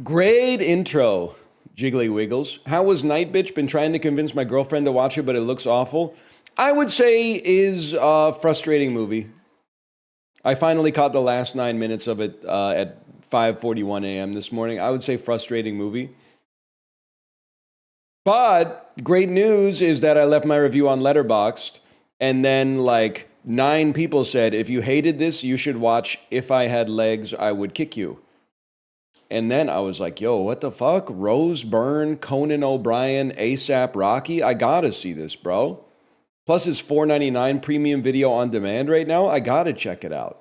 Great intro, Jiggly Wiggles. How was Night Bitch? Been trying to convince my girlfriend to watch it, but it looks awful. I would say is a frustrating movie. I finally caught the last 9 minutes of it at 5:41 a.m. this morning. I would say frustrating movie. But great news is that I left my review on Letterboxd, and then like 9 people said, if you hated this, you should watch If I Had Legs, I Would Kick You. And then I was like, yo, what the fuck? Rose Byrne, Conan O'Brien, ASAP Rocky? I gotta see this, bro. Plus it's $4.99 premium video on demand right now. I gotta check it out.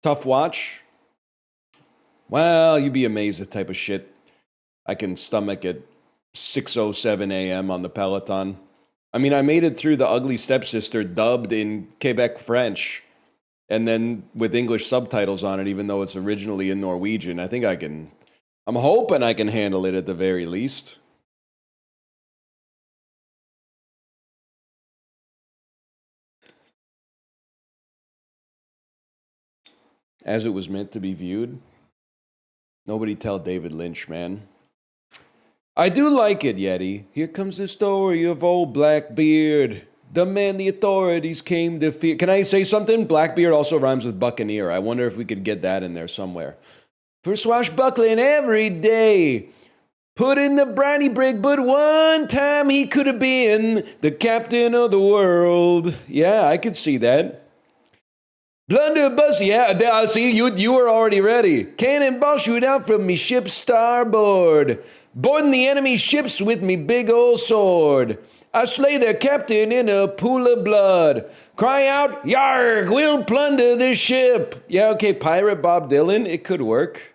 Tough watch? Well, you'd be amazed at the type of shit I can stomach at 6:07 a.m. on the Peloton. I mean, I made it through The Ugly Stepsister dubbed in Quebec French and then with English subtitles on it, even though it's originally in Norwegian. I think I can, I'm hoping I can handle it at the very least. As it was meant to be viewed. Nobody tell David Lynch, man. I do like it, Yeti. Here comes the story of old Blackbeard, the man the authorities came to fear. Can I say something? Blackbeard also rhymes with Buccaneer. I wonder if we could get that in there somewhere. For swashbuckling every day, put in the briny brig, but one time he could have been the captain of the world. Yeah, I could see that. Blunderbuss, yeah, I see, you were already ready. Cannonball shoot out from me ship's starboard. Boarding the enemy ships with me big old sword. I slay their captain in a pool of blood. Cry out, yarg, we'll plunder this ship. Yeah, okay, Pirate Bob Dylan, it could work.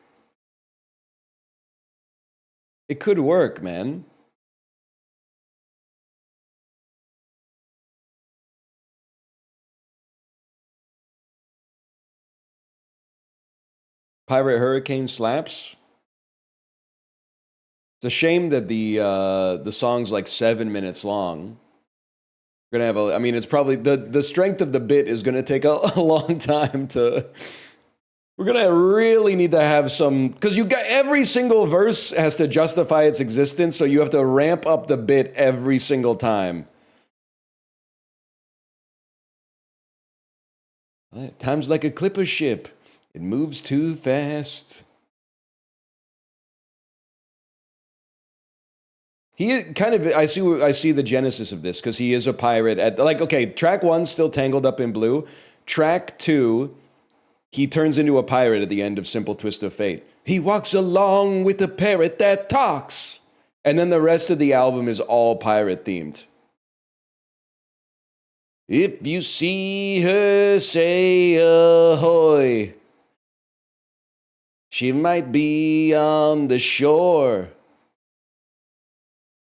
It could work, man. Pirate Hurricane slaps. It's a shame that the song's like 7 minutes long. We're gonna have a. I mean, it's probably the strength of the bit is gonna take a long time to. We're gonna really need to have some, because you got every single verse has to justify its existence, so you have to ramp up the bit every single time. Time's like a clipper ship. It moves too fast. He kind of, I see the genesis of this because he is a pirate. At like, okay, track 1's still tangled up in blue. Track 2, he turns into a pirate at the end of Simple Twist of Fate. He walks along with a parrot that talks, and then the rest of the album is all pirate themed. If you see her, say ahoy. She might be on the shore.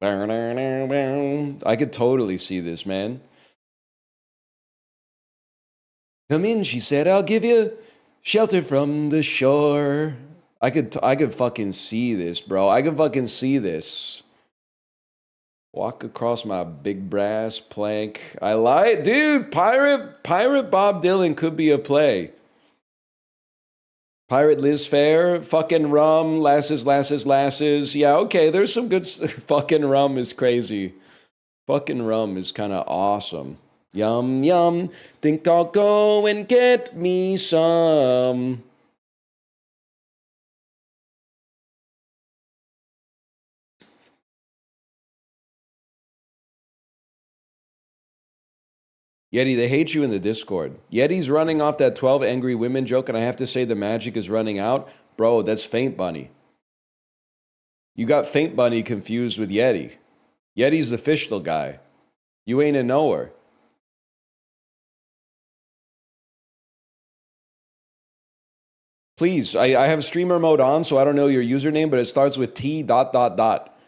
I could totally see this, man. Come in, she said, I'll give you shelter from the shore. I could fucking see this, bro. I could fucking see this. Walk across my big brass plank. I like, dude, Pirate Bob Dylan could be a play. Pirate Liz Fair, fucking rum, lasses. Yeah, okay, there's some good. Fucking rum is crazy. Fucking rum is kind of awesome. Yum, yum. Think I'll go and get me some. Yeti, they hate you in the Discord. Yeti's running off that 12 angry women joke, and I have to say the magic is running out. Bro, that's Faint Bunny. You got Faint Bunny confused with Yeti. Yeti's the Fischl guy. You ain't a knower. Please, I have streamer mode on, so I don't know your username, but it starts with T dot dot dot.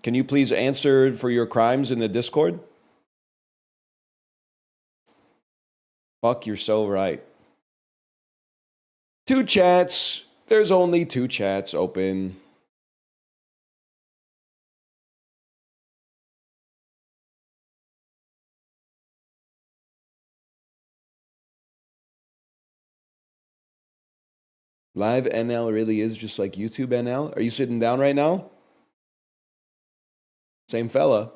Can you please answer for your crimes in the Discord? Fuck, you're so right. 2 chats. There's only 2 chats open. Live NL really is just like YouTube NL. Are you sitting down right now? Same fella.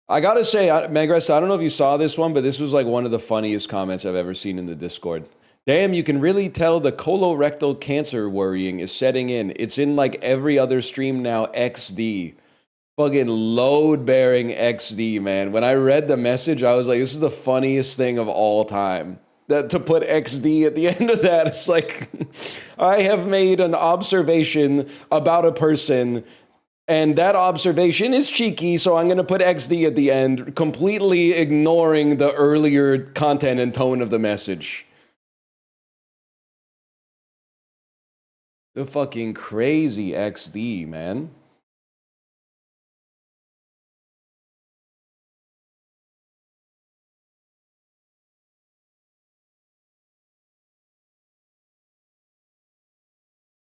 I gotta say, Megress, I don't know if you saw this one, but this was like one of the funniest comments I've ever seen in the Discord. Damn, you can really tell the colorectal cancer worrying is setting in. It's in like every other stream now, XD. Fucking load-bearing XD, man. When I read the message, I was like, this is the funniest thing of all time. That to put XD at the end of that, it's like, I have made an observation about a person, and that observation is cheeky, so I'm going to put XD at the end, completely ignoring the earlier content and tone of the message. The fucking crazy XD, man.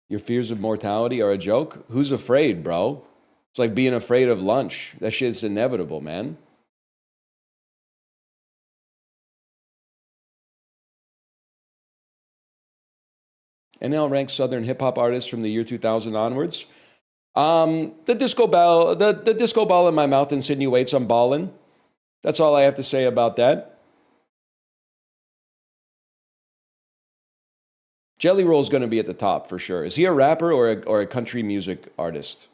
Your fears of mortality are a joke? Who's afraid, bro? It's like being afraid of lunch. That shit's inevitable, man. NL ranks Southern hip hop artists from the year 2000 onwards. The disco ball, the disco ball in my mouth insinuates I'm ballin'. That's all I have to say about that. Jelly Roll's going to be at the top for sure. Is he a rapper or a country music artist?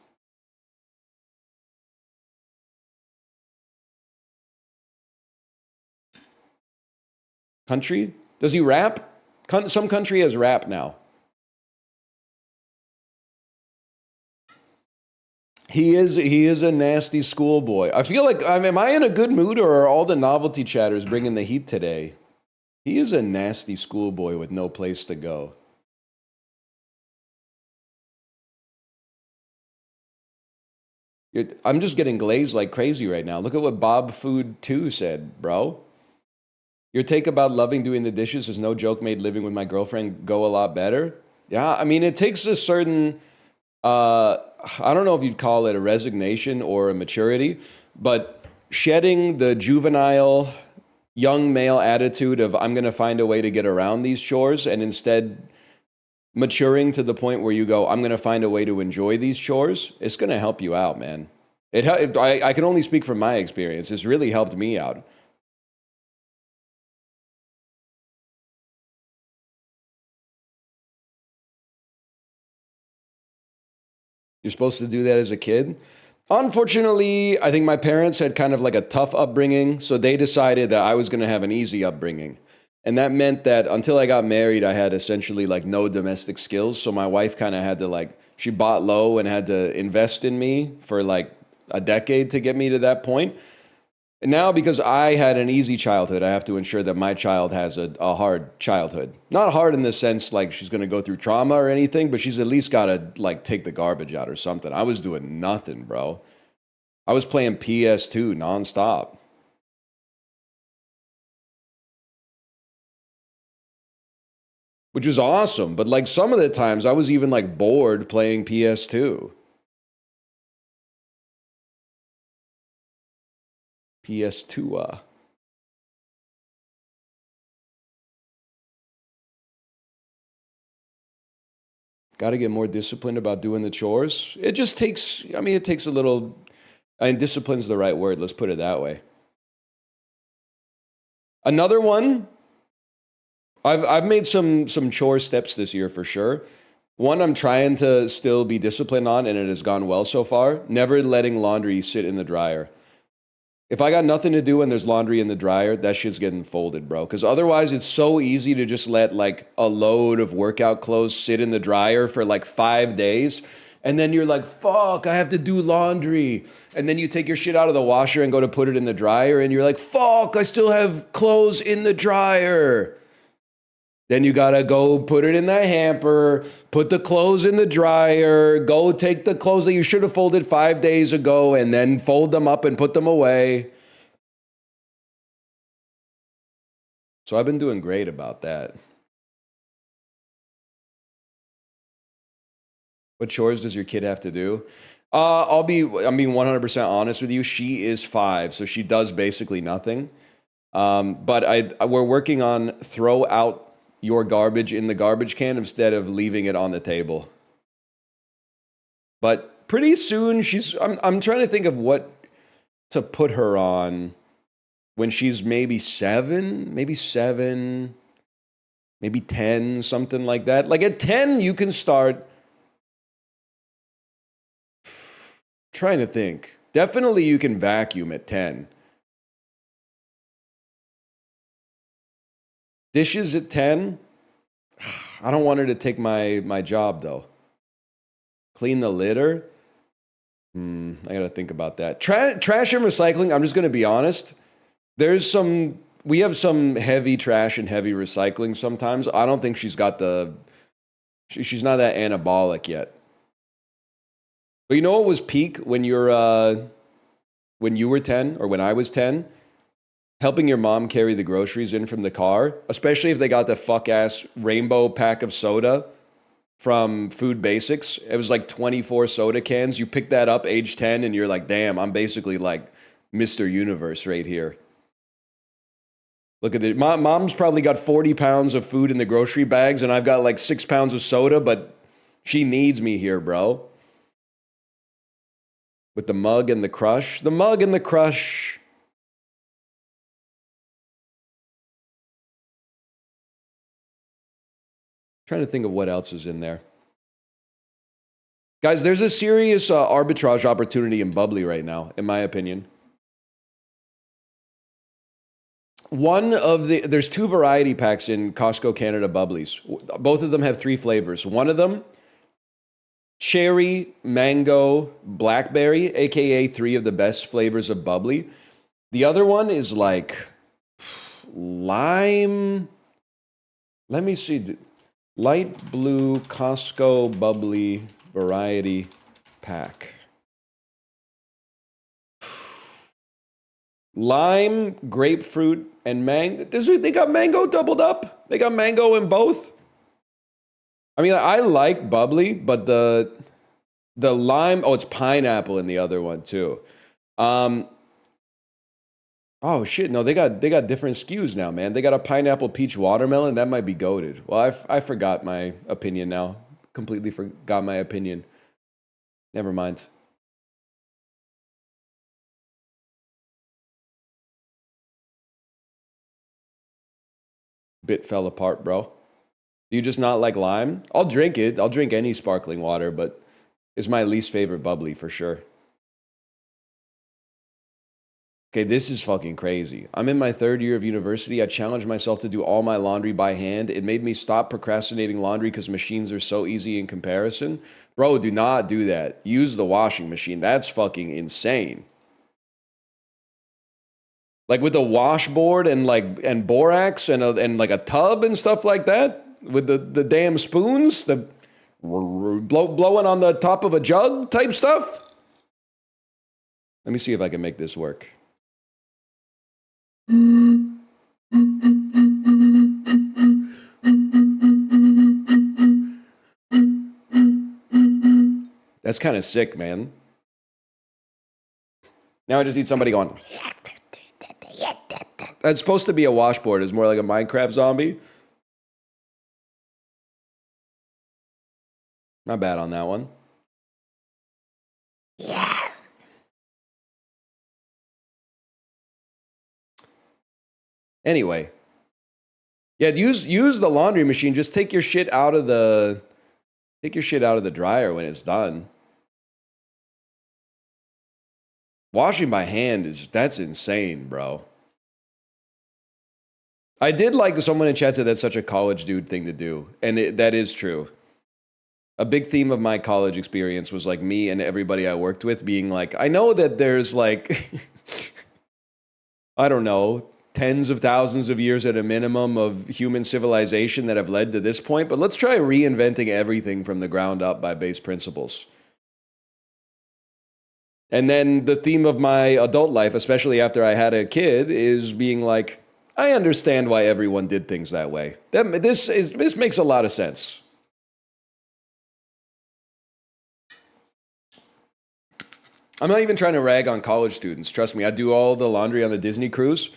Country? Does he rap? Some country has rap now. He is a nasty schoolboy. I feel like, am I in a good mood or are all the novelty chatters bringing the heat today? He is a nasty schoolboy with no place to go. I'm just getting glazed like crazy right now. Look at what Bob Food 2 said, bro. Your take about loving doing the dishes is no joke, made living with my girlfriend go a lot better. Yeah, I mean, it takes a certain, I don't know if you'd call it a resignation or a maturity, but shedding the juvenile young male attitude of I'm going to find a way to get around these chores and instead maturing to the point where you go, I'm going to find a way to enjoy these chores, it's going to help you out, man. I can only speak from my experience. It's really helped me out. You're supposed to do that as a kid. Unfortunately, I think my parents had kind of like a tough upbringing, so they decided that I was going to have an easy upbringing. And that meant that until I got married, I had essentially like no domestic skills. So my wife kind of had to like, she bought low and had to invest in me for like a decade to get me to that point. And now, because I had an easy childhood, I have to ensure that my child has a hard childhood. Not hard in the sense like she's going to go through trauma or anything, but she's at least got to like take the garbage out or something. I was doing nothing, bro. I was playing PS2 nonstop. Which was awesome, but like some of the times I was even like bored playing PS2. PS2. Got to get more disciplined about doing the chores. It just takes, I mean, it takes a little, I mean, discipline's the right word. Let's put it that way. Another one, I've made some chore steps this year for sure. One, I'm trying to still be disciplined on, and it has gone well so far. Never letting laundry sit in the dryer. If I got nothing to do and there's laundry in the dryer, that shit's getting folded, bro. Because otherwise, it's so easy to just let like a load of workout clothes sit in the dryer for like 5 days. And then you're like, fuck, I have to do laundry. And then you take your shit out of the washer and go to put it in the dryer. And you're like, fuck, I still have clothes in the dryer. Then you gotta go put it in the hamper, put the clothes in the dryer, go take the clothes that you should have folded 5 days ago and then fold them up and put them away. So I've been doing great about that. What chores does your kid have to do? I'm being 100% honest with you. She is 5, so she does basically nothing. But we're working on throw out your garbage in the garbage can instead of leaving it on the table. But pretty soon I'm trying to think of what to put her on when she's maybe 7, maybe 10, something like that. Like at 10, you can start trying to think. Definitely you can vacuum at 10. Dishes at 10? I don't want her to take my job though. Clean the litter? I gotta think about that. Trash and recycling, I'm just gonna be honest. We have some heavy trash and heavy recycling sometimes. I don't think she's got she's not that anabolic yet. But you know what was peak when you were 10 or when I was 10? Helping your mom carry the groceries in from the car, especially if they got the fuck-ass rainbow pack of soda from Food Basics. It was like 24 soda cans. You pick that up age 10 and you're like, damn, I'm basically like Mr. Universe right here. Look at it. Mom's probably got 40 pounds of food in the grocery bags and I've got like 6 pounds of soda, but she needs me here, bro. With the mug and the crush. The mug and the crush. Trying to think of what else is in there. Guys, there's a serious arbitrage opportunity in Bubbly right now, in my opinion. There's 2 variety packs in Costco Canada Bubblies. Both of them have 3 flavors. One of them, cherry, mango, blackberry, aka 3 of the best flavors of Bubbly. The other one is like lime. Let me see. Light blue Costco Bubbly variety pack. Lime, grapefruit, and mango. They got mango doubled up. They got mango in both. I mean, I like Bubbly, but the lime. Oh, it's pineapple in the other one too. Oh shit! No, they got different SKUs now, man. They got a pineapple peach watermelon. That might be goated. Well, I forgot my opinion now. Completely forgot my opinion. Never mind. Bit fell apart, bro. Do you just not like lime? I'll drink it. I'll drink any sparkling water, but it's my least favorite Bubbly for sure. Okay, this is fucking crazy. I'm in my 3rd year of university. I challenged myself to do all my laundry by hand. It made me stop procrastinating laundry because machines are so easy in comparison. Bro, do not do that. Use the washing machine. That's fucking insane. Like with a washboard and borax and like a tub and stuff like that with the damn spoons, the blowing on the top of a jug type stuff. Let me see if I can make this work. That's kind of sick, man. Now I just need somebody going. That's supposed to be a washboard. It's more like a Minecraft zombie. Not bad on that one. Anyway. Yeah, use the laundry machine. Just take your shit out of the dryer when it's done. Washing by hand that's insane, bro. I did like someone in chat said that's such a college dude thing to do, and that is true. A big theme of my college experience was like me and everybody I worked with being like, I know that there's like, I don't know, tens of thousands of years at a minimum of human civilization that have led to this point, but let's try reinventing everything from the ground up by base principles. And then the theme of my adult life, especially after I had a kid, is being like, I understand why everyone did things that way. This makes a lot of sense. I'm not even trying to rag on college students. Trust me, I do all the laundry on the Disney cruise.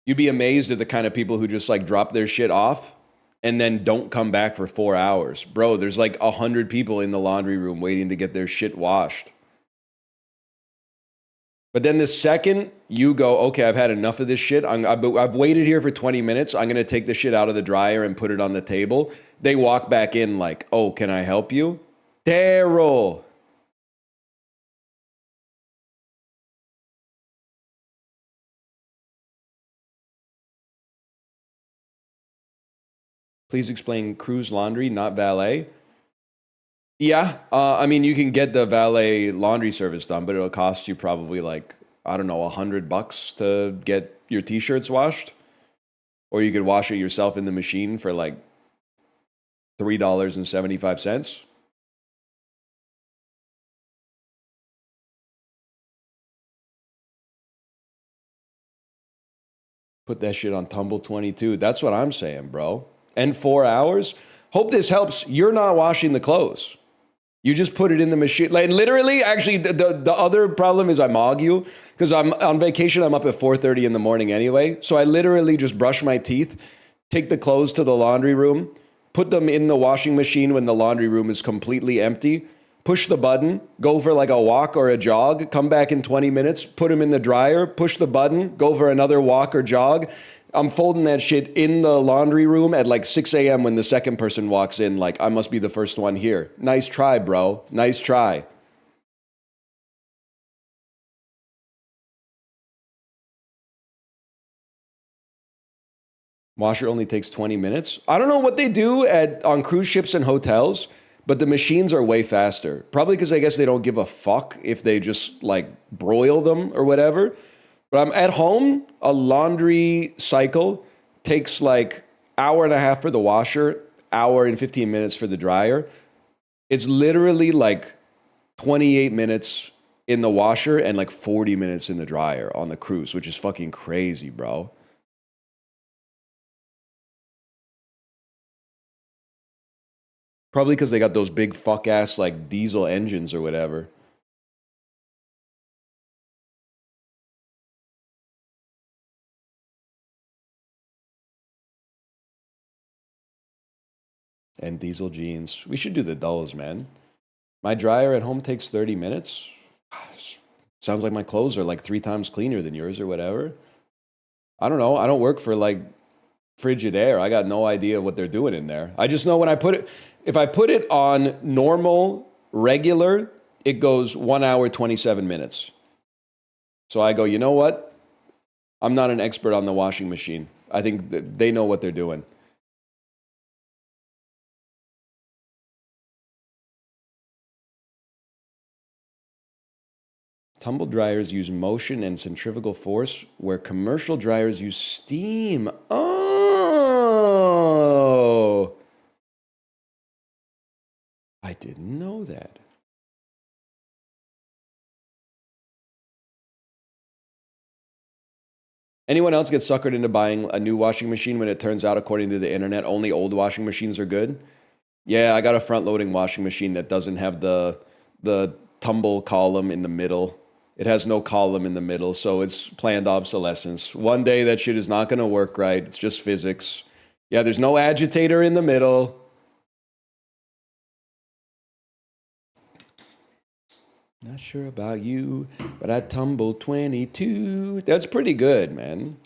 You'd be amazed at the kind of people who just like drop their shit off and then don't come back for 4 hours. Bro, there's like 100 people in the laundry room waiting to get their shit washed. But then the second you go, okay, I've had enough of this shit. I've waited here for 20 minutes. I'm going to take the shit out of the dryer and put it on the table. They walk back in like, oh, can I help you? Daryl. Please explain cruise laundry, not valet. Yeah, I mean, you can get the valet laundry service done, but it'll cost you probably like, I don't know, $100 to get your t-shirts washed. Or you could wash it yourself in the machine for like $3.75. Put that shit on Tumble 22. That's what I'm saying, bro. And 4 hours? Hope this helps. You're not washing the clothes. You just put it in the machine. Like literally, actually, the other problem is I mog you because I'm on vacation. I'm up at 4:30 in the morning anyway. So I literally just brush my teeth, take the clothes to the laundry room, put them in the washing machine when the laundry room is completely empty, push the button, go for like a walk or a jog, come back in 20 minutes, put them in the dryer, push the button, go for another walk or jog. I'm folding that shit in the laundry room at like 6 a.m. when the second person walks in, like, I must be the first one here. Nice try, bro. Nice try. Washer only takes 20 minutes. I don't know what they do on cruise ships and hotels, but the machines are way faster. Probably because I guess they don't give a fuck if they just like broil them or whatever. But I'm at home, a laundry cycle takes like hour and a half for the washer, hour and 15 minutes for the dryer. It's literally like 28 minutes in the washer and like 40 minutes in the dryer on the cruise, which is fucking crazy, bro. Probably because they got those big fuck ass like diesel engines or whatever. And diesel jeans. We should do the dulls, man. My dryer at home takes 30 minutes. Sounds like my clothes are like 3 times cleaner than yours or whatever. I don't know. I don't work for like Frigid Air. I got no idea what they're doing in there. I just know when I put it, if I put it on normal, regular, it goes 1 hour, 27 minutes. So I go, you know what? I'm not an expert on the washing machine. I think they know what they're doing. Tumble dryers use motion and centrifugal force, where commercial dryers use steam. Oh! I didn't know that. Anyone else get suckered into buying a new washing machine when it turns out, according to the internet, only old washing machines are good? Yeah, I got a front-loading washing machine that doesn't have the tumble column in the middle. It has no column in the middle, so it's planned obsolescence. One day that shit is not going to work right. It's just physics. Yeah, there's no agitator in the middle. Not sure about you, but I tumbled 22. That's pretty good, man.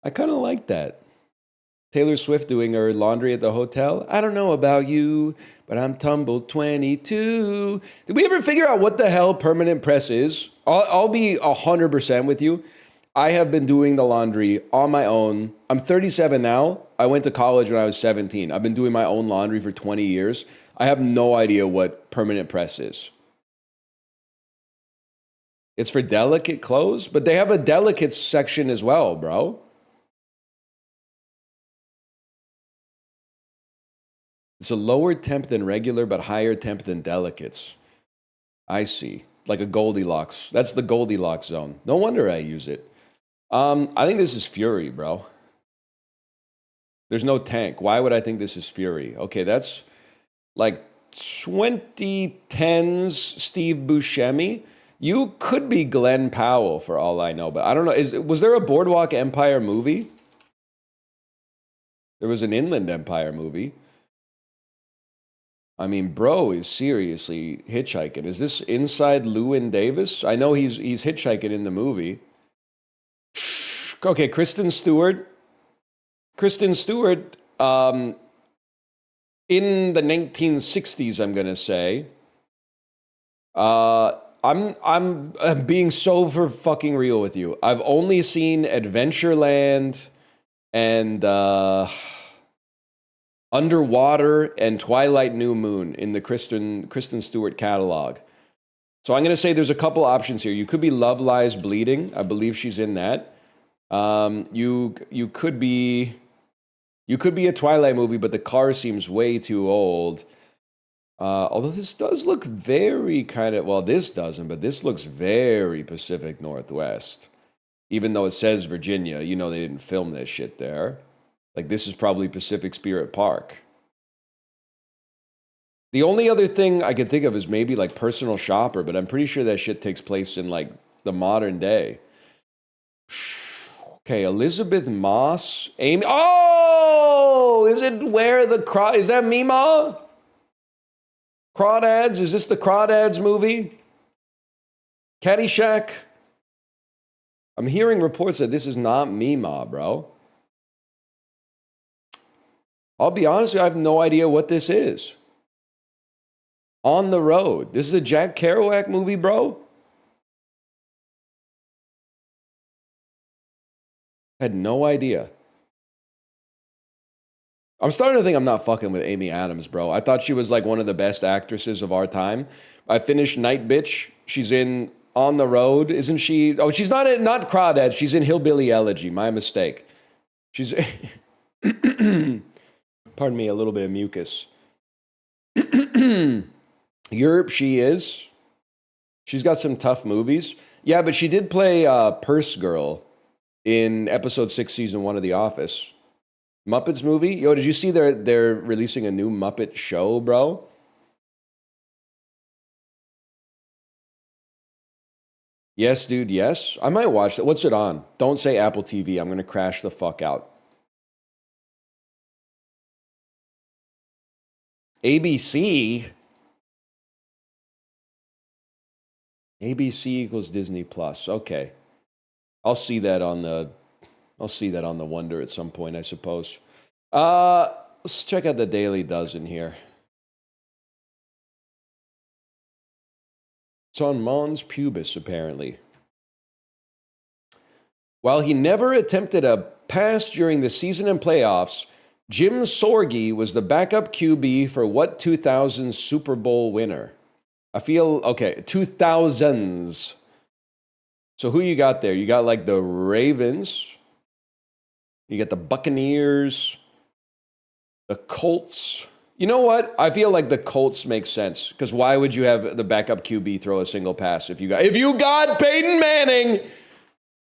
I kind of like that. Taylor Swift doing her laundry at the hotel. I don't know about you, but I'm tumbled 22. Did we ever figure out what the hell permanent press is? I'll be 100% with you. I have been doing the laundry on my own. I'm 37 now. I went to college when I was 17. I've been doing my own laundry for 20 years. I have no idea what permanent press is. It's for delicate clothes, but they have a delicate section as well, bro. It's a lower temp than regular, but higher temp than delicates. I see. Like a Goldilocks. That's the Goldilocks zone. No wonder I use it. I think this is Fury, bro. There's no tank. Why would I think this is Fury? Okay, that's like 2010s Steve Buscemi. You could be Glenn Powell for all I know, but I don't know. Was there a Boardwalk Empire movie? There was an Inland Empire movie. I mean, bro is seriously hitchhiking. Is this inside Llewyn Davis? I know he's hitchhiking in the movie. Okay, Kristen Stewart. Kristen Stewart, in the 1960s, I'm gonna say. I'm being so for fucking real with you. I've only seen Adventureland and Underwater and Twilight New Moon in the Kristen Stewart catalog. So I'm going to say there's a couple options here. You could be Love Lies Bleeding. I believe she's in that. You could be a Twilight movie, but the car seems way too old. Although this does look very kind of, well, this doesn't, but this looks very Pacific Northwest. Even though it says Virginia, you know they didn't film this shit there. Like, this is probably Pacific Spirit Park. The only other thing I could think of is maybe like Personal Shopper, but I'm pretty sure that shit takes place in like the modern day. Okay, Elizabeth Moss, Amy. Oh, is it where the is that Mima? Crawdads? Is this the Crawdads movie? Caddyshack? I'm hearing reports that this is not Mima, bro. I'll be honest, I have no idea what this is. On the Road. This is a Jack Kerouac movie, bro? Had no idea. I'm starting to think I'm not fucking with Amy Adams, bro. I thought she was like one of the best actresses of our time. I finished Night Bitch. She's in On the Road, isn't she? Oh, she's not Crawdads. She's in Hillbilly Elegy. My mistake. She's... Pardon me, a little bit of mucus. Europe, she is. She's got some tough movies. Yeah, but she did play Purse Girl in episode 6, season 1 of The Office. Muppets movie? Yo, did you see they're releasing a new Muppet show, bro? Yes, dude, yes. I might watch that. What's it on? Don't say Apple TV. I'm going to crash the fuck out. ABC? ABC equals Disney Plus. Okay. I'll see that on the Wonder at some point, I suppose. Let's check out the Daily Dozen here. It's on Mons Pubis, apparently. While he never attempted a pass during the season and playoffs, Jim Sorgi was the backup QB for what 2000s Super Bowl winner? I feel, okay, 2000s. So who you got there? You got like the Ravens. You got the Buccaneers. The Colts. You know what? I feel like the Colts make sense. Because why would you have the backup QB throw a single pass if you got Peyton Manning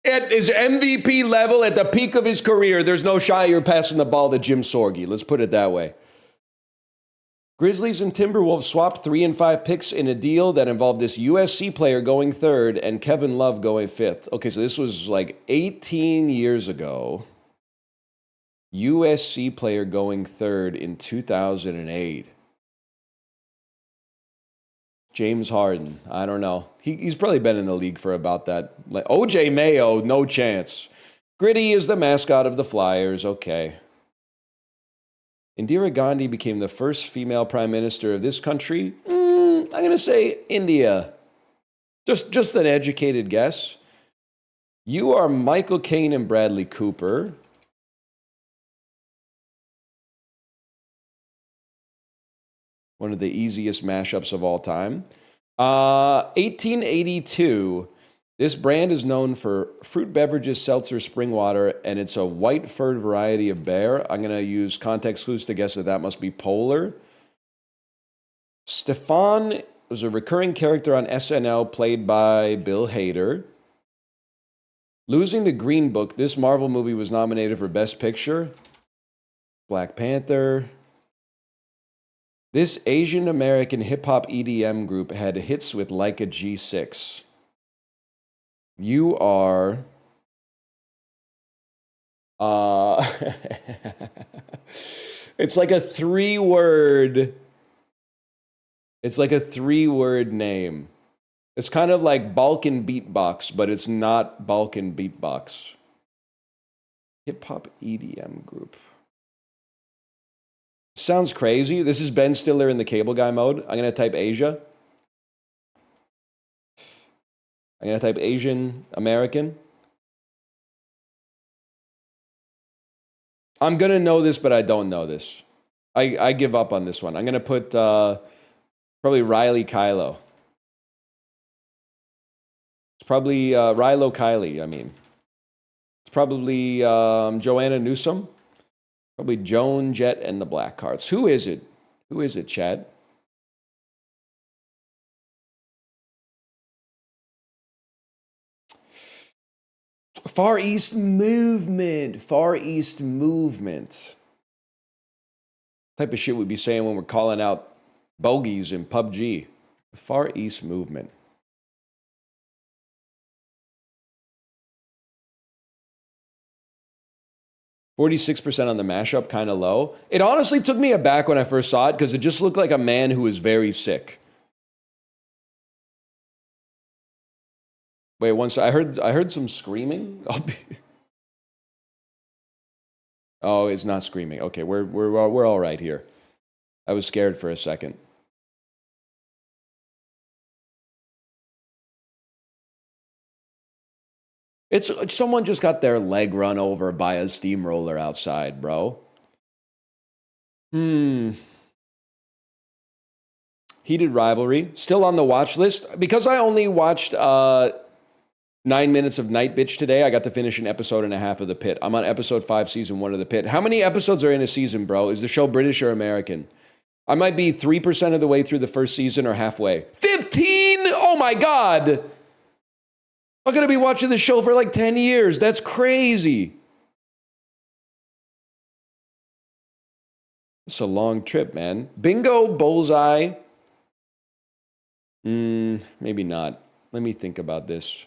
at his MVP level at the peak of his career, there's no shot you're passing the ball to Jim Sorgi. Let's put it that way. Grizzlies and Timberwolves swapped 3 and 5 picks in a deal that involved this USC player going 3rd and Kevin Love going 5th. Okay, so this was like 18 years ago. USC player going 3rd in 2008. James Harden. I don't know. He's probably been in the league for about that. Like OJ Mayo, no chance. Gritty is the mascot of the Flyers. Okay. Indira Gandhi became the first female prime minister of this country. I'm going to say India. Just an educated guess. You are Michael Caine and Bradley Cooper. One of the easiest mashups of all time. 1882. This brand is known for fruit beverages, seltzer, spring water, and it's a white furred variety of bear. I'm going to use context clues to guess that must be polar. Stefan was a recurring character on SNL played by Bill Hader. Losing to Green Book, this Marvel movie was nominated for Best Picture. Black Panther. This Asian American hip-hop EDM group had hits with Like a G6. You are It's like a 3-word. It's like a 3-word name. It's kind of like Balkan beatbox, but it's not Balkan beatbox. Hip hop EDM group. Sounds crazy. This is Ben Stiller in the cable guy mode. I'm gonna type Asia. I'm gonna type Asian American. I'm gonna know this, but I don't know this. I give up on this one. I'm gonna put probably Riley Kylo. It's probably Rilo Kiley, I mean. It's probably Joanna Newsom. Probably Joan Jett and the Blackhearts. Who is it? Who is it, Chad? Far East Movement. Far East Movement. Type of shit we'd be saying when we're calling out bogeys in PUBG. Far East Movement. %46% on the mashup, kind of low. It honestly took me aback when I first saw it because it just looked like a man who was very sick. Wait, once I heard some screaming. Oh, it's not screaming. Okay, we're all right here. I was scared for a second. It's someone just got their leg run over by a steamroller outside, bro. Heated Rivalry, still on the watch list. Because I only watched 9 minutes of Night Bitch today, I got to finish an episode and a half of The Pit. I'm on episode 5, season 1 of The Pit. How many episodes are in a season, bro? Is the show British or American? I might be 3% of the way through the first season or halfway. 15? Oh my God. I'm going to be watching this show for like 10 years. That's crazy. It's a long trip, man. Bingo, Bullseye. Maybe not. Let me think about this.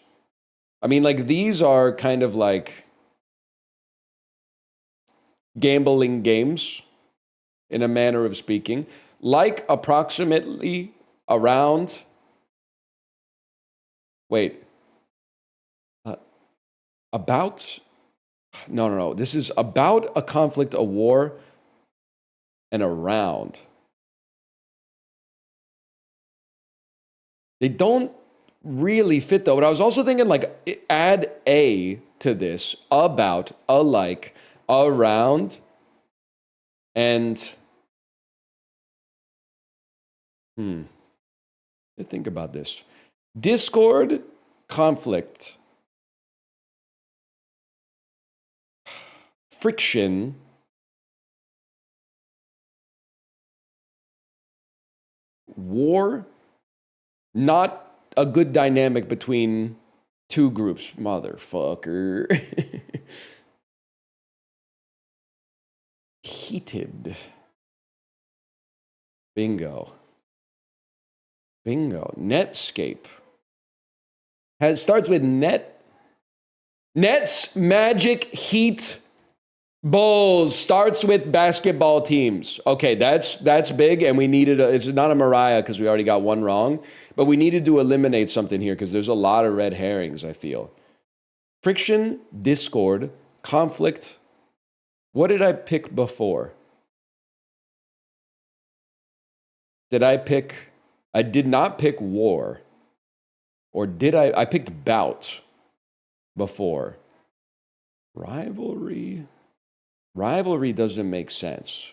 I mean, like, these are kind of like gambling games in a manner of speaking. Like approximately around... Wait. About... No. This is about a conflict, a war, and around. They don't really fit, though. But I was also thinking, like, add a to this, about, alike, around, and... Think about this. Discord, conflict, friction, war, not a good dynamic between two groups. Motherfucker. Heated. Bingo. Netscape. Starts with net. Nets, Magic, Heat, Bulls. Starts with basketball teams. Okay, that's big, and we needed it's not a Mariah because we already got one wrong, but we needed to eliminate something here because there's a lot of red herrings, I feel. Friction, discord, conflict. What did I pick before? I did not pick war. Or did I? I picked bout before. Rivalry. Rivalry doesn't make sense.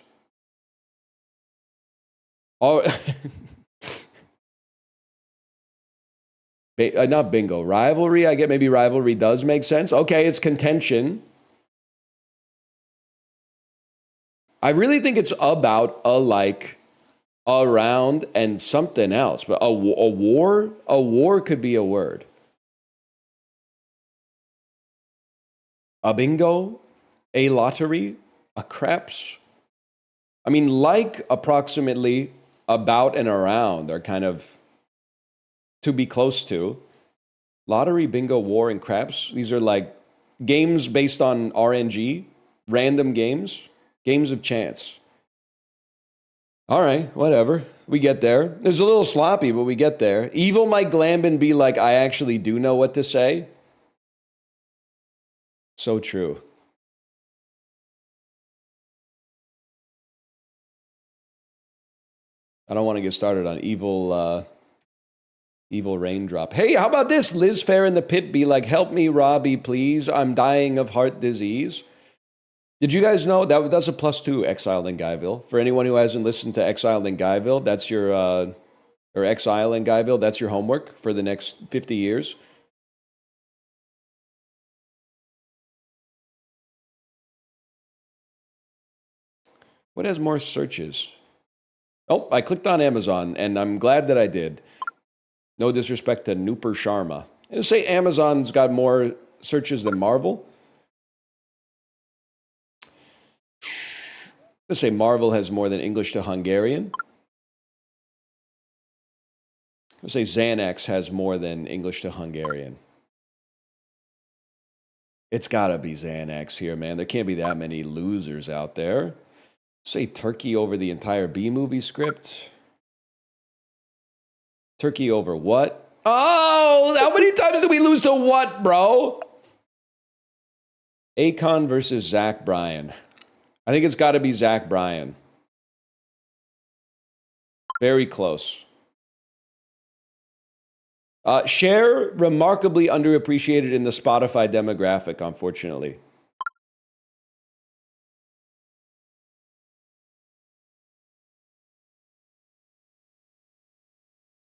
Oh, not bingo. Rivalry. I get maybe rivalry does make sense. Okay, it's contention. I really think it's about, alike, around, and something else. But a war could be a word. A bingo, a lottery, a craps. I mean, like, approximately, about, and around are kind of to be close to. Lottery, bingo, war, and craps. These are like games based on RNG, random games, games of chance. All right, whatever. We get there. It's a little sloppy, but we get there. Evil might glamb and be like, I actually do know what to say. So true. I don't want to get started on evil raindrop. Hey, how about this? Liz Fair in the pit be like, help me, Robbie, please. I'm dying of heart disease. Did you guys know that's a +2 Exiled in Guyville? For anyone who hasn't listened to Exiled in Guyville, that's your, or Exile in Guyville, that's your homework for the next 50 years. What has more searches? Oh, I clicked on Amazon, and I'm glad that I did. No disrespect to Nooper Sharma. And say Amazon's got more searches than Marvel. Let's say Marvel has more than English to Hungarian. Let's say Xanax has more than English to Hungarian. It's gotta be Xanax here, man. There can't be that many losers out there. Say Turkey over the entire B-movie script. Turkey over what? Oh, how many times did we lose to what, bro? Akon versus Zach Bryan. I think it's got to be Zach Bryan. Very close. Cher, remarkably underappreciated in the Spotify demographic, unfortunately.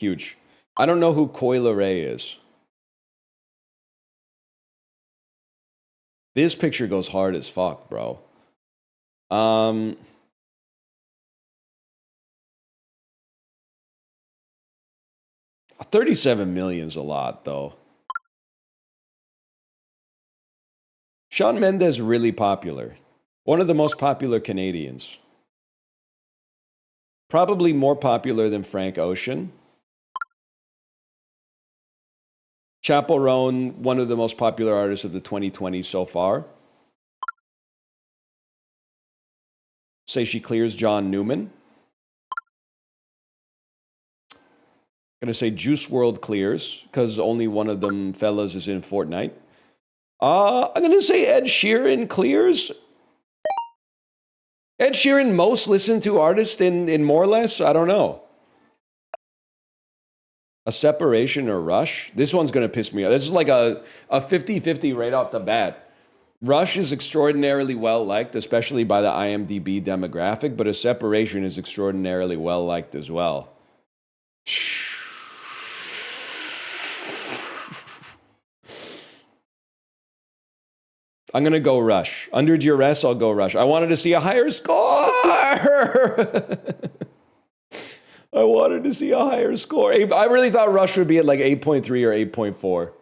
Huge. I don't know who Coyle Ray is. This picture goes hard as fuck, bro. 37 million's a lot, though. Shawn Mendes really popular. One of the most popular Canadians. Probably more popular than Frank Ocean. Chappell Roan, one of the most popular artists of the 2020s so far. Say she clears John Newman. Gonna say Juice WRLD clears, because only one of them fellas is in Fortnite. I'm gonna say Ed Sheeran clears. Ed Sheeran most listened to artist in more or less? I don't know. A Separation or Rush? This one's gonna piss me off. This is like a 50-50 right off the bat. Rush is extraordinarily well liked, especially by the IMDb demographic, but A Separation is extraordinarily well liked as well. I'm gonna go Rush. Under duress, I'll go Rush. I wanted to see a higher score. I wanted to see a higher score. I really thought Rush would be at like 8.3 or 8.4.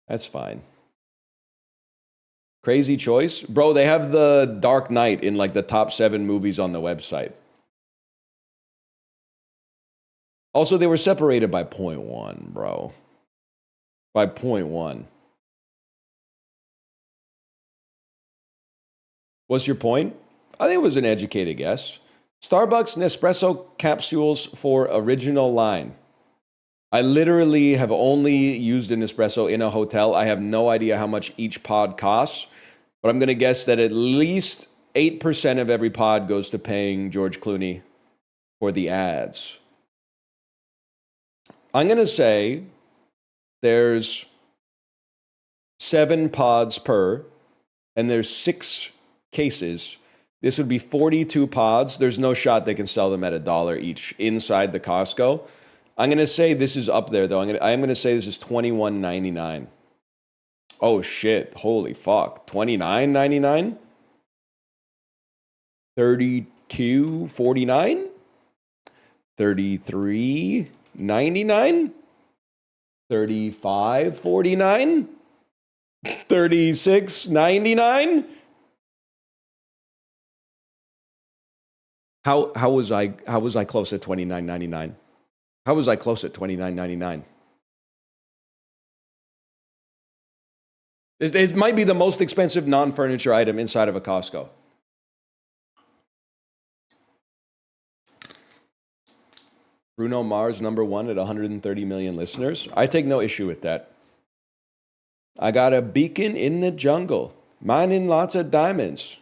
That's fine. Crazy choice. Bro, they have The Dark Knight in like the top 7 movies on the website. Also, they were separated by 0.1, bro. By 0.1. What's your point? I think it was an educated guess. Starbucks Nespresso capsules for original line. I literally have only used an espresso in a hotel. I have no idea how much each pod costs, but I'm going to guess that at least 8% of every pod goes to paying George Clooney for the ads. I'm going to say there's 7 pods per, and there's 6 cases. This would be 42 pods. There's no shot they can sell them at $1 each inside the Costco. I'm going to say this is up there, though. I'm going to say this is $21.99. Oh, shit. Holy fuck. $29.99? $32.49? $33.99? $35.49? $36.99? How was I close at $29.99? How was I close at $29.99? It might be the most expensive non-furniture item inside of a Costco. Bruno Mars, #1 at 130 million listeners. I take no issue with that. I got a beacon in the jungle, mining lots of diamonds.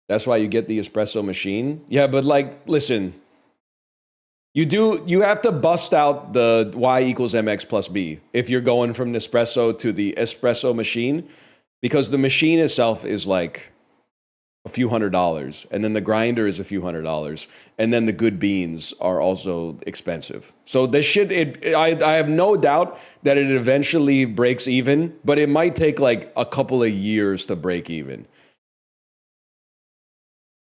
That's why you get the espresso machine. Yeah, but like, listen, you have to bust out the Y equals MX plus B if you're going from Nespresso to the espresso machine, because the machine itself is like a few $100s, and then the grinder is a few $100s, and then the good beans are also expensive. So this shit, I have no doubt that it eventually breaks even, but it might take like a couple of years to break even.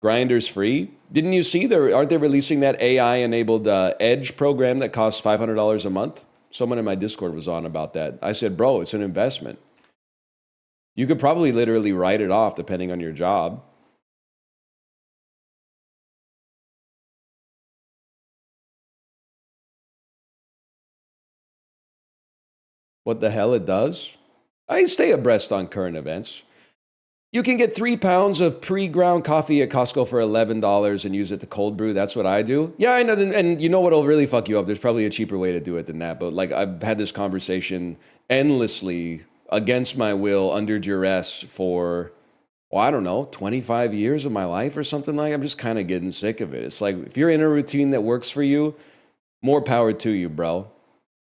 Grinder's free. Didn't you see aren't they releasing that AI-enabled Edge program that costs $500 a month? Someone in my Discord was on about that. I said, bro, it's an investment. You could probably literally write it off depending on your job. What the hell it does? I stay abreast on current events. You can get 3 pounds of pre-ground coffee at Costco for $11 and use it to cold brew. That's what I do. Yeah, I know. And you know what'll really fuck you up? There's probably a cheaper way to do it than that. But like, I've had this conversation endlessly against my will, under duress for, well, I don't know, 25 years of my life or something like that. I'm just kind of getting sick of it. It's like, if you're in a routine that works for you, more power to you, bro.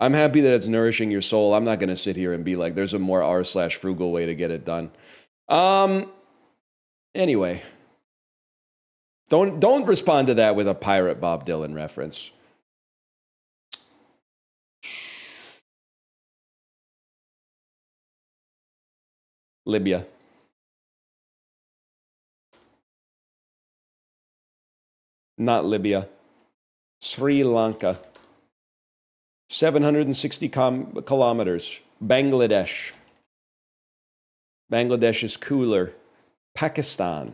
I'm happy that it's nourishing your soul. I'm not going to sit here and be like, there's a more r/frugal way to get it done. Anyway, don't respond to that with a pirate Bob Dylan reference. Libya. Not Libya. Sri Lanka. 760 kilometers. Bangladesh. Bangladesh is cooler. Pakistan.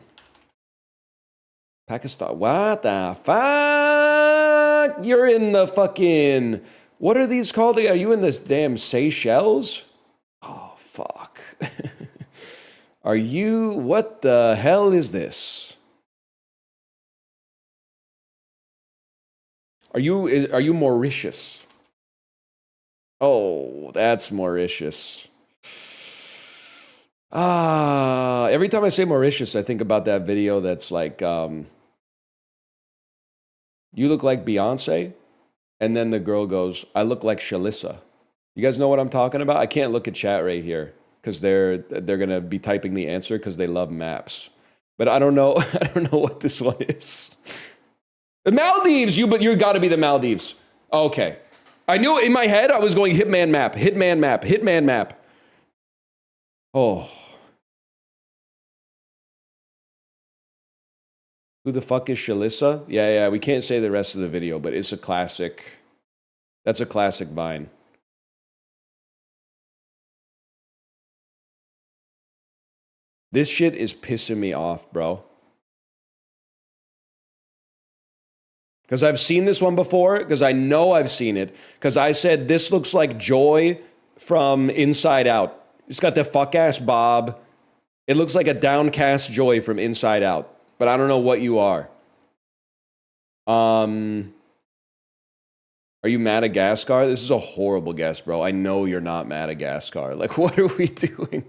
Pakistan. What the fuck? You're in the fucking... What are these called? Are you in this damn Seychelles? Oh, fuck. Are you... What the hell is this? Are you Mauritius? Oh, that's Mauritius. Every time I say Mauritius, I think about that video that's like, you look like Beyonce, and then the girl goes, I look like Shalissa. You guys know what I'm talking about? I can't look at chat right here because they're gonna be typing the answer because they love maps. But I don't know. I don't know what this one is. The Maldives. You got to be the Maldives. Okay, I knew in my head I was going Hitman map, Hitman map, Hitman map. Oh. Who the fuck is Shalissa? Yeah, we can't say the rest of the video, but it's a classic. That's a classic Vine. This shit is pissing me off, bro. Because I've seen this one before, because I know I've seen it, because I said this looks like Joy from Inside Out. It's got the fuck-ass bob. It looks like a downcast Joy from Inside Out. But I don't know what you are. Are you Madagascar? This is a horrible guess, bro. I know you're not Madagascar. Like, what are we doing?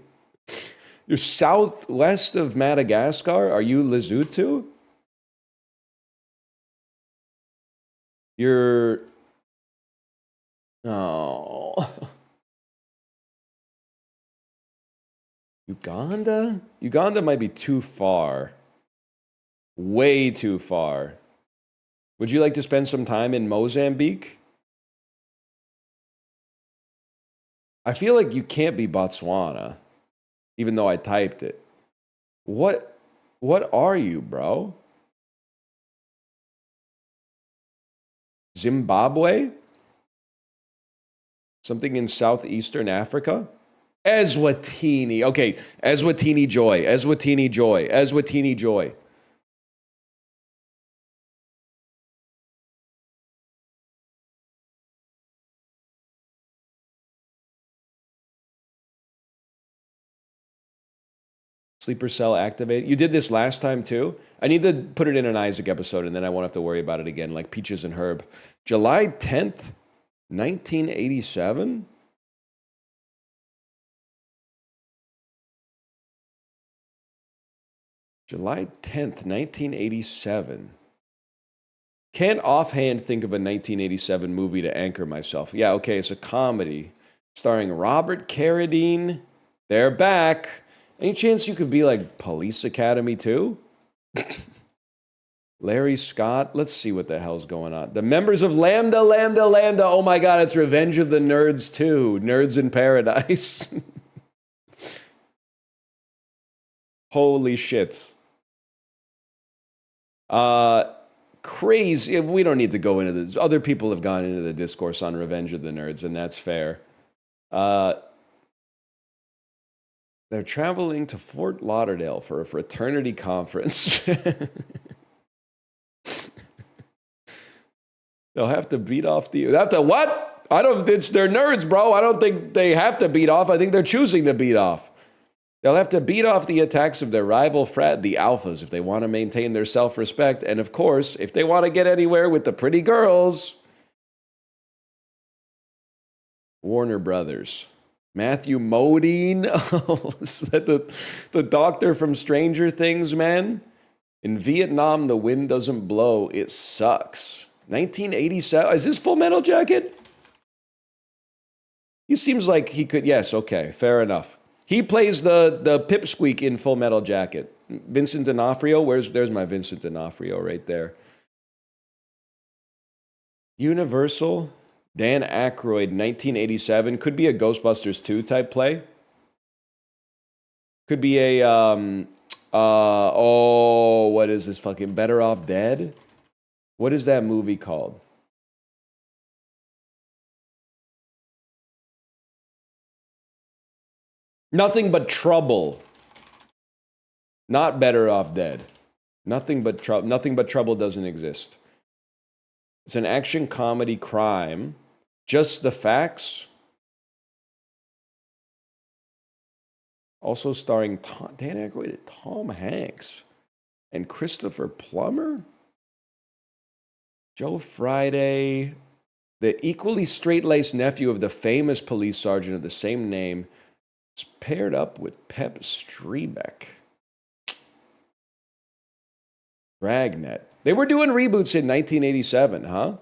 You're southwest of Madagascar? Are you Lesotho? You're... Oh... Uganda? Uganda might be too far. Way too far. Would you like to spend some time in Mozambique? I feel like you can't be Botswana, even though I typed it. What are you, bro? Zimbabwe? Something in southeastern Africa? Eswatini. Okay, Eswatini Joy. Eswatini Joy. Eswatini Joy. Sleeper cell activated. You did this last time too? I need to put it in an Isaac episode and then I won't have to worry about it again, like Peaches and Herb. July 10th, 1987? July 10th, 1987. Can't offhand think of a 1987 movie to anchor myself. Yeah, okay, it's a comedy starring Robert Carradine. They're back. Any chance you could be like Police Academy too? Larry Scott. Let's see what the hell's going on. The members of Lambda. Oh my god, it's Revenge of the Nerds 2. Nerds in Paradise. Holy shit. Crazy. We don't need to go into this. Other people have gone into the discourse on Revenge of the Nerds, and that's fair. They're traveling to Fort Lauderdale for a fraternity conference. They'll have to beat off the... They'll have to what? I don't... They're nerds, bro. I don't think they have to beat off. I think they're choosing to beat off. They'll have to beat off the attacks of their rival frat, the Alphas, if they want to maintain their self-respect. And of course, if they want to get anywhere with the pretty girls. Warner Brothers. Matthew Modine. Oh, is that the doctor from Stranger Things, man? In Vietnam, the wind doesn't blow. It sucks. 1987. Is this Full Metal Jacket? He seems like he could. Yes, okay, fair enough. He plays the pipsqueak in Full Metal Jacket. Vincent D'Onofrio. There's my Vincent D'Onofrio right there. Universal. Dan Aykroyd, 1987. Could be a Ghostbusters 2 type play. Could be a, what is this fucking Better Off Dead? What is that movie called? Nothing But Trouble. Not Better Off Dead. Nothing But Trouble doesn't exist. It's an action comedy crime. Just the Facts. Also starring Dan Aykroyd and Tom Hanks. And Christopher Plummer? Joe Friday. The equally straight-laced nephew of the famous police sergeant of the same name is paired up with Pep Strebeck. Dragnet. They were doing reboots in 1987, huh?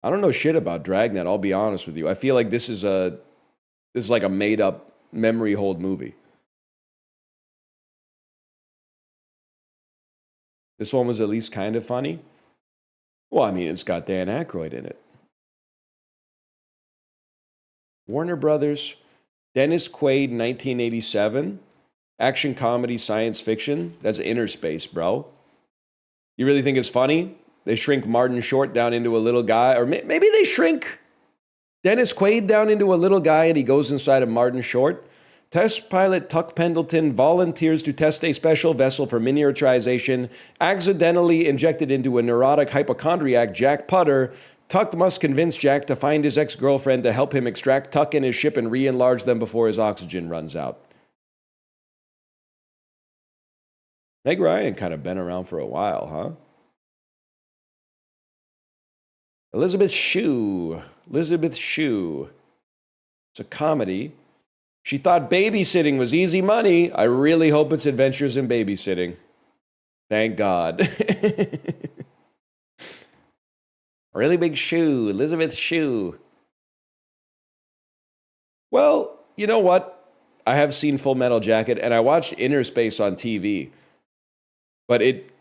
I don't know shit about Dragnet, I'll be honest with you. I feel like this is like a made-up memory hold movie. This one was at least kind of funny. Well, I mean, it's got Dan Aykroyd in it. Warner Brothers, Dennis Quaid, 1987. Action comedy, science fiction. That's Inner Space, bro. You really think it's funny? They shrink Martin Short down into a little guy, or maybe they shrink Dennis Quaid down into a little guy and he goes inside of Martin Short. Test pilot Tuck Pendleton volunteers to test a special vessel for miniaturization, accidentally injected into a neurotic hypochondriac, Jack Putter. Tuck must convince Jack to find his ex-girlfriend to help him extract Tuck and his ship and re-enlarge them before his oxygen runs out. Meg Ryan kind of been around for a while, huh? Elizabeth Shue. It's a comedy. She thought babysitting was easy money. I really hope it's Adventures in Babysitting. Thank God. Really big shoe. Elizabeth Shue. Well, you know what? I have seen Full Metal Jacket, and I watched Inner Space on TV. But it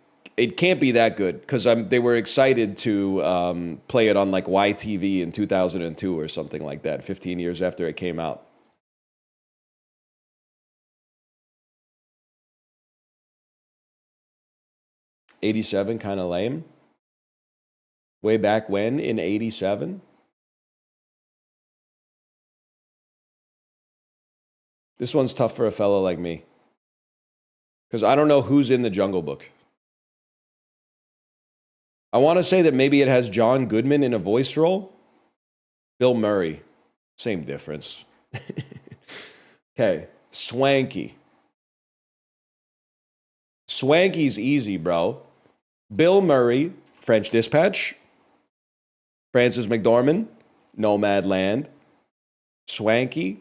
can't be that good, because they were excited to play it on like YTV in 2002 or something like that, 15 years after it came out. '87, kind of lame. Way back when, in '87. This one's tough for a fellow like me, because I don't know who's in the Jungle Book. I want to say that maybe it has John Goodman in a voice role. Bill Murray. Same difference. Okay, Swanky. Swanky's easy, bro. Bill Murray, French Dispatch. Francis McDormand, Nomadland. Swanky,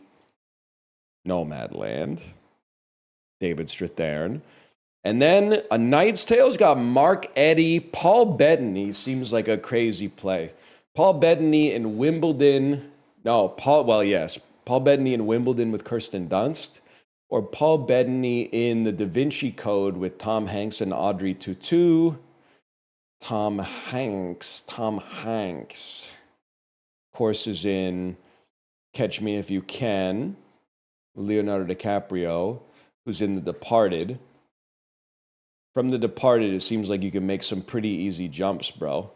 Nomadland. David Strathairn. And then A Knight's Tale's got Mark Eddy. Paul Bettany seems like a crazy play. Paul Bettany in Wimbledon. No, Paul Bettany in Wimbledon with Kirsten Dunst. Or Paul Bettany in The Da Vinci Code with Tom Hanks and Audrey Tautou. Tom Hanks. Of course, is in Catch Me If You Can. Leonardo DiCaprio, who's in The Departed. From The Departed, it seems like you can make some pretty easy jumps, bro.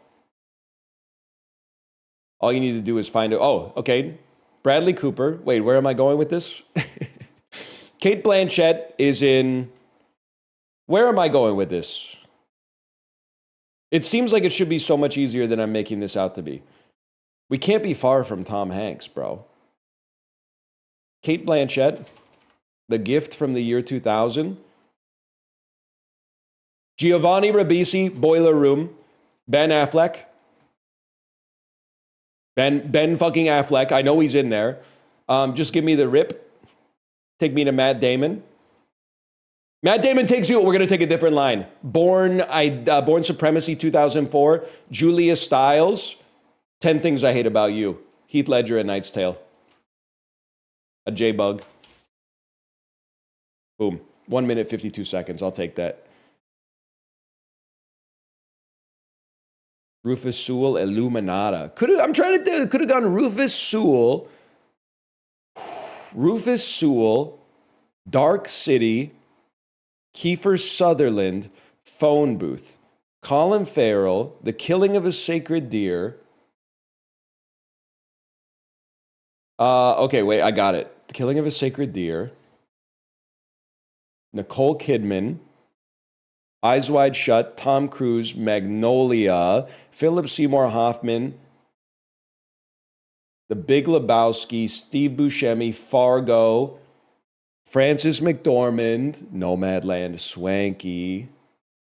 All you need to do is find it. Oh, okay. Bradley Cooper. Wait, where am I going with this? Cate Blanchett is in... Where am I going with this? It seems like it should be so much easier than I'm making this out to be. We can't be far from Tom Hanks, bro. Cate Blanchett, The Gift from the year 2000. Giovanni Ribisi, Boiler Room. Ben Affleck. Ben fucking Affleck. I know he's in there. Just give me the rip. Take me to Matt Damon. Matt Damon takes you. We're going to take a different line. Born Supremacy 2004. Julia Stiles. 10 Things I Hate About You. Heath Ledger, A Knight's Tale. A J-Bug. Boom. 1 minute, 52 seconds. I'll take that. Rufus Sewell, Illuminata. Could have gone Rufus Sewell. Rufus Sewell, Dark City, Kiefer Sutherland, Phone Booth, Colin Farrell, The Killing of a Sacred Deer. Okay, wait, I got it. The Killing of a Sacred Deer. Nicole Kidman, Eyes Wide Shut, Tom Cruise, Magnolia, Philip Seymour Hoffman, The Big Lebowski, Steve Buscemi, Fargo, Francis McDormand, Nomadland, Swanky,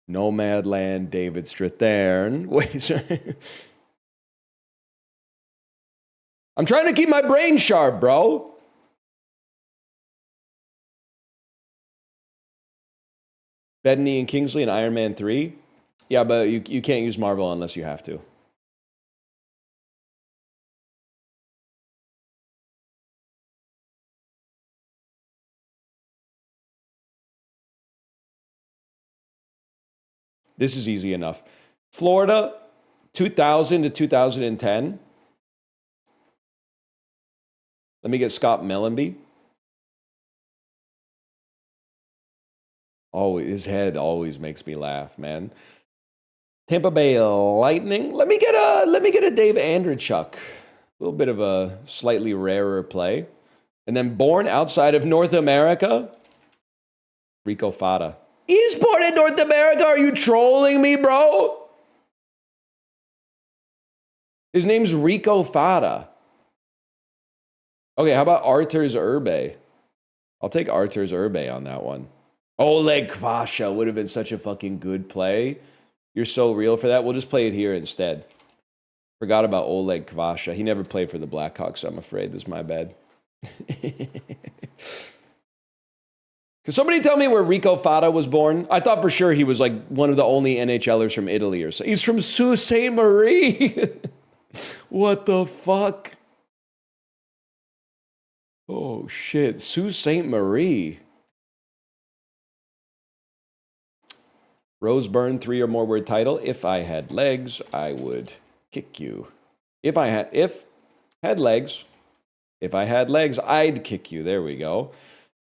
Nomadland, David Strathairn. Wait, sorry. I'm trying to keep my brain sharp, bro. Bettany and Kingsley in Iron Man 3. Yeah, but you can't use Marvel unless you have to. This is easy enough. Florida, 2000 to 2010. Let me get Scott Mellenby. Always, his head always makes me laugh, man. Tampa Bay Lightning. Let me get a Dave Andreychuk. A little bit of a slightly rarer play. And then born outside of North America, Rico Fata. He's born in North America. Are you trolling me, bro? His name's Rico Fata. Okay, how about Arturs Urbe? I'll take Arturs Urbe on that one. Oleg Kvasha would have been such a fucking good play. You're so real for that. We'll just play it here instead. Forgot about Oleg Kvasha. He never played for the Blackhawks, I'm afraid. This is my bad. Can somebody tell me where Rico Fata was born? I thought for sure he was like one of the only NHLers from Italy or so. He's from Sault Ste. Marie. What the fuck? Oh shit, Sault Ste. Marie. Rose Byrne, 3 or more word title. If I had legs, I would kick you. If I had legs, I'd kick you. There we go.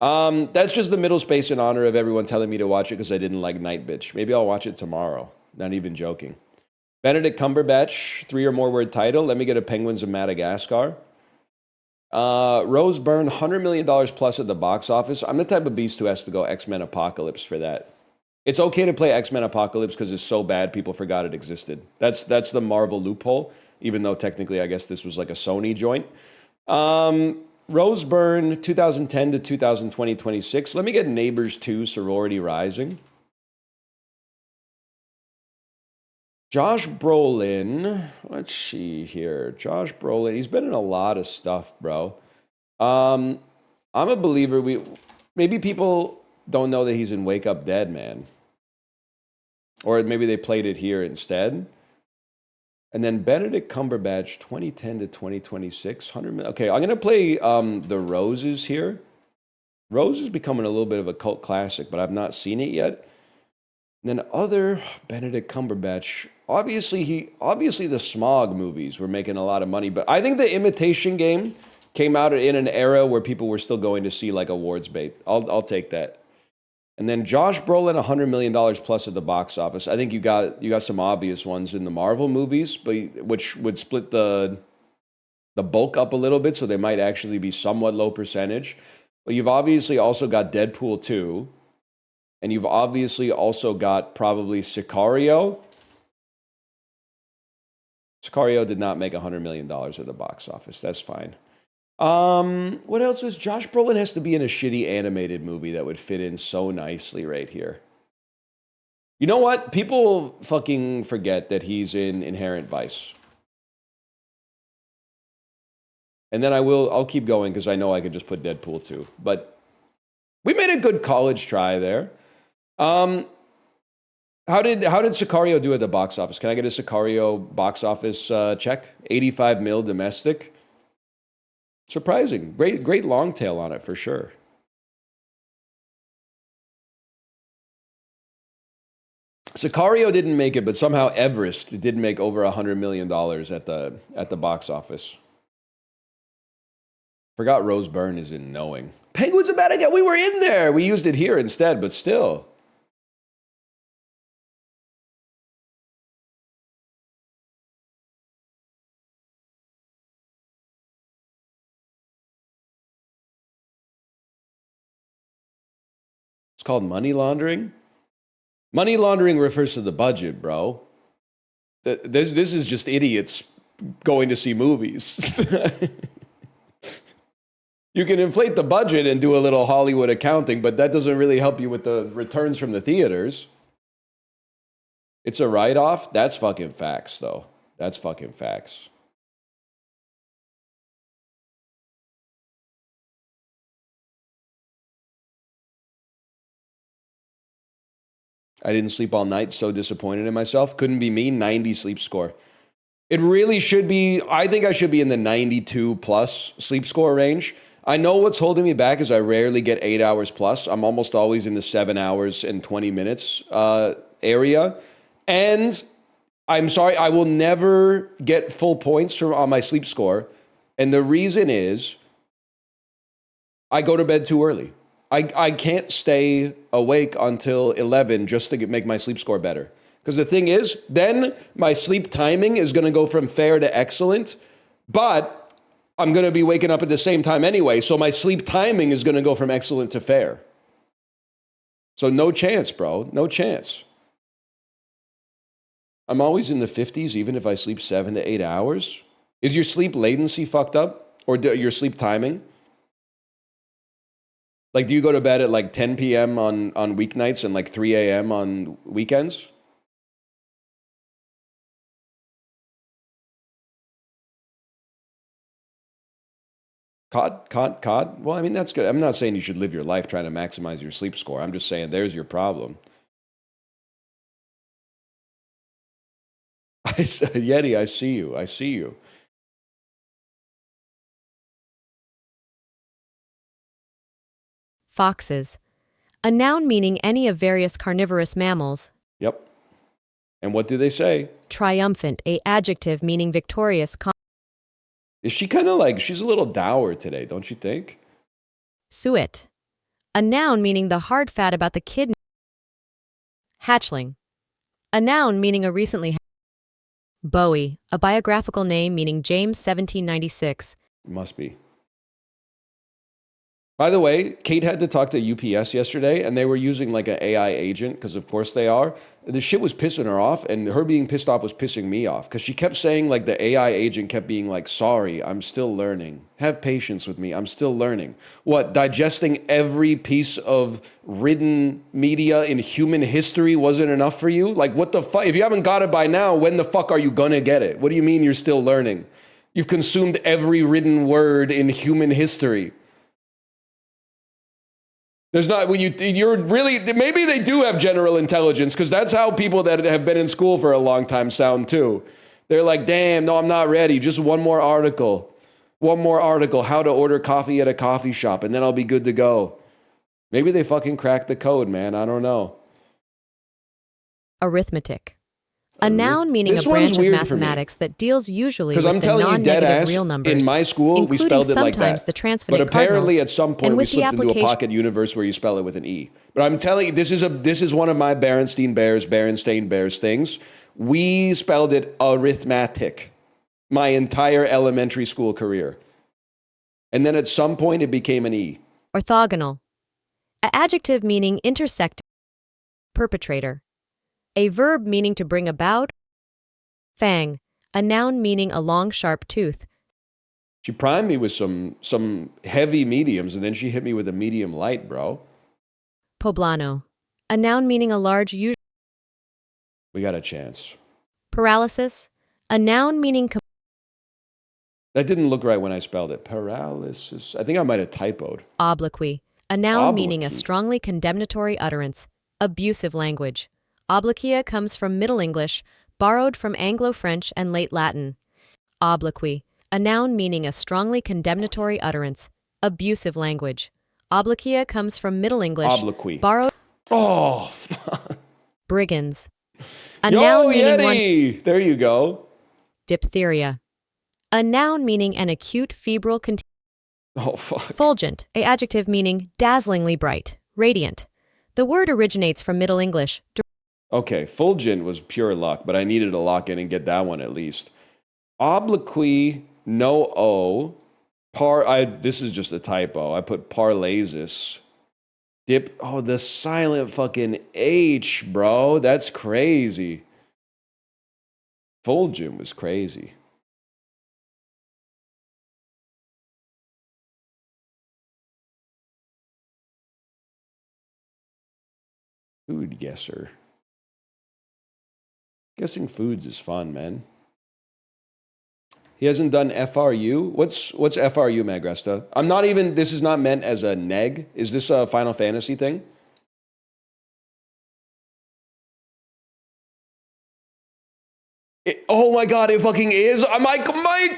That's just the middle space in honor of everyone telling me to watch it because I didn't like Night Bitch. Maybe I'll watch it tomorrow. Not even joking. Benedict Cumberbatch, 3 or more word title. Let me get a Penguins of Madagascar. Rose Byrne, $100 million plus at the box office. I'm the type of beast who has to go X-Men Apocalypse for that. It's okay to play X-Men Apocalypse because it's so bad people forgot it existed. That's the Marvel loophole, even though technically I guess this was like a Sony joint. Rose Byrne, 2010 to 2020, 26. Let me get Neighbors 2, Sorority Rising. Josh Brolin, let's see here. Josh Brolin, he's been in a lot of stuff, bro. I'm a believer. Maybe people don't know that he's in Wake Up Dead, man. Or maybe they played it here instead. And then Benedict Cumberbatch, 2010 to 2026, 100 million. Okay, I'm going to play The Roses here. Rose is becoming a little bit of a cult classic, but I've not seen it yet. And then other Benedict Cumberbatch. Obviously the Smog movies were making a lot of money, but I think The Imitation Game came out in an era where people were still going to see like awards bait. I'll take that. And then Josh Brolin, $100 million plus at the box office. I think you got some obvious ones in the Marvel movies, but which would split the bulk up a little bit, so they might actually be somewhat low percentage. But you've obviously also got Deadpool 2, and you've obviously also got probably Sicario. Sicario did not make $100 million at the box office. That's fine. What else was Josh Brolin has to be in a shitty animated movie that would fit in so nicely right here. You know what? People fucking forget that he's in Inherent Vice. And then I'll keep going because I know I could just put Deadpool 2. But we made a good college try there. How did Sicario do at the box office? Can I get a Sicario box office check? 85 mil domestic. Surprising. Great long tail on it for sure. Sicario didn't make it, but somehow Everest did make over $100 million at the box office. Forgot Rose Byrne is in Knowing. Penguin's a bad idea. We were in there. We used it here instead, but still. It's called money laundering. Money laundering refers to the budget, bro. This is just idiots going to see movies. You can inflate the budget and do a little Hollywood accounting, but that doesn't really help you with the returns from the theaters. It's a write-off? That's fucking facts, though. That's fucking facts. I didn't sleep all night, so disappointed in myself. Couldn't be me, 90 sleep score. It really should be, I think I should be in the 92 plus sleep score range. I know what's holding me back is I rarely get 8 hours plus. I'm almost always in the 7 hours and 20 minutes area. And I'm sorry, I will never get full points on my sleep score. And the reason is I go to bed too early. I can't stay awake until 11 just to make my sleep score better. Because the thing is, then my sleep timing is going to go from fair to excellent, but I'm going to be waking up at the same time anyway, so my sleep timing is going to go from excellent to fair. So no chance, bro. No chance. I'm always in the 50s, even if I sleep 7 to 8 hours. Is your sleep latency fucked up? Or your sleep timing? Like, do you go to bed at like 10 p.m. on weeknights and like 3 a.m. on weekends? COD? Well, I mean, that's good. I'm not saying you should live your life trying to maximize your sleep score. I'm just saying there's your problem. Yeti, I see you. I see you. Foxes. A noun meaning any of various carnivorous mammals. Yep. And what do they say? Triumphant, a adjective meaning victorious. Is she kind of like, she's a little dour today, don't you think? Suet. A noun meaning the hard fat about the kidney. Hatchling. A noun meaning a recently. Bowie. A biographical name meaning James 1796. Must be. By the way, Kate had to talk to UPS yesterday, and they were using like an AI agent, because of course they are. The shit was pissing her off, and her being pissed off was pissing me off, because she kept saying, like, the AI agent kept being like, sorry, I'm still learning. Have patience with me, I'm still learning. What, digesting every piece of written media in human history wasn't enough for you? Like, what the fuck? If you haven't got it by now, when the fuck are you gonna get it? What do you mean you're still learning? You've consumed every written word in human history. There's not, when you're really, maybe they do have general intelligence, because that's how people that have been in school for a long time sound too. They're like, damn, no, I'm not ready. Just one more article. One more article, how to order coffee at a coffee shop, and then I'll be good to go. Maybe they fucking cracked the code, man. I don't know. Arithmetic. A noun meaning a branch of mathematics that deals usually with the non-negative real numbers. In my school, we spelled it like that. The transfinite but apparently, at some point, we slipped into a application pocket universe where you spell it with an E. But I'm telling you, this is one of my Berenstain Bears things. We spelled it arithmetic my entire elementary school career. And then at some point, it became an E. Orthogonal. An adjective meaning intersect. Perpetrator. A verb meaning to bring about. Fang. A noun meaning a long, sharp tooth. She primed me with some heavy mediums, and then she hit me with a medium light, bro. Poblano. A noun meaning a large usual. We got a chance. Paralysis. A noun meaning That didn't look right when I spelled it. Paralysis. I think I might have typoed. Obloquy. A noun meaning a strongly condemnatory utterance. Abusive language. Obloquia comes from Middle English, borrowed from Anglo-French and late Latin. Obloquy. A noun meaning a strongly condemnatory utterance. Abusive language. Obloquia comes from Middle English, borrowed. Oh, brigands. A noun meaning Yeti! There you go. Diphtheria. A noun meaning an acute febrile contagion. Oh, fuck. Fulgent, an adjective meaning dazzlingly bright, radiant. The word originates from Middle English. Okay, fulgent was pure luck, but I needed to lock in and get that one at least. Obloquy, no O. This is just a typo. I put parlaisis. The silent fucking H, bro. That's crazy. Fulgent was crazy. Food guesser. Guessing foods is fun, man. He hasn't done FRU? What's FRU, Magresta? I'm not even, this is not meant as a neg. Is this a Final Fantasy thing? Oh my god, it fucking is. My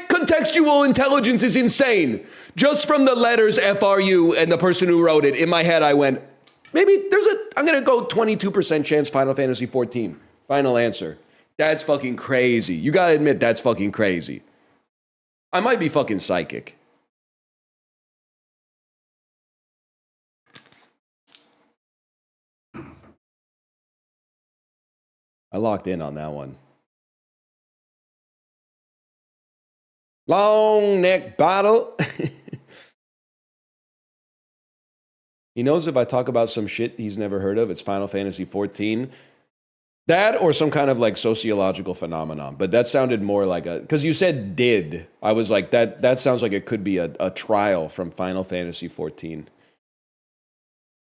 contextual intelligence is insane. Just from the letters FRU and the person who wrote it, in my head I went, maybe I'm gonna go 22% chance Final Fantasy 14. Final answer. That's fucking crazy. You gotta admit, that's fucking crazy. I might be fucking psychic. I locked in on that one. Long neck bottle. He knows if I talk about some shit he's never heard of, it's Final Fantasy 14. That or some kind of like sociological phenomenon. But that sounded more like because you said did. I was like, that sounds like it could be a trial from Final Fantasy 14.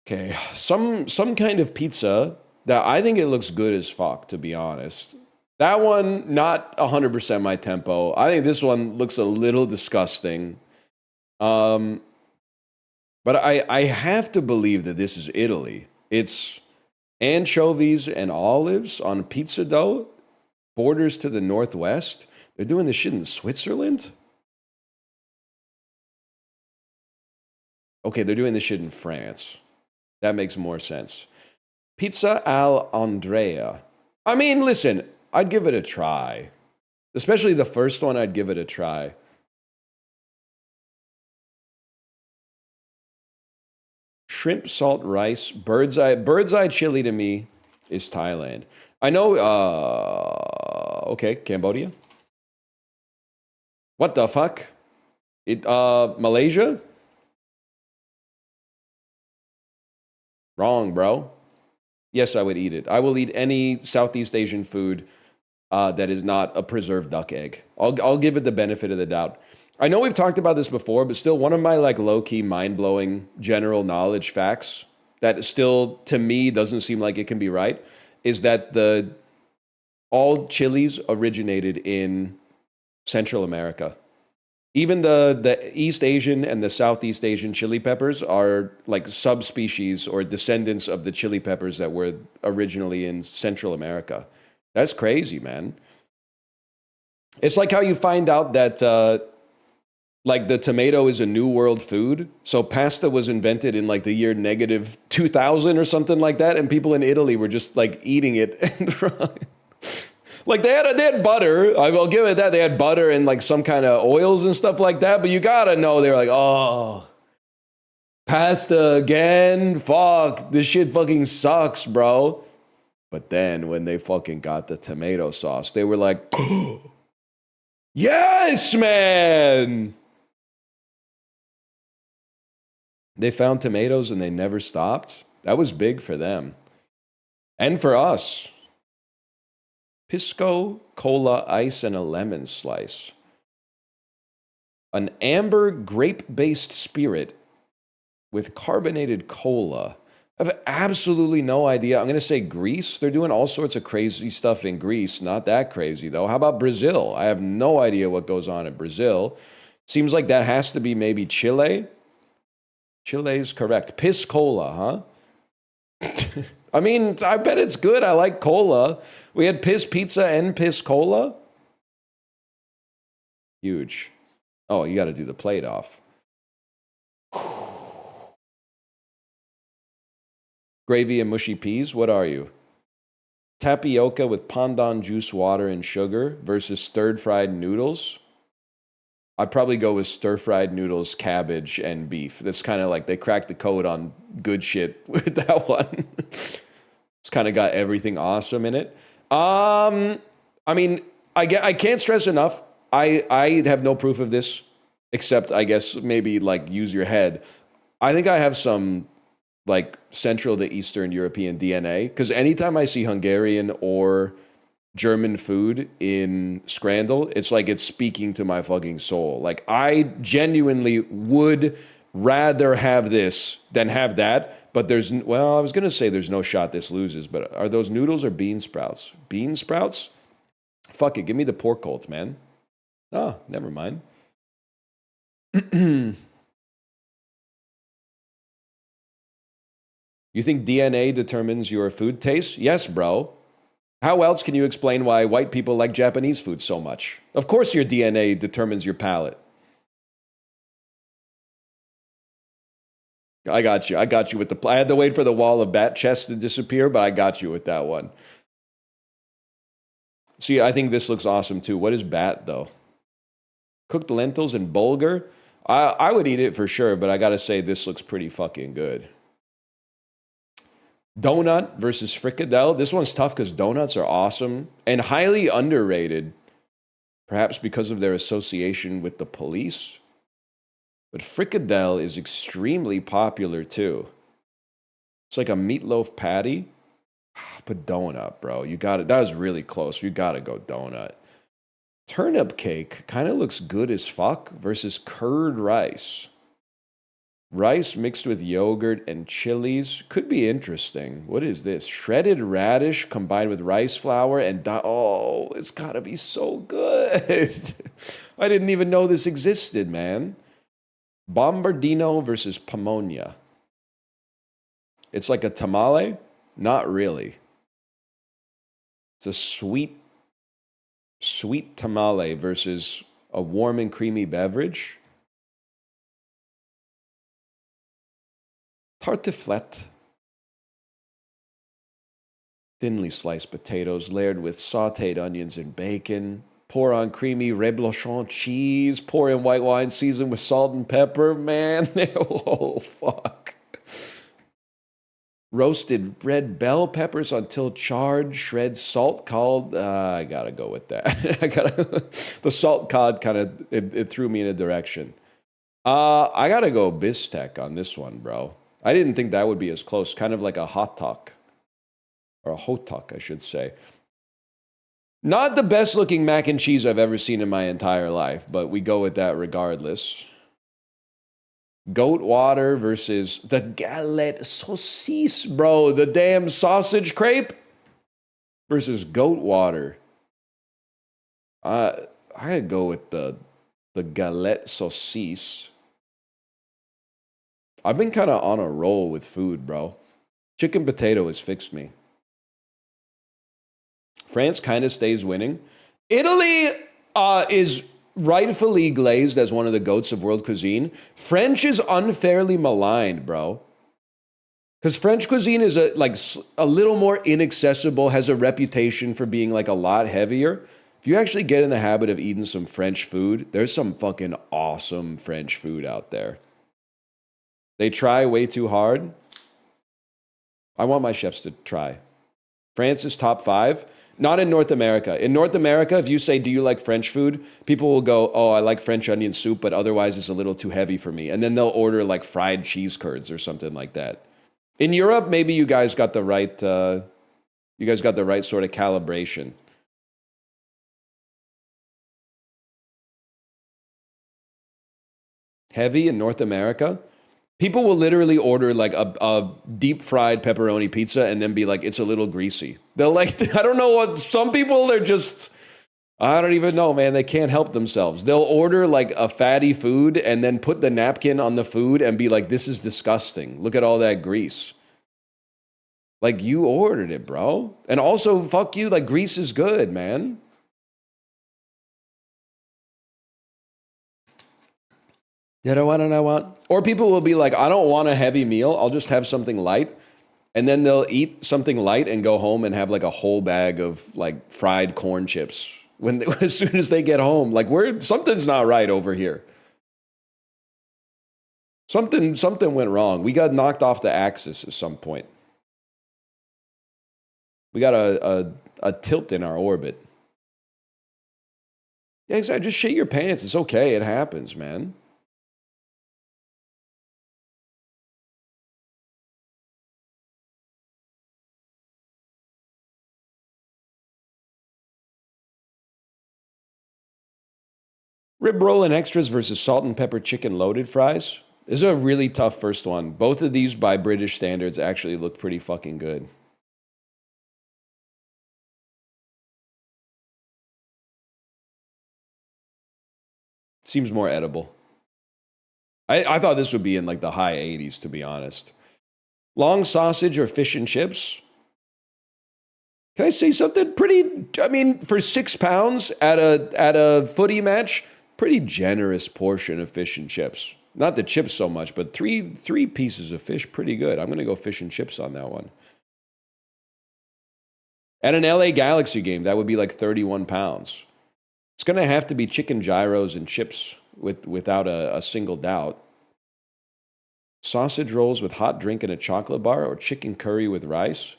Okay, some kind of pizza that I think it looks good as fuck, to be honest. That one, not 100% my tempo. I think this one looks a little disgusting. But I have to believe that this is Italy. It's anchovies and olives on pizza dough, borders to the northwest. They're doing this shit in Switzerland? Okay, they're doing this shit in France. That makes more sense. Pizza al Andrea. I mean, listen, I'd give it a try. Especially the first one, I'd give it a try. Shrimp, salt, rice, bird's eye chili to me is Thailand. I know, okay, Cambodia. What the fuck? Malaysia? Wrong, bro. Yes, I would eat it. I will eat any Southeast Asian food that is not a preserved duck egg. I'll give it the benefit of the doubt. I know we've talked about this before, but still one of my like low-key mind-blowing general knowledge facts that still to me doesn't seem like it can be right is that all chilies originated in Central America. Even the East Asian and the Southeast Asian chili peppers are like subspecies or descendants of the chili peppers that were originally in Central America. That's crazy, man. It's like how you find out that like the tomato is a new world food. So pasta was invented in like the year negative 2000 or something like that, and people in Italy were just like eating it. Like they had butter. I'll give it that. They had butter and like some kind of oils and stuff like that. But you gotta know they're like, oh, pasta again? Fuck, this shit fucking sucks, bro. But then when they fucking got the tomato sauce, they were like, yes, man. They found tomatoes and they never stopped. That was big for them. And for us. Pisco, cola, ice, and a lemon slice. An amber grape-based spirit with carbonated cola. I have absolutely no idea. I'm going to say Greece. They're doing all sorts of crazy stuff in Greece. Not that crazy, though. How about Brazil? I have no idea what goes on in Brazil. Seems like that has to be maybe Chile. Chile's correct. Piss cola, huh? I mean, I bet it's good. I like cola. We had piss pizza and piss cola. Huge. Oh, you got to do the plate off. Gravy and mushy peas, what are you? Tapioca with pandan juice, water, and sugar versus stir-fried noodles. I'd probably go with stir-fried noodles, cabbage, and beef. That's kind of like they cracked the code on good shit with that one. It's kind of got everything awesome in it. I mean, I can't stress enough. I have no proof of this, except I guess maybe like use your head. I think I have some like Central to Eastern European DNA because anytime I see Hungarian or German food in Scrandle, it's like it's speaking to my fucking soul. Like I genuinely would rather have this than have that. But there's, well, I was going to say there's no shot this loses, but are those noodles or bean sprouts? Bean sprouts? Fuck it, give me the pork colts, man. Oh, never mind. You think DNA determines your food taste? Yes, bro. How else can you explain why white people like Japanese food so much? Of course your DNA determines your palate. I got you. I got you with the... I had to wait for the wall of bat chests to disappear, but I got you with that one. See, I think this looks awesome too. What is bat, though? Cooked lentils and bulgur? I would eat it for sure, but I gotta say this looks pretty fucking good. Donut versus fricadelle. This one's tough because donuts are awesome and highly underrated, perhaps because of their association with the police. But fricadelle is extremely popular too. It's like a meatloaf patty, but donut, bro. You got it. That was really close. You got to go donut. Turnip cake kind of looks good as fuck versus curd rice. Rice mixed with yogurt and chilies could be interesting. What is this? Shredded radish combined with rice flour and oh, it's gotta be so good. I didn't even know this existed, man. Bombardino versus Pomonia. It's like a tamale? Not really. It's a sweet tamale versus a warm and creamy beverage. Tartiflette. Thinly sliced potatoes layered with sauteed onions and bacon. Pour on creamy reblochon cheese. Pour in white wine seasoned with salt and pepper. Man, oh, fuck. Roasted red bell peppers until charred. Shred salt cod. I gotta go with that. The salt cod kind of, it threw me in a direction. I gotta go bistec on this one, bro. I didn't think that would be as close. Kind of like a hot talk. Or a hot talk, I should say. Not the best looking mac and cheese I've ever seen in my entire life, but we go with that regardless. Goat water versus the galette saucisse, bro. The damn sausage crepe versus goat water. I'd go with the galette saucisse. I've been kind of on a roll with food, bro. Chicken potato has fixed me. France kind of stays winning. Italy is rightfully glazed as one of the goats of world cuisine. French is unfairly maligned, bro. Because French cuisine is a little more inaccessible, has a reputation for being like a lot heavier. If you actually get in the habit of eating some French food, there's some fucking awesome French food out there. They try way too hard. I want my chefs to try. France is top 5. Not in North America. In North America, if you say, do you like French food? People will go, oh, I like French onion soup, but otherwise it's a little too heavy for me. And then they'll order like fried cheese curds or something like that. In Europe, maybe you guys got the right, sort of calibration. Heavy in North America? People will literally order like a deep fried pepperoni pizza and then be like, it's a little greasy. They'll like, I don't know what, some people, they're just, I don't even know, man. They can't help themselves. They'll order like a fatty food and then put the napkin on the food and be like, this is disgusting. Look at all that grease. Like, you ordered it, bro. And also, fuck you, like, grease is good, man. You know what I want? Or people will be like, I don't want a heavy meal. I'll just have something light. And then they'll eat something light and go home and have like a whole bag of like fried corn chips as soon as they get home. Like, something's not right over here. Something went wrong. We got knocked off the axis at some point. We got a tilt in our orbit. Yeah, exactly. Just shit your pants. It's okay. It happens, man. Rib roll and extras versus salt and pepper chicken loaded fries. This is a really tough first one. Both of these, by British standards, actually look pretty fucking good. Seems more edible. I thought this would be in like the high 80s, to be honest. Long sausage or fish and chips? Can I say something pretty? I mean, for £6 at a footy match, pretty generous portion of fish and chips. Not the chips so much, but three pieces of fish, pretty good. I'm gonna go fish and chips on that one. At an LA Galaxy game, that would be like £31. It's gonna have to be chicken gyros and chips without a single doubt. Sausage rolls with hot drink and a chocolate bar, or chicken curry with rice.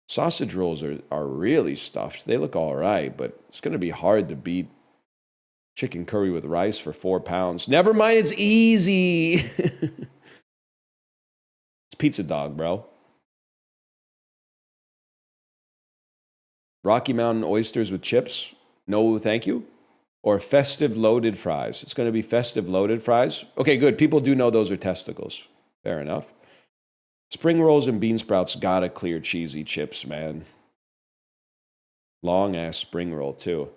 Sausage rolls are really stuffed. They look all right, but it's going to be hard to beat chicken curry with rice for £4. Never mind, it's easy. It's pizza dog, bro. Rocky Mountain oysters with chips? No, thank you. Or festive loaded fries. It's going to be festive loaded fries. Okay, good. People do know those are testicles. Fair enough. Spring rolls and bean sprouts gotta clear cheesy chips, man. Long ass spring roll, too.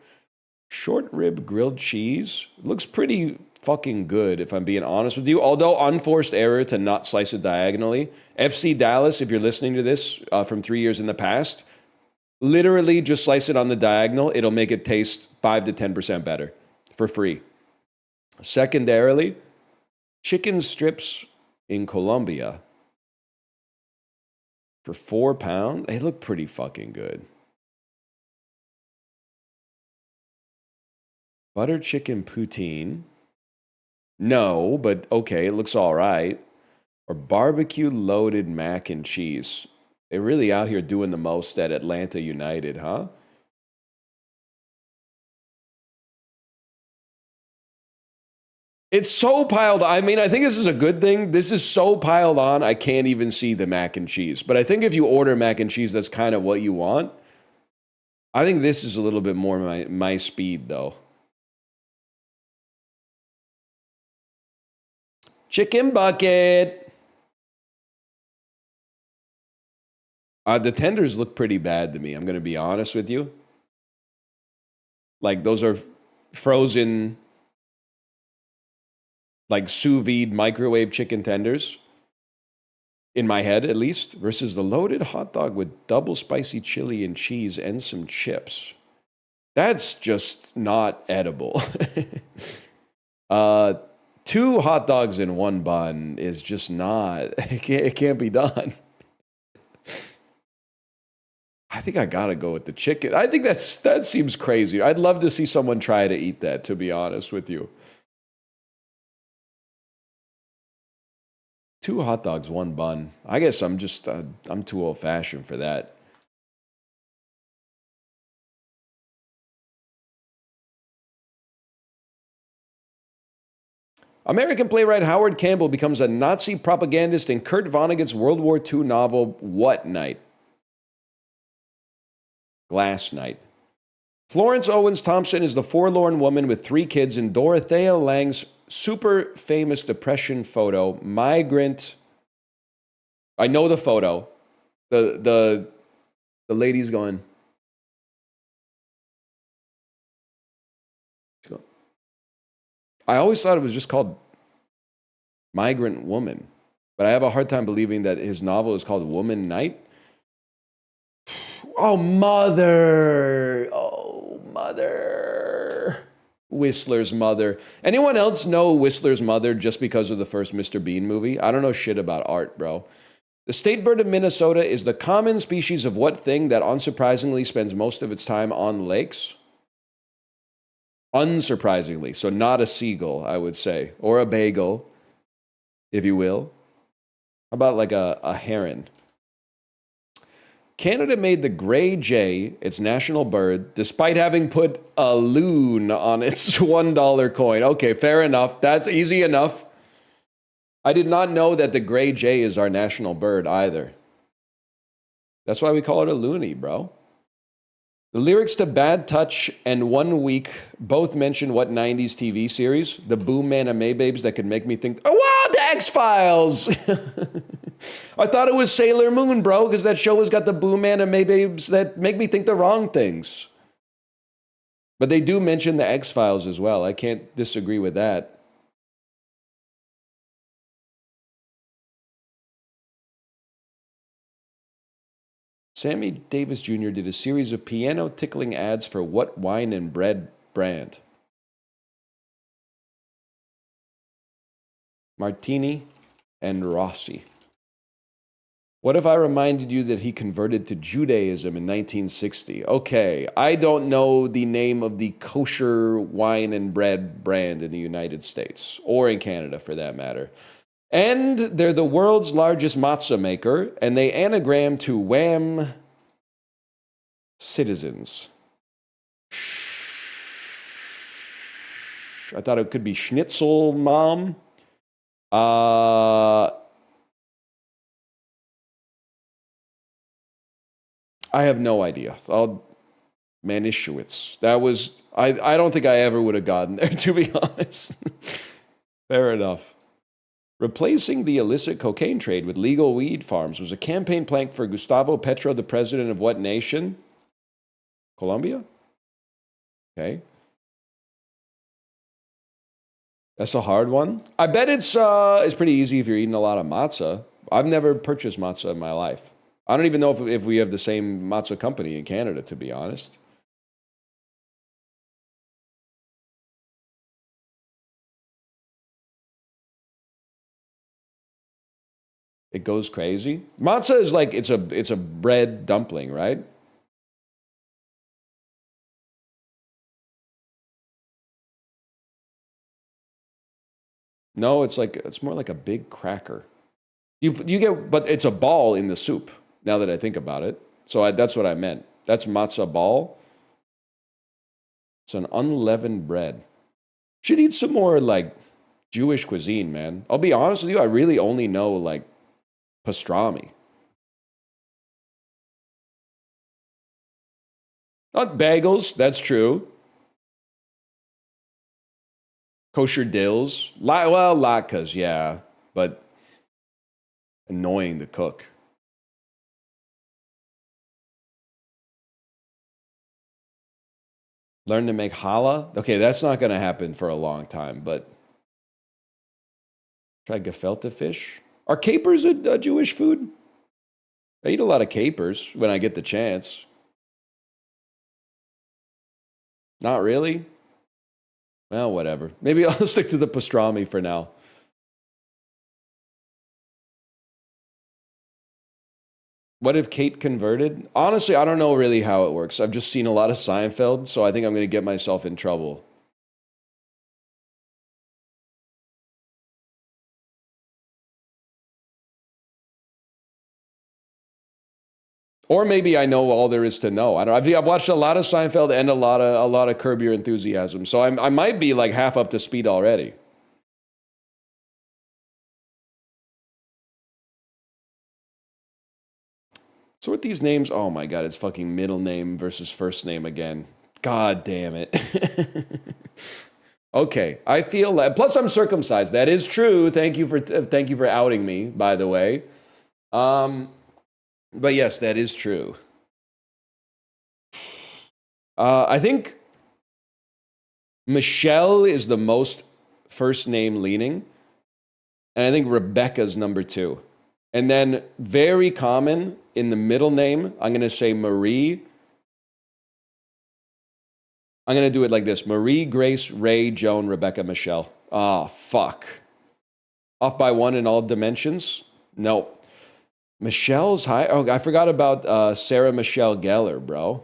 Short rib grilled cheese. Looks pretty fucking good, if I'm being honest with you. Although, unforced error to not slice it diagonally. FC Dallas, if you're listening to this from 3 years in the past, literally just slice it on the diagonal. It'll make it taste 5 to 10% better for free. Secondarily, chicken strips in Colombia for £4. They look pretty fucking good. Butter chicken poutine. No, but okay, it looks all right. Or barbecue loaded mac and cheese. They're really out here doing the most at Atlanta United, huh? It's so piled. I mean, I think this is a good thing. This is so piled on, I can't even see the mac and cheese. But I think if you order mac and cheese, that's kind of what you want. I think this is a little bit more my speed, though. Chicken bucket. The tenders look pretty bad to me. I'm going to be honest with you. Like, those are frozen, like sous vide microwave chicken tenders. In my head, at least, versus the loaded hot dog with double spicy chili and cheese and some chips. That's just not edible. 2 hot dogs in 1 bun is just not, it can't be done. I think I gotta go with the chicken. I think that seems crazy. I'd love to see someone try to eat that, to be honest with you. 2 hot dogs, 1 bun. I guess I'm just, I'm too old-fashioned for that. American playwright Howard Campbell becomes a Nazi propagandist in Kurt Vonnegut's World War II novel, What Night? Glass Night. Florence Owens Thompson is the forlorn woman with 3 kids in Dorothea Lange's super famous Depression photo, Migrant. I know the photo. The lady's going. I always thought it was just called Migrant Woman, but I have a hard time believing that his novel is called Woman Night. Oh, mother. Oh, mother. Whistler's mother. Anyone else know Whistler's mother just because of the first Mr. Bean movie? I don't know shit about art, bro. The state bird of Minnesota is the common species of what thing that unsurprisingly spends most of its time on lakes? Unsurprisingly. So not a seagull, I would say. Or a bagel, if you will. How about like a heron? Canada made the gray jay its national bird, despite having put a loon on its $1 coin. Okay, fair enough. That's easy enough. I did not know that the gray jay is our national bird either. That's why we call it a loony, bro. The lyrics to Bad Touch and 1 Week both mention what 90s TV series? The Boom Man and Maybabes that could make me think, oh, wow, the X-Files! I thought it was Sailor Moon, bro, because that show has got the Boom Man and Maybabes that make me think the wrong things. But they do mention the X-Files as well. I can't disagree with that. Sammy Davis Jr. did a series of piano-tickling ads for what wine and bread brand? Martini and Rossi. What if I reminded you that he converted to Judaism in 1960? Okay, I don't know the name of the kosher wine and bread brand in the United States, or in Canada for that matter. And they're the world's largest matzah maker, and they anagram to Wham Citizens. I thought it could be Schnitzel Mom. I have no idea. Manischewitz. That was, I don't think I ever would have gotten there, to be honest. Fair enough. Replacing the illicit cocaine trade with legal weed farms was a campaign plank for Gustavo Petro, the president of what nation? Colombia? Okay. That's a hard one. I bet it's pretty easy if you're eating a lot of matzah. I've never purchased matzah in my life. I don't even know if we have the same matzah company in Canada, to be honest. It goes crazy. Matzah is like, it's a bread dumpling, right? No, it's more like a big cracker. You get, but it's a ball in the soup, now that I think about it. So that's what I meant. That's matzah ball. It's an unleavened bread. Should eat some more, like, Jewish cuisine, man. I'll be honest with you, I really only know, like, pastrami. Not bagels, that's true. Kosher dills. Well, latkes, yeah. But annoying to cook. Learn to make challah? Okay, that's not going to happen for a long time, but try gefilte fish. Are capers a Jewish food? I eat a lot of capers when I get the chance. Not really? Well, whatever. Maybe I'll stick to the pastrami for now. What if Kate converted? Honestly, I don't know really how it works. I've just seen a lot of Seinfeld, so I think I'm going to get myself in trouble. Or maybe I know all there is to know. I don't. I've watched a lot of Seinfeld and a lot of Curb Your Enthusiasm, so I might be like half up to speed already. So with these names, oh my god, it's fucking middle name versus first name again. God damn it. Okay, I feel that. Plus, I'm circumcised. That is true. Thank you for outing me, by the way. But yes, that is true. I think Michelle is the most first name leaning, and I think Rebecca's number 2. And then very common in the middle name, I'm going to say Marie. I'm going to do it like this. Marie, Grace, Ray, Joan, Rebecca, Michelle. Oh, fuck. Off by 1 in all dimensions? No. Michelle's high. Oh, I forgot about Sarah Michelle Gellar, bro.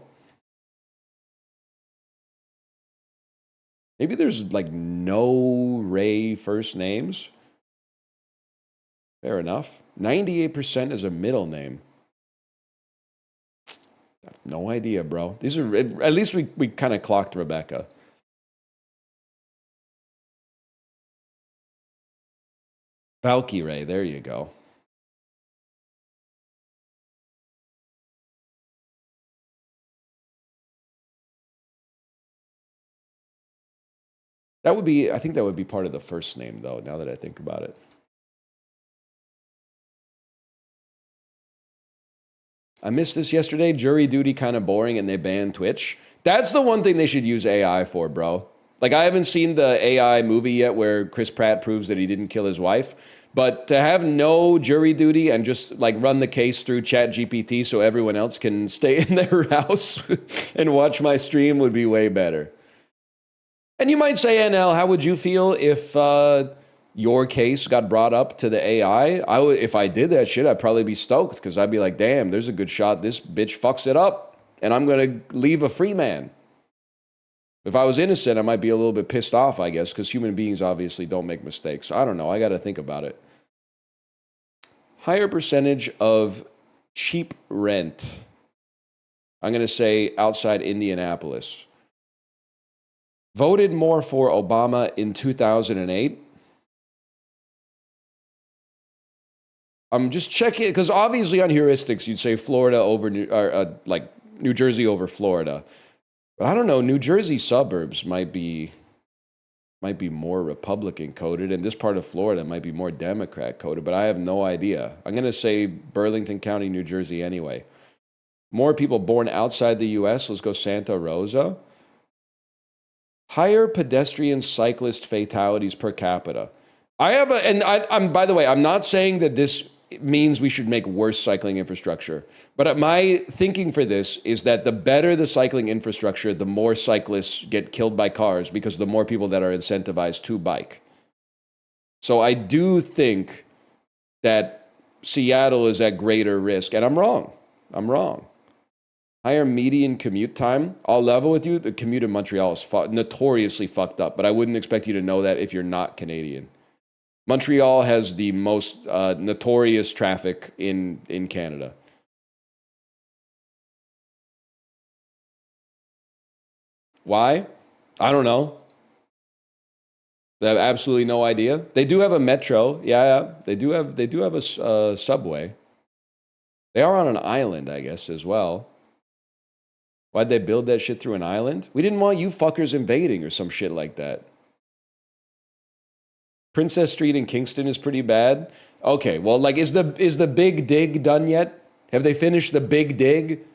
Maybe there's like no Ray first names. Fair enough. 98% is a middle name. No idea, bro. These are, at least we kind of clocked Rebecca. Valkyrie, there you go. That would be, I think that would be part of the first name, though, now that I think about it. I missed this yesterday. Jury duty kind of boring, and they banned Twitch. That's the one thing they should use AI for, bro. Like, I haven't seen the AI movie yet where Chris Pratt proves that he didn't kill his wife. But to have no jury duty and just, like, run the case through ChatGPT so everyone else can stay in their house and watch my stream would be way better. And you might say, NL, how would you feel if your case got brought up to the AI? If I did that shit, I'd probably be stoked because I'd be like, damn, there's a good shot. This bitch fucks it up, and I'm going to leave a free man. If I was innocent, I might be a little bit pissed off, I guess, because human beings obviously don't make mistakes. I don't know. I got to think about it. Higher percentage of cheap rent. I'm going to say outside Indianapolis. Voted more for Obama in 2008. I'm just checking, because obviously on heuristics, you'd say Florida over, like New Jersey over Florida. But I don't know, New Jersey suburbs might be more Republican coded, and this part of Florida might be more Democrat coded, but I have no idea. I'm going to say Burlington County, New Jersey anyway. More people born outside the U.S. Let's go Santa Rosa. Higher pedestrian cyclist fatalities per capita. I'm by the way, I'm not saying that this means we should make worse cycling infrastructure. But my thinking for this is that the better the cycling infrastructure, the more cyclists get killed by cars because the more people that are incentivized to bike. So I do think that Seattle is at greater risk, and I'm wrong. Higher median commute time. I'll level with you. The commute in Montreal is notoriously fucked up, but I wouldn't expect you to know that if you're not Canadian. Montreal has the most notorious traffic in Canada. Why? I don't know. They have absolutely no idea. They do have a metro. Yeah. They do have a subway. They are on an island, I guess, as well. Why'd they build that shit through an island? We didn't want you fuckers invading or some shit like that. Princess Street in Kingston is pretty bad. Okay, well, like, is the Big Dig done yet? Have they finished the Big Dig?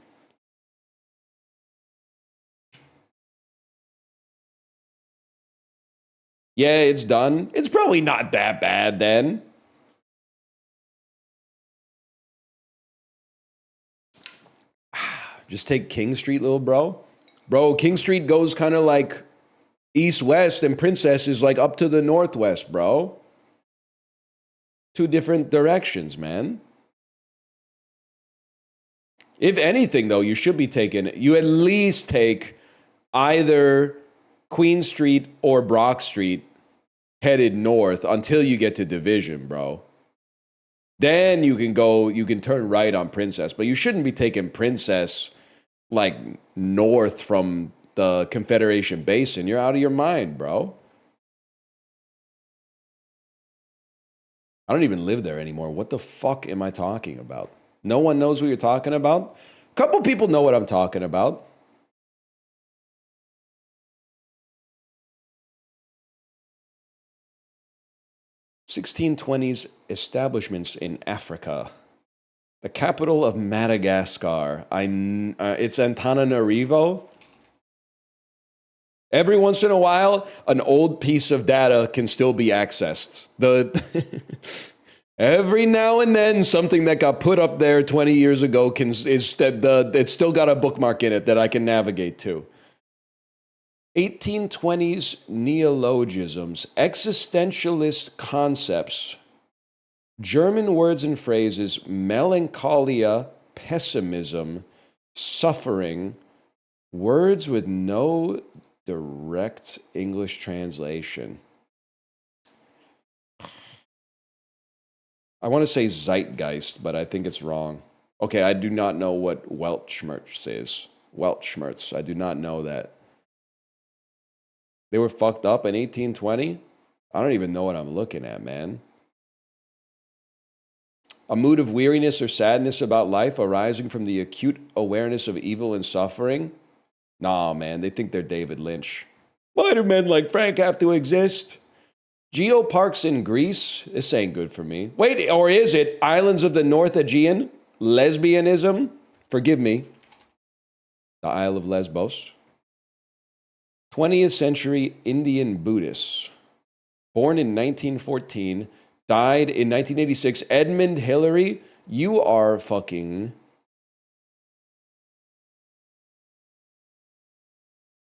Yeah, it's done. It's probably not that bad then. Just take King Street, little bro. Bro, King Street goes kind of like east-west, and Princess is like up to the northwest, bro. Two different directions, man. If anything, though, you should be taking, you at least take either Queen Street or Brock Street headed north until you get to Division, bro. Then you can turn right on Princess, but you shouldn't be taking Princess like north from the Confederation Basin. You're out of your mind, bro. I don't even live there anymore. What the fuck am I talking about? No one knows what you're talking about? A couple people know what I'm talking about. (1620s) establishments in Africa. The capital of Madagascar. It's Antananarivo. Every once in a while, an old piece of data can still be accessed. Every now and then, something that got put up there 20 years ago it's still got a bookmark in it that I can navigate to. 1820s neologisms, existentialist concepts, German words and phrases, melancholia, pessimism, suffering, words with no direct English translation. I want to say zeitgeist, but I think it's wrong. Okay, I do not know what Weltschmerz is. Weltschmerz, I do not know that. They were fucked up in 1820? I don't even know what I'm looking at, man. A mood of weariness or sadness about life arising from the acute awareness of evil and suffering? Nah, man, they think they're David Lynch. Why do men like Frank have to exist? Geoparks in Greece? This ain't good for me. Wait, or is it Islands of the North Aegean? Lesbianism? Forgive me. The Isle of Lesbos. 20th century Indian Buddhists. Born in 1914, died in 1986. Edmund Hillary, you are fucking...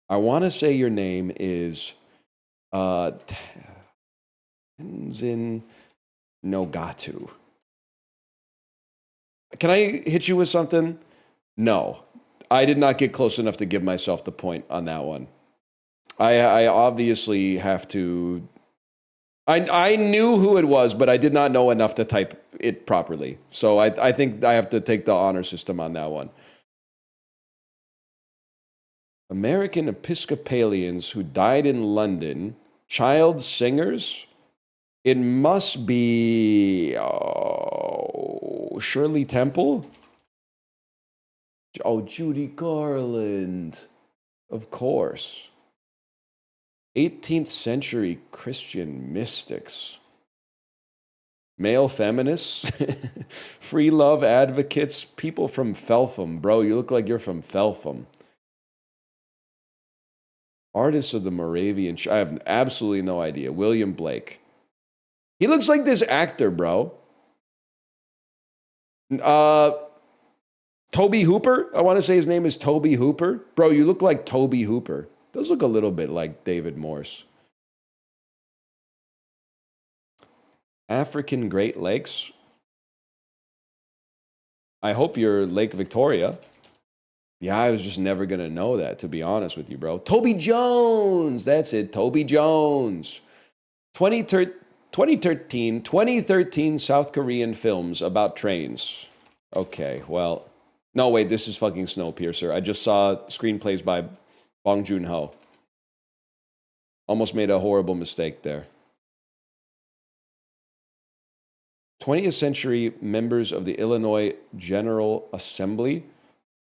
I want to say your name is Tenzin Nogatu. Can I hit you with something? No. I did not get close enough to give myself the point on that one. I obviously have to... I knew who it was, but I did not know enough to type it properly. So I think I have to take the honor system on that one. American Episcopalians who died in London, child singers. It must be Shirley Temple. Oh, Judy Garland, of course. 18th century Christian mystics. Male feminists, free love advocates, people from Felpham. Bro, you look like you're from Felpham. Artists of the Moravian... I have absolutely no idea. William Blake. He looks like this actor, bro. Toby Hooper? I want to say his name is Toby Hooper. Bro, you look like Toby Hooper. Does look a little bit like David Morse. African Great Lakes. I hope you're Lake Victoria. Yeah, I was just never going to know that, to be honest with you, bro. Toby Jones. That's it. Toby Jones. 2013 South Korean films about trains. Okay, well. No, wait, this is fucking Snowpiercer. I just saw screenplays by Bong Joon-ho. Almost made a horrible mistake there. 20th century members of the Illinois General Assembly.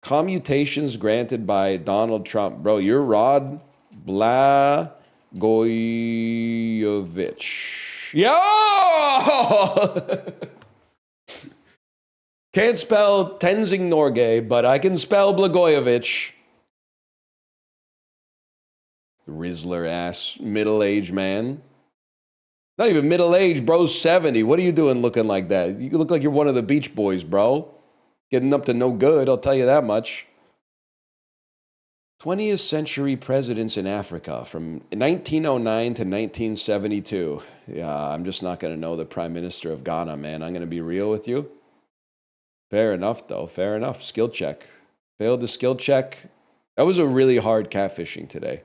Commutations granted by Donald Trump. Bro, you're Rod Blagojevich. Yo! Can't spell Tenzing Norgay, but I can spell Blagojevich. Rizzler ass middle-aged man. Not even middle-aged, bro. 70. What are you doing looking like that? You look like you're one of the Beach Boys, bro. Getting up to no good, I'll tell you that much. 20th century presidents in Africa from 1909 to 1972. Yeah, I'm just not going to know the Prime Minister of Ghana, man. I'm going to be real with you. Fair enough, though. Fair enough. Skill check. Failed the skill check. That was a really hard catfishing today.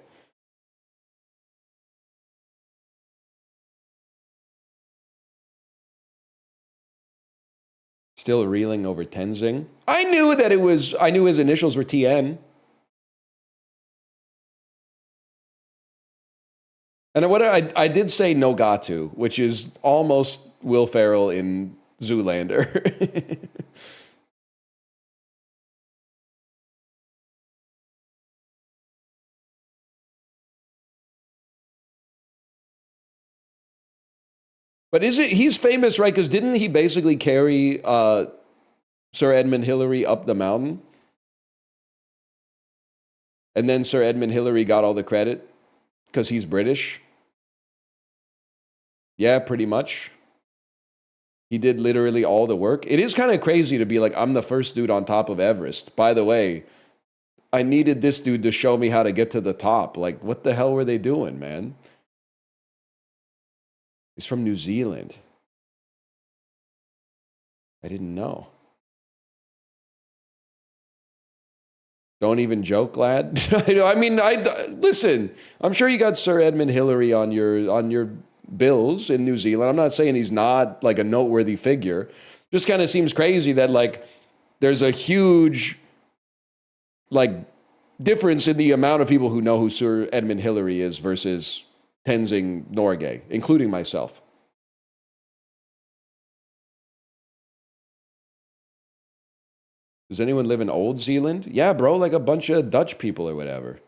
Still reeling over Tenzing. I knew his initials were TN. And what I did say Nogatu, which is almost Will Ferrell in Zoolander. But he's famous, right? Because didn't he basically carry Sir Edmund Hillary up the mountain? And then Sir Edmund Hillary got all the credit because he's British? Yeah, pretty much. He did literally all the work. It is kind of crazy to be like, I'm the first dude on top of Everest. By the way, I needed this dude to show me how to get to the top. Like, what the hell were they doing, man? He's from New Zealand. I didn't know. Don't even joke, lad. I mean, listen. I'm sure you got Sir Edmund Hillary on your bills in New Zealand. I'm not saying he's not like a noteworthy figure. Just kind of seems crazy that like there's a huge like difference in the amount of people who know who Sir Edmund Hillary is versus Tenzing Norgay, including myself. Does anyone live in Old Zealand? Yeah, bro, like a bunch of Dutch people or whatever.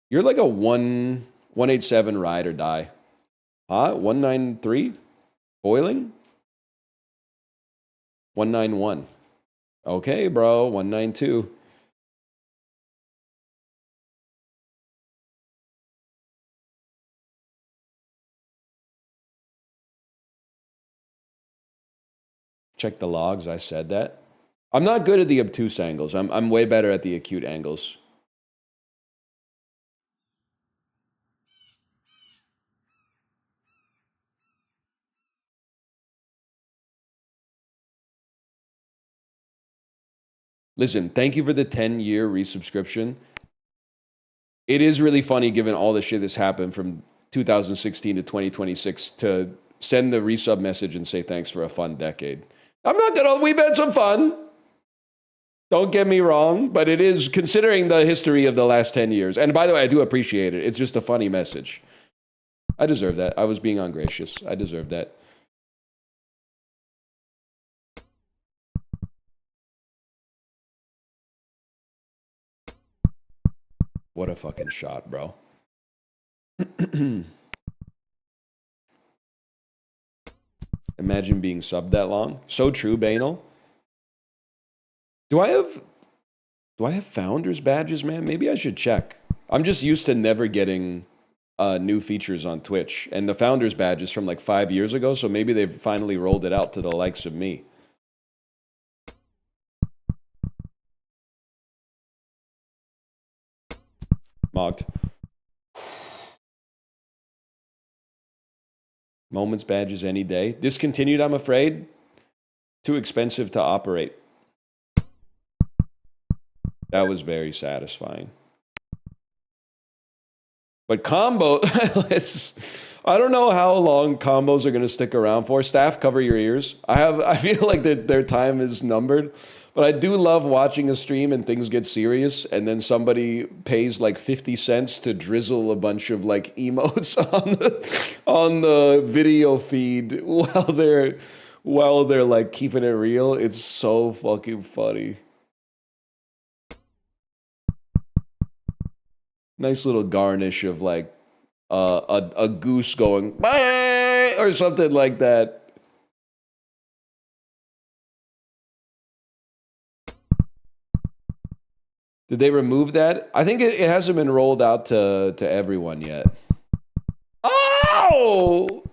You're like a 187 ride or die. Huh? 193? Boiling? 191. Okay, bro, 192. Check the logs, I said that. I'm not good at the obtuse angles. I'm way better at the acute angles. Listen, thank you for the 10-year resubscription. It is really funny given all the shit that's happened from 2016 to 2026 to send the resub message and say thanks for a fun decade. We've had some fun. Don't get me wrong, but it is considering the history of the last 10 years. And by the way, I do appreciate it. It's just a funny message. I deserve that. I was being ungracious. I deserve that. What a fucking shot, bro. Imagine being subbed that long. So true, Banal. Do I have founders badges, man? Maybe I should check. I'm just used to never getting new features on Twitch. And the founders badge is from like 5 years ago, so maybe they've finally rolled it out to the likes of me. Mocked. Moments badges any day. Discontinued, I'm afraid. Too expensive to operate. That was very satisfying. But combo, I don't know how long combos are going to stick around for. Staff, cover your ears. I feel like their time is numbered. But I do love watching a stream and things get serious, and then somebody pays like 50 cents to drizzle a bunch of like emotes on the video feed while they're like keeping it real. It's so fucking funny. Nice little garnish of like a goose going "Bye!" or something like that. Did they remove that? I think it hasn't been rolled out to everyone yet. Oh!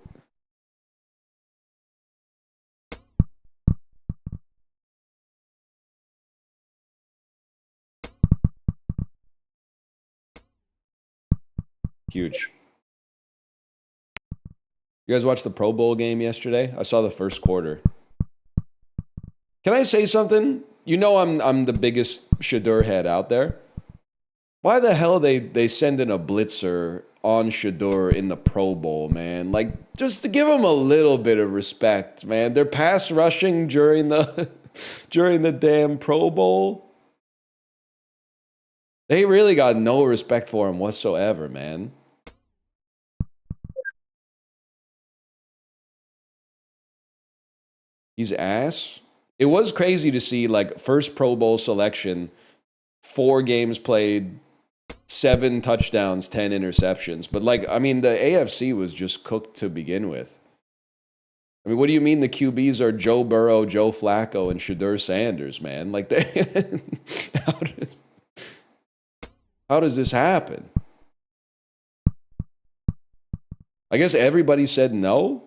Huge. You guys watched the Pro Bowl game yesterday? I saw the first quarter. Can I say something? You know I'm the biggest Shadur head out there. Why the hell they send in a blitzer on Shadur in the Pro Bowl, man? Like, just to give them a little bit of respect, man. They're pass rushing during the during the damn Pro Bowl. They really got no respect for him whatsoever, man. He's ass. It was crazy to see, like, first Pro Bowl selection, 4 games played, 7 touchdowns, 10 interceptions. But, like, I mean, the AFC was just cooked to begin with. I mean, what do you mean the QBs are Joe Burrow, Joe Flacco, and Shadur Sanders, man? Like, they... how does this happen? I guess everybody said no?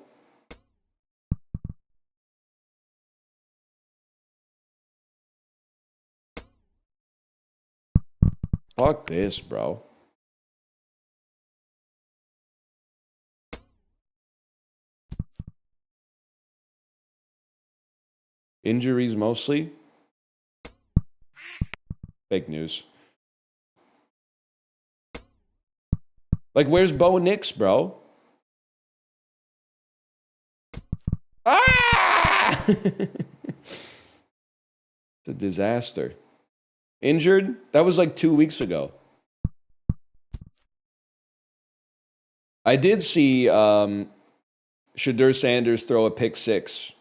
Fuck this, bro. Injuries mostly? Fake news. Like, where's Bo Nix, bro? Ah! It's a disaster. Injured? That was like 2 weeks ago. I did see Shadur Sanders throw a pick 6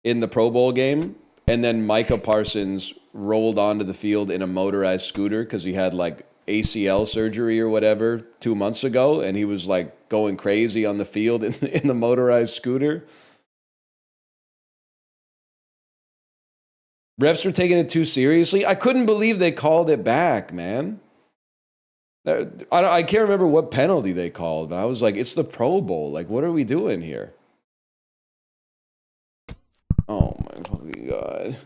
in the Pro Bowl game, and then Micah Parsons rolled onto the field in a motorized scooter because he had like ACL surgery or whatever 2 months ago, and he was like going crazy on the field in the motorized scooter. Refs were taking it too seriously. I couldn't believe they called it back, man. I can't remember what penalty they called, but I was like, it's the Pro Bowl. Like, what are we doing here? Oh, my fucking God.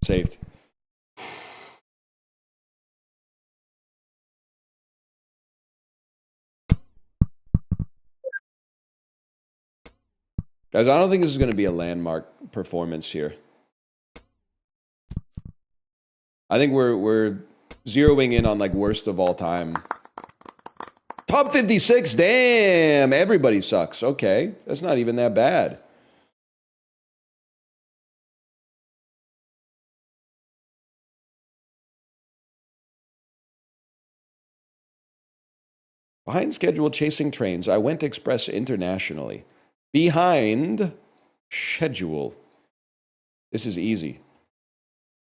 Saved. Guys, I don't think this is going to be a landmark performance here. I think we're zeroing in on like worst of all time. Top 56, damn, everybody sucks. Okay, that's not even that bad. Behind schedule chasing trains, I went express internationally. Behind schedule. This is easy.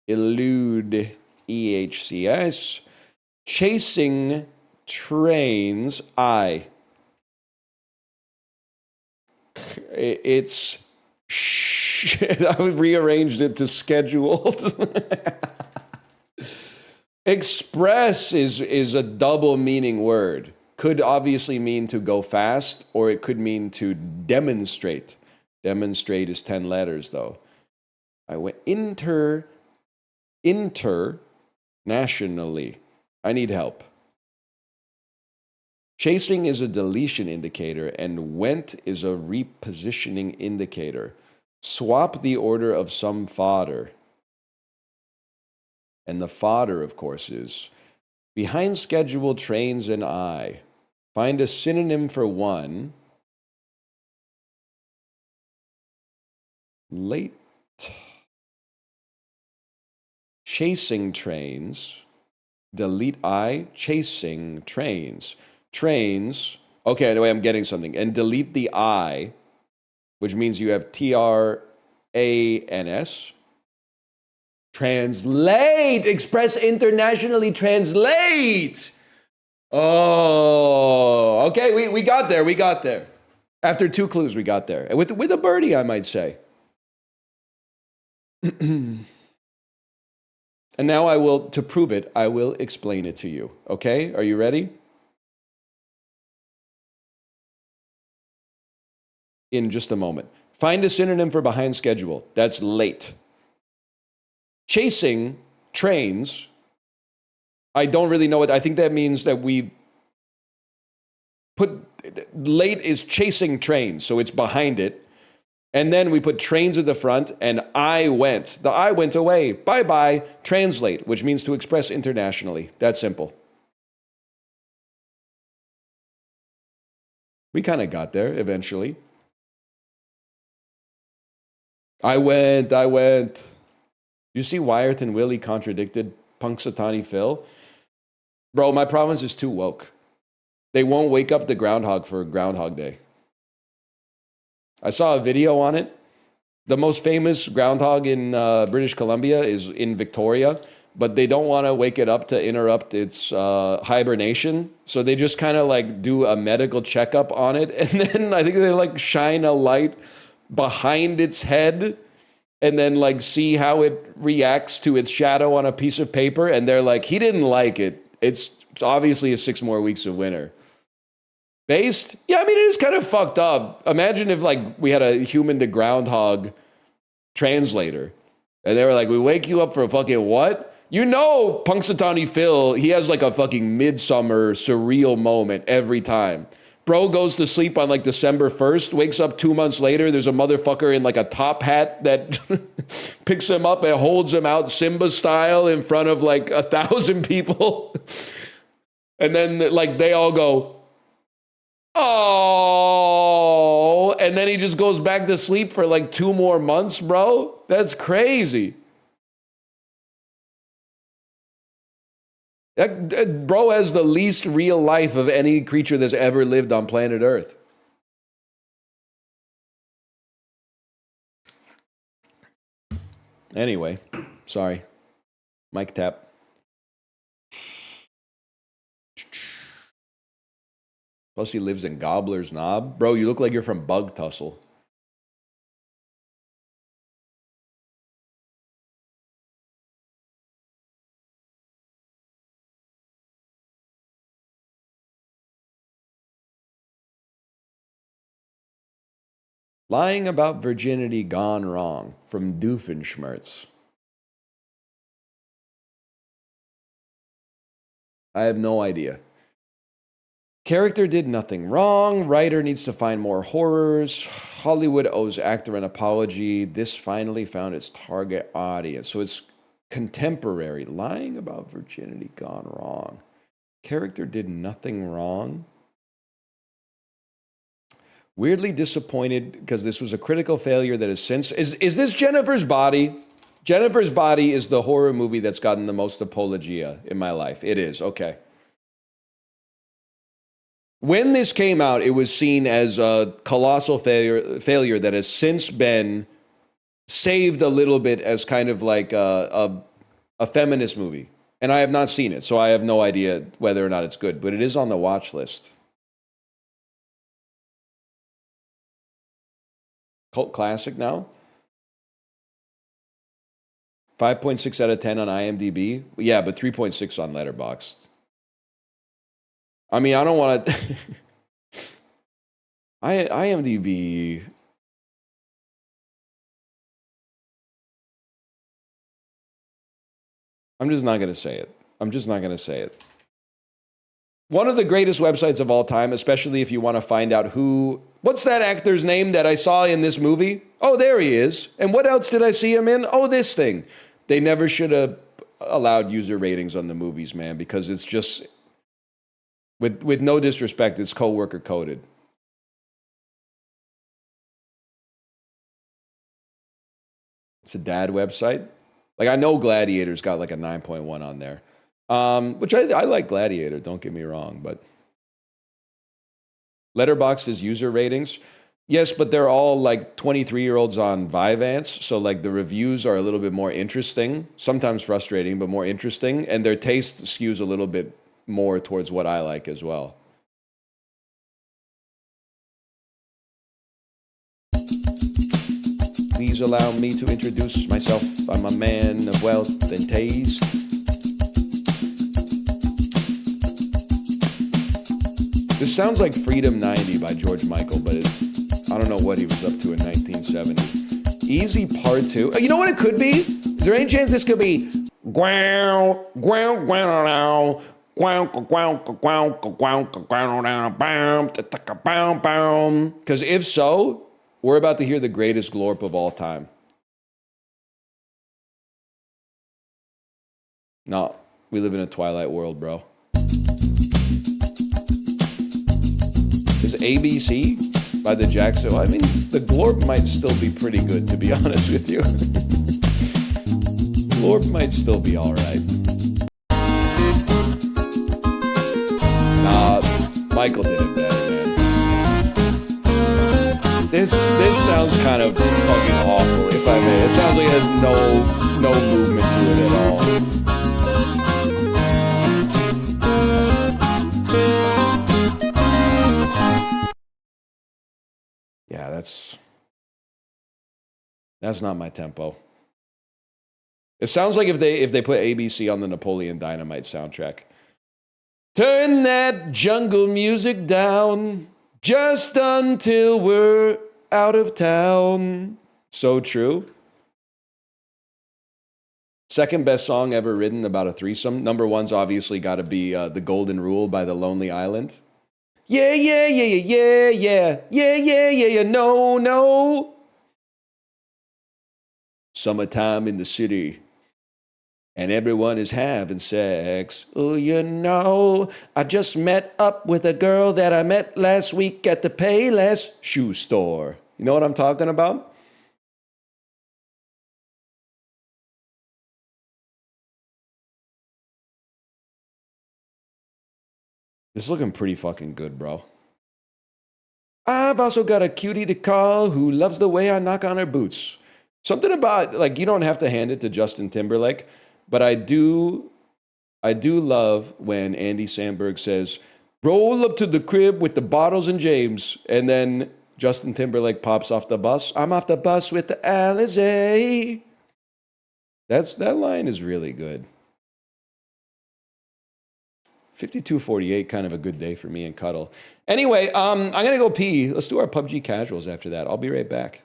Elude EHCS. Chasing trains. It's... I rearranged it to scheduled. Express is a double meaning word. Could obviously mean to go fast, or it could mean to demonstrate. Demonstrate is 10 letters, though. I went internationally. I need help. Chasing is a deletion indicator, and went is a repositioning indicator. Swap the order of some fodder. And the fodder, of course, is behind schedule, trains, and I. Find a synonym for one. Late. Chasing trains. Delete I. Chasing trains. Trains. Okay, anyway, I'm getting something. And delete the I, which means you have TRANS. Translate. Express internationally. Translate. Oh, okay. We got there. We got there. After 2 clues, we got there. With a birdie, I might say. And now I will, to prove it, I will explain it to you. Okay? Are you ready? In just a moment. Find a synonym for behind schedule. That's late. Chasing trains. I don't really know it. I think that means that we put late is chasing trains, so it's behind it. And then we put trains at the front, and I went. The I went away. Bye-bye. Translate, which means to express internationally. That's simple. We kind of got there eventually. I went. You see Wyatt and Willie contradicted Punxsutawney Phil? Bro, my province is too woke. They won't wake up the groundhog for Groundhog Day. I saw a video on it. The most famous groundhog in British Columbia is in Victoria, but they don't want to wake it up to interrupt its hibernation. So they just kind of like do a medical checkup on it. And then I think they like shine a light behind its head and then like see how it reacts to its shadow on a piece of paper. And they're like, he didn't like it. It's obviously 6 more weeks of winter. Based? Yeah, I mean, it is kind of fucked up. Imagine if like we had a human to groundhog translator and they were like, we wake you up for a fucking what? You know, Punxsutawney Phil, he has like a fucking midsummer surreal moment every time. Bro goes to sleep on like December 1st, wakes up 2 months later. There's a motherfucker in like a top hat that picks him up and holds him out Simba style in front of like 1,000 people. And then like they all go, oh, and then he just goes back to sleep for like 2 more months, bro. That's crazy. That bro has the least real life of any creature that's ever lived on planet Earth. Anyway, sorry. Mic tap. Plus he lives in Gobbler's Knob. Bro, you look like you're from Bug Tussle. Lying about virginity gone wrong from Doofenshmirtz. I have no idea. Character did nothing wrong. Writer needs to find more horrors. Hollywood owes actor an apology. This finally found its target audience. So it's contemporary. Lying about virginity gone wrong. Character did nothing wrong. Weirdly disappointed because this was a critical failure that has since... Is this Jennifer's Body? Jennifer's Body is the horror movie that's gotten the most apologia in my life. It is, okay. When this came out, it was seen as a colossal failure that has since been saved a little bit as kind of like a feminist movie. And I have not seen it, so I have no idea whether or not it's good, but it is on the watch list. Cult classic now. 5.6 out of 10 on IMDb. Yeah, but 3.6 on Letterboxd. I mean, I don't want to... IMDb... I'm just not going to say it. I'm just not going to say it. One of the greatest websites of all time, especially if you want to find out who... What's that actor's name that I saw in this movie? Oh, there he is. And what else did I see him in? Oh, this thing. They never should have allowed user ratings on the movies, man, because it's just, with no disrespect, it's coworker coded. It's a dad website. Like, I know Gladiator's got like a 9.1 on there, which I like Gladiator, don't get me wrong, but Letterboxd's user ratings, yes, but they're all like 23-year-olds on Vyvanse, so like the reviews are a little bit more interesting, sometimes frustrating, but more interesting, and their taste skews a little bit more towards what I like as well. Please allow me to introduce myself. I'm a man of wealth and taste. This sounds like Freedom 90 by George Michael, but I don't know what he was up to in 1970. Easy Part 2. You know what it could be? Is there any chance this could be because if so, we're about to hear the greatest glorp of all time. No, we live in a Twilight world, bro. Is ABC by the Jackson? I mean, the glorp might still be pretty good, to be honest with you. Glorp might still be all right. Nah, Michael did it better, man. This sounds kind of fucking awful, if I may. It sounds like it has no movement to it at all. Yeah, that's not my tempo. It sounds like if they put ABC on the Napoleon Dynamite soundtrack. Turn that jungle music down just until we're out of town. So true. Second best song ever written about a threesome. Number one's obviously got to be The Golden Rule by The Lonely Island. Yeah, yeah, yeah, yeah, yeah, yeah, yeah, yeah, yeah, yeah, no, no. Summertime in the city. And everyone is having sex. Oh, you know, I just met up with a girl that I met last week at the Payless shoe store. You know what I'm talking about? This is looking pretty fucking good, bro. I've also got a cutie to call who loves the way I knock on her boots. Something about, like, you don't have to hand it to Justin Timberlake, but I do love when Andy Samberg says, roll up to the crib with the bottles and James. And then Justin Timberlake pops off the bus. I'm off the bus with the Alizé. That line is really good. 52:48, kind of a good day for me and Cuddle. Anyway, I'm going to go pee. Let's do our PUBG casuals after that. I'll be right back.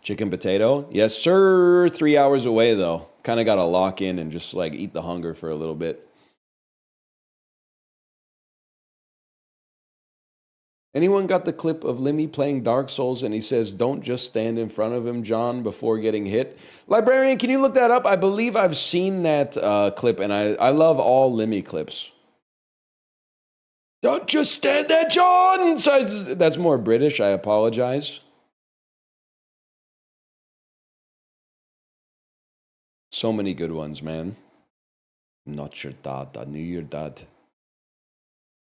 Chicken potato? Yes, sir. 3 hours away, though. Kind of got to lock in and just, like, eat the hunger for a little bit. Anyone got the clip of Limmy playing Dark Souls and he says, don't just stand in front of him, John, before getting hit? Librarian, can you look that up? I believe I've seen that clip, and I love all Limmy clips. Don't just stand there, John! So that's more British, I apologize. So many good ones, man. I'm not your dad, I knew your dad.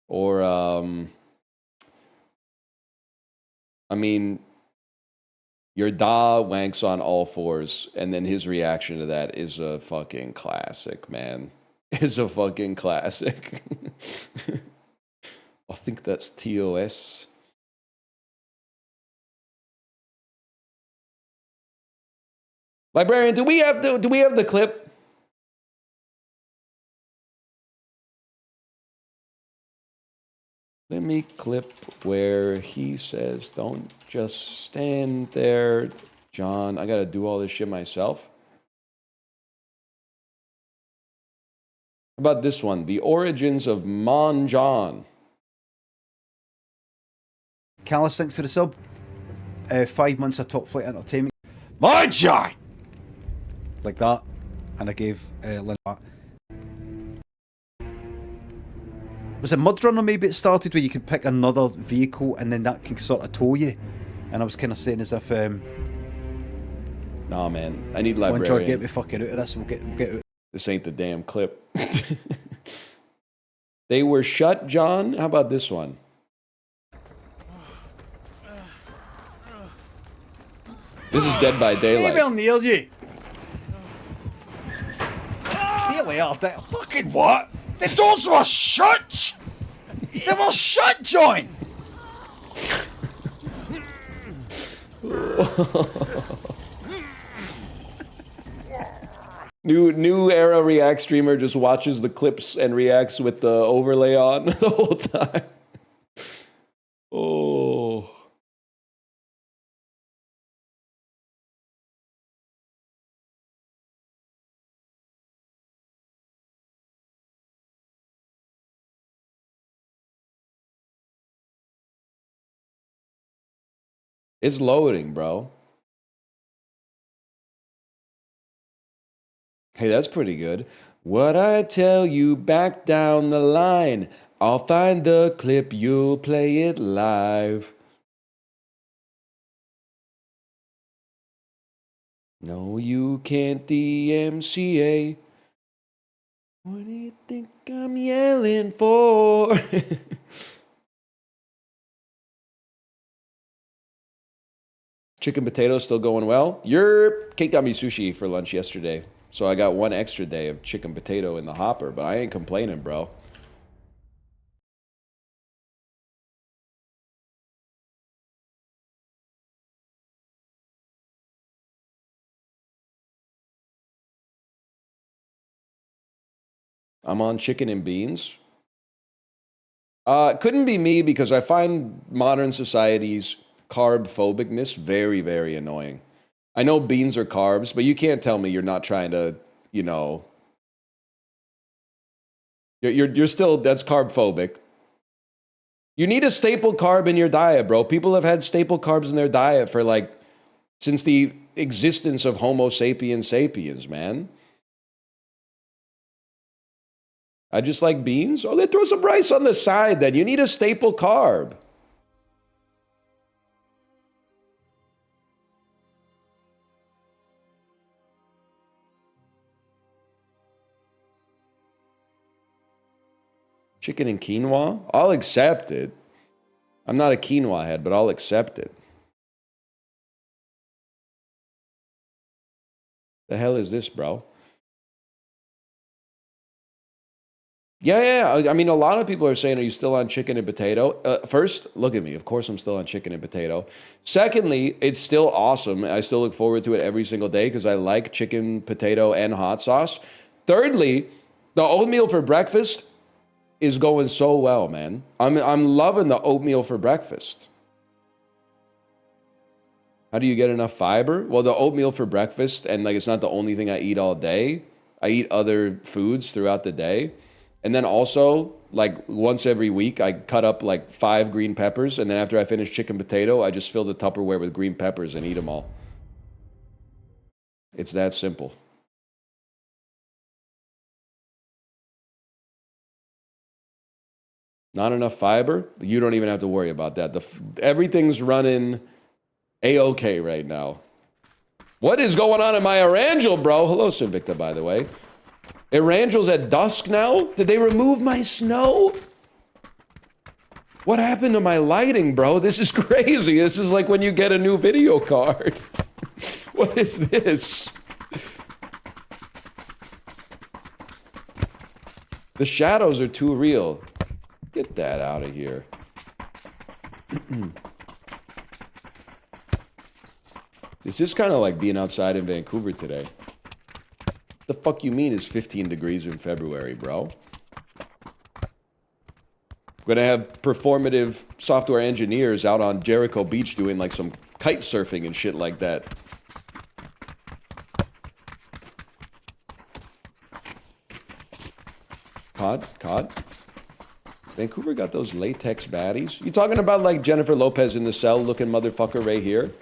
Or, I mean, your da wanks on all fours, and then his reaction to that is a fucking classic, man. Is a fucking classic. I think that's TOS. Librarian, do we have the clip? Let me clip where he says, don't just stand there, John. I gotta do all this shit myself. How about this one? The origins of Mon John. Callus, thanks for the sub. 5 months of Top Flight Entertainment. Mon John! Like that. And I gave Lynn that. Was it Mud Runner maybe it started where you could pick another vehicle and then that can sort of tow you? And I was kind of saying as if... Nah, man. I need librarian. George, get me fucking out of this. We'll get out. This ain't the damn clip. They were shut, John? How about this one? This is Dead by Daylight. Maybe I'll nail you. See you later. Fucking what? The doors were shut! They were shut, John! New era React streamer just watches the clips and reacts with the overlay on the whole time. Oh. It's loading, bro. Hey, that's pretty good. What I tell you back down the line, I'll find the clip, you'll play it live. No, you can't DMCA. What do you think I'm yelling for? Chicken potato still going well? Kate got me sushi for lunch yesterday. So I got one extra day of chicken potato in the hopper, but I ain't complaining, bro. I'm on chicken and beans. Couldn't be me because I find modern society's carb phobicness very, very annoying. I know beans are carbs, but you can't tell me you're not trying to, you know, you're still, that's carb phobic. You need a staple carb in your diet, bro. People have had staple carbs in their diet for like, since the existence of Homo sapiens sapiens, man. I just like beans. Oh, they throw some rice on the side then. You need a staple carb. Chicken and quinoa? I'll accept it. I'm not a quinoa head, but I'll accept it. The hell is this, bro? Yeah. I mean, a lot of people are saying, are you still on chicken and potato? First, look at me. Of course I'm still on chicken and potato. Secondly, it's still awesome. I still look forward to it every single day because I like chicken, potato, and hot sauce. Thirdly, the oatmeal for breakfast is going so well, man. I'm loving the oatmeal for breakfast. How do you get enough fiber? Well, the oatmeal for breakfast, and like it's not the only thing I eat all day. I eat other foods throughout the day. And then also, like once every week, I cut up like 5 green peppers, and then after I finish chicken potato, I just fill the Tupperware with green peppers and eat them all. It's that simple. Not enough fiber? You don't even have to worry about that. Everything's running A-OK right now. What is going on in my Erangel, bro? Hello, Sinvicta, by the way. Erangel's at dusk now? Did they remove my snow? What happened to my lighting, bro? This is crazy. This is like when you get a new video card. What is this? The shadows are too real. Get that out of here. This is kind of like being outside in Vancouver today. The fuck you mean it's 15 degrees in February, bro? We're gonna have performative software engineers out on Jericho Beach doing like some kite surfing and shit like that. Cod? Vancouver got those latex baddies? You talking about like Jennifer Lopez in the cell looking motherfucker right here?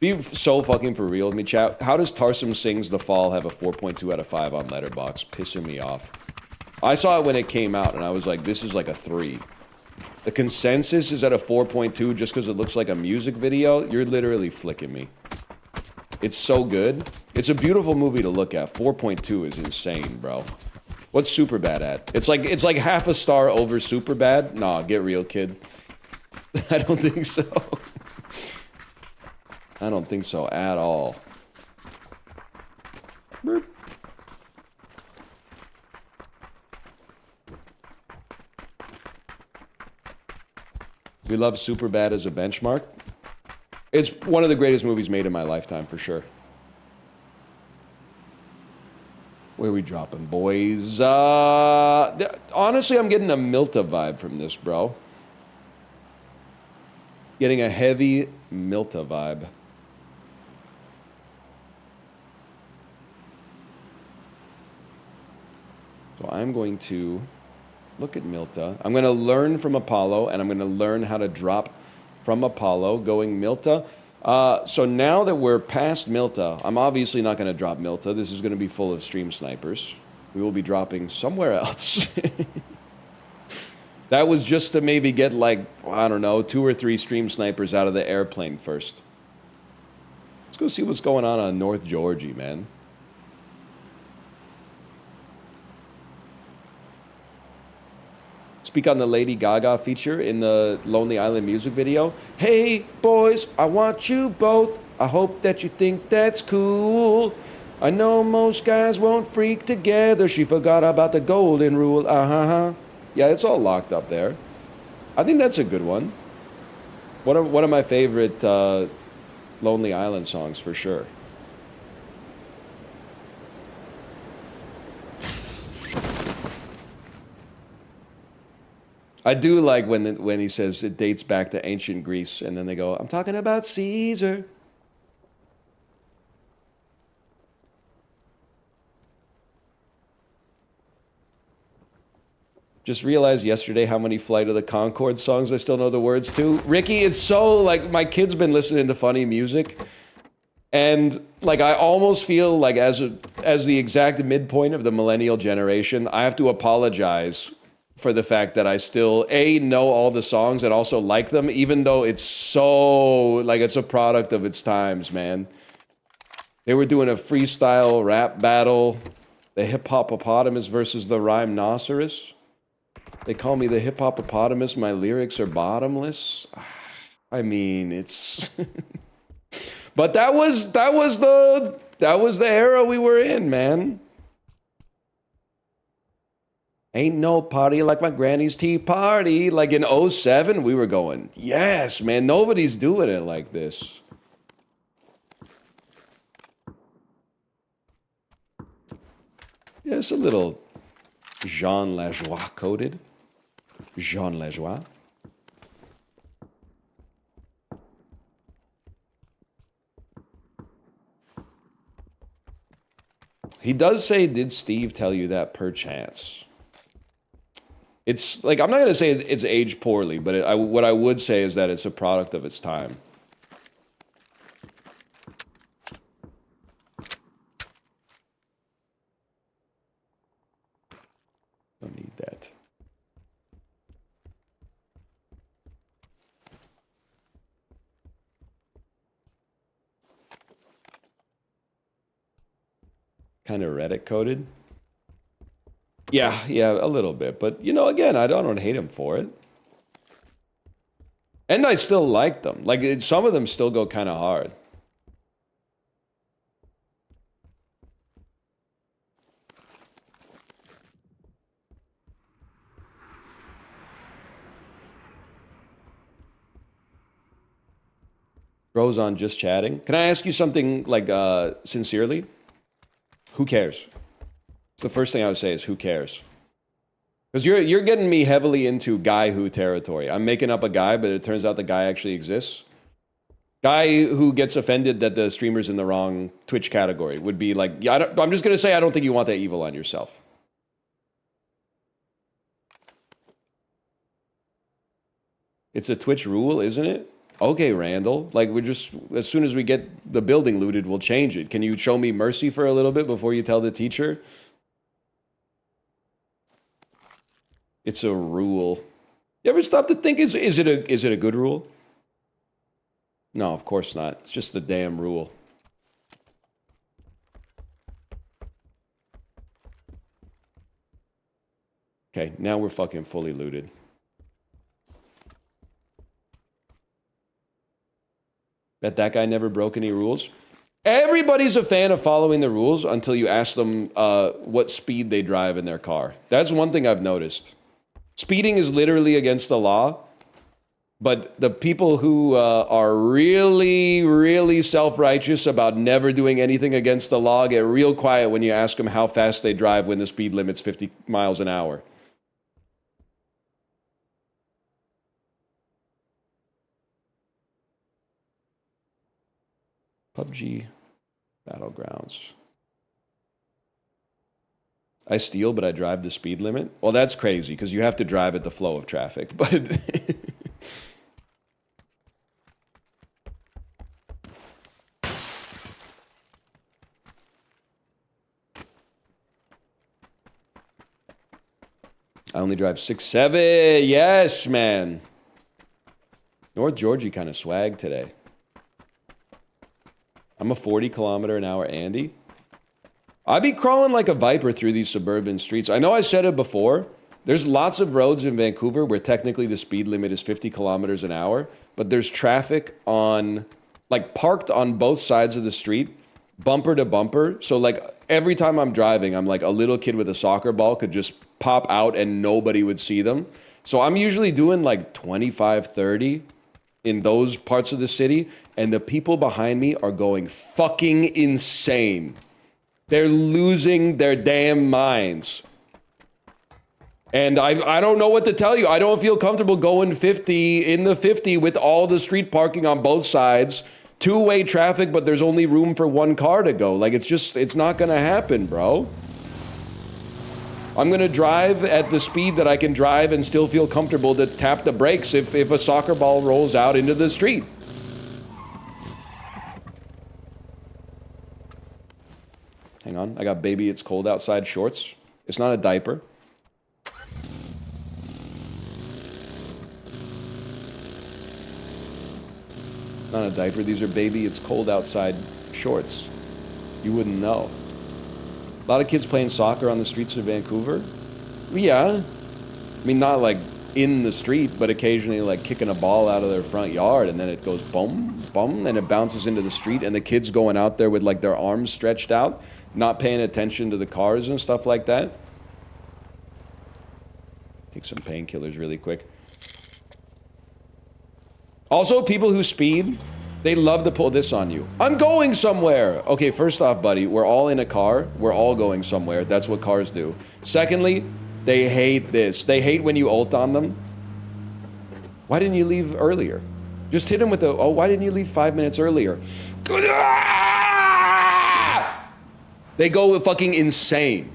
Be so fucking for real with me, chat. How does Tarsum Sings The Fall have a 4.2 out of 5 on Letterboxd? Pissing me off. I saw it when it came out, and I was like, this is like a 3. The consensus is at a 4.2 just because it looks like a music video. You're literally flicking me. It's so good. It's a beautiful movie to look at. 4.2 is insane, bro. What's Superbad at? It's like half a star over Superbad. Nah, get real, kid. I don't think so. I don't think so at all. Burp. We love Superbad as a benchmark. It's one of the greatest movies made in my lifetime, for sure. Where are we dropping, boys? Honestly, I'm getting a Milta vibe from this, bro. Getting a heavy Milta vibe. So I'm going to look at Milta. I'm going to learn from Apollo, and I'm going to learn how to drop from Apollo, going Milta. So now that we're past Milta, I'm obviously not going to drop Milta. This is going to be full of stream snipers. We will be dropping somewhere else. That was just to maybe get like, I don't know, 2 or 3 stream snipers out of the airplane first. Let's go see what's going on North Georgie, man. Speak on the Lady Gaga feature in the Lonely Island music video. Hey, boys, I want you both. I hope that you think that's cool. I know most guys won't freak together. She forgot about the golden rule. Yeah, it's all locked up there. I think that's a good one. One of my favorite Lonely Island songs, for sure. I do like when he says it dates back to ancient Greece, and then they go, I'm talking about Caesar. Just realized yesterday how many Flight of the Conchords songs I still know the words to. Ricky, it's so, like, my kid's been listening to funny music, and, like, I almost feel like as the exact midpoint of the millennial generation, I have to apologize for the fact that I still, A, know all the songs and also like them, even though it's so, like, it's a product of its times, man. They were doing a freestyle rap battle, the hip-hop-opotamus versus the rhymenoceros. They call me the hip-hop-opotamus, my lyrics are bottomless. I mean, it's... But that was the era we were in, man. Ain't no party like my granny's tea party. Like in 07, we were going, yes, man, nobody's doing it like this. Yeah, it's a little Jean Lajoie coded. Jean Lajoie. He does say, did Steve tell you that perchance? It's like, I'm not going to say it's aged poorly, but what I would say is that it's a product of its time. Don't need that. Kind of Reddit coded. Yeah, a little bit. But, you know, again, I don't hate him for it. And I still like them. Like, some of them still go kind of hard. Bro's on just chatting. Can I ask you something, like, sincerely? Who cares? It's the first thing I would say is who cares? Because you're getting me heavily into guy who territory. I'm making up a guy, but it turns out the guy actually exists. Guy who gets offended that the streamer's in the wrong Twitch category would be like, yeah, I'm just going to say I don't think you want that evil on yourself. It's a Twitch rule, isn't it? Okay, Randall. Like, we're just, as soon as we get the building looted, we'll change it. Can you show me mercy for a little bit before you tell the teacher? It's a rule. You ever stop to think, is it a good rule? No, of course not. It's just the damn rule. Okay, now we're fucking fully looted. Bet that guy never broke any rules. Everybody's a fan of following the rules until you ask them what speed they drive in their car. That's one thing I've noticed. Speeding is literally against the law, but the people who are really, really self-righteous about never doing anything against the law get real quiet when you ask them how fast they drive when the speed limit's 50 miles an hour. PUBG Battlegrounds. I steal, but I drive the speed limit? Well, that's crazy, because you have to drive at the flow of traffic, but... I only drive 6.7. Yes, man. North Georgie kind of swag today. I'm a 40-kilometer-an-hour Andy. I'd be crawling like a viper through these suburban streets. I know I said it before. There's lots of roads in Vancouver where technically the speed limit is 50 kilometers an hour, but there's traffic on, like, parked on both sides of the street, bumper to bumper. So, like, every time I'm driving, I'm like a little kid with a soccer ball could just pop out and nobody would see them. So I'm usually doing like 25, 30 in those parts of the city, and the people behind me are going fucking insane. They're losing their damn minds. And I don't know what to tell you. I don't feel comfortable going 50 in the 50 with all the street parking on both sides, two-way traffic, but there's only room for one car to go. Like, it's not gonna happen, bro. I'm gonna drive at the speed that I can drive and still feel comfortable to tap the brakes if a soccer ball rolls out into the street. Hang on, I got baby it's cold outside shorts. It's not a diaper. Not a diaper, these are baby it's cold outside shorts. You wouldn't know. A lot of kids playing soccer on the streets of Vancouver. Yeah. I mean, not like in the street, but occasionally like kicking a ball out of their front yard and then it goes boom, boom, and it bounces into the street and the kids going out there with like their arms stretched out, not paying attention to the cars and stuff like that. Take some painkillers really quick. Also, people who speed, they love to pull this on you. I'm going somewhere. Okay, first off, buddy, we're all in a car. We're all going somewhere. That's what cars do. Secondly, they hate this. They hate when you ult on them. Why didn't you leave earlier? Just hit him with the, oh, why didn't you leave 5 minutes earlier? They go fucking insane.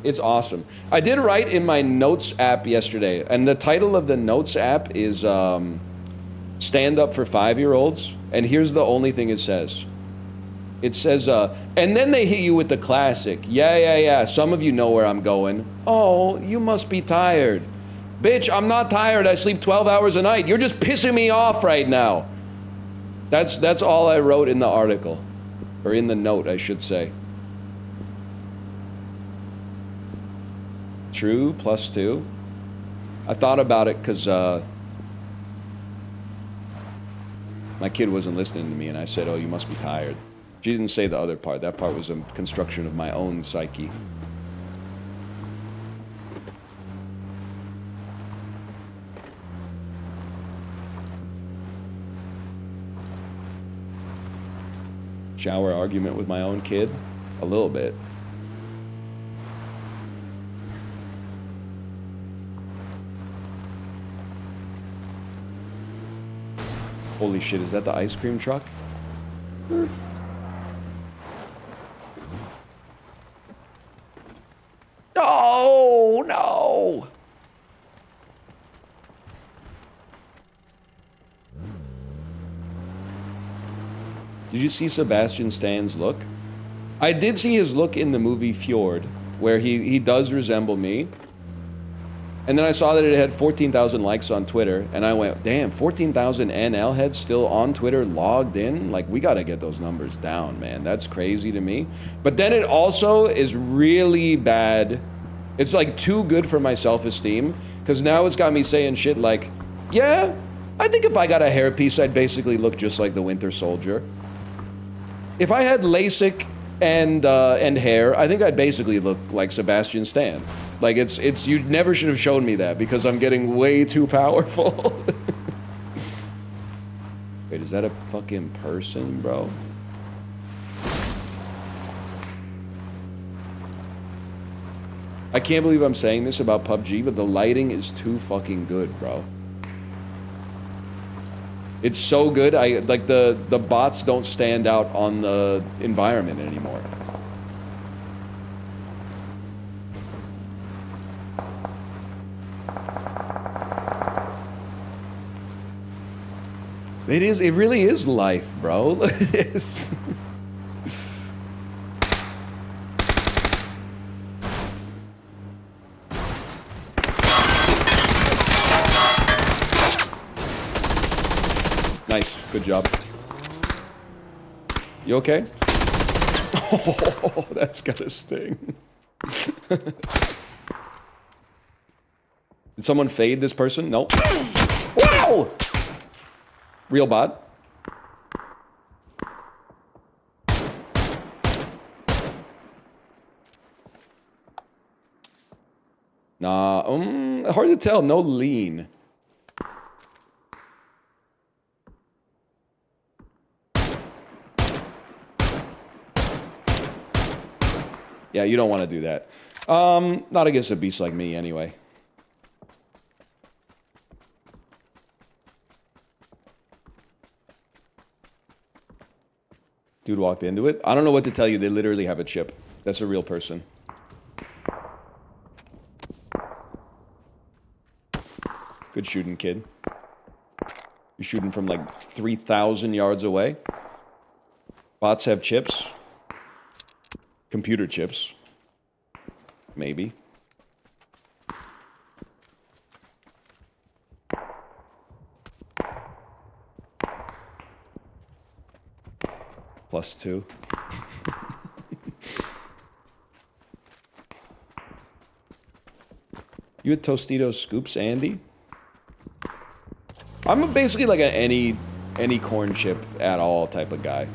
It's awesome. I did write in my notes app yesterday, and the title of the notes app is Stand Up for 5-Year-Olds, and here's the only thing it says. It says, and then they hit you with the classic. Yeah, some of you know where I'm going. Oh, you must be tired. Bitch, I'm not tired. I sleep 12 hours a night. You're just pissing me off right now. That's all I wrote in the article. Or in the note, I should say. True, +2. I thought about it because my kid wasn't listening to me, and I said, oh, you must be tired. She didn't say the other part. That part was a construction of my own psyche. Shower argument with my own kid? A little bit. Holy shit, is that the ice cream truck? No, no. Did you see Sebastian Stan's look? I did see his look in the movie Fjord, where he does resemble me. And then I saw that it had 14,000 likes on Twitter, and I went, damn, 14,000 NL heads still on Twitter logged in? Like, we gotta get those numbers down, man. That's crazy to me. But then it also is really bad. It's like too good for my self-esteem, because now it's got me saying shit like, yeah, I think if I got a hairpiece, I'd basically look just like the Winter Soldier. If I had LASIK and hair, I think I'd basically look like Sebastian Stan. Like, it's you never should have shown me that, because I'm getting way too powerful. Wait, is that a fucking person, bro? I can't believe I'm saying this about PUBG, but the lighting is too fucking good, bro. It's so good, like the bots don't stand out on the environment anymore. It really is life, bro. It's nice, good job. You okay? Oh, that's gotta sting. Did someone fade this person? Nope. Wow! Real bot. Nah, hard to tell. No lean. Yeah, you don't want to do that. Not against a beast like me, anyway. Dude walked into it. I don't know what to tell you. They literally have a chip. That's a real person. Good shooting, kid. You're shooting from like 3,000 yards away. Bots have chips. Computer chips. Maybe. +2. You had Tostitos scoops, Andy? I'm basically like an any corn chip at all type of guy.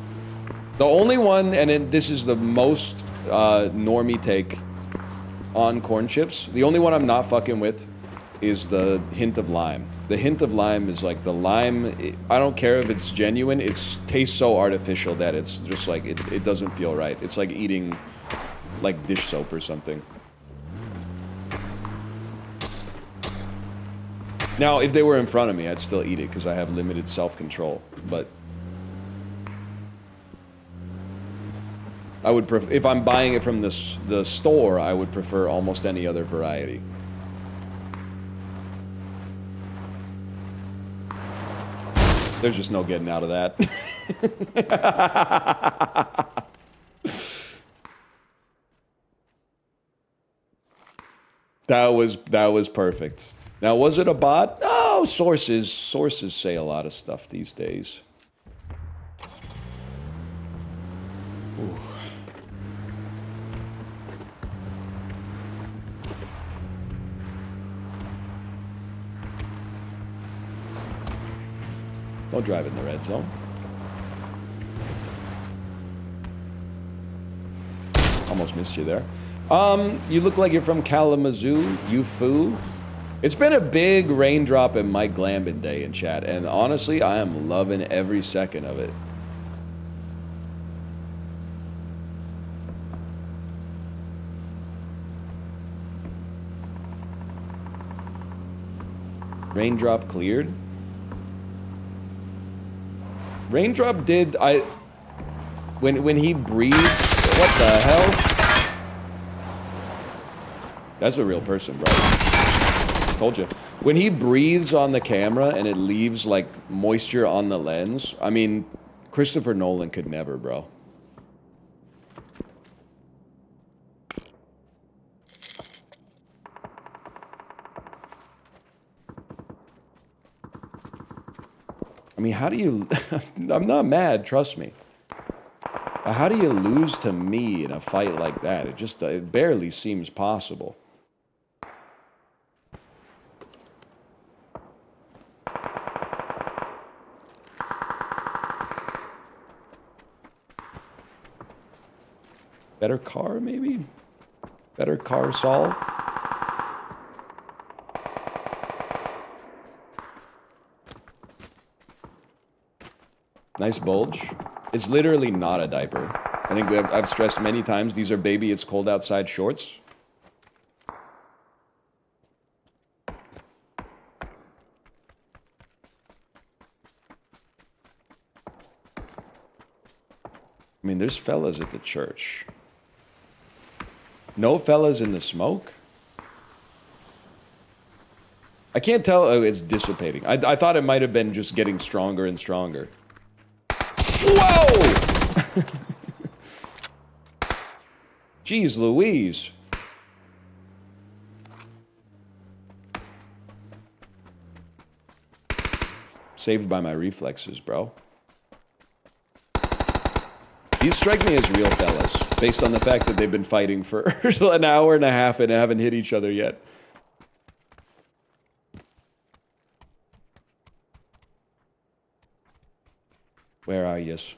The only one, and this is the most normie take on corn chips, the only one I'm not fucking with is the hint of lime. The hint of lime is like the lime, I don't care if it's genuine, it tastes so artificial that it's just like, it doesn't feel right. It's like eating like dish soap or something. Now, if they were in front of me, I'd still eat it because I have limited self-control, but... I would prefer, if I'm buying it from the store, I would prefer almost any other variety. There's just no getting out of that. That was perfect. Now, was it a bot? No, sources say a lot of stuff these days. Ooh. Don't drive in the red zone. Almost missed you there. You look like you're from Kalamazoo, you foo. It's been a big raindrop in Mike Glambin day in chat, and honestly, I am loving every second of it. Raindrop cleared? Raindrop did, when he breathed, what the hell? That's a real person, bro. Told you. When he breathes on the camera and it leaves, like, moisture on the lens, I mean, Christopher Nolan could never, bro. I mean, how do you... I'm not mad, trust me. How do you lose to me in a fight like that? It just, it barely seems possible. Better car, maybe? Better car, Saul? Nice bulge. It's literally not a diaper. I think I've stressed many times, these are baby it's cold outside shorts. I mean, there's fellas at the church. No fellas in the smoke? I can't tell. Oh, it's dissipating. I thought it might have been just getting stronger and stronger. Whoa! Jeez Louise. Saved by my reflexes, bro. These strike me as real fellas, based on the fact that they've been fighting for an hour and a half and haven't hit each other yet. Where are yous?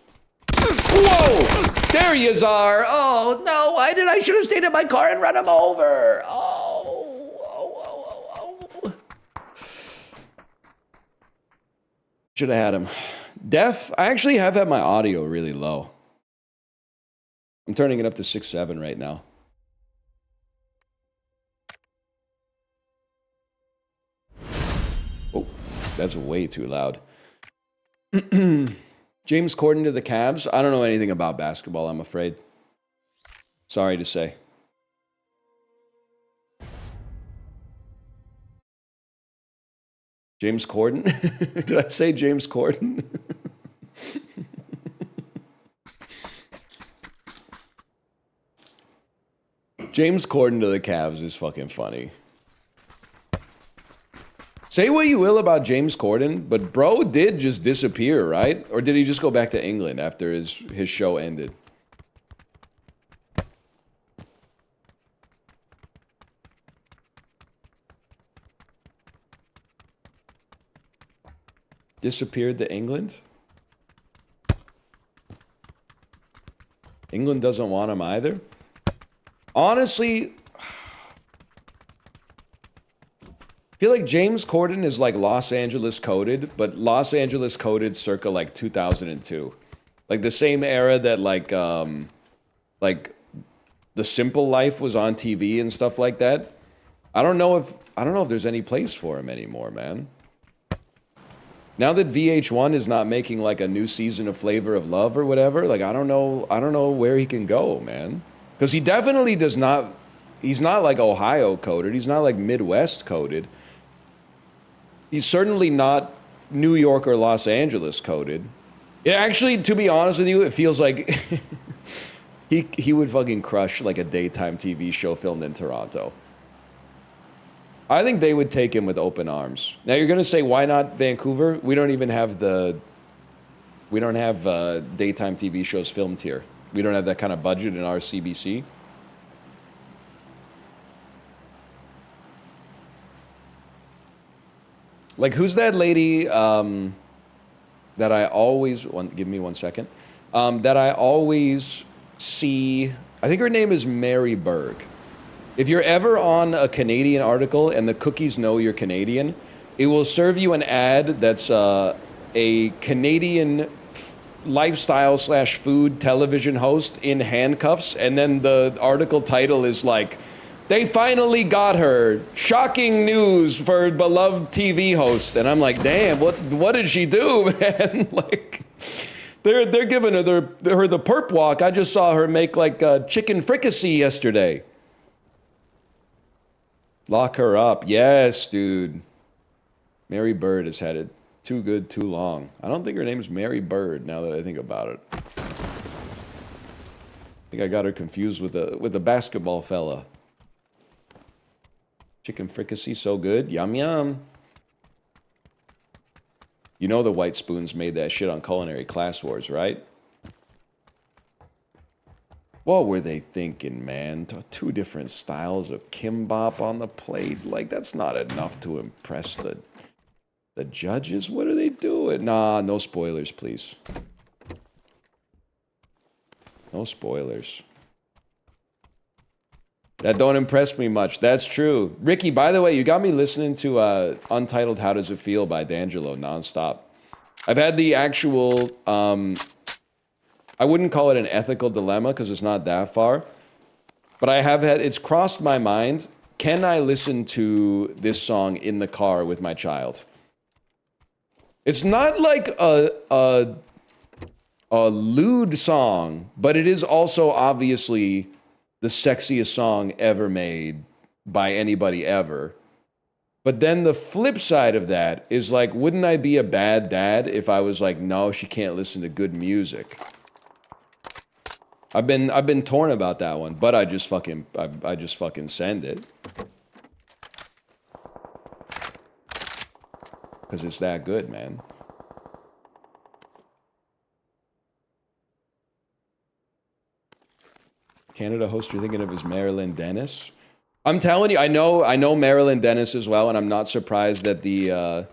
Whoa! There yous are! Oh, no, why did I should have stayed in my car and run him over? Oh. Should have had him. Def, I actually have had my audio really low. I'm turning it up to 6.7 right now. Oh, that's way too loud. James Corden to the Cavs? I don't know anything about basketball, I'm afraid. Sorry to say. James Corden? Did I say James Corden? James Corden to the Cavs is fucking funny. Say what you will about James Corden, but bro did just disappear, right? Or did he just go back to England after his show ended? Disappeared to England? England doesn't want him either? Honestly, I feel like James Corden is like Los Angeles coded, but Los Angeles coded circa like 2002. Like the same era that like The Simple Life was on TV and stuff like that. I don't know if there's any place for him anymore, man. Now that VH1 is not making like a new season of Flavor of Love or whatever, like I don't know where he can go, man. Because he definitely does not. He's not like Ohio coded. He's not like Midwest coded. He's certainly not New York or Los Angeles coded. It actually, to be honest with you, it feels like he would fucking crush like a daytime TV show filmed in Toronto. I think they would take him with open arms. Now you're gonna say, why not Vancouver? We don't even have daytime TV shows filmed here. We don't have that kind of budget in our CBC. Like, who's that lady that I always... give me 1 second. That I always see... I think her name is Mary Berg. If you're ever on a Canadian article and the cookies know you're Canadian, it will serve you an ad that's a Canadian lifestyle / food television host in handcuffs, and then the article title is like... They finally got her. Shocking news for beloved TV host. And I'm like, damn, what did she do, man? Like, they're giving her the perp walk. I just saw her make like chicken fricassee yesterday. Lock her up. Yes, dude. Mary Bird has had it too good, too long. I don't think her name's Mary Bird now that I think about it. I think I got her confused with a basketball fella. Chicken fricassee, so good. Yum, yum. You know the White Spoons made that shit on Culinary Class Wars, right? What were they thinking, man? Two different styles of kimbap on the plate. Like, that's not enough to impress the judges. What are they doing? Nah, no spoilers, please. No spoilers. That don't impress me much. That's true. Ricky, by the way, you got me listening to Untitled How Does It Feel by D'Angelo nonstop. I've had the actual, I wouldn't call it an ethical dilemma because it's not that far. But I have had, it's crossed my mind, can I listen to this song in the car with my child? It's not like a lewd song, but it is also obviously the sexiest song ever made by anybody ever. But then the flip side of that is like, wouldn't I be a bad dad if I was like, no, she can't listen to good music? I've been torn about that one, but I just fucking send it. Cause it's that good, man. Canada host you're thinking of is Marilyn Dennis. I'm telling you, I know Marilyn Dennis as well, and I'm not surprised that the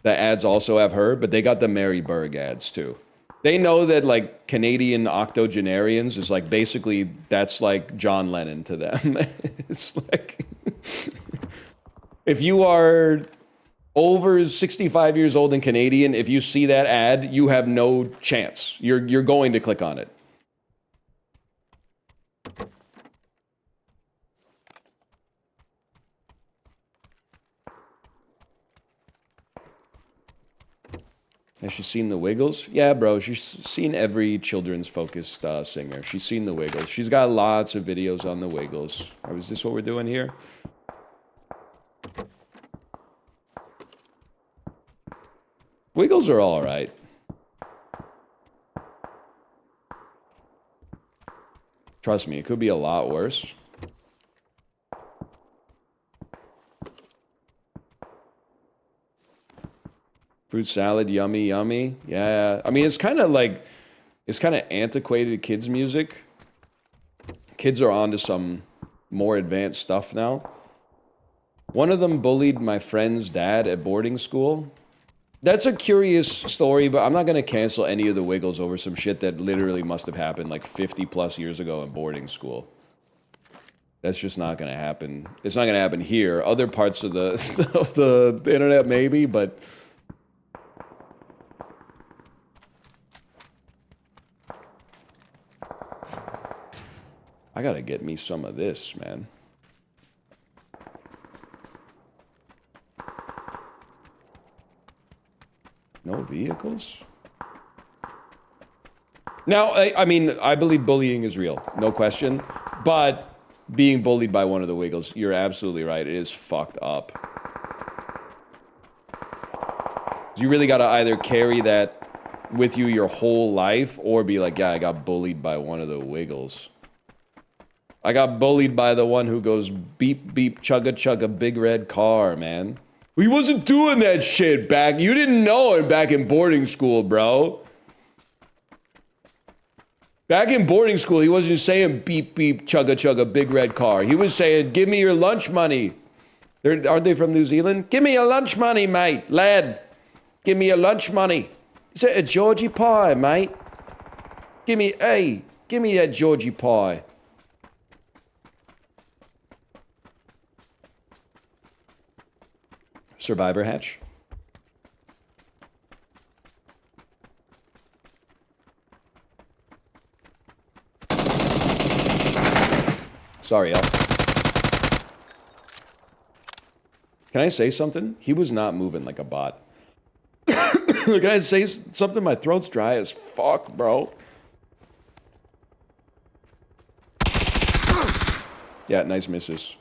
ads also have her, but they got the Mary Berg ads too. They know that like Canadian octogenarians is like basically that's like John Lennon to them. It's like if you are over 65 years old and Canadian, if you see that ad, you have no chance. You're going to click on it. Has she seen The Wiggles? Yeah, bro. She's seen every children's focused singer. She's seen The Wiggles. She's got lots of videos on The Wiggles. Oh, is this what we're doing here? Wiggles are all right. Trust me, it could be a lot worse. Fruit salad, yummy, yummy. Yeah. I mean, it's kind of antiquated kids music. Kids are onto some more advanced stuff now. One of them bullied my friend's dad at boarding school. That's a curious story, but I'm not going to cancel any of the Wiggles over some shit that literally must have happened like 50 plus years ago in boarding school. That's just not going to happen. It's not going to happen here. Other parts of the internet maybe, but... I gotta get me some of this, man. No vehicles? Now, I mean, I believe bullying is real, no question. But being bullied by one of the Wiggles, you're absolutely right. It is fucked up. You really gotta either carry that with you your whole life or be like, yeah, I got bullied by one of the Wiggles. I got bullied by the one who goes beep, beep, chugga, chugga, big red car, man. He wasn't doing that shit back. You didn't know it back in boarding school, bro. Back in boarding school, he wasn't saying beep, beep, chugga, chugga, big red car. He was saying, give me your lunch money. Aren't they from New Zealand? Give me your lunch money, mate. Lad, give me your lunch money. Is that a Georgie pie, mate? Give me that Georgie pie. Survivor hatch. Sorry, y'all. Can I say something? He was not moving like a bot. Can I say something? My throat's dry as fuck, bro. Yeah, nice misses.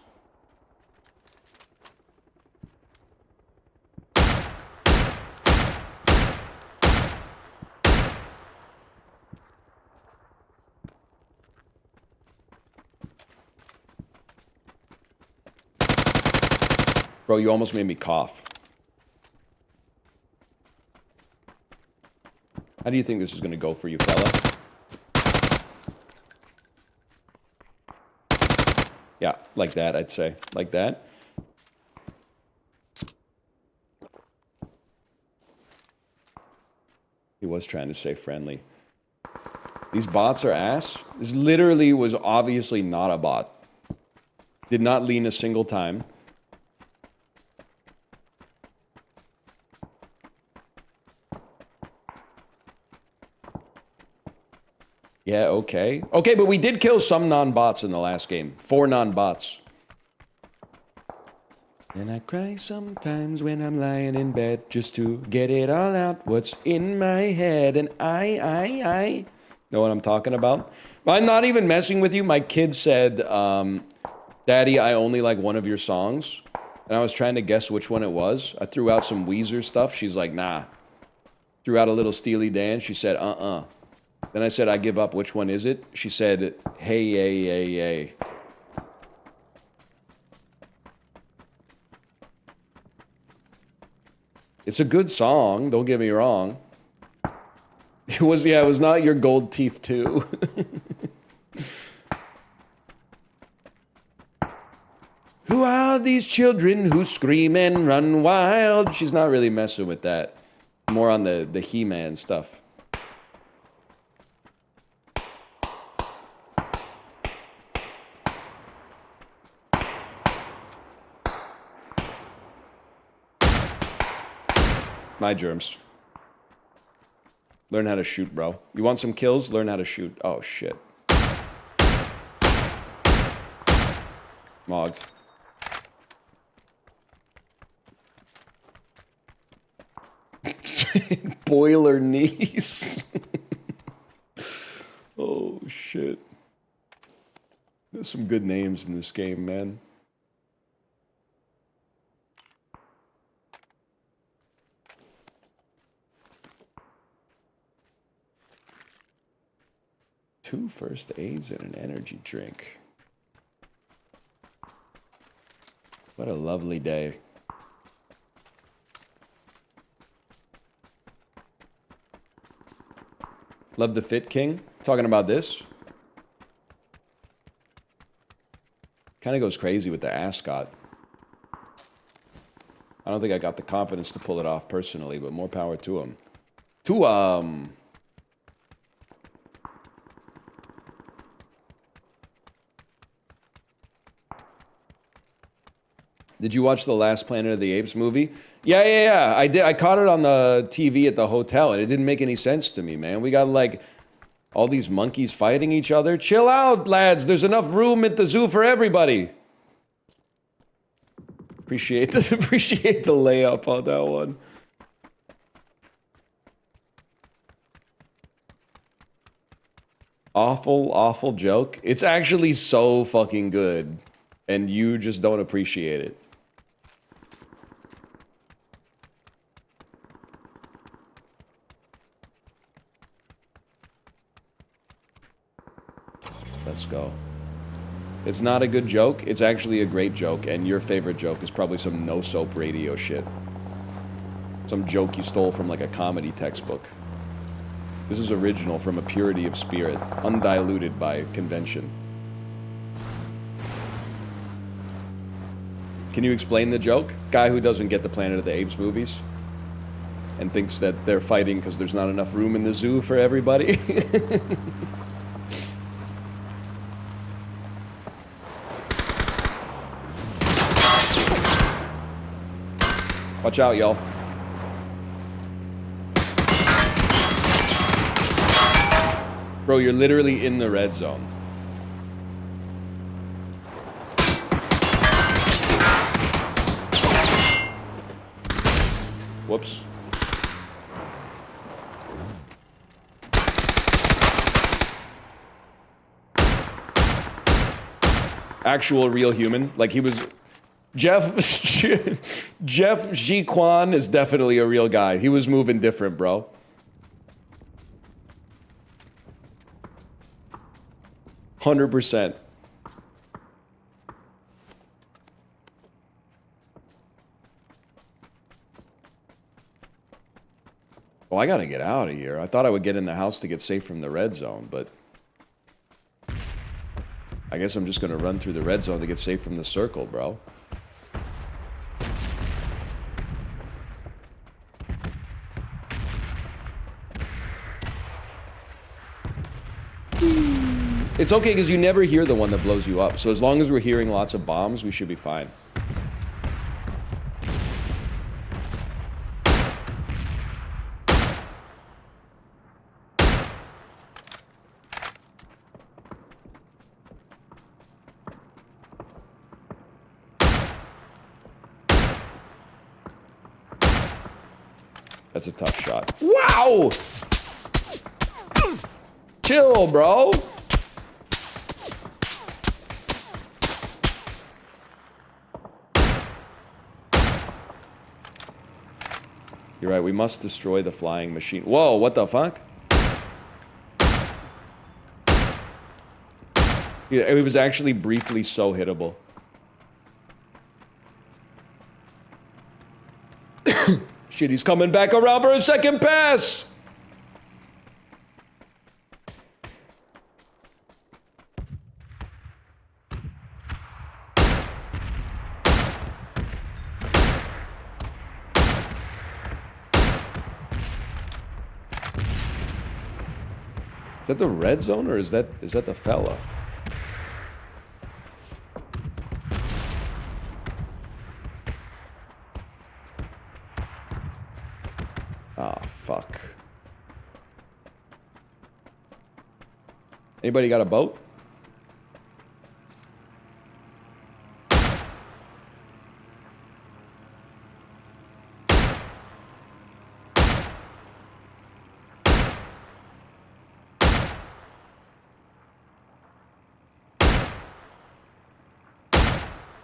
Bro, you almost made me cough. How do you think this is gonna go for you, fella? Yeah, like that, I'd say. Like that. He was trying to stay friendly. These bots are ass. This literally was obviously not a bot. Did not lean a single time. Yeah, okay. Okay, but we did kill some non-bots in the last game. 4 non-bots. And I cry sometimes when I'm lying in bed just to get it all out what's in my head. And I know what I'm talking about? I'm not even messing with you. My kid said, Daddy, I only like one of your songs. And I was trying to guess which one it was. I threw out some Weezer stuff. She's like, nah. Threw out a little Steely Dan. She said, Then I said, I give up. Which one is it? She said, hey, hey. It's a good song, don't get me wrong. It was not your gold teeth too. Who are these children who scream and run wild? She's not really messing with that. More on the He-Man stuff. My germs. Learn how to shoot, bro. You want some kills? Learn how to shoot. Oh, shit. Mogged. Boiler knees. Oh, shit. There's some good names in this game, man. Two first aids and an energy drink. What a lovely day. Love the fit, King. Talking about this. Kind of goes crazy with the ascot. I don't think I got the confidence to pull it off personally, but more power to him. Did you watch the last Planet of the Apes movie? Yeah. I did. I caught it on the TV at the hotel, and it didn't make any sense to me, man. We got, like, all these monkeys fighting each other. Chill out, lads. There's enough room at the zoo for everybody. Appreciate the layup on that one. Awful, awful joke. It's actually so fucking good. And you just don't appreciate it. Let's go. It's not a good joke. It's actually a great joke. And your favorite joke is probably some no-soap radio shit. Some joke you stole from like a comedy textbook. This is original from a purity of spirit, undiluted by convention. Can you explain the joke? Guy who doesn't get the Planet of the Apes movies and thinks that they're fighting because there's not enough room in the zoo for everybody. Watch out, y'all. Bro, you're literally in the red zone. Whoops. Actual real human. Like he was... Jeff G. Kwan is definitely a real guy. He was moving different, bro. %. Well, I gotta get out of here. I thought I would get in the house to get safe from the red zone, but... I guess I'm just gonna run through the red zone to get safe from the circle, bro. It's okay because you never hear the one that blows you up. So as long as we're hearing lots of bombs, we should be fine. That's a tough shot. Wow! Chill, bro. You're right, we must destroy the flying machine. Whoa, what the fuck? Yeah, it was actually briefly so hittable. Shit, he's coming back around for a second pass! Is that the red zone or is that the fella? Ah, fuck. Anybody got a boat?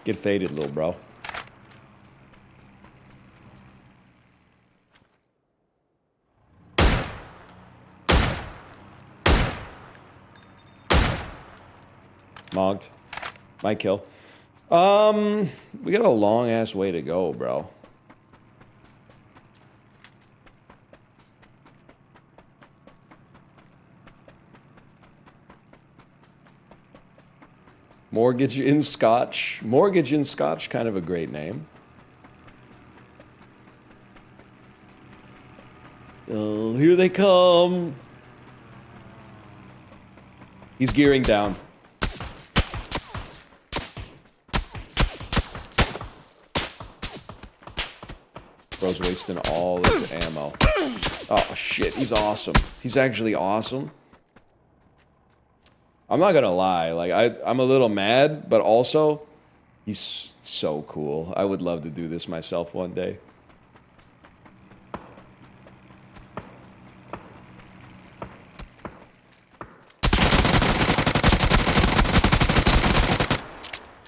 Get faded, little bro. Mogged. My kill. We got a long ass way to go, bro. Mortgage in Scotch. Mortgage in Scotch, kind of a great name. Oh, here they come. He's gearing down. Bro's wasting all his ammo. Oh, shit. He's awesome. He's actually awesome. I'm not gonna lie. Like, I'm a little mad, but also, he's so cool. I would love to do this myself one day.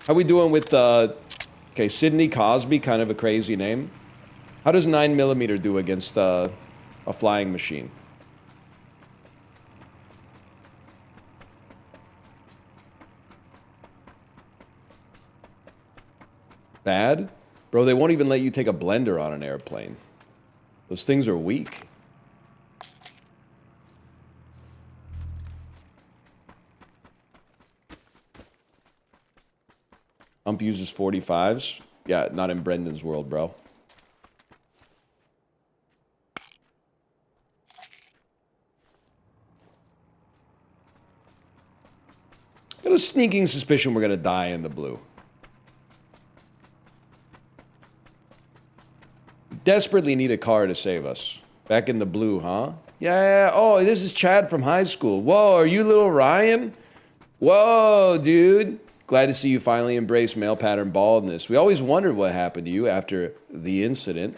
How we doing with, okay, Sidney Cosby, kind of a crazy name. How does 9mm do against, a flying machine? Bad? Bro, they won't even let you take a blender on an airplane. Those things are weak. Ump uses 45s. Yeah, not in Brendan's world, bro. Got a sneaking suspicion we're gonna die in the blue. Desperately need a car to save us. Back in the blue, huh? Yeah. Oh, this is Chad from high school. Whoa, are you little Ryan? Whoa, dude. Glad to see you finally embrace male pattern baldness. We always wondered what happened to you after the incident.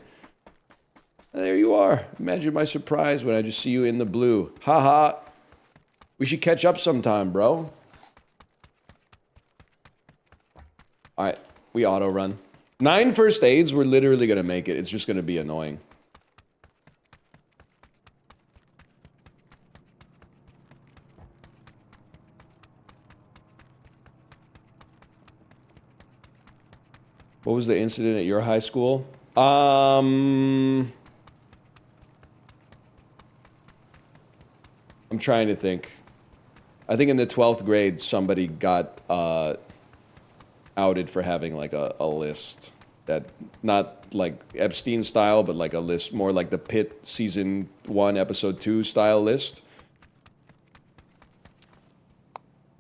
There you are. Imagine my surprise when I just see you in the blue. Haha. We should catch up sometime, bro. Alright, we auto run. 9 first aids, we're literally gonna make it. It's just gonna be annoying. What was the incident at your high school? I'm trying to think. I think in the 12th grade, somebody got outed for having like a list that, not like Epstein style, but like a list more like the Pitt season 1 episode 2 style list.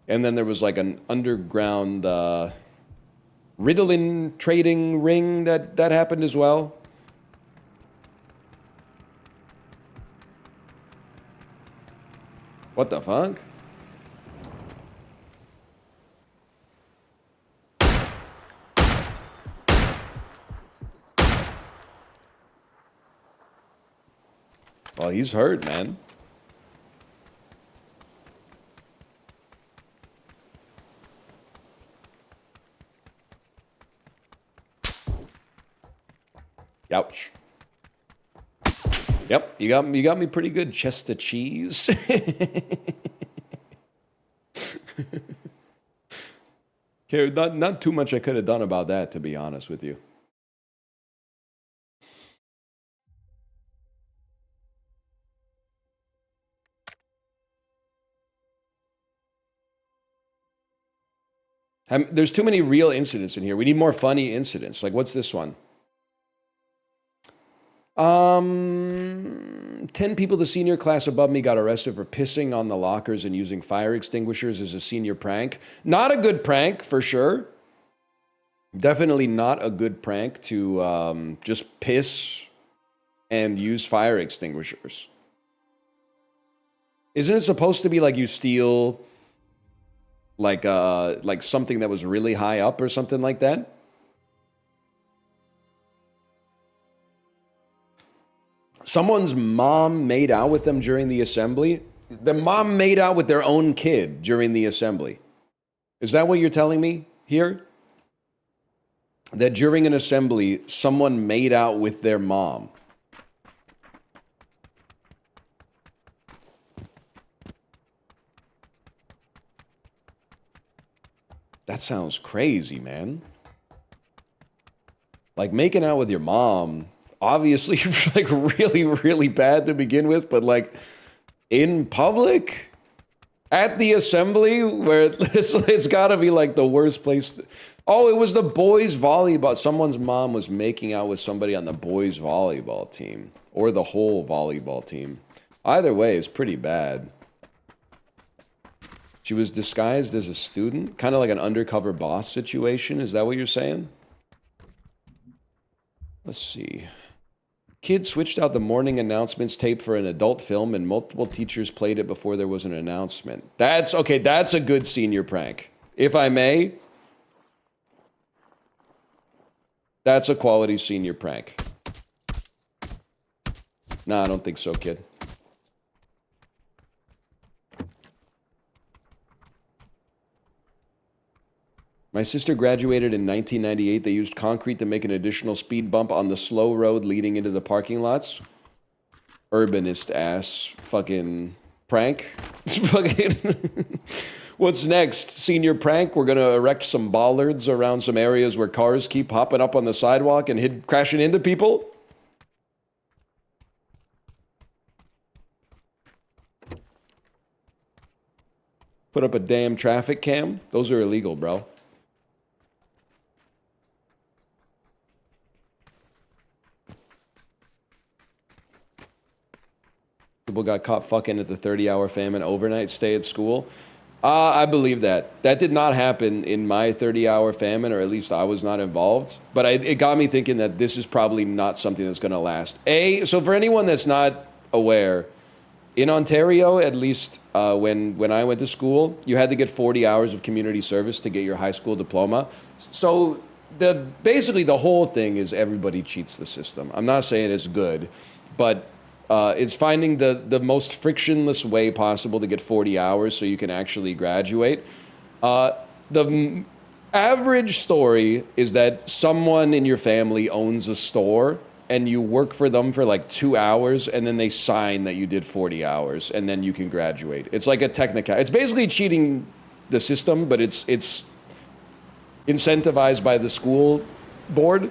And then there was like an underground Ritalin trading ring that happened as well. What the fuck? Well, he's hurt, man. Ouch. Yep, you got me pretty good, chest of cheese. Okay, not too much I could have done about that, to be honest with you. There's too many real incidents in here. We need more funny incidents. Like, what's this one? 10 people the senior class above me got arrested for pissing on the lockers and using fire extinguishers as a senior prank. Not a good prank, for sure. Definitely not a good prank to just piss and use fire extinguishers. Isn't it supposed to be like you steal like something that was really high up or something like that? Someone's mom made out with them during the assembly. The mom made out with their own kid during the assembly. Is that what you're telling me here? That during an assembly, someone made out with their mom. That sounds crazy, man. Like, making out with your mom, obviously, like, really, really bad to begin with, but, like, in public? At the assembly? Where it's gotta be, like, the worst place to... Oh, it was the boys' volleyball. Someone's mom was making out with somebody on the boys' volleyball team. Or the whole volleyball team. Either way, it's pretty bad. She was disguised as a student? Kind of like an undercover boss situation? Is that what you're saying? Let's see. Kid switched out the morning announcements tape for an adult film and multiple teachers played it before there was an announcement. That's a good senior prank. If I may. That's a quality senior prank. Nah, I don't think so, kid. My sister graduated in 1998. They used concrete to make an additional speed bump on the slow road leading into the parking lots. Urbanist ass fucking prank. Fucking. What's next? Senior prank? We're gonna erect some bollards around some areas where cars keep hopping up on the sidewalk and crashing into people? Put up a damn traffic cam? Those are illegal, bro. People got caught fucking at the 30-hour famine overnight stay at school. I believe that. That did not happen in my 30-hour famine, or at least I was not involved. But it got me thinking that this is probably not something that's going to last. So for anyone that's not aware, in Ontario, at least when I went to school, you had to get 40 hours of community service to get your high school diploma. So basically the whole thing is everybody cheats the system. I'm not saying it's good, but it's finding the most frictionless way possible to get 40 hours so you can actually graduate. The average story is that someone in your family owns a store and you work for them for like 2 hours and then they sign that you did 40 hours and then you can graduate. It's like a technicality. It's basically cheating the system, but it's incentivized by the school board.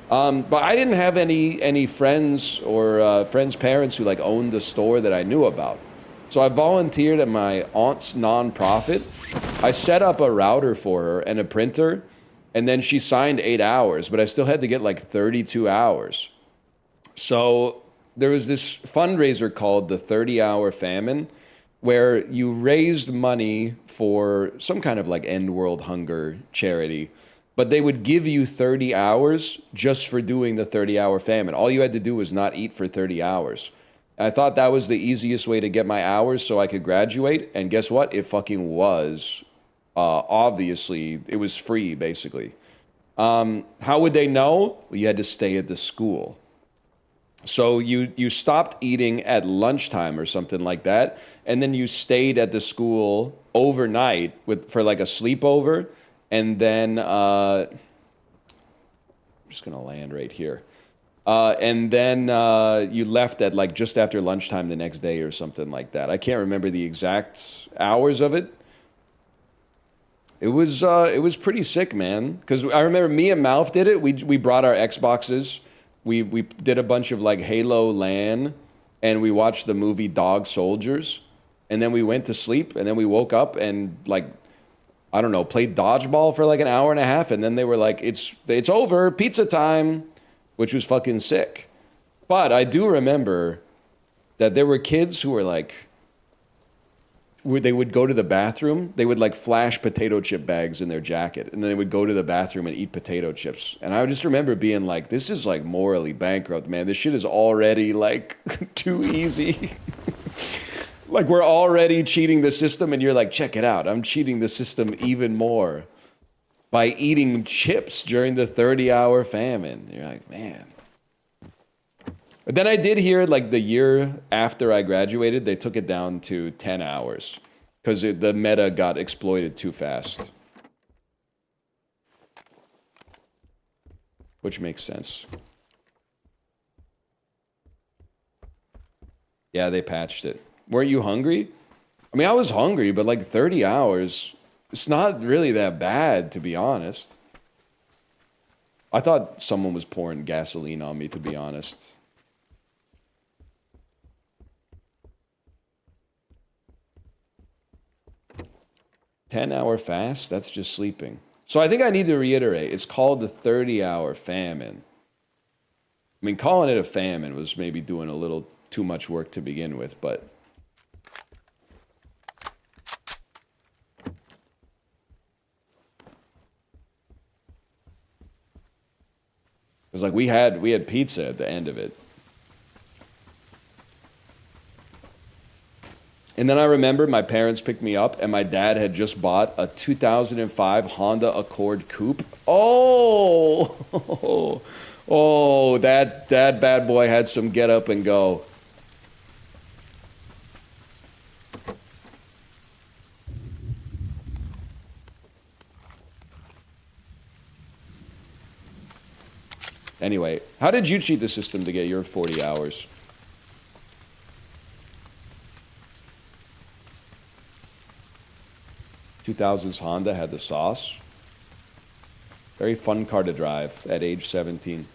But I didn't have any friends or friends' parents who like owned a store that I knew about. So I volunteered at my aunt's nonprofit. I set up a router for her and a printer, and then she signed 8 hours, but I still had to get like 32 hours. So there was this fundraiser called the 30-Hour Famine, where you raised money for some kind of like end world hunger charity. But they would give you 30 hours just for doing the 30-hour famine. All you had to do was not eat for 30 hours. I thought that was the easiest way to get my hours so I could graduate. And guess what? It fucking was. Obviously, it was free, basically. How would they know? Well, you had to stay at the school. So you stopped eating at lunchtime or something like that. And then you stayed at the school overnight for like a sleepover. And then, I'm just going to land right here. And then you left at like just after lunchtime the next day or something like that. I can't remember the exact hours of it. It was pretty sick, man. Because I remember me and Malf did it. We brought our Xboxes. We did a bunch of like Halo LAN. And we watched the movie Dog Soldiers. And then we went to sleep. And then we woke up and like, I don't know, played dodgeball for like an hour and a half, and then they were like, it's over, pizza time, which was fucking sick. But I do remember that there were kids who were like, they would go to the bathroom, they would like flash potato chip bags in their jacket, and then they would go to the bathroom and eat potato chips. And I just remember being like, this is like morally bankrupt, man. This shit is already like too easy. Like, we're already cheating the system, and you're like, check it out. I'm cheating the system even more by eating chips during the 30-hour famine. You're like, man. But then I did hear, like, the year after I graduated, they took it down to 10 hours because the meta got exploited too fast. Which makes sense. Yeah, they patched it. Weren't you hungry? I mean, I was hungry, but like 30 hours, it's not really that bad, to be honest. I thought someone was pouring gasoline on me, to be honest. $10-hour fast? That's just sleeping. So I think I need to reiterate, it's called the 30-hour famine. I mean, calling it a famine was maybe doing a little too much work to begin with, but... It was like we had pizza at the end of it. And then I remember my parents picked me up and my dad had just bought a 2005 Honda Accord Coupe. Oh, oh, that bad boy had some get up and go. Anyway, how did you cheat the system to get your 40 hours? '2000s Honda had the sauce. Very fun car to drive at age 17.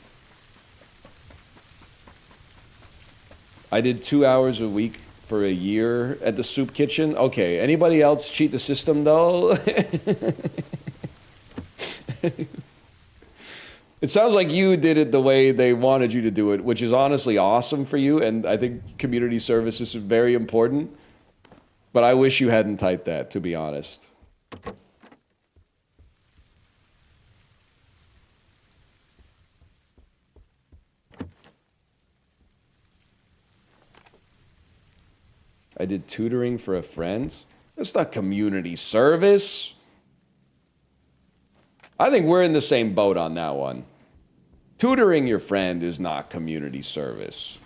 I did 2 hours a week for a year at the soup kitchen. Okay, anybody else cheat the system though? It sounds like you did it the way they wanted you to do it, which is honestly awesome for you, and I think community service is very important. But I wish you hadn't typed that, to be honest. I did tutoring for a friend. That's not community service. I think we're in the same boat on that one. Tutoring your friend is not community service.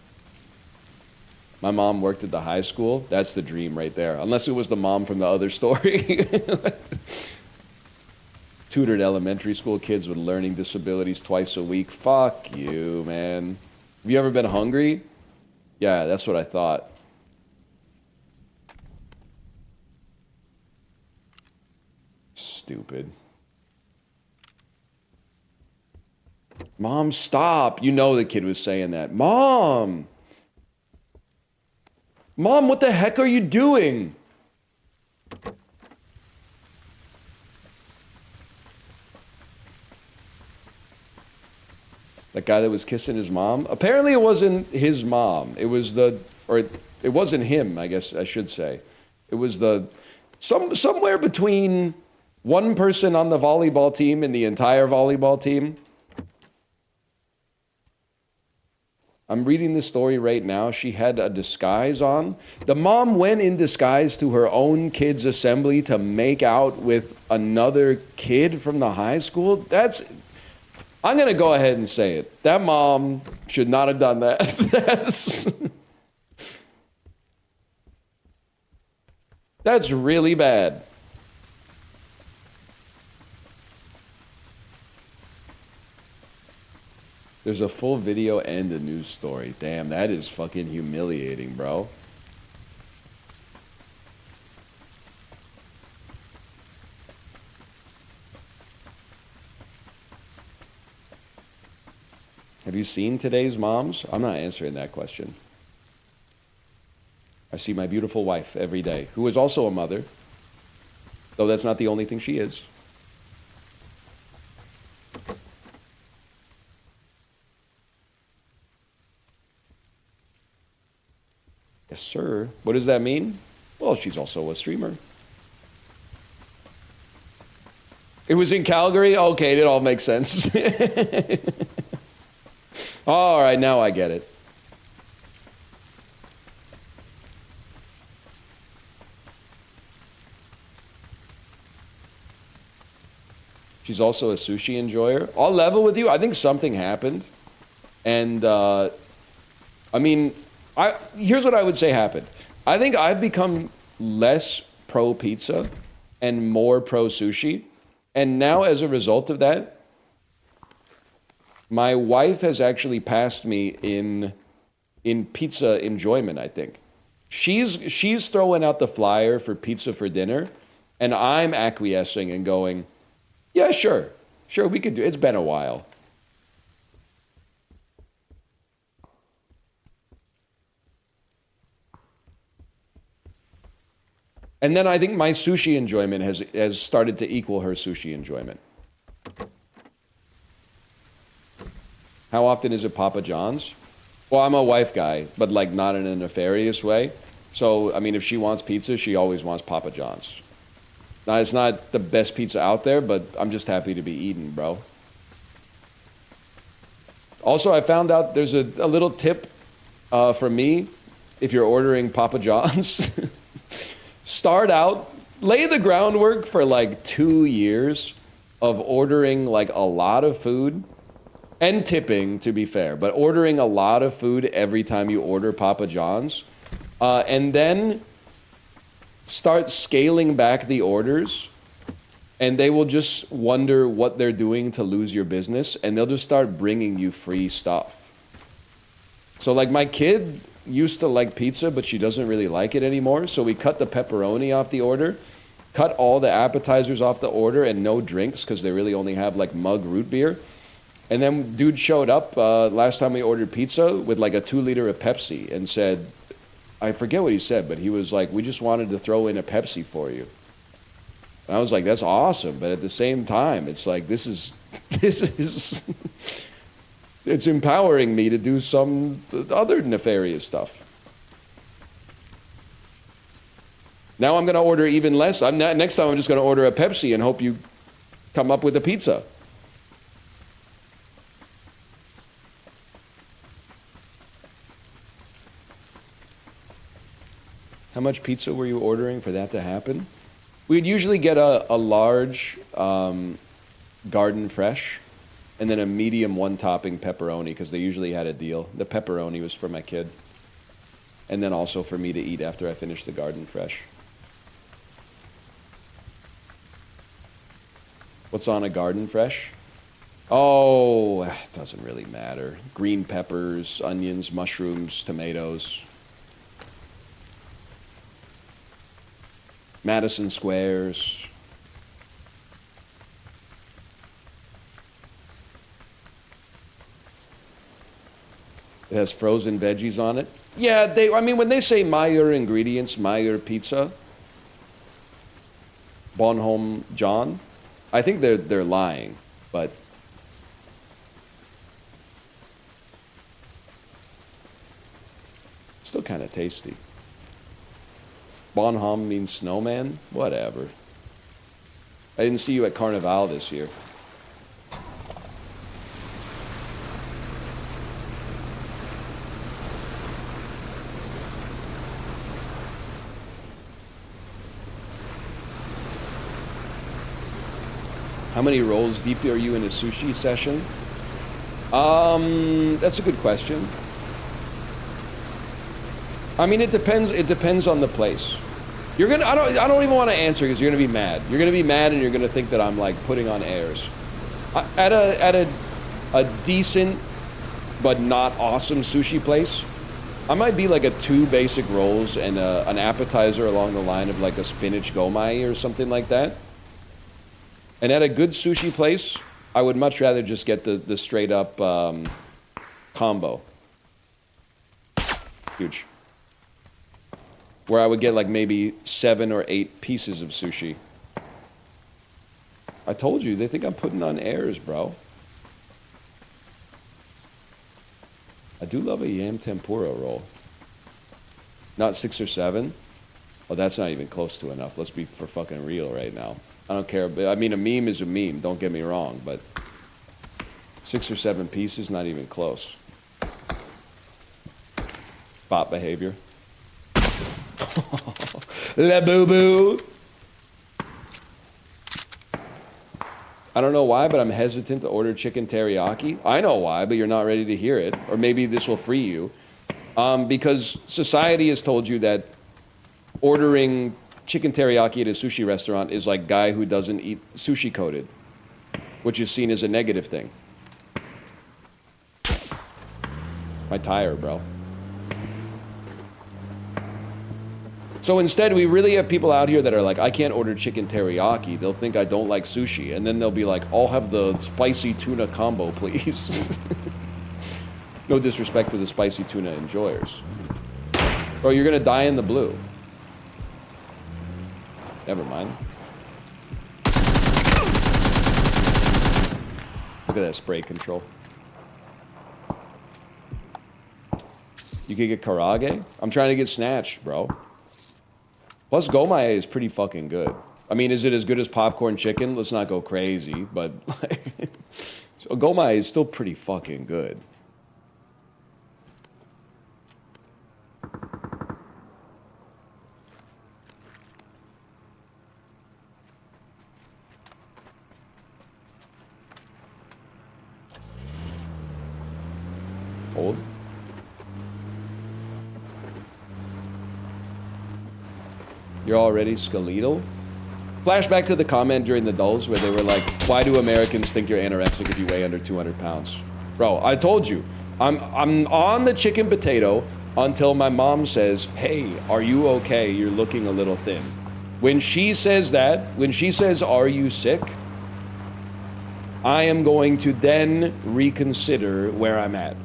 My mom worked at the high school. That's the dream right there. Unless it was the mom from the other story. Tutored elementary school kids with learning disabilities twice a week. Fuck you, man. Have you ever been hungry? Yeah, that's what I thought. Stupid. Mom, stop. You know the kid was saying that. Mom! Mom, what the heck are you doing? That guy that was kissing his mom? Apparently it wasn't his mom. It was it wasn't him, I guess I should say. It was somewhere between one person on the volleyball team and the entire volleyball team. I'm reading this story right now. She had a disguise on. The mom went in disguise to her own kids' assembly to make out with another kid from the high school. I'm going to go ahead and say it. That mom should not have done that. That's really bad. There's a full video and a news story. Damn, that is fucking humiliating, bro. Have you seen today's moms? I'm not answering that question. I see my beautiful wife every day, who is also a mother, though that's not the only thing she is. Yes, sir. What does that mean? Well, she's also a streamer. It was in Calgary? Okay, it all makes sense. All right, now I get it. She's also a sushi enjoyer. I'll level with you. I think something happened. And, I mean, here's what I would say happened. I think I've become less pro pizza and more pro sushi. And now, as a result of that, my wife has actually passed me in pizza enjoyment, I think. She's throwing out the flyer for pizza for dinner, and I'm acquiescing and going, yeah, sure, we could do it. It's been a while. And then I think my sushi enjoyment has started to equal her sushi enjoyment. How often is it Papa John's? Well, I'm a wife guy, but like not in a nefarious way. So, I mean, if she wants pizza, she always wants Papa John's. Now, it's not the best pizza out there, but I'm just happy to be eating, bro. Also, I found out there's a little tip from me if you're ordering Papa John's. Start out, lay the groundwork for like 2 years of ordering like a lot of food and tipping, to be fair, but ordering a lot of food every time you order Papa John's, and then start scaling back the orders And they will just wonder what they're doing to lose your business, and they'll just start bringing you free stuff. So like my kid used to like pizza, but she doesn't really like it anymore. So we cut the pepperoni off the order, cut all the appetizers off the order, and no drinks because they really only have like mug root beer. And then dude showed up last time we ordered pizza with like a 2-liter of Pepsi and said, I forget what he said, but he was like, we just wanted to throw in a Pepsi for you. And I was like, that's awesome. But at the same time, it's like, this is, it's empowering me to do some other nefarious stuff. Now I'm going to order even less. Next time I'm just going to order a Pepsi and hope you come up with a pizza. How much pizza were you ordering for that to happen? We'd usually get a large garden fresh and then a medium one-topping pepperoni because they usually had a deal. The pepperoni was for my kid. And then also for me to eat after I finished the garden fresh. What's on a garden fresh? Oh, it doesn't really matter. Green peppers, onions, mushrooms, tomatoes. Madison squares. It has frozen veggies on it. Yeah, I mean, when they say Meyer ingredients, Meyer pizza, Bonhomme John, I think they're lying, but still kind of tasty. Bonhomme means snowman? Whatever. I didn't see you at Carnival this year. How many rolls deep are you in a sushi session? That's a good question. I mean, it depends. It depends on the place. You're gonna. I don't even want to answer because you're gonna be mad. You're gonna be mad, and you're gonna think that I'm like putting on airs. At a decent but not awesome sushi place, I might be like a 2 basic rolls and an appetizer along the line of like a spinach gomai or something like that. And at a good sushi place, I would much rather just get the straight up combo. Huge. Where I would get like maybe 7 or 8 pieces of sushi. I told you, they think I'm putting on airs, bro. I do love a yam tempura roll. Not 6 or 7. Oh, that's not even close to enough. Let's be for fucking real right now. I don't care. I mean, a meme is a meme. Don't get me wrong, but 6 or 7 pieces, not even close. Bot behavior. La boo boo. I don't know why, but I'm hesitant to order chicken teriyaki. I know why, but you're not ready to hear it. Or maybe this will free you. Because society has told you that ordering chicken teriyaki at a sushi restaurant is like guy who doesn't eat sushi coated, which is seen as a negative thing. My tire, bro. So instead, we really have people out here that are like, I can't order chicken teriyaki. They'll think I don't like sushi. And then they'll be like, I'll have the spicy tuna combo, please. No disrespect to the spicy tuna enjoyers. Bro, you're going to die in the blue. Never mind. Look at that spray control. You could get karage? I'm trying to get snatched, bro. Plus, gomae is pretty fucking good. I mean, is it as good as popcorn chicken? Let's not go crazy, but so gomae is still pretty fucking good. Hold. You're already skeletal? Flashback to the comment during the dulls where they were like, why do Americans think you're anorexic if you weigh under 200 pounds? Bro, I told you, I'm on the chicken potato until my mom says, hey, are you okay? You're looking a little thin. When she says that, when she says, are you sick? I am going to then reconsider where I'm at.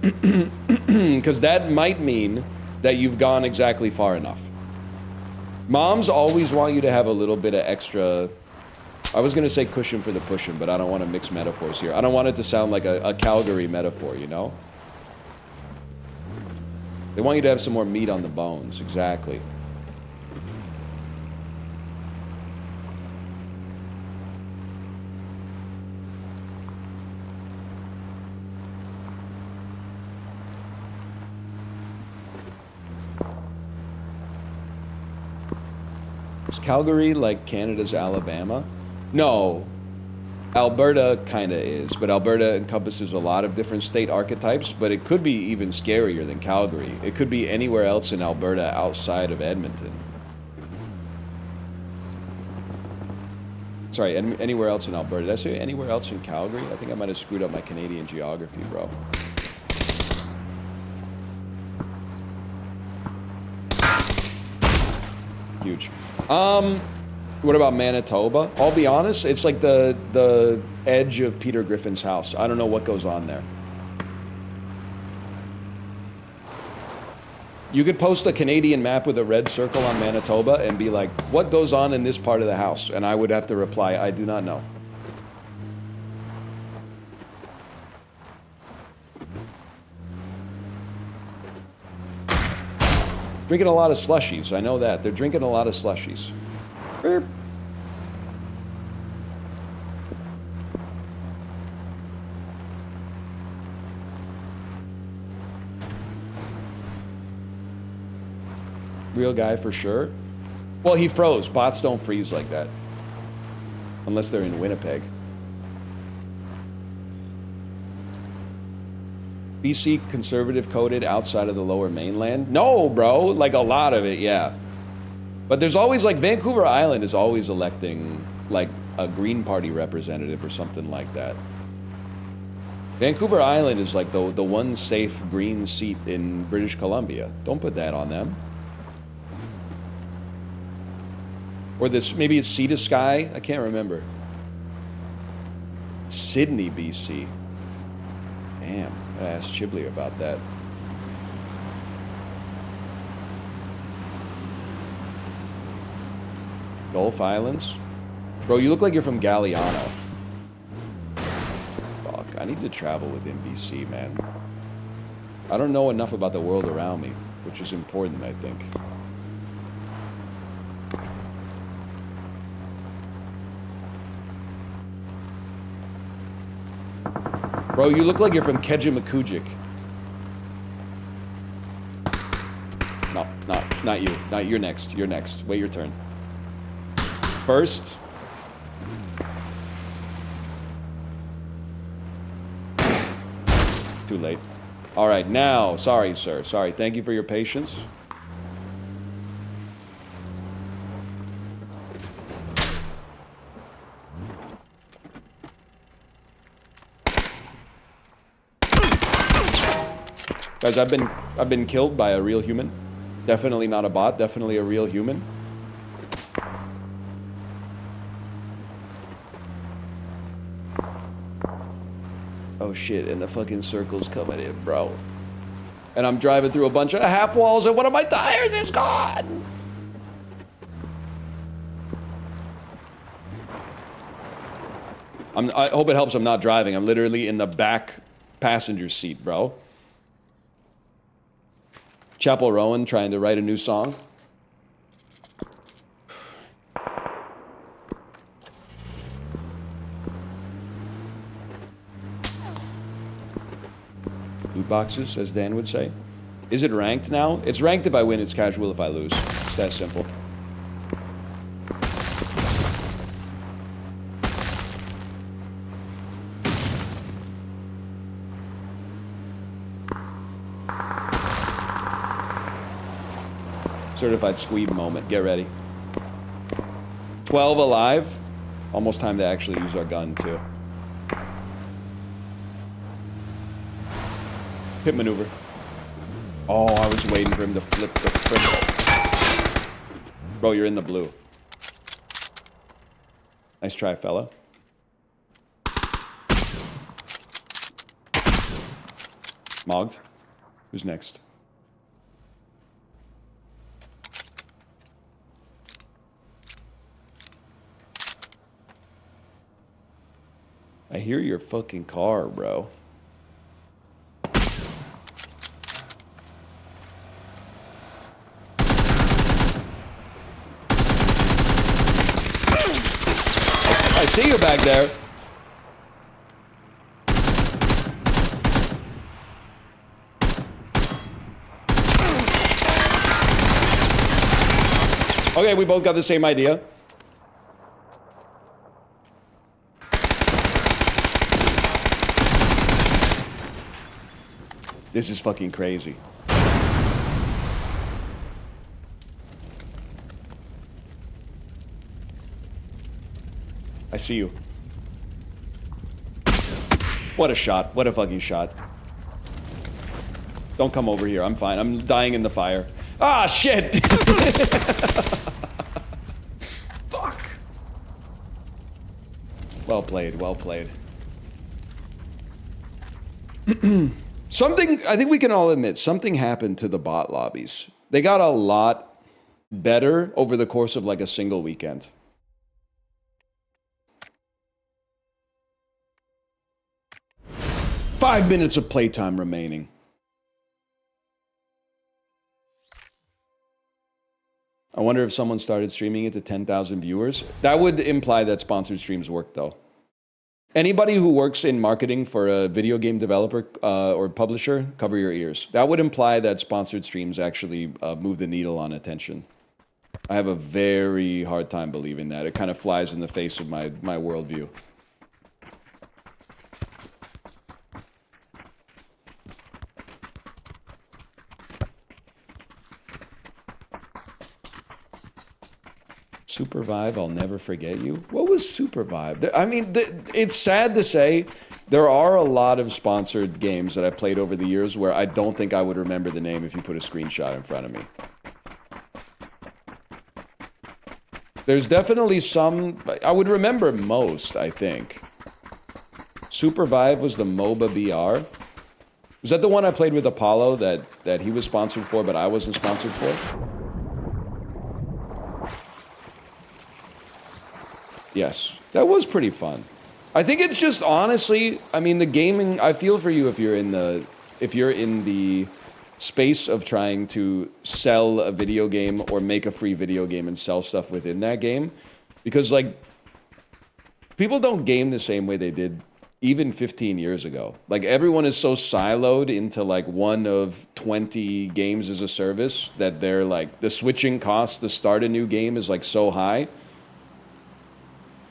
Because that might mean that you've gone exactly far enough. Moms always want you to have a little bit of extra, I was gonna say cushion for the pushing, but I don't want to mix metaphors here. I don't want it to sound like a Calgary metaphor, you know? They want you to have some more meat on the bones, exactly. Is Calgary like Canada's Alabama? No. Alberta kinda is, but Alberta encompasses a lot of different state archetypes, but it could be even scarier than Calgary. It could be anywhere else in Alberta outside of Edmonton. Sorry, anywhere else in Alberta. Did I say anywhere else in Calgary? I think I might have screwed up my Canadian geography, bro. Huge. What about Manitoba? I'll be honest, it's like the edge of Peter Griffin's house. I don't know what goes on there. You could post a Canadian map with a red circle on Manitoba and be like, what goes on in this part of the house? And I would have to reply, I do not know. Drinking a lot of slushies, I know that. They're drinking a lot of slushies. Beep. Real guy for sure. Well, he froze. Bots don't freeze like that. Unless they're in Winnipeg. BC conservative coded outside of the lower mainland? No, bro. Like a lot of it, yeah. But there's always, like, Vancouver Island is always electing, like, a Green Party representative or something like that. Vancouver Island is, like, the one safe green seat in British Columbia. Don't put that on them. Or this, maybe it's Sea to Sky? I can't remember. It's Sydney, BC. Damn, I gotta ask Chibley about that. Gulf Islands? Bro, you look like you're from Galiano. Fuck, I need to travel within BC, man. I don't know enough about the world around me, which is important, I think. Bro, you look like you're from Kejimkujik. No, not you. Not you're next. You're next. Wait your turn. First. Too late. All right, now. Sorry, sir. Sorry. Thank you for your patience. Guys, I've been killed by a real human. Definitely not a bot, definitely a real human. Oh shit, and the fucking circle's coming in, bro. And I'm driving through a bunch of half walls and one of my tires is gone! I hope it helps I'm not driving. I'm literally in the back passenger seat, bro. Chapel Rowan trying to write a new song. Loot boxes, as Dan would say. Is it ranked now? It's ranked if I win, it's casual if I lose. It's that simple. Certified squeeb moment. Get ready. 12 alive. Almost time to actually use our gun, too. Hit maneuver. Oh, I was waiting for him to flip the frick. Bro, you're in the blue. Nice try, fella. Mogged. Who's next? I hear your fucking car, bro. I see you back there. Okay, we both got the same idea. This is fucking crazy. I see you. What a shot. What a fucking shot. Don't come over here. I'm fine. I'm dying in the fire. Ah, shit! Fuck! Well played. Well played. Something, I think we can all admit, something happened to the bot lobbies. They got a lot better over the course of like a single weekend. Five minutes of playtime remaining. I wonder if someone started streaming it to 10,000 viewers. That would imply that sponsored streams work, though. Anybody who works in marketing for a video game developer or publisher, cover your ears. That would imply that sponsored streams actually move the needle on attention. I have a very hard time believing that. It kind of flies in the face of my worldview. Supervive, I'll never forget you. What was Supervive? I mean, it's sad to say, there are a lot of sponsored games that I've played over the years where I don't think I would remember the name if you put a screenshot in front of me. There's definitely some, I would remember most, I think. Supervive was the MOBA BR. Was that the one I played with Apollo that he was sponsored for, but I wasn't sponsored for? Yes, that was pretty fun. I think it's just honestly, I mean, the gaming, I feel for you if you're in the space of trying to sell a video game or make a free video game and sell stuff within that game. Because like, people don't game the same way they did even 15 years ago. Like everyone is so siloed into like one of 20 games as a service that they're like, the switching cost to start a new game is like so high.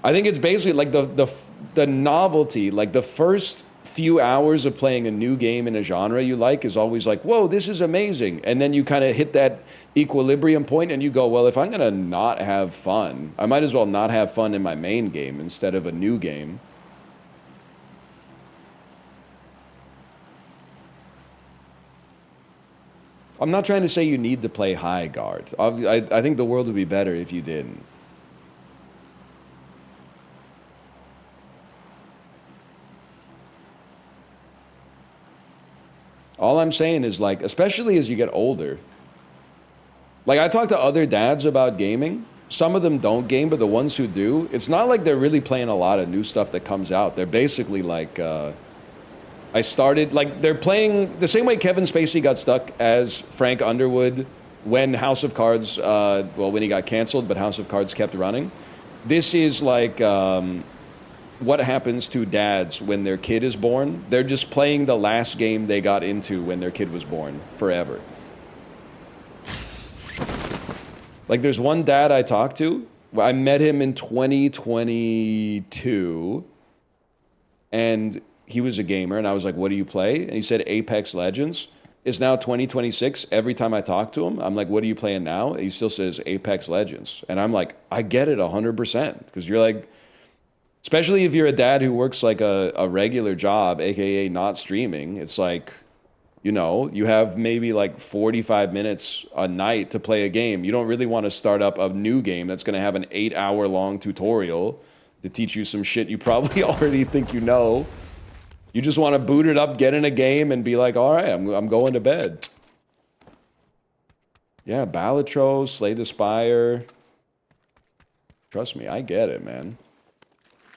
I think it's basically like the novelty, like the first few hours of playing a new game in a genre you like is always like, whoa, this is amazing. And then you kind of hit that equilibrium point and you go, well, if I'm going to not have fun, I might as well not have fun in my main game instead of a new game. I'm not trying to say you need to play high guard. I think the world would be better if you didn't. All I'm saying is, like, especially as you get older, like, I talk to other dads about gaming. Some of them don't game, but the ones who do, it's not like they're really playing a lot of new stuff that comes out. They're basically like, I started, like, they're playing the same way Kevin Spacey got stuck as Frank Underwood when House of Cards, well, when he got canceled, but House of Cards kept running. This is like, what happens to dads when their kid is born. They're just playing the last game they got into when their kid was born forever. Like there's one dad I talked to. I met him in 2022 and he was a gamer and I was like, what do you play? And he said Apex Legends. is now 2026. Every time I talk to him, I'm like, what are you playing now? He still says Apex Legends. And I'm like, I get it 100%. Because you're like, especially if you're a dad who works like a regular job, aka not streaming, it's like, you know, you have maybe like 45 minutes a night to play a game. You don't really want to start up a new game that's going to have an 8-hour long tutorial to teach you some shit you probably already think you know. You just want to boot it up, get in a game, and be like, all right, I'm going to bed. Yeah, Balatros, Slay the Spire. Trust me, I get it, man.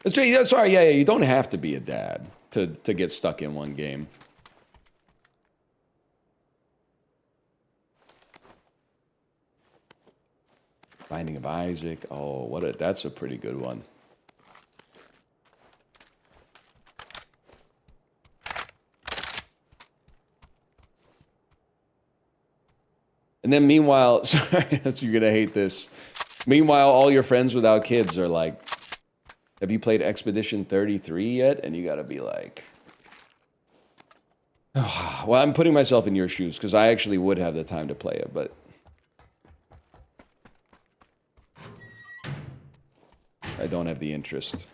Sorry, yeah, you don't have to be a dad to get stuck in one game. Binding of Isaac. Oh, that's a pretty good one. And then meanwhile, sorry, you're gonna hate this. Meanwhile, all your friends without kids are like, have you played Expedition 33 yet? And you gotta be like, oh, well, I'm putting myself in your shoes because I actually would have the time to play it, but I don't have the interest.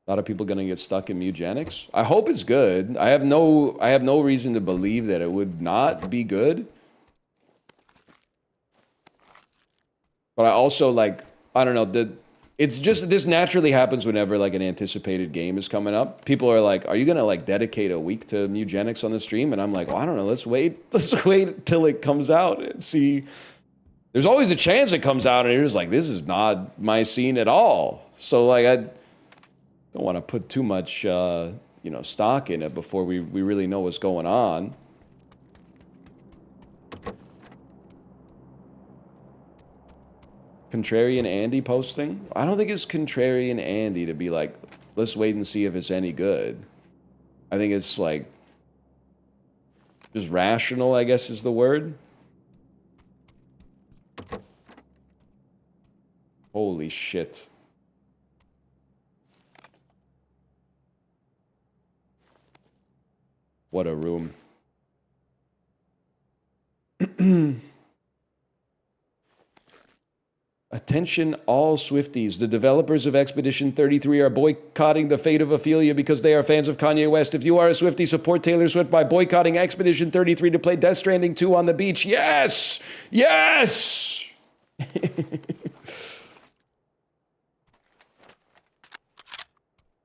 A lot of people gonna get stuck in mutagenics. I hope it's good. I have no reason to believe that it would not be good. But I also like, I don't know, it's just, this naturally happens whenever like an anticipated game is coming up. People are like, are you gonna like dedicate a week to mutagenics on the stream? And I'm like, well, I don't know, let's wait till it comes out and see. There's always a chance it comes out and you're just like, this is not my scene at all. So like, I don't want to put too much, you know, stock in it before we really know what's going on. Contrarian Andy posting? I don't think it's Contrarian Andy to be like, let's wait and see if it's any good. I think it's like, just rational, I guess is the word. Holy shit. What a room. Attention all Swifties. The developers of Expedition 33 are boycotting the fate of Ophelia because they are fans of Kanye West. If you are a Swiftie, support Taylor Swift by boycotting Expedition 33 to play Death Stranding 2 on the beach. Yes! Yes!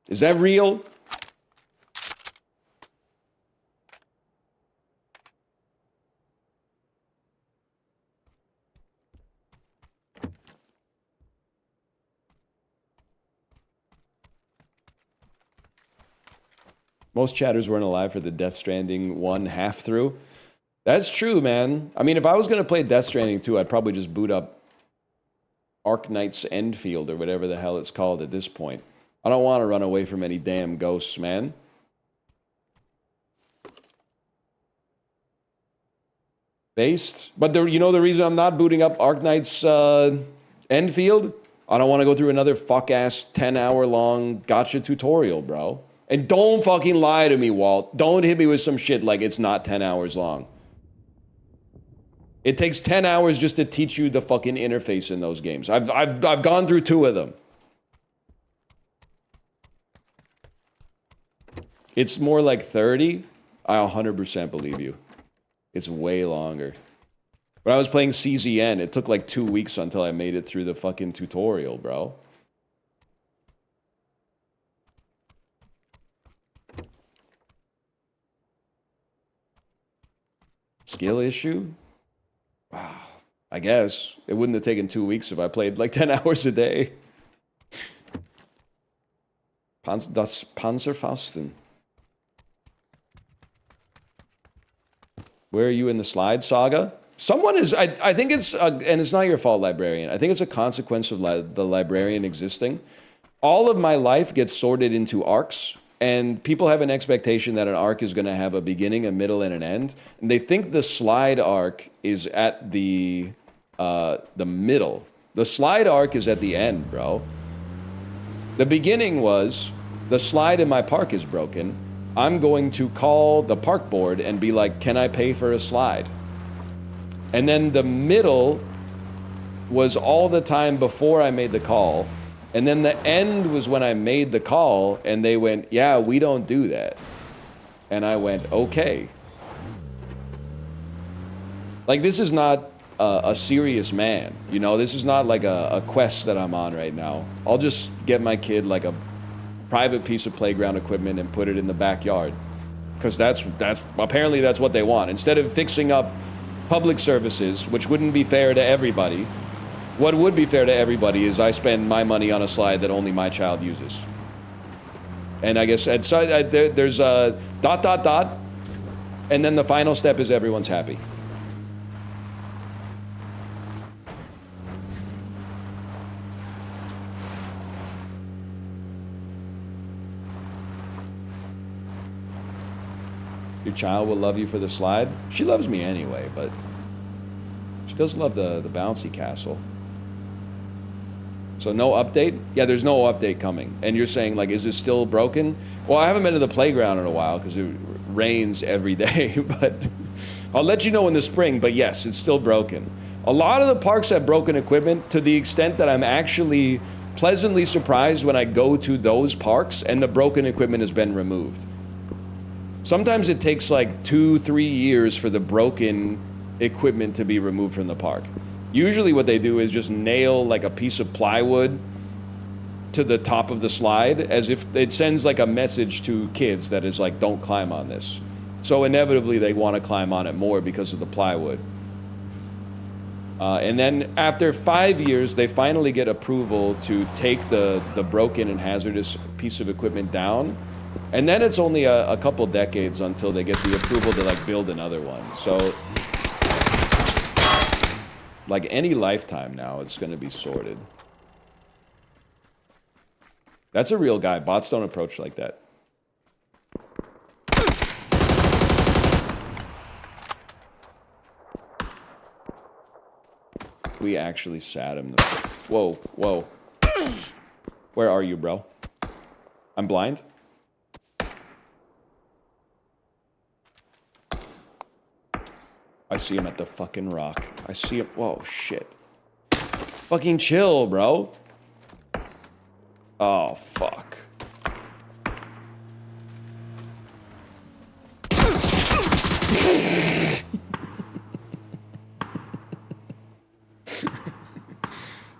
Is that real? Most chatters weren't alive for the Death Stranding 1 half through. That's true, man. I mean, if I was going to play Death Stranding 2, I'd probably just boot up Arknight's Endfield or whatever the hell it's called at this point. I don't want to run away from any damn ghosts, man. Based? But you know the reason I'm not booting up Arknight's Endfield? I don't want to go through another fuck-ass 10-hour long gotcha tutorial, bro. And don't fucking lie to me, Walt. Don't hit me with some shit like it's not 10 hours long. It takes 10 hours just to teach you the fucking interface in those games. I've gone through 2 of them. It's more like 30. I 100% believe you. It's way longer. When I was playing CZN, it took like 2 weeks until I made it through the fucking tutorial, bro. Skill issue? Wow. I guess. It wouldn't have taken 2 weeks if I played like 10 hours a day. Das Panzerfausten. Where are you in the slide saga? Someone is, I think it's, and it's not your fault, Librarian. I think it's a consequence of the Librarian existing. All of my life gets sorted into arcs. And people have an expectation that an arc is going to have a beginning, a middle, and an end. And they think the slide arc is at the middle. The slide arc is at the end, bro. The beginning was the slide in my park is broken, I'm going to call the park board and be like, can I pay for a slide? And then the middle was all the time before I made the call. And then the end was when I made the call and they went, yeah, we don't do that. And I went, okay. Like, this is not a serious man, you know? This is not like a quest that I'm on right now. I'll just get my kid like a private piece of playground equipment and put it in the backyard. Because that's apparently that's what they want. Instead of fixing up public services, which wouldn't be fair to everybody, what would be fair to everybody is I spend my money on a slide that only my child uses. And I guess there's a ... and then the final step is everyone's happy. Your child will love you for the slide? She loves me anyway, but she does love the bouncy castle. So no update? Yeah, there's no update coming. And you're saying, like, is it still broken? Well, I haven't been to the playground in a while because it rains every day, but I'll let you know in the spring, but yes, it's still broken. A lot of the parks have broken equipment to the extent that I'm actually pleasantly surprised when I go to those parks and the broken equipment has been removed. Sometimes it takes like 2-3 years for the broken equipment to be removed from the park. Usually what they do is just nail like a piece of plywood to the top of the slide as if it sends like a message to kids that is like, don't climb on this. So inevitably they want to climb on it more because of the plywood. And then after 5 years, they finally get approval to take the broken and hazardous piece of equipment down. And then it's only a couple decades until they get the approval to like build another one. So like any lifetime now, it's going to be sorted. That's a real guy. Bots don't approach like that. We actually sat him. Whoa, whoa. Where are you, bro? I'm blind? I see him at the fucking rock. I see him. Whoa, shit. Fucking chill, bro. Oh, fuck.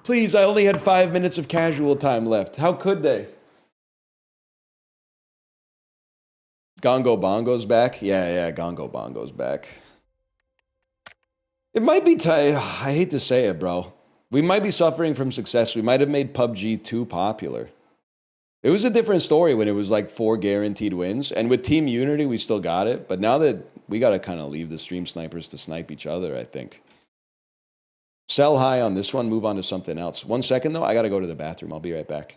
Please, I only had 5 minutes of casual time left. How could they? Gongo Bongo's back? Yeah, Gongo Bongo's back. It might be I hate to say it, bro. We might be suffering from success. We might have made PUBG too popular. It was a different story when it was like 4 guaranteed wins. And with Team Unity, we still got it. But now that we got to kind of leave the stream snipers to snipe each other, I think. Sell high on this one, move on to something else. 1 second, though. I got to go to the bathroom. I'll be right back.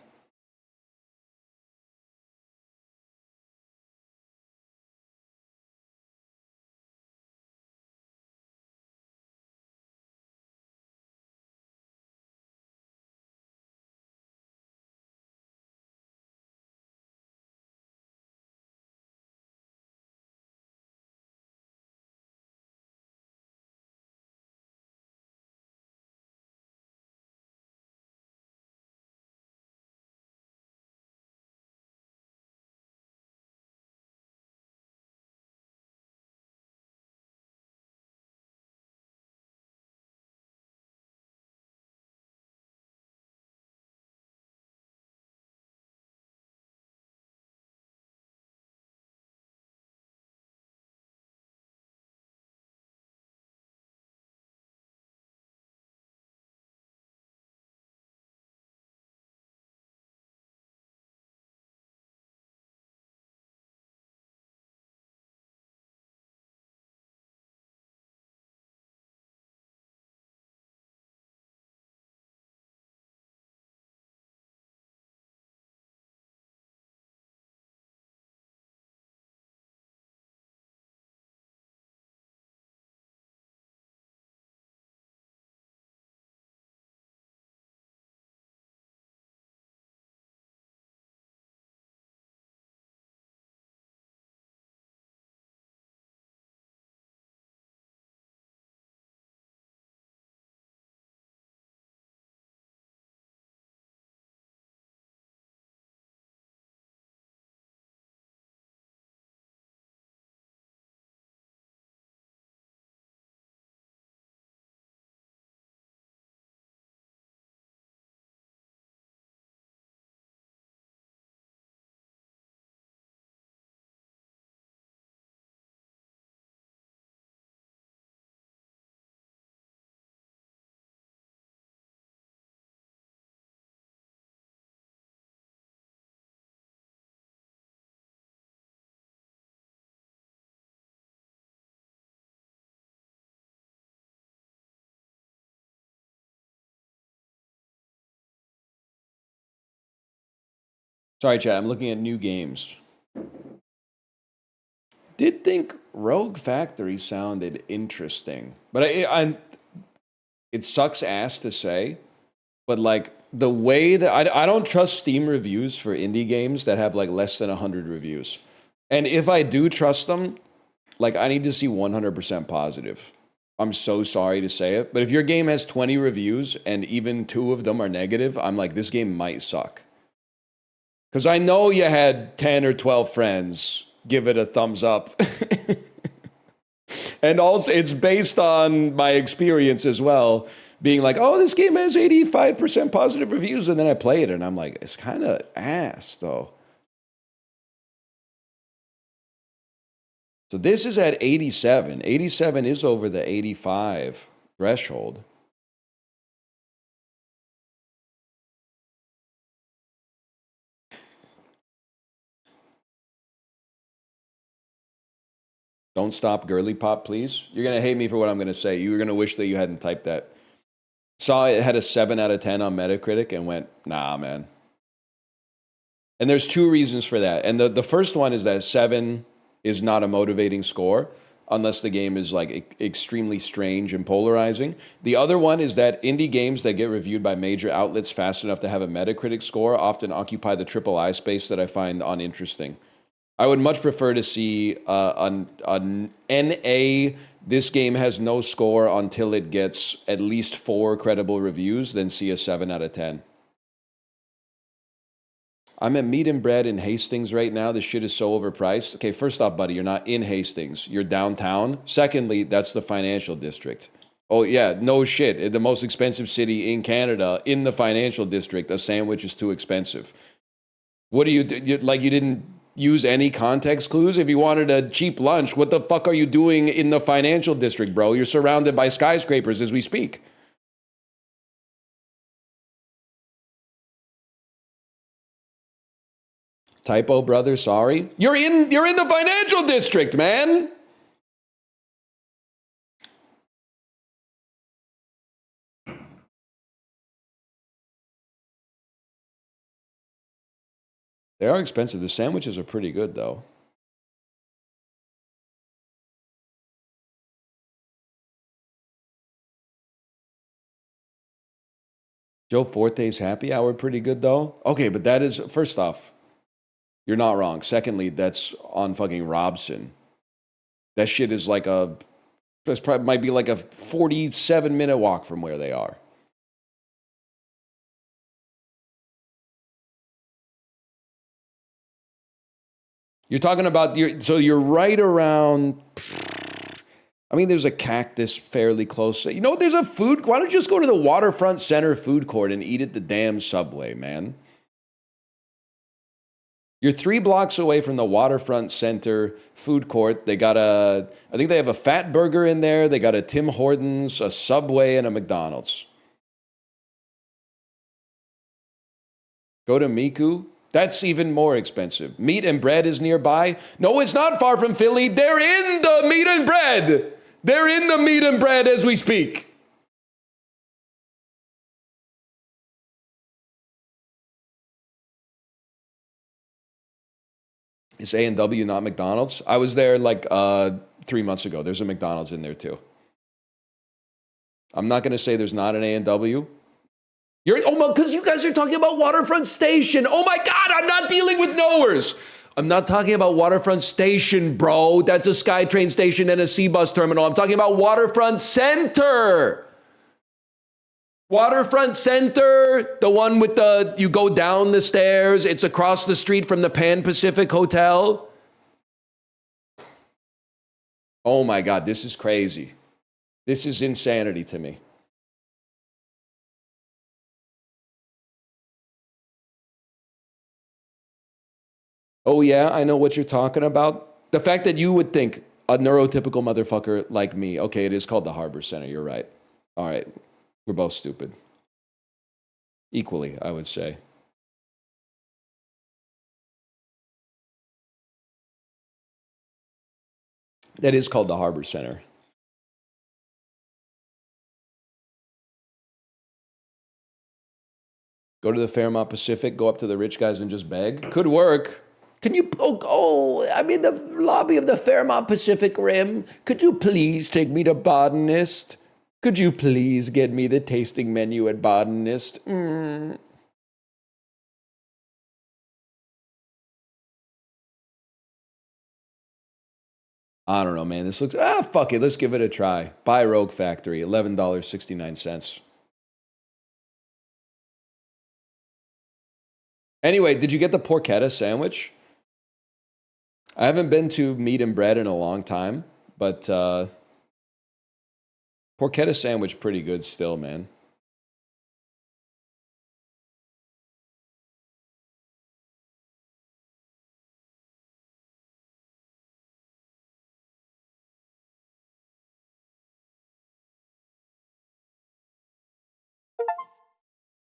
Sorry, chat. I'm looking at new games. Did think Rogue Factory sounded interesting, but it sucks ass to say, but like the way that I don't trust Steam reviews for indie games that have like less than 100 reviews, and if I do trust them, like I need to see 100% positive. I'm so sorry to say it, but if your game has 20 reviews and even 2 of them are negative, I'm like, this game might suck. Because I know you had 10 or 12 friends give it a thumbs up. And also, it's based on my experience as well, being like, oh, this game has 85% positive reviews. And then I play it and I'm like, it's kind of ass, though. So this is at 87. 87 is over the 85 threshold. Don't stop girly pop, please. You're going to hate me for what I'm going to say. You're going to wish that you hadn't typed that. Saw it had a 7 out of 10 on Metacritic and went, nah, man. And there's 2 reasons for that. And the first one is that 7 is not a motivating score unless the game is like extremely strange and polarizing. The other one is that indie games that get reviewed by major outlets fast enough to have a Metacritic score often occupy the AAA space that I find uninteresting. I would much prefer to see an NA, this game has no score until it gets at least 4 credible reviews, than see a 7 out of 10. I'm at Meat and Bread in Hastings right now. This shit is so overpriced. Okay, first off, buddy, you're not in Hastings. You're downtown. Secondly, that's the financial district. Oh, yeah, no shit. The most expensive city in Canada, in the financial district, a sandwich is too expensive. What do you didn't use any context clues? If you wanted a cheap lunch, what the fuck are you doing in the financial district, bro? You're surrounded by skyscrapers as we speak. Typo, brother, sorry. You're in the financial district, man. They are expensive. The sandwiches are pretty good, though. Joe Forte's happy hour pretty good, though. Okay, but that is, first off, you're not wrong. Secondly, that's on fucking Robson. That shit is like that's probably might be like a 47-minute walk from where they are. You're talking about, so you're right around, I mean, there's a Cactus fairly close. You know what, there's a food, why don't you just go to the Waterfront Center food court and eat at the damn Subway, man? You're 3 blocks away from the Waterfront Center food court. They got I think they have a Fat Burger in there. They got a Tim Hortons, a Subway, and a McDonald's. Go to Miku. That's even more expensive. Meat and Bread is nearby. No, it's not far from Philly. They're in the Meat and Bread. They're in the Meat and Bread as we speak. Is A&W not McDonald's? I was there like 3 months ago. There's a McDonald's in there too. I'm not going to say there's not an A&W. Because you guys are talking about Waterfront Station. Oh my God, I'm not dealing with knowers. I'm not talking about Waterfront Station, bro. That's a SkyTrain station and a C-Bus terminal. I'm talking about Waterfront Center. Waterfront Center, the one with you go down the stairs. It's across the street from the Pan Pacific Hotel. Oh my God, this is crazy. This is insanity to me. Oh yeah, I know what you're talking about. The fact that you would think a neurotypical motherfucker like me, okay, it is called the Harbor Center, you're right. All right, we're both stupid. Equally, I would say. That is called the Harbor Center. Go to the Fairmont Pacific, go up to the rich guys and just beg. Could work. Can you, I'm in the lobby of the Fairmont Pacific Rim. Could you please take me to Botanist? Could you please get me the tasting menu at Botanist? I don't know, man. This looks, fuck it. Let's give it a try. Buy Rogue Factory, $11.69. Anyway, did you get the porchetta sandwich? I haven't been to Meat and Bread in a long time, but porchetta sandwich pretty good still, man.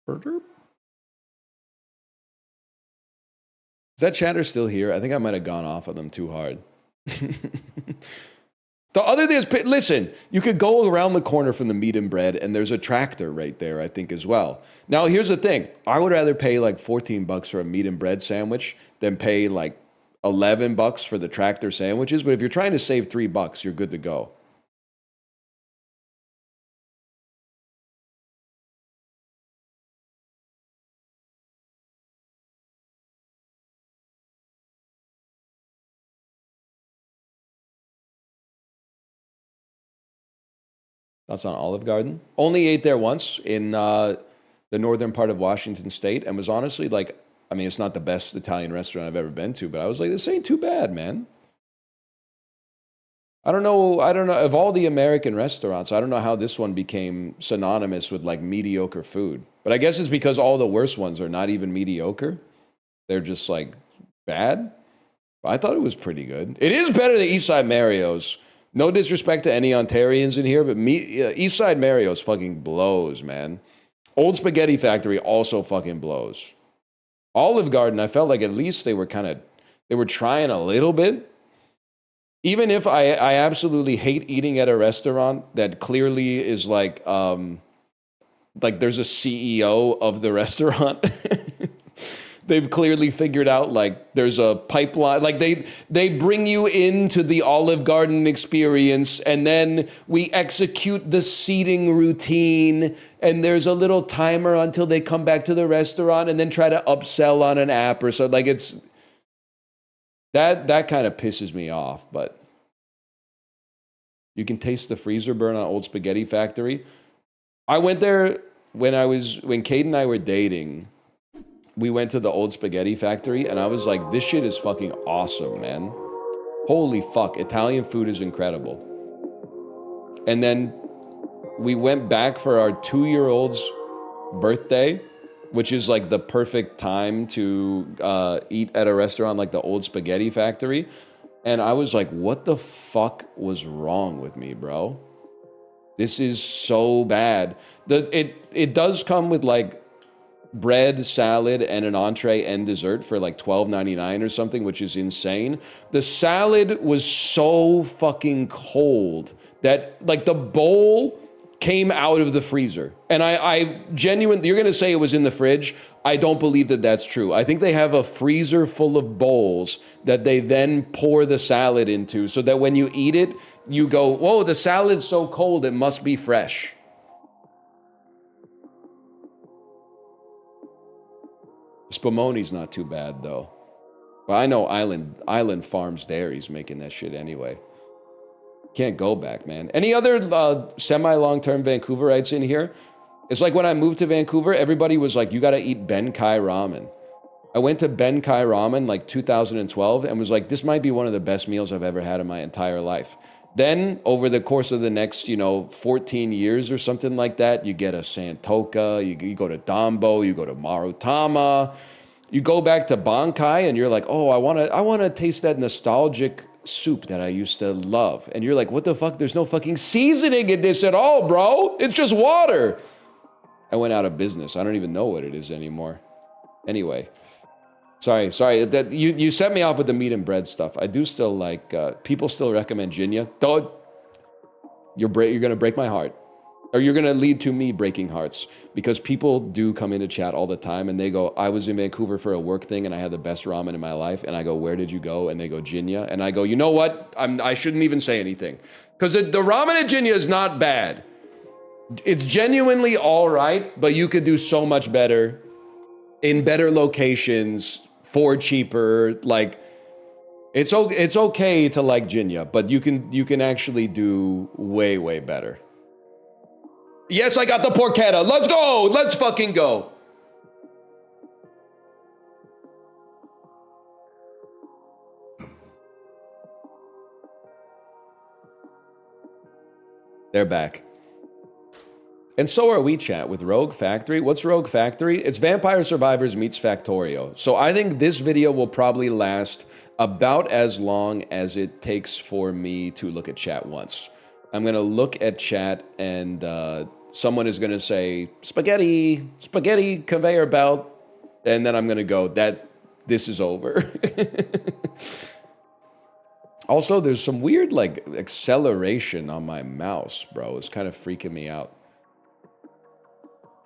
Burger? Is that chatter still here? I think I might have gone off on them too hard. The other thing is, listen, you could go around the corner from the Meat and Bread, and there's a tractor right there, I think, as well. Now, here's the thing. I would rather pay like 14 bucks for a Meat and Bread sandwich than pay like 11 bucks for the tractor sandwiches. But if you're trying to save 3 bucks, you're good to go. That's on Olive Garden. Only ate there once in the northern part of Washington State, and was honestly like, I mean, it's not the best Italian restaurant I've ever been to, but I was like, this ain't too bad, man. I don't know, of all the American restaurants, I don't know how this one became synonymous with like mediocre food. But I guess it's because all the worst ones are not even mediocre. They're just like bad. I thought it was pretty good. It is better than Eastside Mario's. No disrespect to any Ontarians in here, but Eastside Mario's fucking blows, man. Old Spaghetti Factory also fucking blows. Olive Garden, I felt like at least they were trying a little bit. Even if I absolutely hate eating at a restaurant that clearly is like there's a CEO of the restaurant. They've clearly figured out like there's a pipeline. Like they bring you into the Olive Garden experience, and then we execute the seating routine, and there's a little timer until they come back to the restaurant, and then try to upsell on an app or so. Like it's that kind of pisses me off. But you can taste the freezer burn on Old Spaghetti Factory. I went there when Kate and I were dating. We went to the Old Spaghetti Factory, and I was like, this shit is fucking awesome, man. Holy fuck, Italian food is incredible. And then we went back for our 2-year-old's birthday, which is like the perfect time to eat at a restaurant like the Old Spaghetti Factory. And I was like, what the fuck was wrong with me, bro? This is so bad. It does come with like bread, salad, and an entree and dessert for like $12.99 or something, which is insane. The salad was so fucking cold that like the bowl came out of the freezer. And I genuinely, you're going to say it was in the fridge. I don't believe that that's true. I think they have a freezer full of bowls that they then pour the salad into so that when you eat it, you go, whoa, the salad's so cold, it must be fresh. Spumoni's not too bad though. But I know Island Farms Dairy's making that shit anyway. Can't go back, man. Any other semi-long-term Vancouverites in here? It's like when I moved to Vancouver, everybody was like, you gotta eat Ben Kai ramen. I went to Ben Kai ramen like 2012 and was like, this might be one of the best meals I've ever had in my entire life. Then, over the course of the next, 14 years or something like that, you get a Santoka, you go to Dambo, you go to Marutama, you go back to Bankai, and you're like, oh, I want to taste that nostalgic soup that I used to love. And you're like, what the fuck? There's no fucking seasoning in this at all, bro. It's just water. I went out of business. I don't even know what it is anymore. Anyway. Sorry. That you set me off with the meat and bread stuff. I do still like. People still recommend Ginya. Don't. You're gonna break my heart. or you're going to lead to me breaking hearts, because people do come into chat all the time and they go, I was in Vancouver for a work thing and I had the best ramen in my life. And I go, where did you go? And they go, Jinya. And I go, you know what? I shouldn't even say anything, because the ramen at Jinya is not bad. It's genuinely all right, but you could do so much better in better locations for cheaper. Like, it's okay to like Jinya, but you can actually do way, way better. Yes, I got the porchetta. Let's go. Let's fucking go. They're back. And so are we, chat, with Rogue Factory. What's Rogue Factory? It's Vampire Survivors meets Factorio. So I think this video will probably last about as long as it takes for me to look at chat once. I'm going to look at chat and someone is going to say, spaghetti, spaghetti conveyor belt. And then I'm going to go, this is over. Also, there's some weird, like, acceleration on my mouse, bro. It's kind of freaking me out.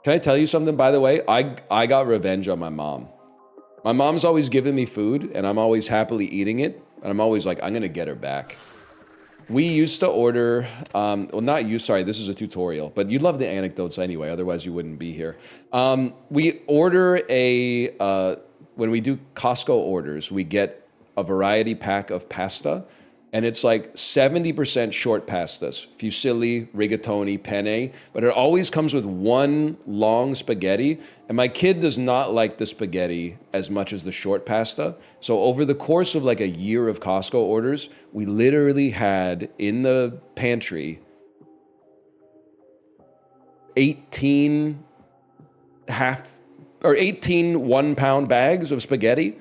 Can I tell you something, by the way? I got revenge on my mom. My mom's always given me food, and I'm always happily eating it. And I'm always like, I'm going to get her back. We used to order, well, not you, sorry, this is a tutorial, but you'd love the anecdotes anyway, otherwise you wouldn't be here. We order when we do Costco orders, we get a variety pack of pasta, and it's like 70% short pastas, fusilli, rigatoni, penne, but it always comes with one long spaghetti, and my kid does not like the spaghetti as much as the short pasta. So over the course of like a year of Costco orders, we literally had in the pantry 18 1-pound bags of spaghetti.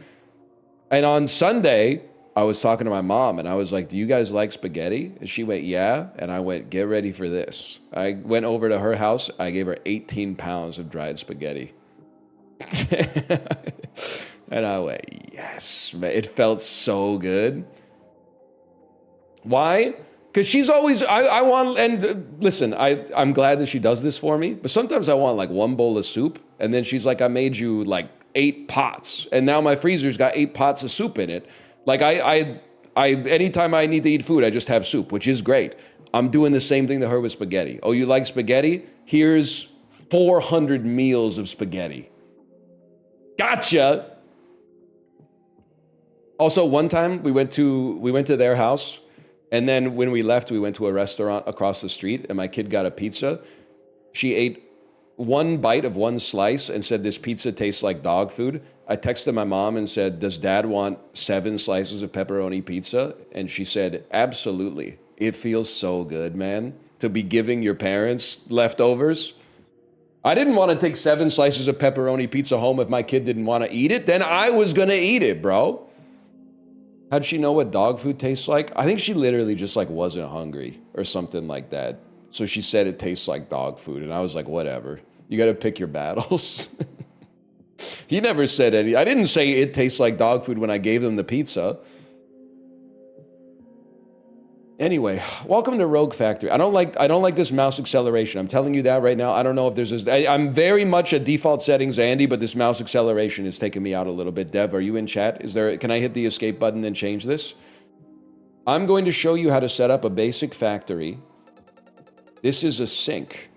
And on Sunday, I was talking to my mom and I was like, do you guys like spaghetti? And she went, yeah. And I went, get ready for this. I went over to her house. I gave her 18 pounds of dried spaghetti. And I went, yes, man. It felt so good. Why? Because she's always, I want, and listen, I'm glad that she does this for me, but sometimes I want like one bowl of soup. And then she's like, I made you like 8 pots. And now my freezer's got 8 pots of soup in it. Like I anytime I need to eat food, I just have soup, which is great. I'm doing the same thing to her with spaghetti. Oh, you like spaghetti? Here's 400 meals of spaghetti. Gotcha. Also, one time we went to their house, and then when we left, we went to a restaurant across the street, and my kid got a pizza. She ate one bite of one slice and said, this pizza tastes like dog food. I texted my mom and said, does dad want 7 slices of pepperoni pizza? And she said, absolutely. It feels so good, man, to be giving your parents leftovers. I didn't want to take 7 slices of pepperoni pizza home if my kid didn't want to eat it. Then I was going to eat it, bro. How'd she know what dog food tastes like? I think she literally just like wasn't hungry or something like that. So she said it tastes like dog food. And I was like, whatever. You got to pick your battles. He never said any. I didn't say it tastes like dog food when I gave them the pizza. Anyway, welcome to Rogue Factory. I don't like this mouse acceleration. I'm telling you that right now. I don't know if there's this. I'm very much at default settings, Andy, but this mouse acceleration is taking me out a little bit. Dev, are you in chat? Can I hit the escape button and change this? I'm going to show you how to set up a basic factory. This is a sink.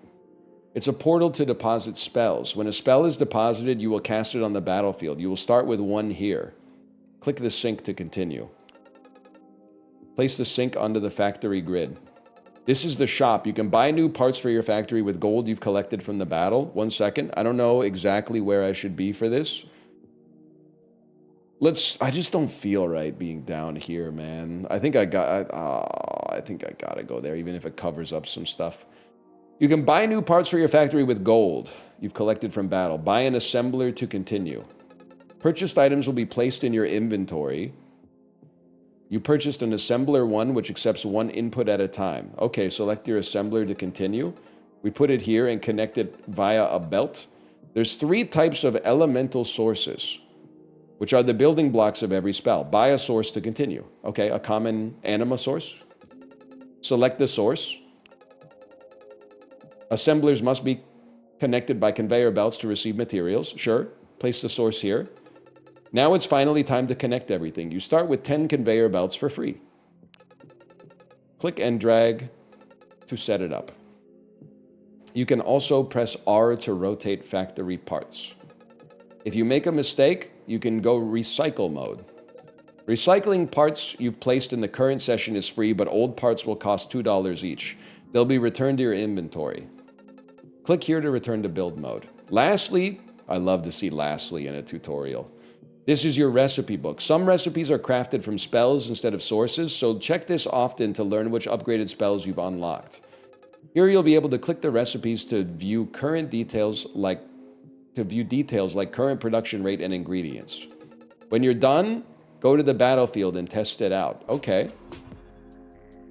It's a portal to deposit spells. When a spell is deposited, you will cast it on the battlefield. You will start with 1 here. Click the sink to continue. Place the sink onto the factory grid. This is the shop. You can buy new parts for your factory with gold you've collected from the battle. 1 second. I don't know exactly where I should be for this. I just don't feel right being down here, man. I think I gotta go there, even if it covers up some stuff. You can buy new parts for your factory with gold you've collected from battle. Buy an assembler to continue. Purchased items will be placed in your inventory. You purchased an assembler 1, which accepts 1 input at a time. Okay, select your assembler to continue. We put it here and connect it via a belt. There's 3 types of elemental sources, which are the building blocks of every spell. Buy a source to continue. Okay, a common anima source. Select the source. Assemblers must be connected by conveyor belts to receive materials. Sure. Place the source here. Now it's finally time to connect everything. You start with 10 conveyor belts for free. Click and drag to set it up. You can also press R to rotate factory parts. If you make a mistake, you can go recycle mode. Recycling parts you've placed in the current session is free, but old parts will cost $2 each. They'll be returned to your inventory. Click here to return to build mode. Lastly, I love to see lastly in a tutorial. This is your recipe book. Some recipes are crafted from spells instead of sources, so check this often to learn which upgraded spells you've unlocked. Here you'll be able to click the recipes to view details like current production rate and ingredients. When you're done, go to the battlefield and test it out. Okay.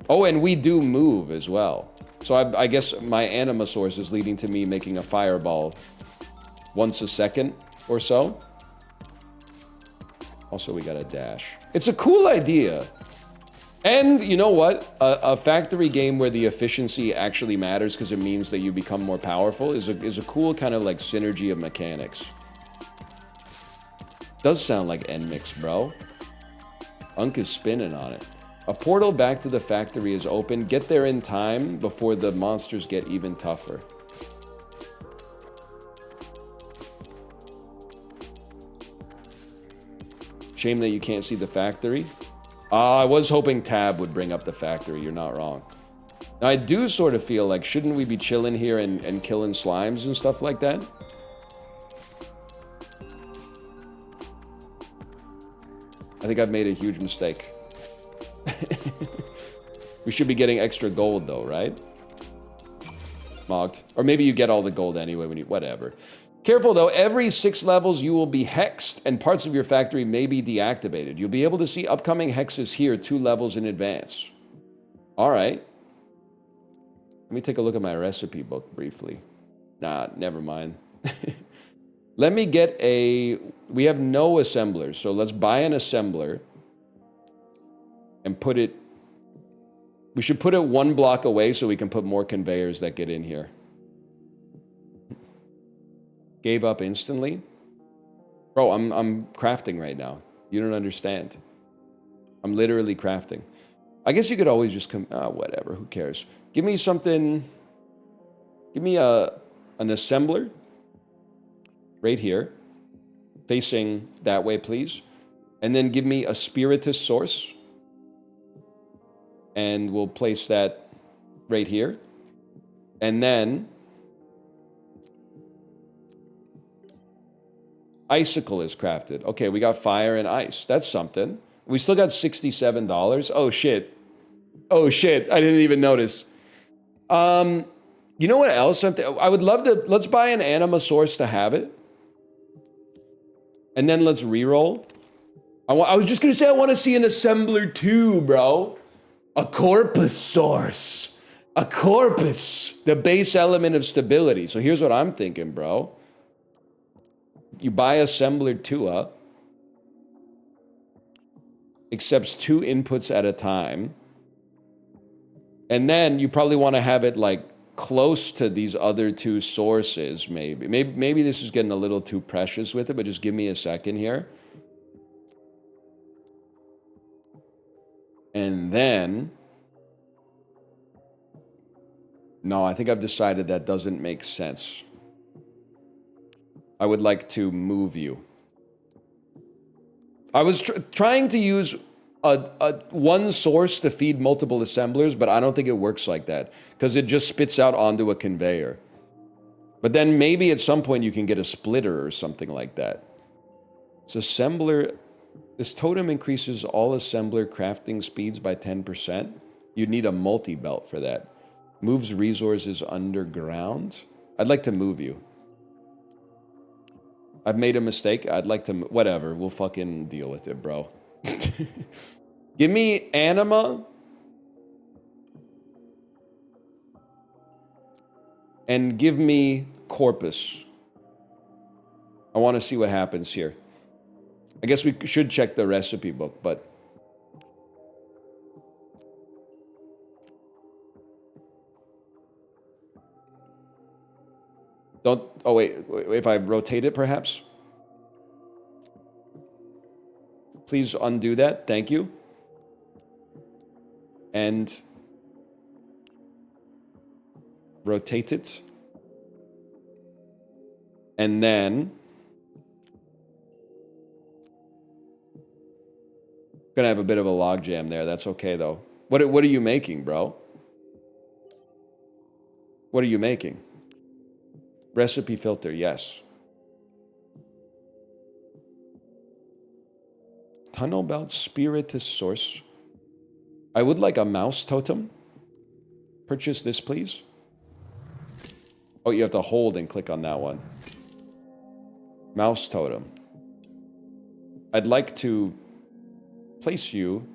Oh, and we do move as well. So I guess my anima source is leading to me making a fireball once a second or so. Also, we got a dash. It's a cool idea. And you know what? A factory game where the efficiency actually matters because it means that you become more powerful is a cool kind of like synergy of mechanics. Does sound like NMix, bro. Unk is spinning on it. A portal back to the factory is open. Get there in time before the monsters get even tougher. Shame that you can't see the factory. I was hoping tab would bring up the factory. You're not wrong. Now, I do sort of feel like, shouldn't we be chilling here and killing slimes and stuff like that? I think I've made a huge mistake. We should be getting extra gold though, right? Mogged. Or maybe you get all the gold anyway when you... Whatever. Careful though, every 6 levels you will be hexed and parts of your factory may be deactivated. You'll be able to see upcoming hexes here 2 levels in advance. Alright. Let me take a look at my recipe book briefly. Nah, never mind. Let me get a... We have no assemblers, so let's buy an assembler and put it... We should put it 1 block away so we can put more conveyors that get in here. Gave up instantly? Bro, I'm crafting right now. You don't understand. I'm literally crafting. I guess you could always just come... whatever, who cares? Give me something... Give me an assembler. Right here. Facing that way, please. And then give me a spiritus source. And we'll place that right here. And then... Icicle is crafted. Okay, we got fire and ice. That's something. We still got $67. Oh, shit. Oh, shit. I didn't even notice. You know what else? I would love to... Let's buy an anima source to have it. And then let's reroll. I was just going to say I want to see an assembler too, bro. A corpus source. A corpus. The base element of stability. So here's what I'm thinking, bro. You buy assembler 2 accepts 2 inputs at a time. And then you probably want to have it like close to these other 2 sources, maybe. Maybe this is getting a little too precious with it, but just give me a second here. And then... No, I think I've decided that doesn't make sense. I would like to move you. I was trying to use one source to feed multiple assemblers, but I don't think it works like that because it just spits out onto a conveyor. But then maybe at some point you can get a splitter or something like that. It's assembler. This totem increases all assembler crafting speeds by 10%. You'd need a multi-belt for that. Moves resources underground. I'd like to move you. I've made a mistake. I'd like to... Whatever. We'll fucking deal with it, bro. Give me anima. And give me corpus. I want to see what happens here. I guess we should check the recipe book, but... Don't... Oh, wait. If I rotate it, perhaps? Please undo that. Thank you. And... rotate it. And then... gonna have a bit of a logjam there. That's okay, though. What are you making, bro? What are you making? Recipe filter, yes. Tunnel belt spiritus source. I would like a mouse totem. Purchase this, please. Oh, you have to hold and click on that one. Mouse totem. I'd like to place you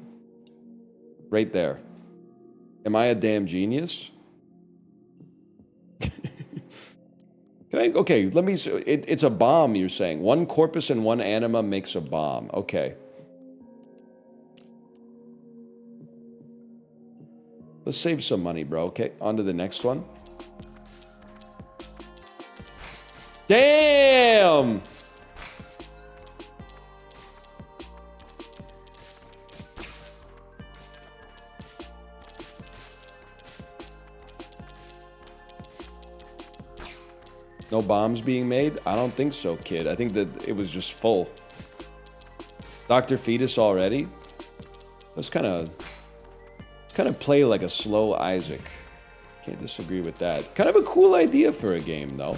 right there. Am I a damn genius? Can I? Okay, let me... It's a bomb, you're saying. One corpus and one anima makes a bomb. Okay. Let's save some money, bro. Okay, on to the next one. Damn! No bombs being made? I don't think so, kid. I think that it was just full. Dr. Fetus already? Let's kind of play like a slow Isaac. Can't disagree with that. Kind of a cool idea for a game, though.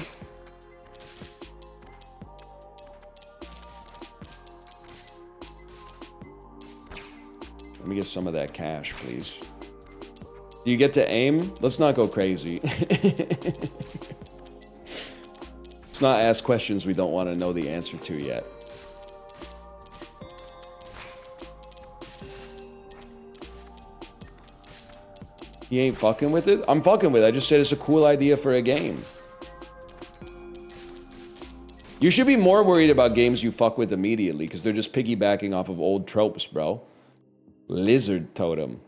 Let me get some of that cash, please. Do you get to aim? Let's not go crazy. Let's not ask questions we don't want to know the answer to yet. He ain't fucking with it? I'm fucking with it. I just said it's a cool idea for a game. You should be more worried about games you fuck with immediately, because they're just piggybacking off of old tropes, bro. Lizard totem.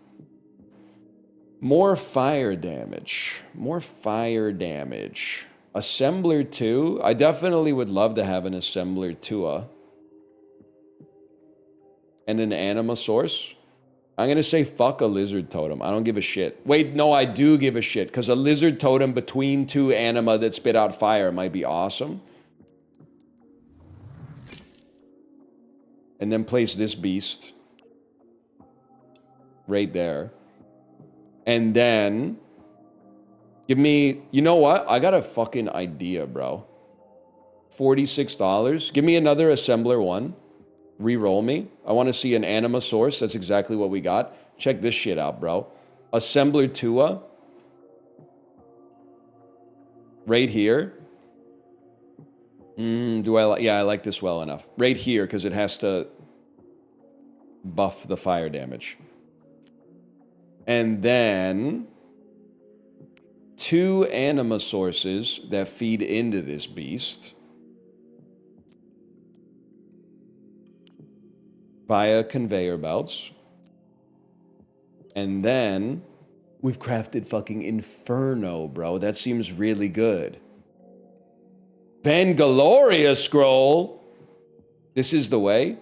More fire damage. More fire damage. Assembler 2? I definitely would love to have an Assembler 2. And an anima source? I'm gonna say fuck a lizard totem. I don't give a shit. Wait, no, I do give a shit, because a lizard totem between two anima that spit out fire might be awesome. And then place this beast right there. And then give me, you know what? I got a fucking idea, bro. $46. Give me another assembler 1. Reroll me. I want to see an anima source. That's exactly what we got. Check this shit out, bro. Assembler 2. Right here. Yeah, I like this well enough. Right here, because it has to buff the fire damage. And then 2 anima sources that feed into this beast via conveyor belts. And then we've crafted fucking Inferno, bro. That seems really good. Vangaloria scroll. This is the way.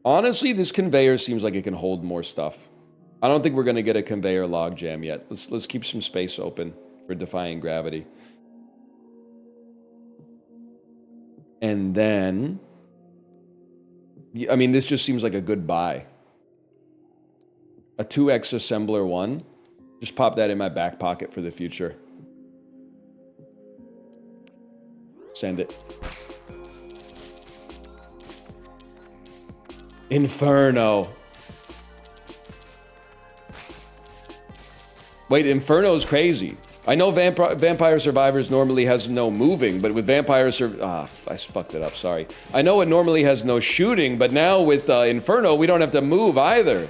Honestly, this conveyor seems like it can hold more stuff. I don't think we're gonna get a conveyor logjam yet. Let's keep some space open for defying gravity. And then, I mean, this just seems like a good buy. A 2x assembler 1. Just pop that in my back pocket for the future. Send it. Inferno. Wait, Inferno's crazy. I know Vampire Survivors normally has no moving, but with Vampire I fucked it up, sorry. I know it normally has no shooting, but now with Inferno, we don't have to move either.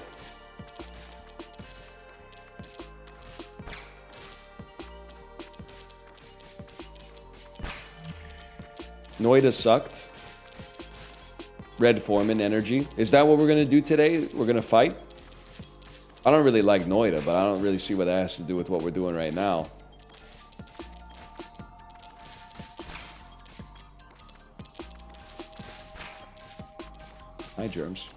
Noida sucked. Red Foreman energy. Is that what we're gonna do today? We're gonna fight? I don't really like Noida, but I don't really see what that has to do with what we're doing right now. Hi, Germs.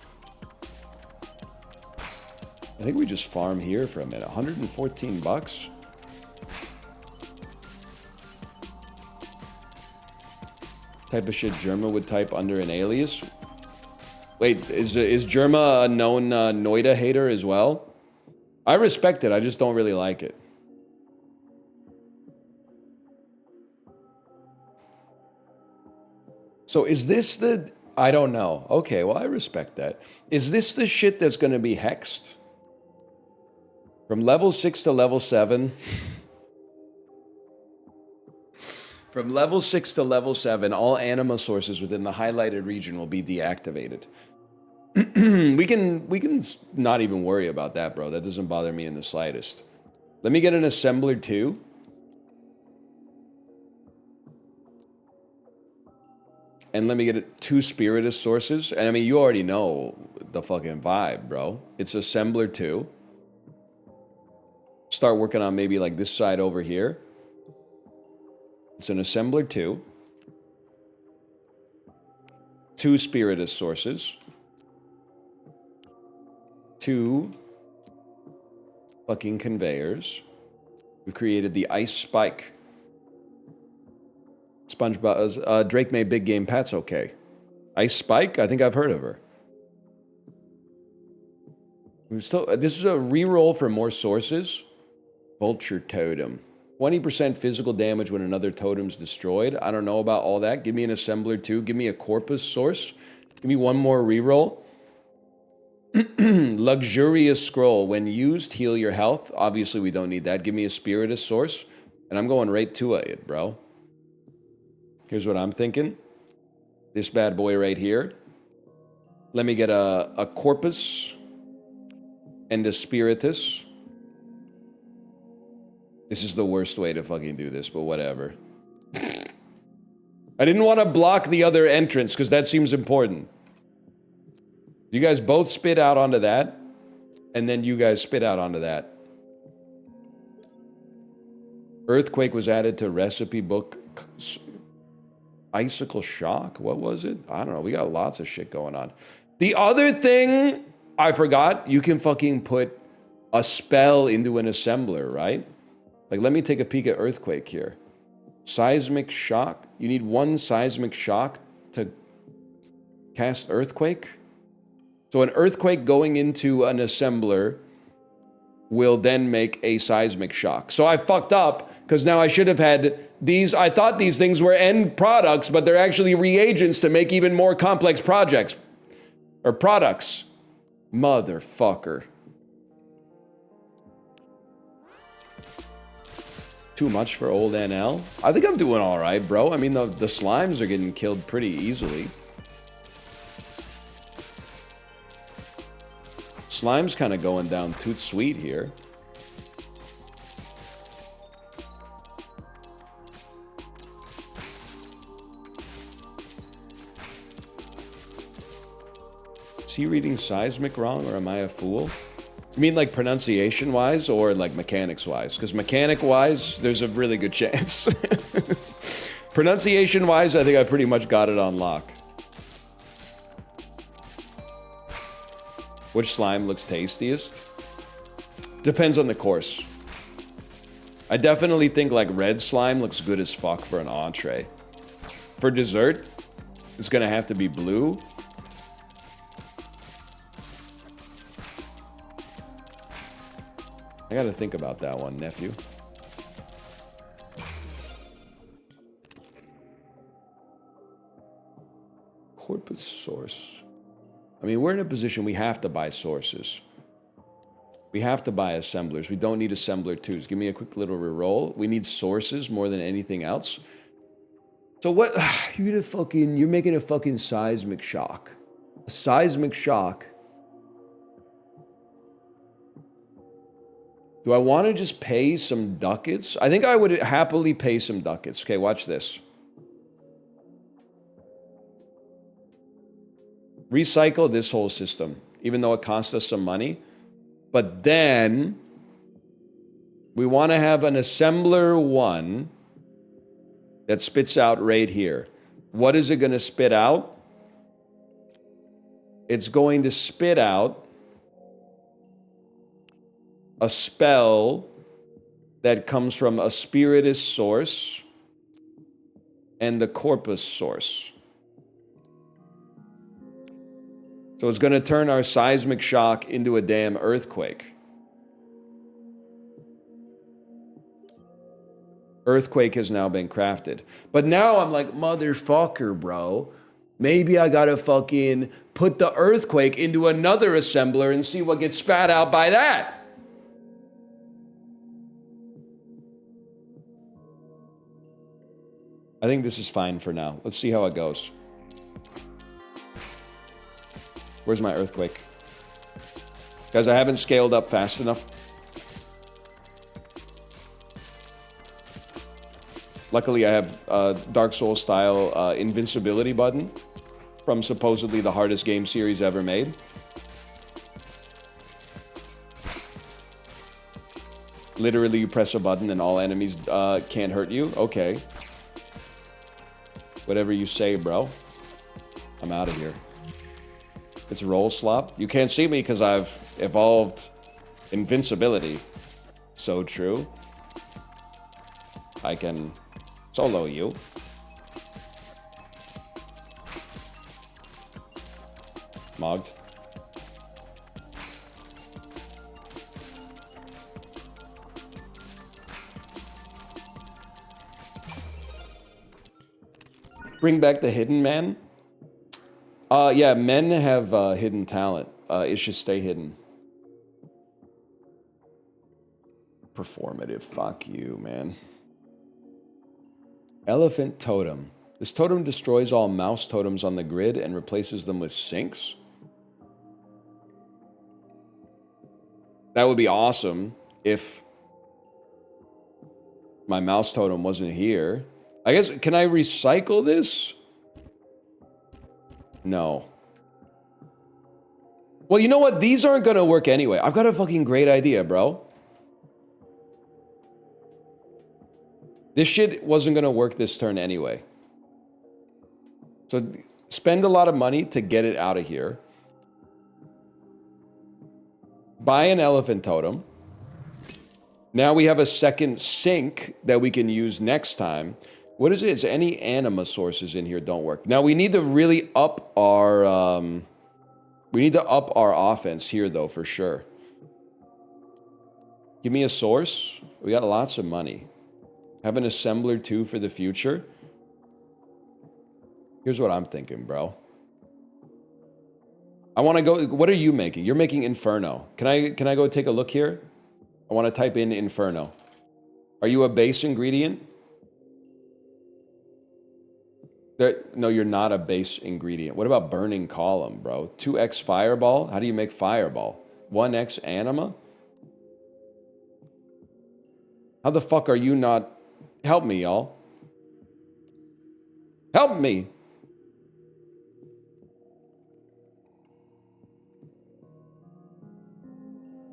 I think we just farm here for a minute. 114 bucks. Type of shit Germa would type under an alias. Wait, is Germa a known Noida hater as well? I respect it, I just don't really like it. So is this the... I don't know. Okay, well, I respect that. Is this the shit that's gonna be hexed? From level 6 to level 7... From level 6 to level 7, all anima sources within the highlighted region will be deactivated. we can not even worry about that, bro. That doesn't bother me in the slightest. Let me get an assembler too. And let me get 2 Spiritus sources. And I mean, you already know the fucking vibe, bro. It's assembler 2. Start working on maybe like this side over here. It's an assembler 2. 2 Spiritus sources. 2 fucking conveyors. We've created the ice spike. SpongeBob, Drake made big game. Pat's okay. Ice spike? I think I've heard of her. This is a reroll for more sources. Vulture totem. 20% physical damage when another totem's destroyed. I don't know about all that. Give me an assembler too. Give me a corpus source. Give me one more reroll. Luxurious scroll. When used, heal your health. Obviously, we don't need that. Give me a spiritus source. And I'm going right to it, bro. Here's what I'm thinking. This bad boy right here. Let me get a corpus and a spiritus. This is the worst way to fucking do this, but whatever. I didn't want to block the other entrance because that seems important. You guys both spit out onto that, and then you guys spit out onto that. Earthquake was added to recipe book. Icicle shock? What was it? I don't know. We got lots of shit going on. The other thing I forgot, you can fucking put a spell into an assembler, right? Like, let me take a peek at Earthquake here. Seismic shock. You need 1 seismic shock to cast Earthquake. So an Earthquake going into an assembler will then make a seismic shock. So I fucked up, because now I should have had these. I thought these things were end products, but they're actually reagents to make even more complex projects. Or products. Motherfucker. Too much for old NL? I think I'm doing all right, bro. I mean, the slimes are getting killed pretty easily. Slime's kind of going down toot sweet here. Is he reading seismic wrong, or am I a fool? You mean like pronunciation-wise or like mechanics-wise? Because mechanic-wise, there's a really good chance. Pronunciation-wise, I think I pretty much got it on lock. Which slime looks tastiest? Depends on the course. I definitely think like red slime looks good as fuck for an entree. For dessert, it's gonna have to be blue. I gotta think about that one, nephew. Corpus source. I mean, we're in a position we have to buy sources. We have to buy assemblers. We don't need assembler twos. Give me a quick little reroll. We need sources more than anything else. So what? You're making a fucking seismic shock. A seismic shock. Do I want to just pay some ducats? I think I would happily pay some ducats. Okay, watch this. Recycle this whole system, even though it costs us some money. But then we want to have an assembler 1 that spits out right here. What is it going to spit out? it's going to spit out a spell that comes from a spiritus source and the corpus source. So it's going to turn our seismic shock into a damn earthquake. Earthquake has now been crafted. But now I'm like, motherfucker, bro. Maybe I gotta fucking put the earthquake into another assembler and see what gets spat out by that. I think this is fine for now. Let's see how it goes. Where's my earthquake? Guys, I haven't scaled up fast enough. Luckily, I have Dark Souls style invincibility button from supposedly the hardest game series ever made. Literally, you press a button and all enemies can't hurt you. Okay. Whatever you say, bro. I'm out of here. It's roll slop. You can't see me because I've evolved invincibility. So true. I can solo you. Mogged. Bring back the hidden man. Yeah, men have hidden talent. It should stay hidden. Performative. Fuck you, man. Elephant totem. This totem destroys all mouse totems on the grid and replaces them with sinks. That would be awesome if my mouse totem wasn't here. I guess, can I recycle this? No. Well, you know what? These aren't gonna work anyway. I've got a fucking great idea, bro. This shit wasn't gonna work this turn anyway. So spend a lot of money to get it out of here. Buy an elephant totem. Now we have a second sink that we can use next time. What is it? Is any anima sources in here don't work? Now we need to really up our offense here though, for sure. Give me a source. We got lots of money. Have an assembler too for the future. Here's what I'm thinking, bro. I want to go. What are you making? You're making Inferno. Can I go take a look here? I want to type in Inferno. Are you a base ingredient? No, you're not a base ingredient. What about Burning Column, bro? 2x Fireball? How do you make Fireball? 1x Anima? How the fuck are you not... Help me, y'all. Help me!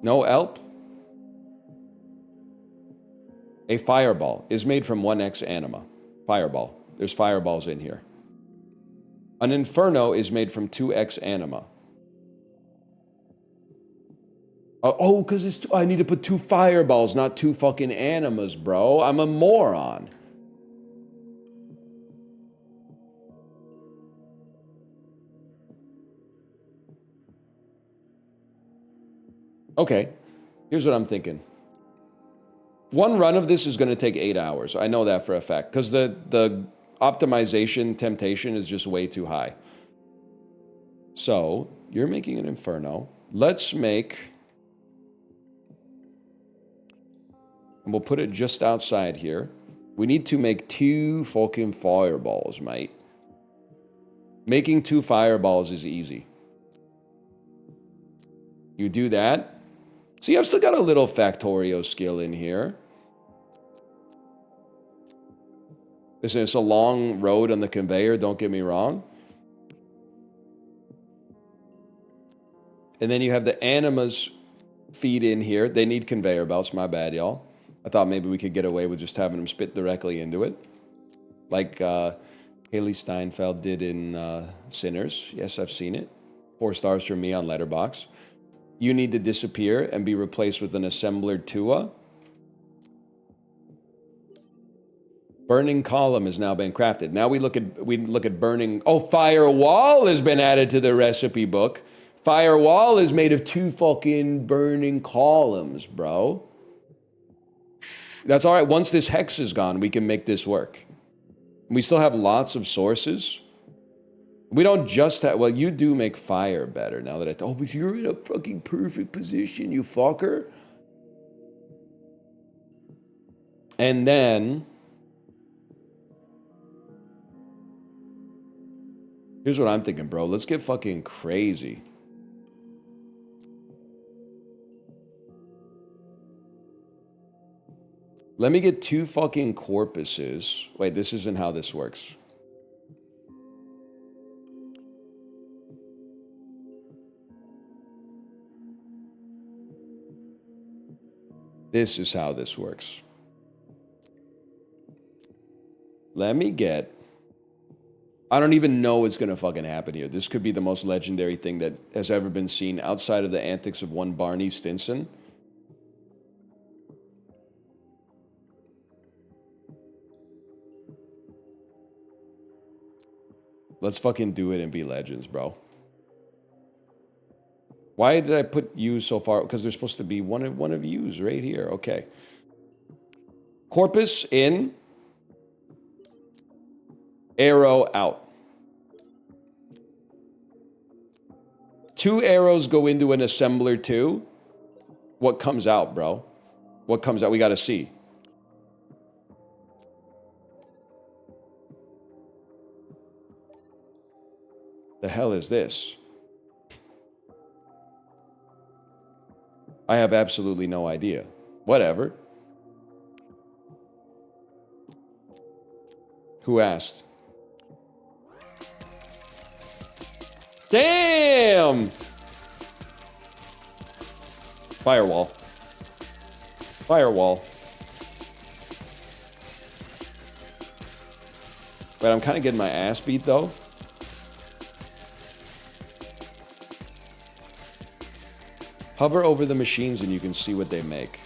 No help? A Fireball is made from 1x Anima. Fireball. There's fireballs in here. An Inferno is made from 2x Anima. Oh, because I need to put 2 fireballs, not 2 fucking animas, bro. I'm a moron. Okay, here's what I'm thinking. One run of this is going to take 8 hours. I know that for a fact, because the optimization temptation is just way too high. So, you're making an Inferno. Let's make... And we'll put it just outside here. We need to make 2 fucking fireballs, mate. Making 2 fireballs is easy. You do that. See, I've still got a little Factorio skill in here. Listen, it's a long road on the conveyor, don't get me wrong. And then you have the animas feed in here. They need conveyor belts, my bad, y'all. I thought maybe we could get away with just having them spit directly into it. Like Haley Steinfeld did in Sinners. Yes, I've seen it. 4 stars from me on Letterboxd. You need to disappear and be replaced with an assembler Tua. Burning column has now been crafted. Now we look at burning. Oh, firewall has been added to the recipe book. Firewall is made of 2 fucking burning columns, bro. That's all right. Once this hex is gone, we can make this work. We still have lots of sources. We don't just have, well, you do make fire better now that oh, but you're in a fucking perfect position, you fucker. And then, here's what I'm thinking, bro. Let's get fucking crazy. Let me get 2 fucking corpuses. Wait, this isn't how this works. This is how this works. Let me get... I don't even know what's going to fucking happen here. This could be the most legendary thing that has ever been seen outside of the antics of one Barney Stinson. Let's fucking do it and be legends, bro. Why did I put you so far? Because there's supposed to be one of yous right here. Okay. Corpus in. Arrow out. 2 arrows go into an assembler too. What comes out, bro? What comes out? We got to see. The hell is this? I have absolutely no idea. Whatever. Who asked? Damn! Firewall. Firewall. Wait, I'm kind of getting my ass beat though. Hover over the machines and you can see what they make.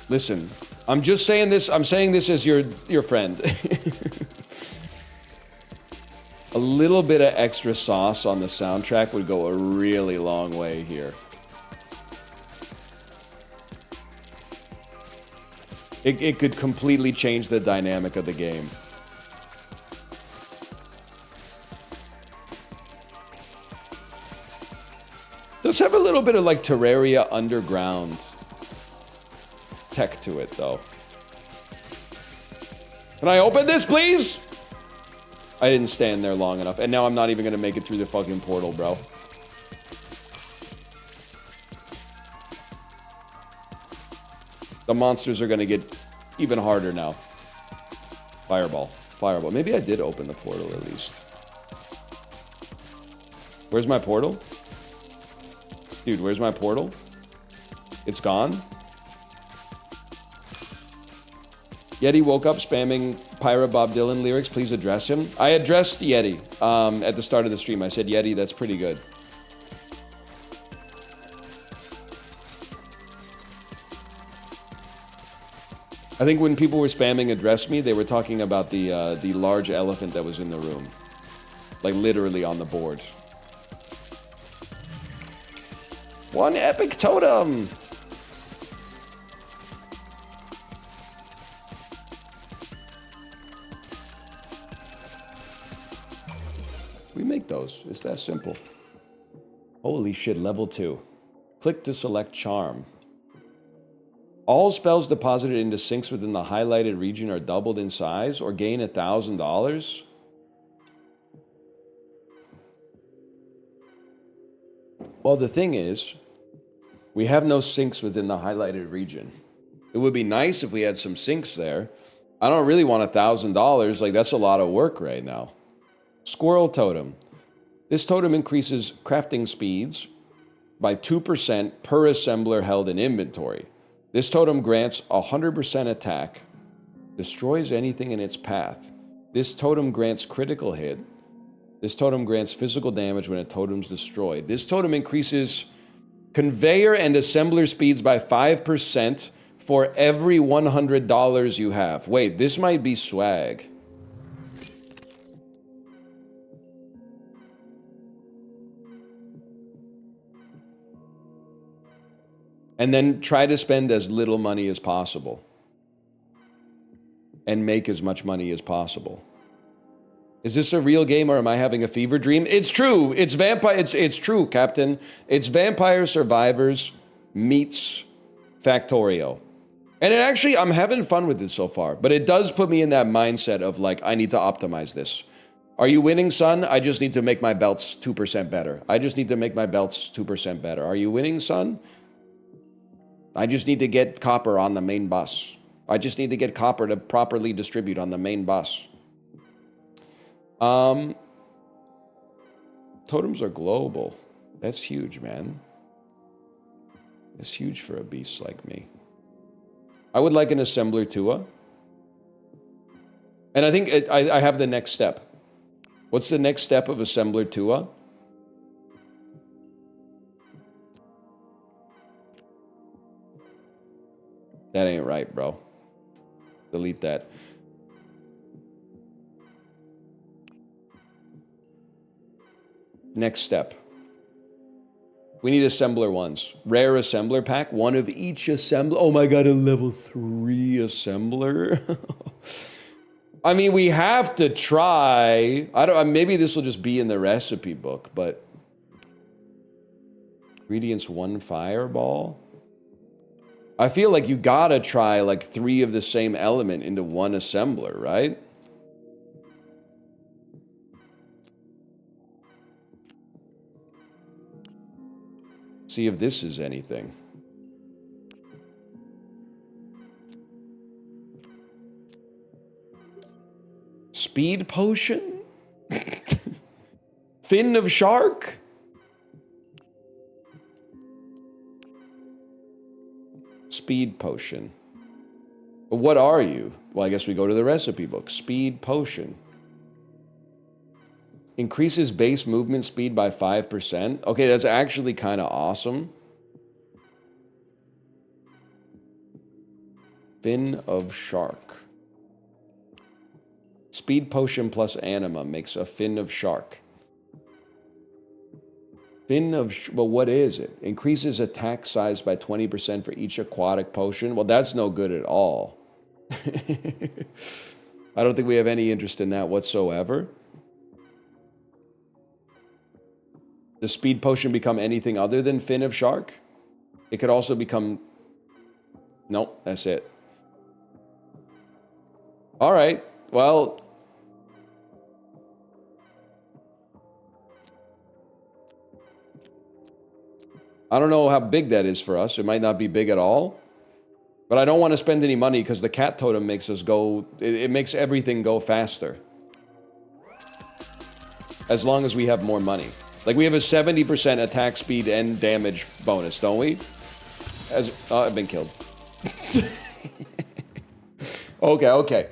Listen, I'm just saying this, I'm saying this as your friend. A little bit of extra sauce on the soundtrack would go a really long way here. It could completely change the dynamic of the game. Does have a little bit of like Terraria Underground tech to it though. Can I open this, please? I didn't stand there long enough, and now I'm not even gonna make it through the fucking portal, bro. The monsters are gonna get even harder now. Fireball. Fireball. Maybe I did open the portal at least. Where's my portal? Dude, where's my portal? It's gone? Yeti woke up spamming Pyra Bob Dylan lyrics. Please address him. I addressed Yeti at the start of the stream. I said, Yeti, that's pretty good. I think when people were spamming address me, they were talking about the large elephant that was in the room. Like literally on the board. One epic totem! We make those. It's that simple. Holy shit, level 2. Click to select charm. All spells deposited into sinks within the highlighted region are doubled in size or gain $1,000. Well, the thing is, we have no sinks within the highlighted region. It would be nice if we had some sinks there. I don't really want $1,000. Like, that's a lot of work right now. Squirrel totem. This totem increases crafting speeds by 2% per assembler held in inventory. This totem grants 100% attack. Destroys anything in its path. This totem grants critical hit. This totem grants physical damage when a totem's destroyed. This totem increases conveyor and assembler speeds by 5% for every $100 you have. Wait, this might be swag. And then try to spend as little money as possible. And make as much money as possible. Is this a real game or am I having a fever dream? It's true. It's vampire. It's true, Captain. It's Vampire Survivors meets Factorio. And it actually, I'm having fun with it so far. But it does put me in that mindset of like, I need to optimize this. Are you winning, son? I just need to make my belts 2% better. I just need to make my belts 2% better. Are you winning, son? I just need to get copper on the main bus. I just need to get copper to properly distribute on the main bus. Totems are global. That's huge, man. That's huge for a beast like me. I would like an assembler Tua. And I think I have the next step. What's the next step of assembler Tua? That ain't right, bro. Delete that. Next step. We need assembler ones. Rare assembler pack. One of each assembler. Oh my god, a level 3 assembler. I mean, we have to try. I don't. Maybe this will just be in the recipe book, but ingredients 1 fireball. I feel like you gotta try like 3 of the same element into 1 assembler, right? See if this is anything. Speed potion? Fin of shark? Speed potion. But what are you? Well, I guess we go to the recipe book. Speed potion. Increases base movement speed by 5%. Okay, that's actually kind of awesome. Fin of shark. Speed potion plus anima makes a fin of shark. Fin of... Well, what is it? Increases attack size by 20% for each aquatic potion. Well, that's no good at all. I don't think we have any interest in that whatsoever. Does speed potion become anything other than fin of shark? It could also become... Nope, that's it. All right, well... I don't know how big that is for us. It might not be big at all. But I don't want to spend any money because the cat totem makes us go... It makes everything go faster. As long as we have more money. Like, we have a 70% attack speed and damage bonus, don't we? Oh, I've been killed. Okay.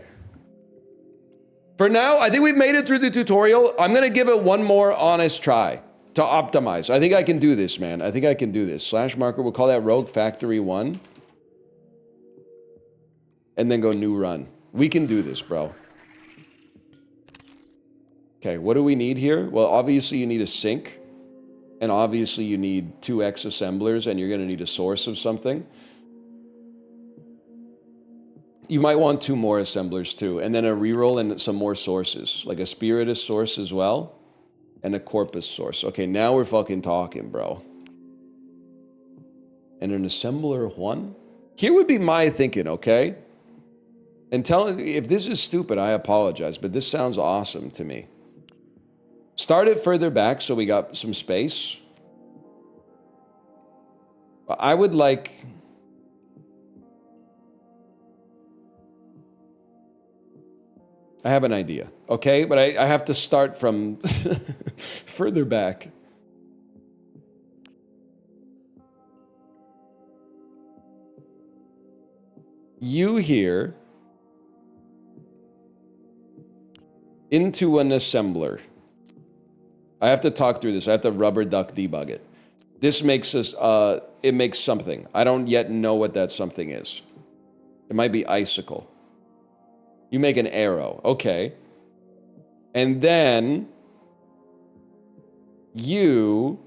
For now, I think we've made it through the tutorial. I'm going to give it one more honest try to optimize. I think I can do this, man. I think I can do this. / marker, we'll call that Rogue Factory 1. And then go new run. We can do this, bro. Okay, what do we need here? Well, obviously you need a sink. And obviously you need 2x assemblers, and you're going to need a source of something. You might want 2 more assemblers too, and then a reroll and some more sources. Like a Spiritus source as well, and a Corpus source. Okay, now we're fucking talking, bro. And an assembler 1? Here would be my thinking, okay? And if this is stupid, I apologize, but this sounds awesome to me. Start it further back so we got some space. I would like... I have an idea, okay? But I have to start from further back. You here into an assembler. I have to talk through this. I have to rubber duck debug it. This makes us, it makes something. I don't yet know what that something is. It might be icicle. You make an arrow. Okay. And then you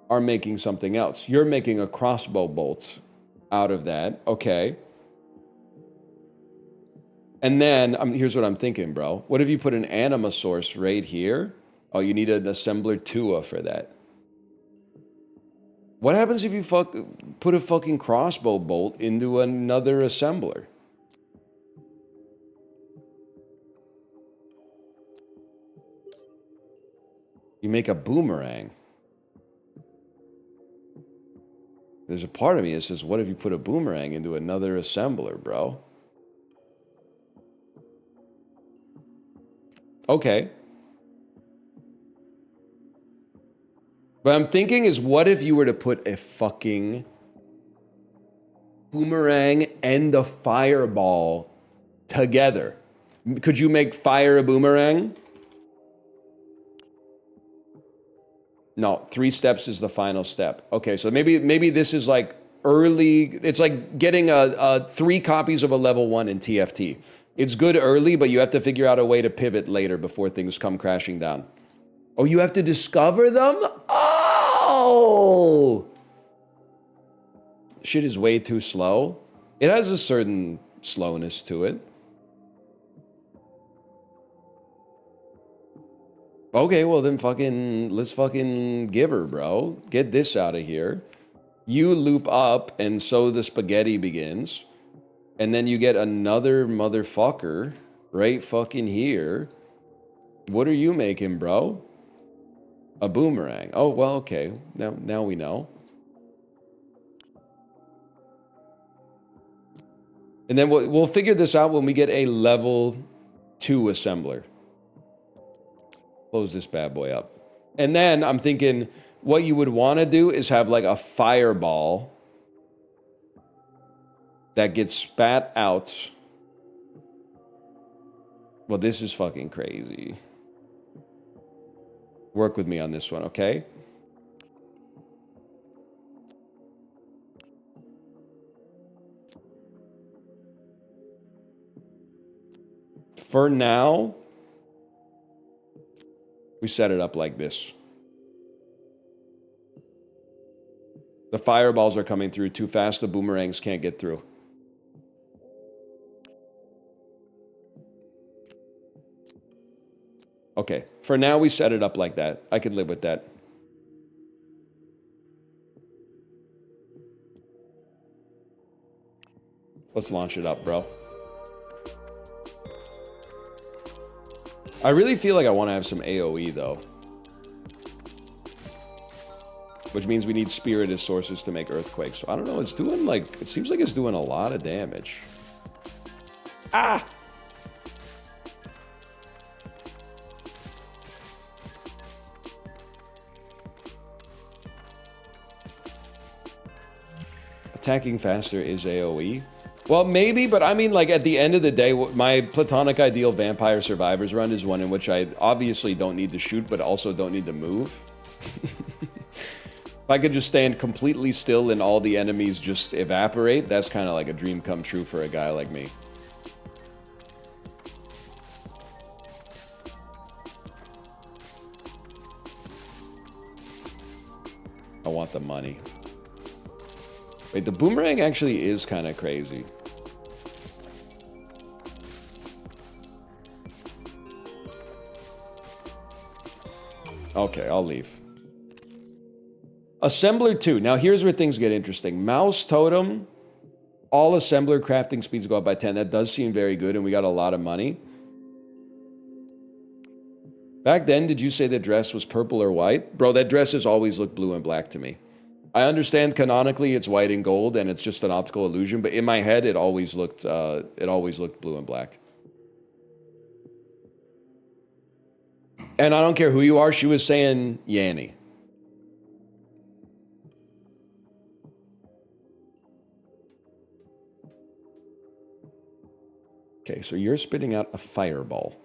are making something else. You're making a crossbow bolt out of that. Okay. And then, here's what I'm thinking, bro. What if you put an anima source right here? Oh, you need an assembler Tua for that. What happens if you put a fucking crossbow bolt into another assembler? You make a boomerang. There's a part of me that says, what if you put a boomerang into another assembler, bro? Okay. But I'm thinking is, what if you were to put a fucking boomerang and a fireball together? Could you make fire a boomerang? No, 3 steps is the final step. Okay, so maybe this is like early. It's like getting 3 copies of a level 1 in TFT. It's good early, but you have to figure out a way to pivot later before things come crashing down. Oh, you have to discover them? Oh! Shit is way too slow. It has a certain slowness to it. Okay, well then let's fucking give her, bro. Get this out of here. You loop up, and so the spaghetti begins. And then you get another motherfucker right fucking here. What are you making, bro? A boomerang. Oh, well, okay. Now we know. And then we'll figure this out when we get a level 2 assembler. Close this bad boy up. And then I'm thinking what you would want to do is have like a fireball that gets spat out. Well, this is fucking crazy. Work with me on this one, okay? For now, we set it up like this. The fireballs are coming through too fast. The boomerangs can't get through. Okay, for now we set it up like that. I could live with that. Let's launch it up, bro. I really feel like I want to have some AoE, though. Which means we need spirit as sources to make earthquakes. So I don't know, it's doing like... It seems like it's doing a lot of damage. Ah! Attacking faster is AoE. Well, maybe, but I mean, like, at the end of the day, my platonic ideal Vampire Survivors run is one in which I obviously don't need to shoot, but also don't need to move. If I could just stand completely still and all the enemies just evaporate, that's kind of like a dream come true for a guy like me. I want the money. Wait, the boomerang actually is kind of crazy. Okay, I'll leave. Assembler 2. Now here's where things get interesting. Mouse totem. All assembler crafting speeds go up by 10. That does seem very good, and we got a lot of money. Back then, did you say the dress was purple or white? Bro, that dress has always looked blue and black to me. I understand canonically it's white and gold, and it's just an optical illusion, but in my head, it always looked blue and black. And I don't care who you are, she was saying Yanny. Okay, so you're spitting out a fireball.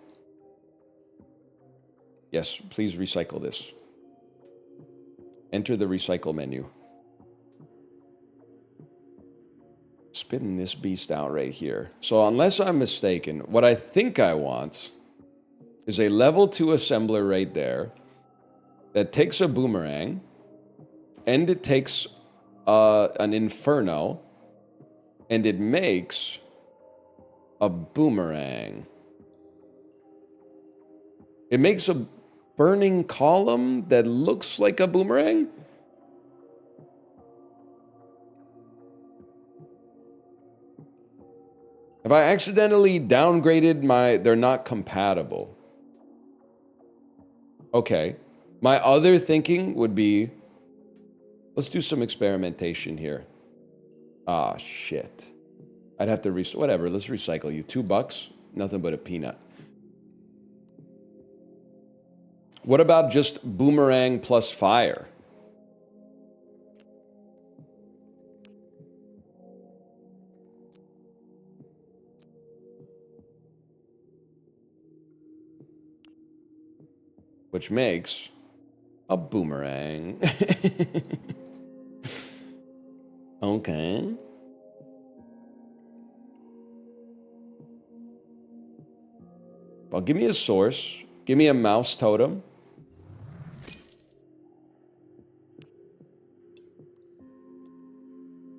Yes, please recycle this. Enter the recycle menu. Spitting this beast out right here. So unless I'm mistaken, what I think I want is a level 2 assembler right there that takes a boomerang and it takes an inferno and it makes a boomerang. It makes a burning column that looks like a boomerang? Have I accidentally downgraded my... They're not compatible. Okay. My other thinking would be... Let's do some experimentation here. Ah, shit. I'd have to... Whatever, let's recycle you. $2? Nothing but a peanut. What about just boomerang plus fire? Which makes a boomerang. Okay. Well, give me a source. Give me a mouse totem.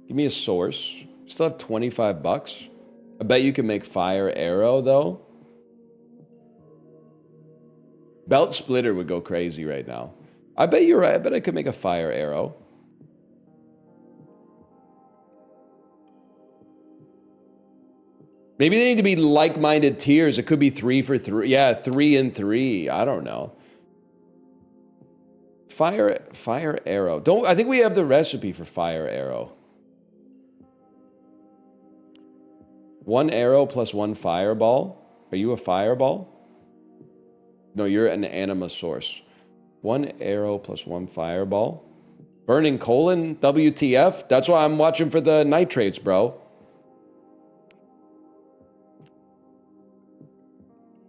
Give me a source. Still have $25. I bet you can make fire arrow, though. Belt splitter would go crazy right now. I bet you're right. I bet I could make a fire arrow. Maybe they need to be like-minded tiers. It could be 3 for 3. Yeah, 3 and 3. I don't know. Fire arrow. I think we have the recipe for fire arrow. 1 arrow plus 1 fireball. Are you a fireball? No, you're an anima source. 1 arrow plus 1 fireball. Burning colon, WTF? That's why I'm watching for the nitrates, bro.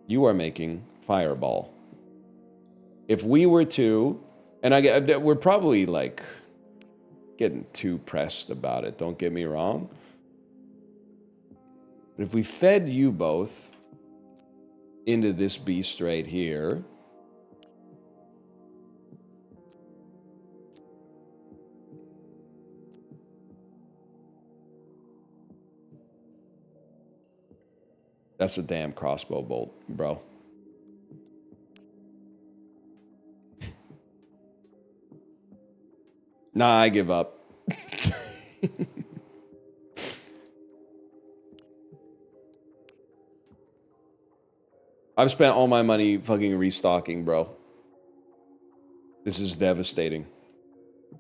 You are making fireball. If we were to, and we're probably like getting too pressed about it, don't get me wrong. But if we fed you both into this beast right here, that's a damn crossbow bolt, bro. Nah, I give up. I've spent all my money fucking restocking, bro. This is devastating.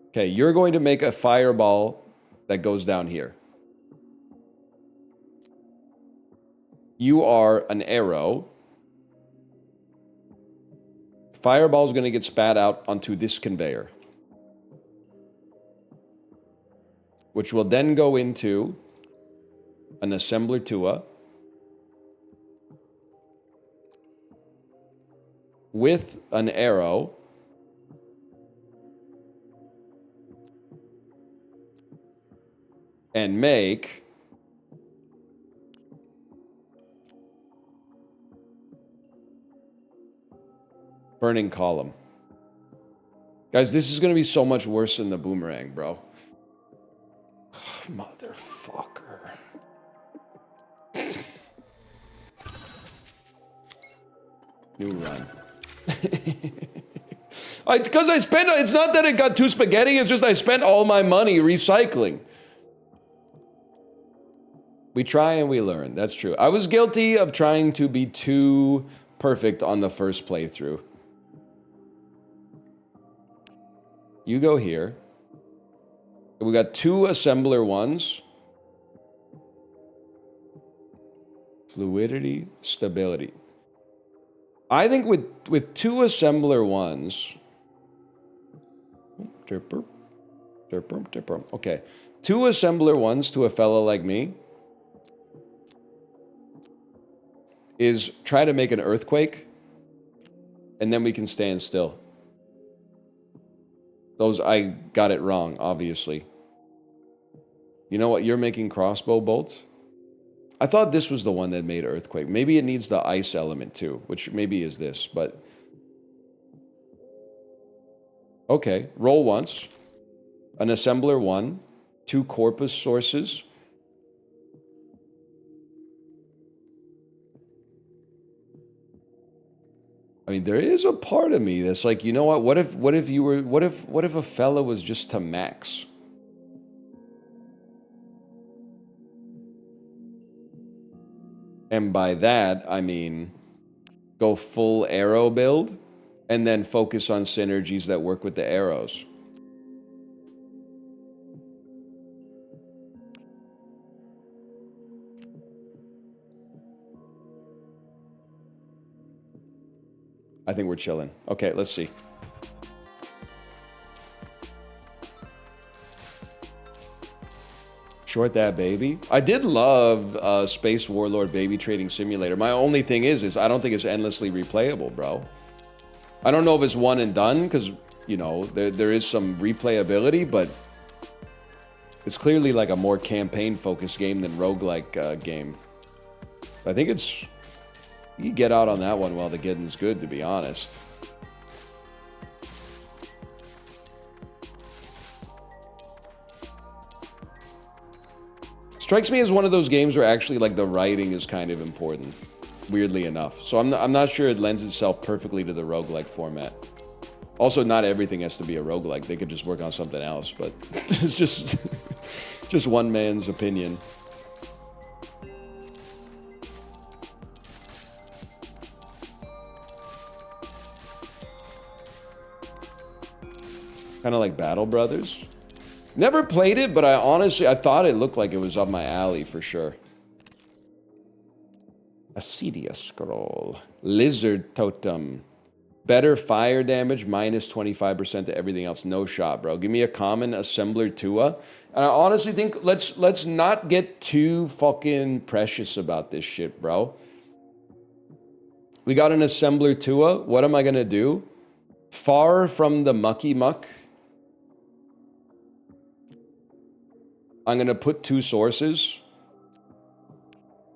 Okay, you're going to make a fireball that goes down here. You are an arrow. Fireball is going to get spat out onto this conveyor, which will then go into an assembler tua with an arrow and make burning column. Guys, this is going to be so much worse than the boomerang, bro. Motherfucker. New run. Because I spent, it's not that it got too spaghetti, it's just I spent all my money recycling. We try and we learn, that's true. I was guilty of trying to be too perfect on the first playthrough. You go here. We got 2 assembler ones. Fluidity, stability. I think with 2 assembler ones. Okay. 2 assembler ones to a fella like me. is try to make an earthquake, and then we can stand still. Those, I got it wrong, obviously. You know what? You're making crossbow bolts? I thought this was the one that made earthquake. Maybe it needs the ice element too, which maybe is this, but... Okay, roll once. An assembler 1. 2 corpus sources. I mean, there is a part of me that's like, you know what? What if you were, what if a fella was just to max? And by that, I mean, go full arrow build, and then focus on synergies that work with the arrows. I think we're chilling. Okay, let's see. Short that baby. I did love Space Warlord Baby Trading Simulator. My only thing is I don't think it's endlessly replayable, bro. I don't know if it's one and done, because, you know, there is some replayability, but it's clearly like a more campaign-focused game than roguelike game. I think it's... You get out on that one while the getting's good, to be honest. Strikes me as one of those games where actually, like, the writing is kind of important, weirdly enough. So I'm not sure it lends itself perfectly to the roguelike format. Also, not everything has to be a roguelike. They could just work on something else, but it's just one man's opinion. Kind of like Battle Brothers. Never played it, but I thought it looked like it was up my alley for sure. Acedia Scroll. Lizard Totem. Better fire damage, minus 25% to everything else. No shot, bro. Give me a common assembler Tua. And I honestly think let's not get too fucking precious about this shit, bro. We got an assembler Tua. What am I gonna do? Far from the mucky muck. I'm going to put 2 sources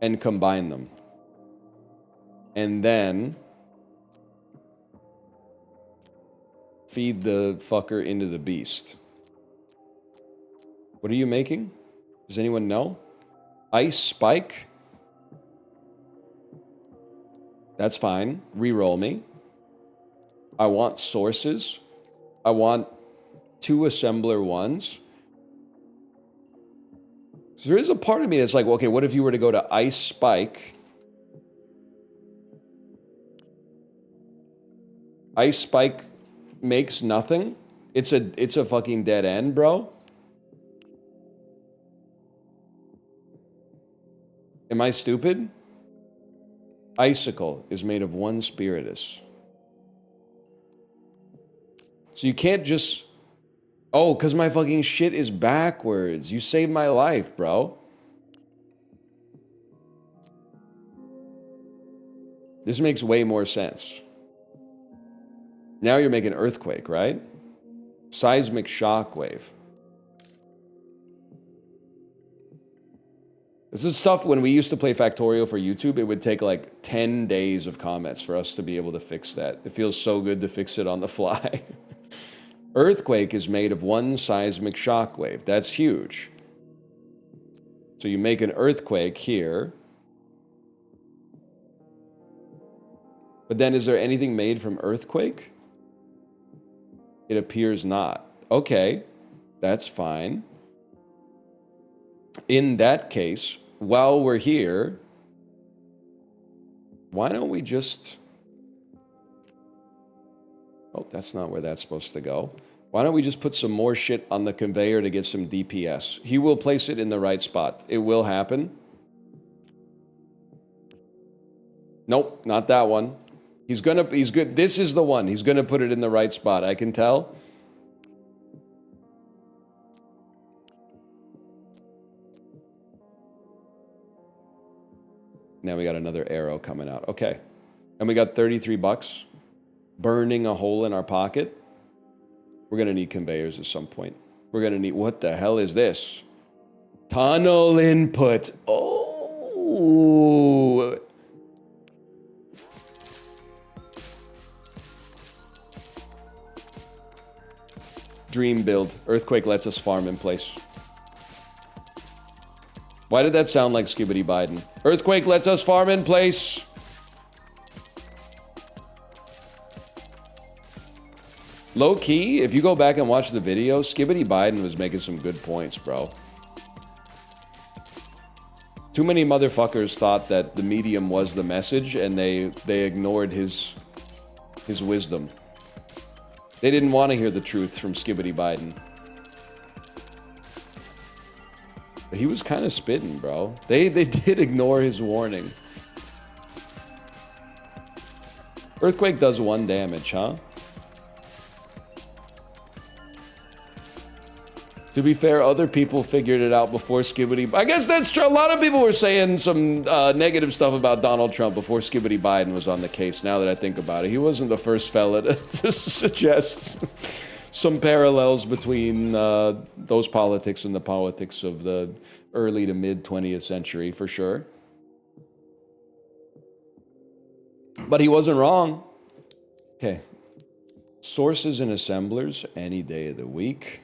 and combine them. And then feed the fucker into the beast. What are you making? Does anyone know? Ice Spike. That's fine. Reroll me. I want sources. I want 2 assembler 1s. So there is a part of me that's like, okay, what if you were to go to Ice Spike? Ice Spike makes nothing. It's a fucking dead end, bro. Am I stupid? Icicle is made of 1 Spiritus. So you can't just... Oh, because my fucking shit is backwards. You saved my life, bro. This makes way more sense. Now you're making earthquake, right? Seismic shockwave. This is stuff when we used to play Factorio for YouTube, it would take like 10 days of comments for us to be able to fix that. It feels so good to fix it on the fly. Earthquake is made of 1 seismic shockwave. That's huge. So you make an earthquake here. But then is there anything made from earthquake? It appears not. Okay, that's fine. In that case, while we're here, why don't we just... Oh, that's not where that's supposed to go. Why don't we just put some more shit on the conveyor to get some DPS? He will place it in the right spot. It will happen. Nope, not that one. He's good. This is the one. He's gonna put it in the right spot. I can tell. Now we got another arrow coming out. Okay. And we got 33 bucks burning a hole in our pocket. We're going to need conveyors at some point. We're going to need... What the hell is this? Tunnel input. Oh. Dream build. Earthquake lets us farm in place. Why did that sound like Skibbity Biden? Earthquake lets us farm in place. Low key, if you go back and watch the video, Skibbity Biden was making some good points, bro. Too many motherfuckers thought that the medium was the message, and they ignored his wisdom. They didn't want to hear the truth from Skibbity Biden. But he was kind of spitting, bro. They did ignore his warning. Earthquake does 1 damage, huh? To be fair, other people figured it out before Skibbity... I guess that's true. A lot of people were saying some negative stuff about Donald Trump before Skibbity Biden was on the case, now that I think about it. He wasn't the first fella to suggest some parallels between those politics and the politics of the early to mid 20th century, for sure. But he wasn't wrong. Okay. Sources and assemblers any day of the week.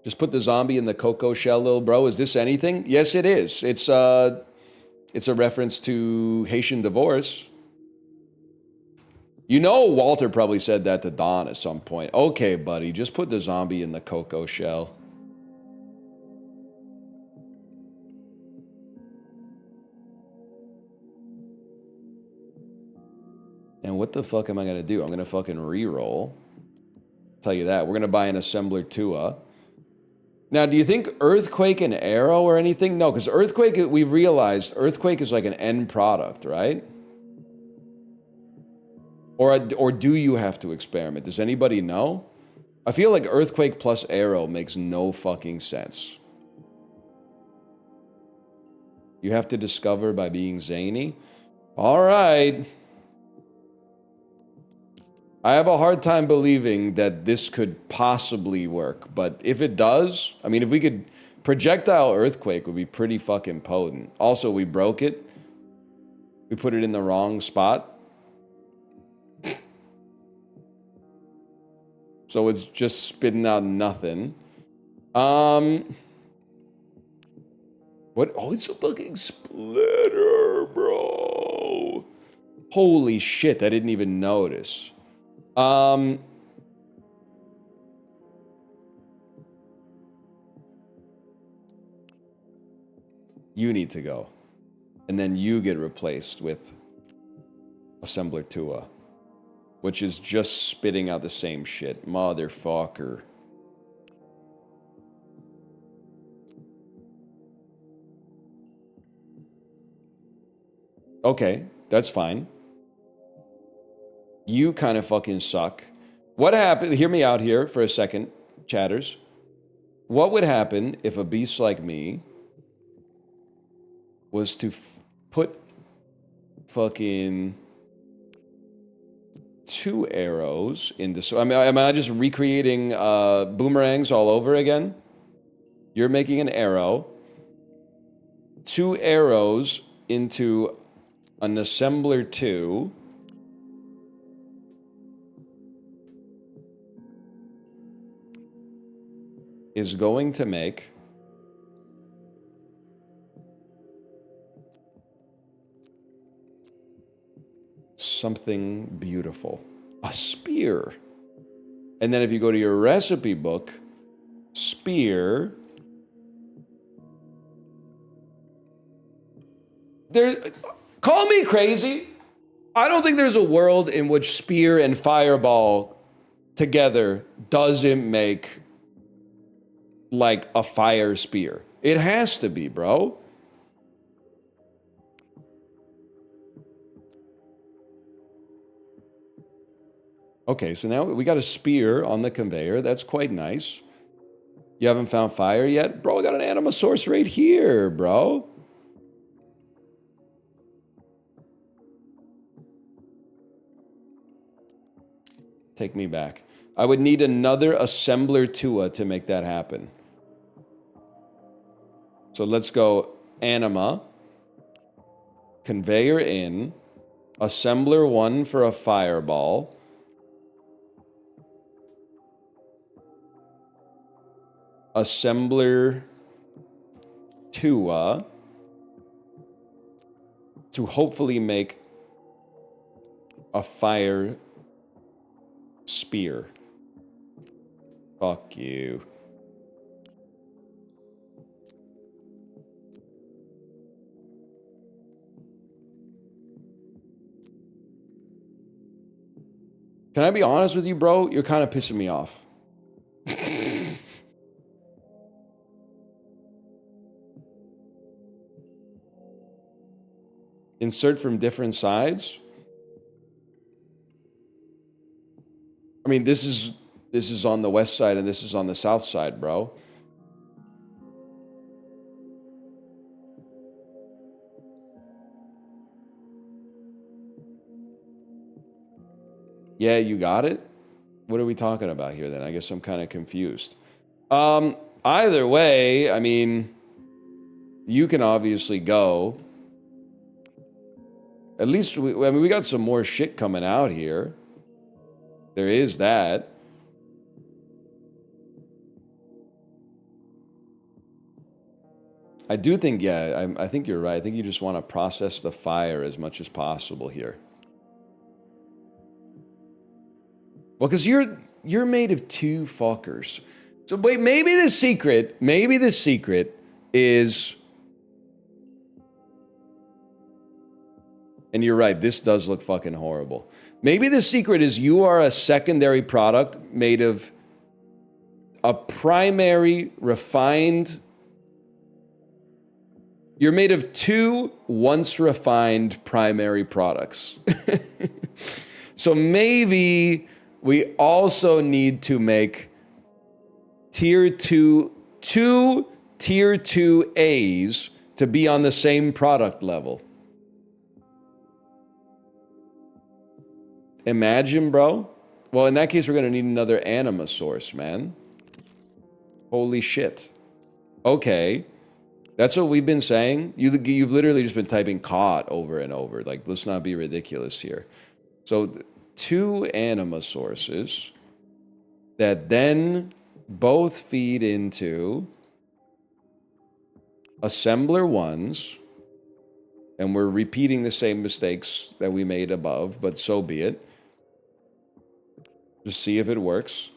Just put the zombie in the cocoa shell, little bro. Is this anything? Yes, it is. It's a reference to Haitian divorce. You know Walter probably said that to Don at some point. Okay, buddy, just put the zombie in the cocoa shell. And what the fuck am I going to do? I'm going to fucking re-roll. Tell you that. We're going to buy an assembler Tua. Now, do you think Earthquake and Arrow or anything? No, because Earthquake, we realized Earthquake is like an end product, right? Or do you have to experiment? Does anybody know? I feel like Earthquake plus Arrow makes no fucking sense. You have to discover by being zany? All right. I have a hard time believing that this could possibly work, but if it does, I mean, if we could... Projectile Earthquake would be pretty fucking potent. Also, we broke it. We put it in the wrong spot. So it's just spitting out nothing. What? Oh, it's a fucking splitter, bro. Holy shit, I didn't even notice. You need to go. And then you get replaced with Assembler Tua, which is just spitting out the same shit. Motherfucker. Okay, that's fine. You kind of fucking suck. What happened? Hear me out here for a second, chatters. What would happen if a beast like me was to put fucking 2 arrows into... So, I mean, am I just recreating boomerangs all over again? You're making an arrow. 2 arrows into an assembler 2. Is going to make something beautiful. A spear. And then if you go to your recipe book, spear... Call me crazy. I don't think there's a world in which spear and fireball together doesn't make... like a fire spear. It has to be, bro. Okay, so now we got a spear on the conveyor. That's quite nice. You haven't found fire yet? Bro, I got an anima source right here, bro. Take me back. I would need another assembler Tua to make that happen. So let's go anima, conveyor in, assembler 1 for a fireball, assembler Tua to hopefully make a fire spear. Fuck you. Can I be honest with you, bro? You're kind of pissing me off. Insert from different sides? I mean, this is on the west side and this is on the south side, bro. Yeah, you got it? What are we talking about here then? I guess I'm kind of confused. Either way, I mean, you can obviously go. At least, we got some more shit coming out here. There is that. I do think, yeah, I think you're right. I think you just want to process the fire as much as possible here. Well, because you're made of 2 fuckers. So wait, maybe the secret is, and you're right, this does look fucking horrible. Maybe the secret is you are a secondary product made of a primary refined. You're made of 2 once refined primary products. So maybe we also need to make two tier 2 A's to be on the same product level. Imagine, bro. Well, in that case, we're going to need another anima source, man. Holy shit. Okay. That's what we've been saying. You've literally just been typing COD over and over. Like, let's not be ridiculous here. So, 2 anima sources that then both feed into assembler 1s. And we're repeating the same mistakes that we made above, but so be it. Just see if it works.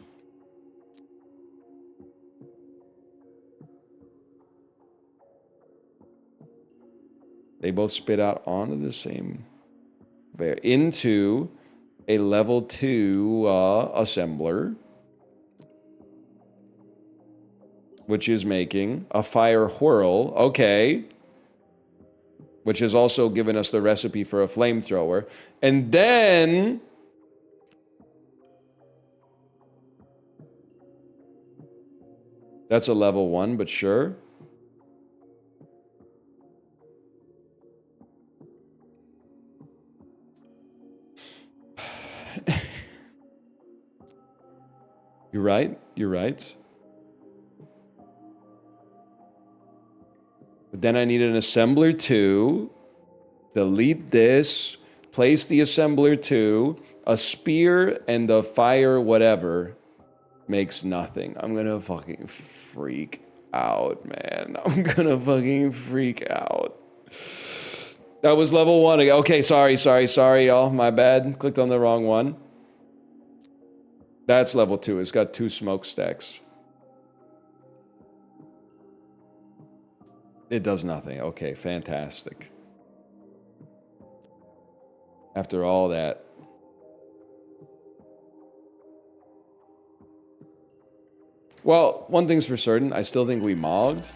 They both spit out onto the same bear into a level 2 assembler, which is making a fire whirl. Okay. Which has also given us the recipe for a flamethrower. And then that's a level 1, but sure. You're right. You're right. But then I need an assembler 2. Delete this. Place the assembler 2. A spear and the fire whatever makes nothing. I'm gonna fucking freak out, man. I'm gonna fucking freak out. That was level 1 again. Okay, sorry, y'all. My bad. Clicked on the wrong one. That's level 2. It's got 2 smokestacks. It does nothing. Okay, fantastic. After all that. Well, one thing's for certain. I still think we mogged.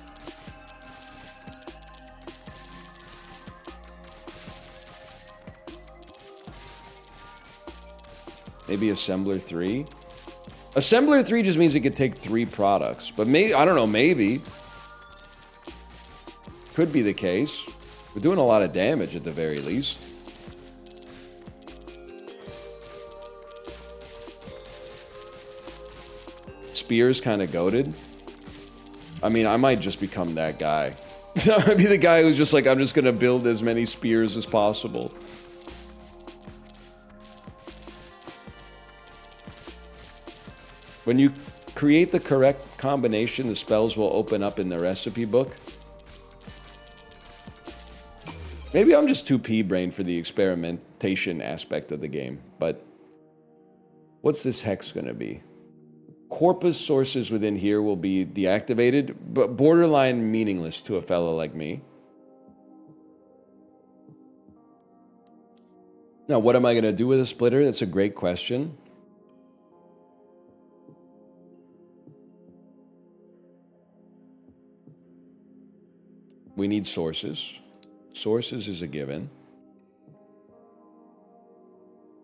Maybe assembler 3. Assembler 3 just means it could take 3 products. But maybe, I don't know, maybe. Could be the case. We're doing a lot of damage at the very least. spears kind of goated. I mean, I might just become that guy. I'd be the guy who's just like, I'm just gonna build as many spears as possible. When you create the correct combination, the spells will open up in the recipe book. Maybe I'm just too pea-brained for the experimentation aspect of the game, but what's this hex gonna be? Corpus sources within here will be deactivated, but borderline meaningless to a fellow like me. Now, what am I gonna do with a splitter? That's a great question. We need sources. Sources is a given.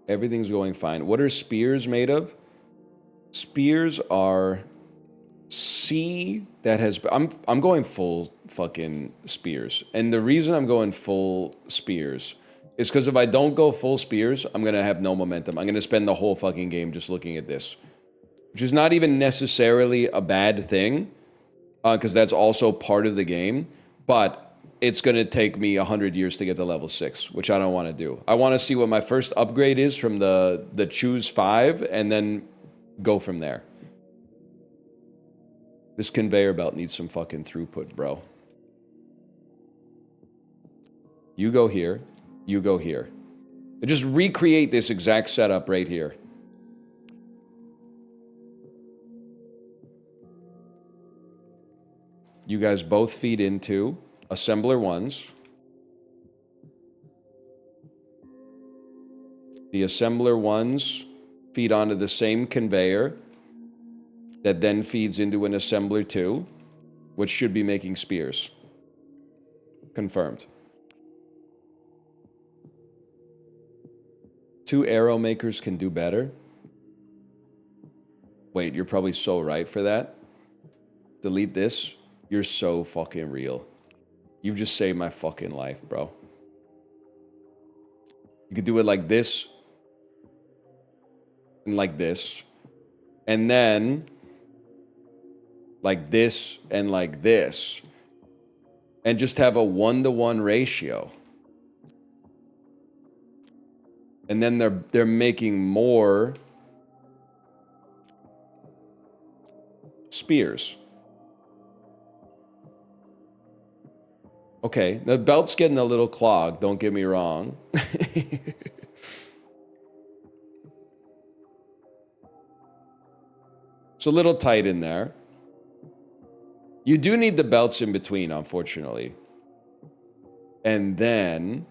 Everything's going fine. What are spears made of? Spears are C that has... I'm going full fucking spears. And the reason I'm going full spears is because if I don't go full spears, I'm going to have no momentum. I'm going to spend the whole fucking game just looking at this. Which is not even necessarily a bad thing, because that's also part of the game. But it's going to take me 100 years to get to level 6, which I don't want to do. I want to see what my first upgrade is from the choose 5, and then go from there. This conveyor belt needs some fucking throughput, bro. You go here. You go here. And just recreate this exact setup right here. You guys both feed into assembler 1s. The assembler 1s feed onto the same conveyor that then feeds into an assembler 2, which should be making spears. Confirmed. 2 arrow makers can do better. Wait, you're probably so right for that. Delete this. You're so fucking real. You just saved my fucking life, bro. You could do it like this. And like this. And then like this and like this. And just have a 1-to-1 ratio. And then they're making more spears. Okay, the belt's getting a little clogged, don't get me wrong. It's a little tight in there. You do need the belts in between, unfortunately. And then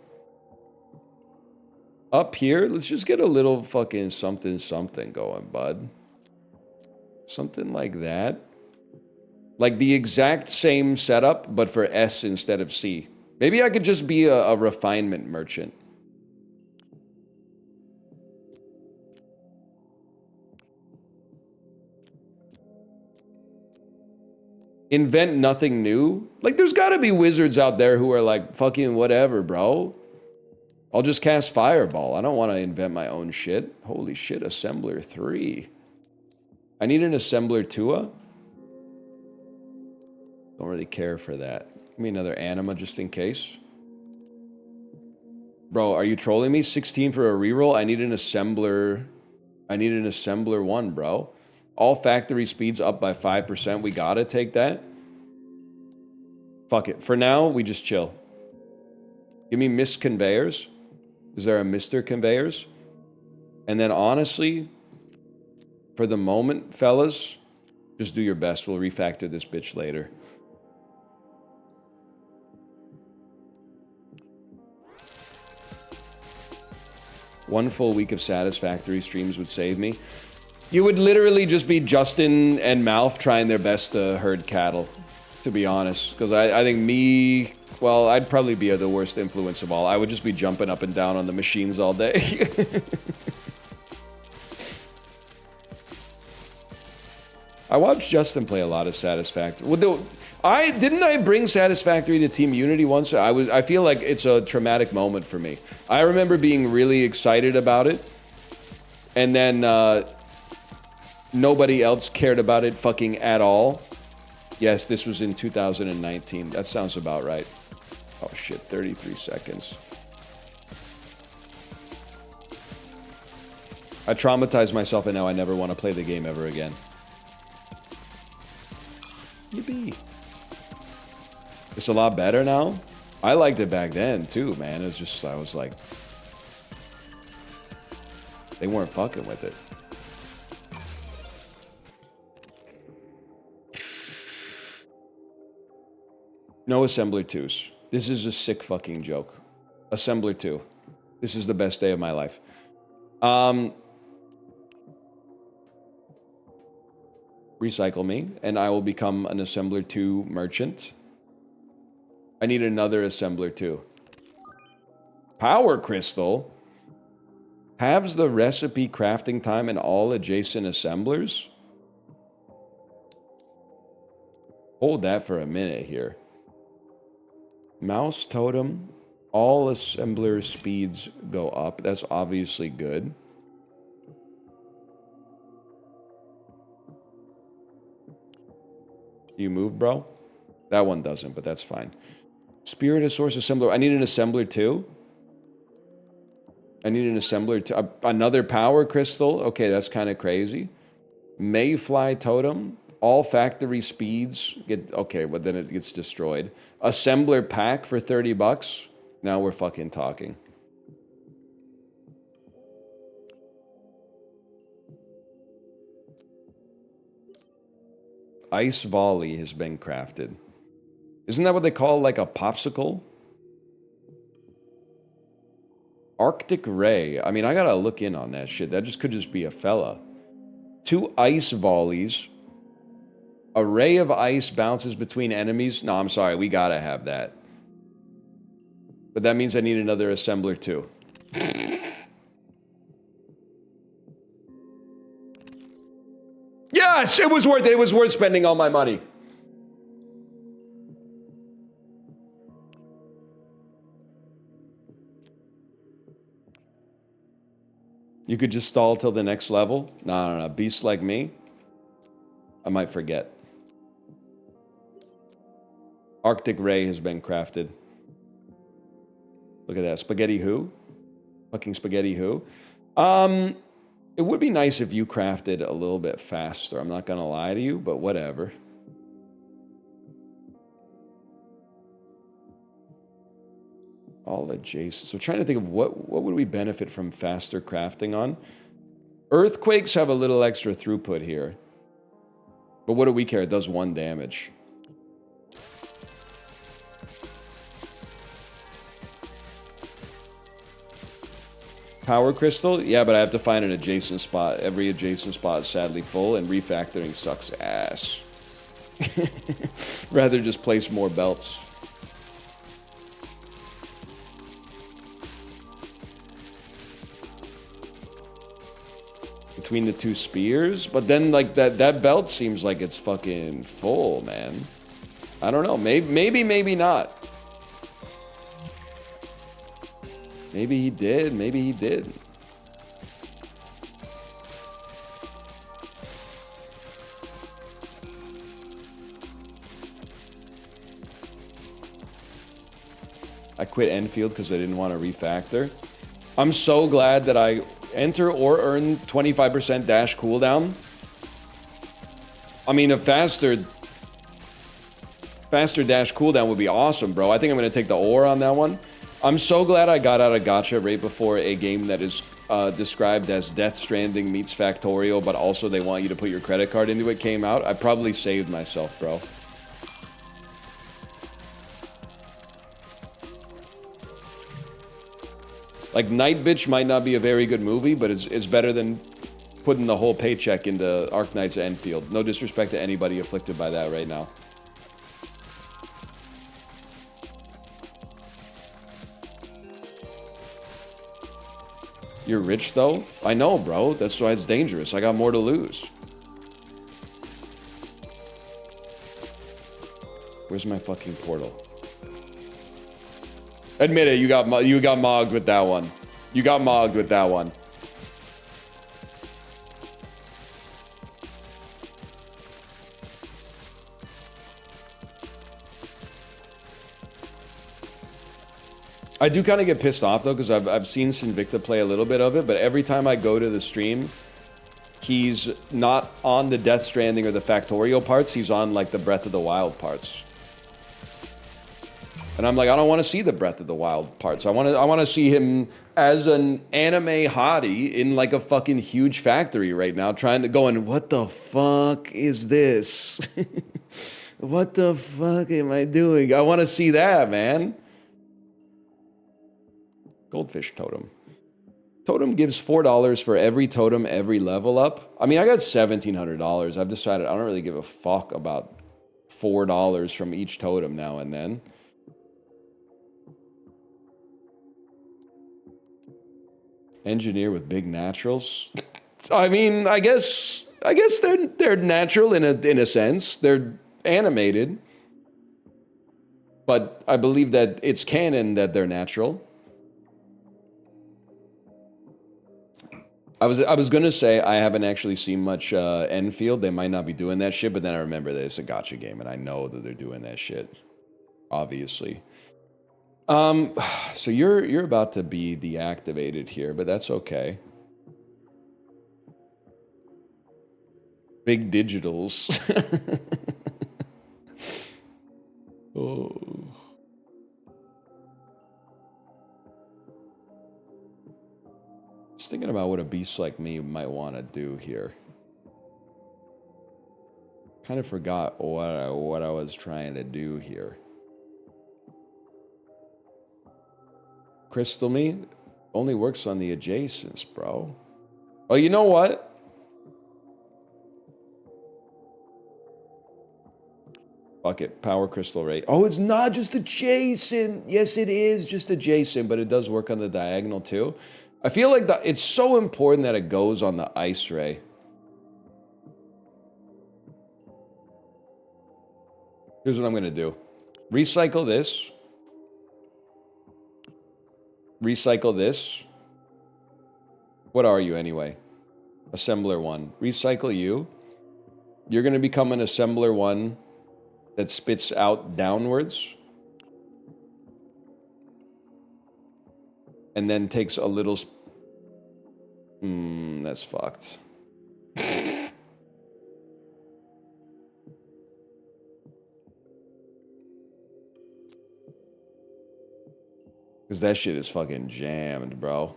up here, let's just get a little fucking something going, bud. Something like that. Like the exact same setup, but for S instead of C. Maybe I could just be a refinement merchant. Invent nothing new? Like, there's gotta be wizards out there who are like, fucking whatever, bro. I'll just cast Fireball. I don't want to invent my own shit. Holy shit, Assembler 3. I need an Assembler 2. Don't really care for that. Give me another anima just in case. Bro, are you trolling me? 16 for a reroll? I need an assembler. I need an assembler 1, bro. All factory speeds up by 5%. We gotta take that. Fuck it. For now, we just chill. Give me Miss Conveyors. Is there a Mr. Conveyors? And then honestly, for the moment, fellas, just do your best. We'll refactor this bitch later. One full week of Satisfactory streams would save me. You would literally just be Justin and Malf trying their best to herd cattle, to be honest. Because I think me, well, I'd probably be the worst influence of all. I would just be jumping up and down on the machines all day. I watched Justin play a lot of Satisfactory. Didn't I bring Satisfactory to Team Unity once? I feel like it's a traumatic moment for me. I remember being really excited about it, and then nobody else cared about it fucking at all. Yes, this was in 2019. That sounds about right. Oh shit, 33 seconds. I traumatized myself and now I never want to play the game ever again. Yippee. It's a lot better now. I liked it back then too, man. It's just, I was like, they weren't fucking with it. No Assembler 2s. This is a sick fucking joke. Assembler 2. This is the best day of my life. Recycle me, and I will become an Assembler 2 merchant. I need another Assembler 2. Power Crystal? Halves the recipe crafting time in all adjacent assemblers? Hold that for a minute here. Mouse Totem. All assembler speeds go up. That's obviously good. Do you move, bro? That one doesn't, but that's fine. Spirit of Source Assembler. I need an Assembler too. I need an Assembler too. Another Power Crystal. Okay, that's kind of crazy. Mayfly Totem. All factory speeds get... Okay, but then it gets destroyed. Assembler pack for 30 bucks. Now we're fucking talking. Ice Volley has been crafted. Isn't that what they call like a popsicle? Arctic Ray. I mean, I gotta look in on that shit. That just could just be a fella. 2 ice volleys. A ray of ice bounces between enemies. No, I'm sorry. We gotta have that. But that means I need another assembler too. Yes, it was worth it. It was worth spending all my money. You could just stall till the next level? No. Beasts like me, I might forget. Arctic Ray has been crafted. Look at that. Spaghetti who? Fucking spaghetti who? It would be nice if you crafted a little bit faster. I'm not gonna lie to you, but whatever. All adjacent. So trying to think of what would we benefit from faster crafting on? Earthquakes have a little extra throughput here. But what do we care? It does 1 damage. Power Crystal? Yeah, but I have to find an adjacent spot. Every adjacent spot is sadly full, and refactoring sucks ass. Rather just place more belts. Between the 2 spears? But then, like, that belt seems like it's fucking full, man. I don't know. Maybe not. Maybe he did. Maybe he did. I quit Enfield because I didn't want to refactor. I'm so glad that I enter or earn 25% dash cooldown. I mean, a faster dash cooldown would be awesome, bro. I think I'm going to take the ore on that one. I'm so glad I got out of gacha right before a game that is described as Death Stranding meets Factorio, but also they want you to put your credit card into it came out. I probably saved myself, bro. Like, Night Bitch might not be a very good movie, but it's better than putting the whole paycheck into Arc Knights of Enfield. No disrespect to anybody afflicted by that right now. You're rich, though? I know, bro. That's why it's dangerous. I got more to lose. Where's my fucking portal? Admit it, you got mogged with that one. You got mogged with that one. I do kind of get pissed off though, because I've seen Sinvicta play a little bit of it, but every time I go to the stream, he's not on the Death Stranding or the Factorio parts, he's on like the Breath of the Wild parts. And I'm like, I don't want to see the Breath of the Wild parts. I want to see him as an anime hottie in like a fucking huge factory right now, trying to go and what the fuck is this? What the fuck am I doing? I want to see that, man. Goldfish totem. Totem gives $4 for every totem, every level up. I mean, I got $1,700. I've decided I don't really give a fuck about $4 from each totem now and then. Engineer with big naturals. I mean, I guess they're natural in a sense. They're animated, but I believe that it's canon that they're natural. I was gonna say I haven't actually seen much Enfield. They might not be doing that shit, but then I remember that it's a gacha game, and I know that they're doing that shit. Obviously. So you're about to be deactivated here, but that's okay. Big digitals. Oh. Just thinking about what a beast like me might want to do here. Kind of forgot what I was trying to do here. Crystal me only works on the adjacents, bro. Oh, you know what? Fuck it. Power crystal rate. Oh, it's not just adjacent. Yes, it is just adjacent, but it does work on the diagonal too. I feel like it's so important that it goes on the ice ray. Here's what I'm going to do. Recycle this. Recycle this. What are you anyway? Assembler 1. Recycle you. You're going to become an assembler 1 that spits out downwards. And then takes a little... that's fucked. Because that shit is fucking jammed, bro.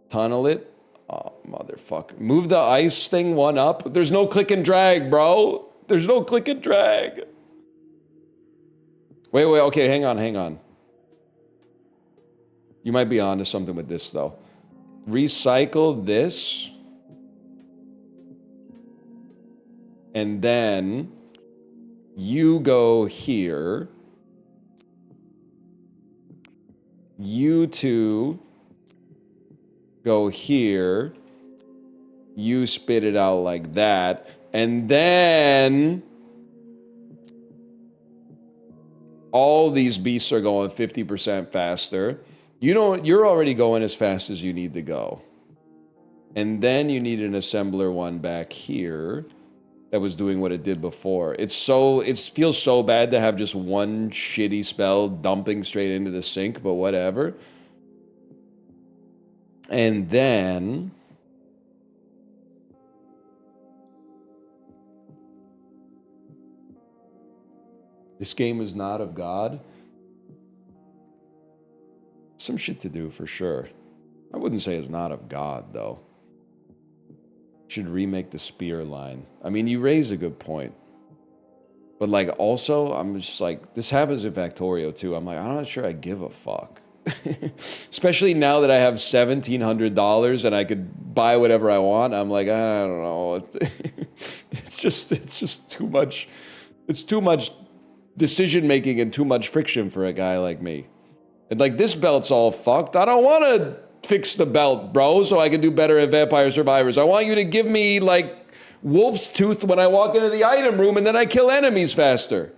Tunnel it. Oh, motherfucker. Move the ice thing one up. There's no click and drag, bro. There's no click and drag. Wait, okay, hang on. You might be onto something with this, though. Recycle this. And then you go here. You two go here. You spit it out like that. And then all these beasts are going 50% faster. You're already going as fast as you need to go. And then you need an assembler 1 back here that was doing what it did before. It feels so bad to have just one shitty spell dumping straight into the sink, but whatever. And then this game is not of God. Some shit to do for sure. I wouldn't say it's not of God though. Should remake the spear line. I mean, you raise a good point. But like also, I'm just like, this happens in Factorio too. I'm like, I'm not sure I give a fuck. Especially now that I have $1,700 and I could buy whatever I want. I'm like, I don't know. It's just too much. It's too much decision making and too much friction for a guy like me. And like this belt's all fucked. I don't want to fix the belt, bro, so I can do better at Vampire Survivors. I want you to give me like wolf's tooth when I walk into the item room and then I kill enemies faster.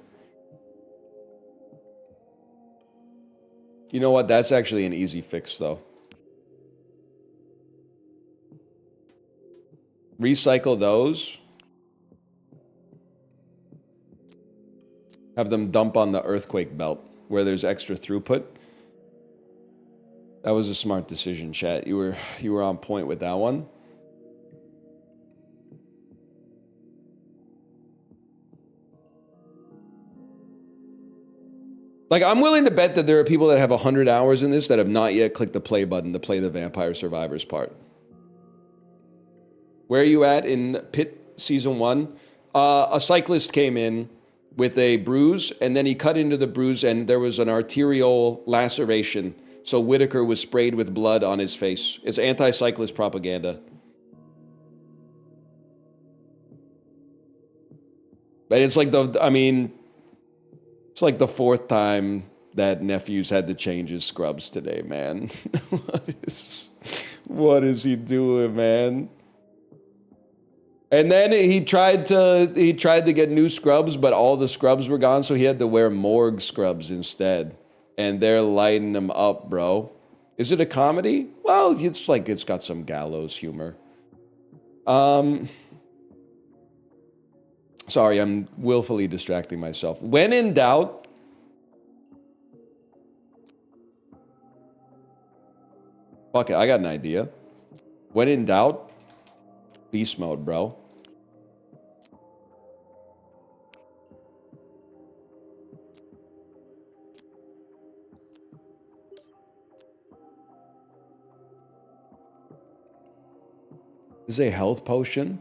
You know what? That's actually an easy fix though. Recycle those. Have them dump on the earthquake belt. where there's extra throughput. That was a smart decision, chat. You were on point with that one. Like, I'm willing to bet that there are people that have 100 hours in this that have not yet clicked the play button to play the Vampire Survivors part. Where are you at in Pit Season 1? A cyclist came in with a bruise, and then he cut into the bruise, and there was an arterial laceration. So Whitaker was sprayed with blood on his face. It's anti-cyclist propaganda. But it's like it's like the fourth time that Nephew's had to change his scrubs today, man. What is he doing, man? And then he tried to get new scrubs, but all the scrubs were gone, so he had to wear morgue scrubs instead. And they're lighting him up, bro. Is it a comedy? Well, it's like it's got some gallows humor. Sorry, I'm willfully distracting myself. When in doubt, fuck it, I got an idea. When in doubt, beast mode, bro. This is a health potion?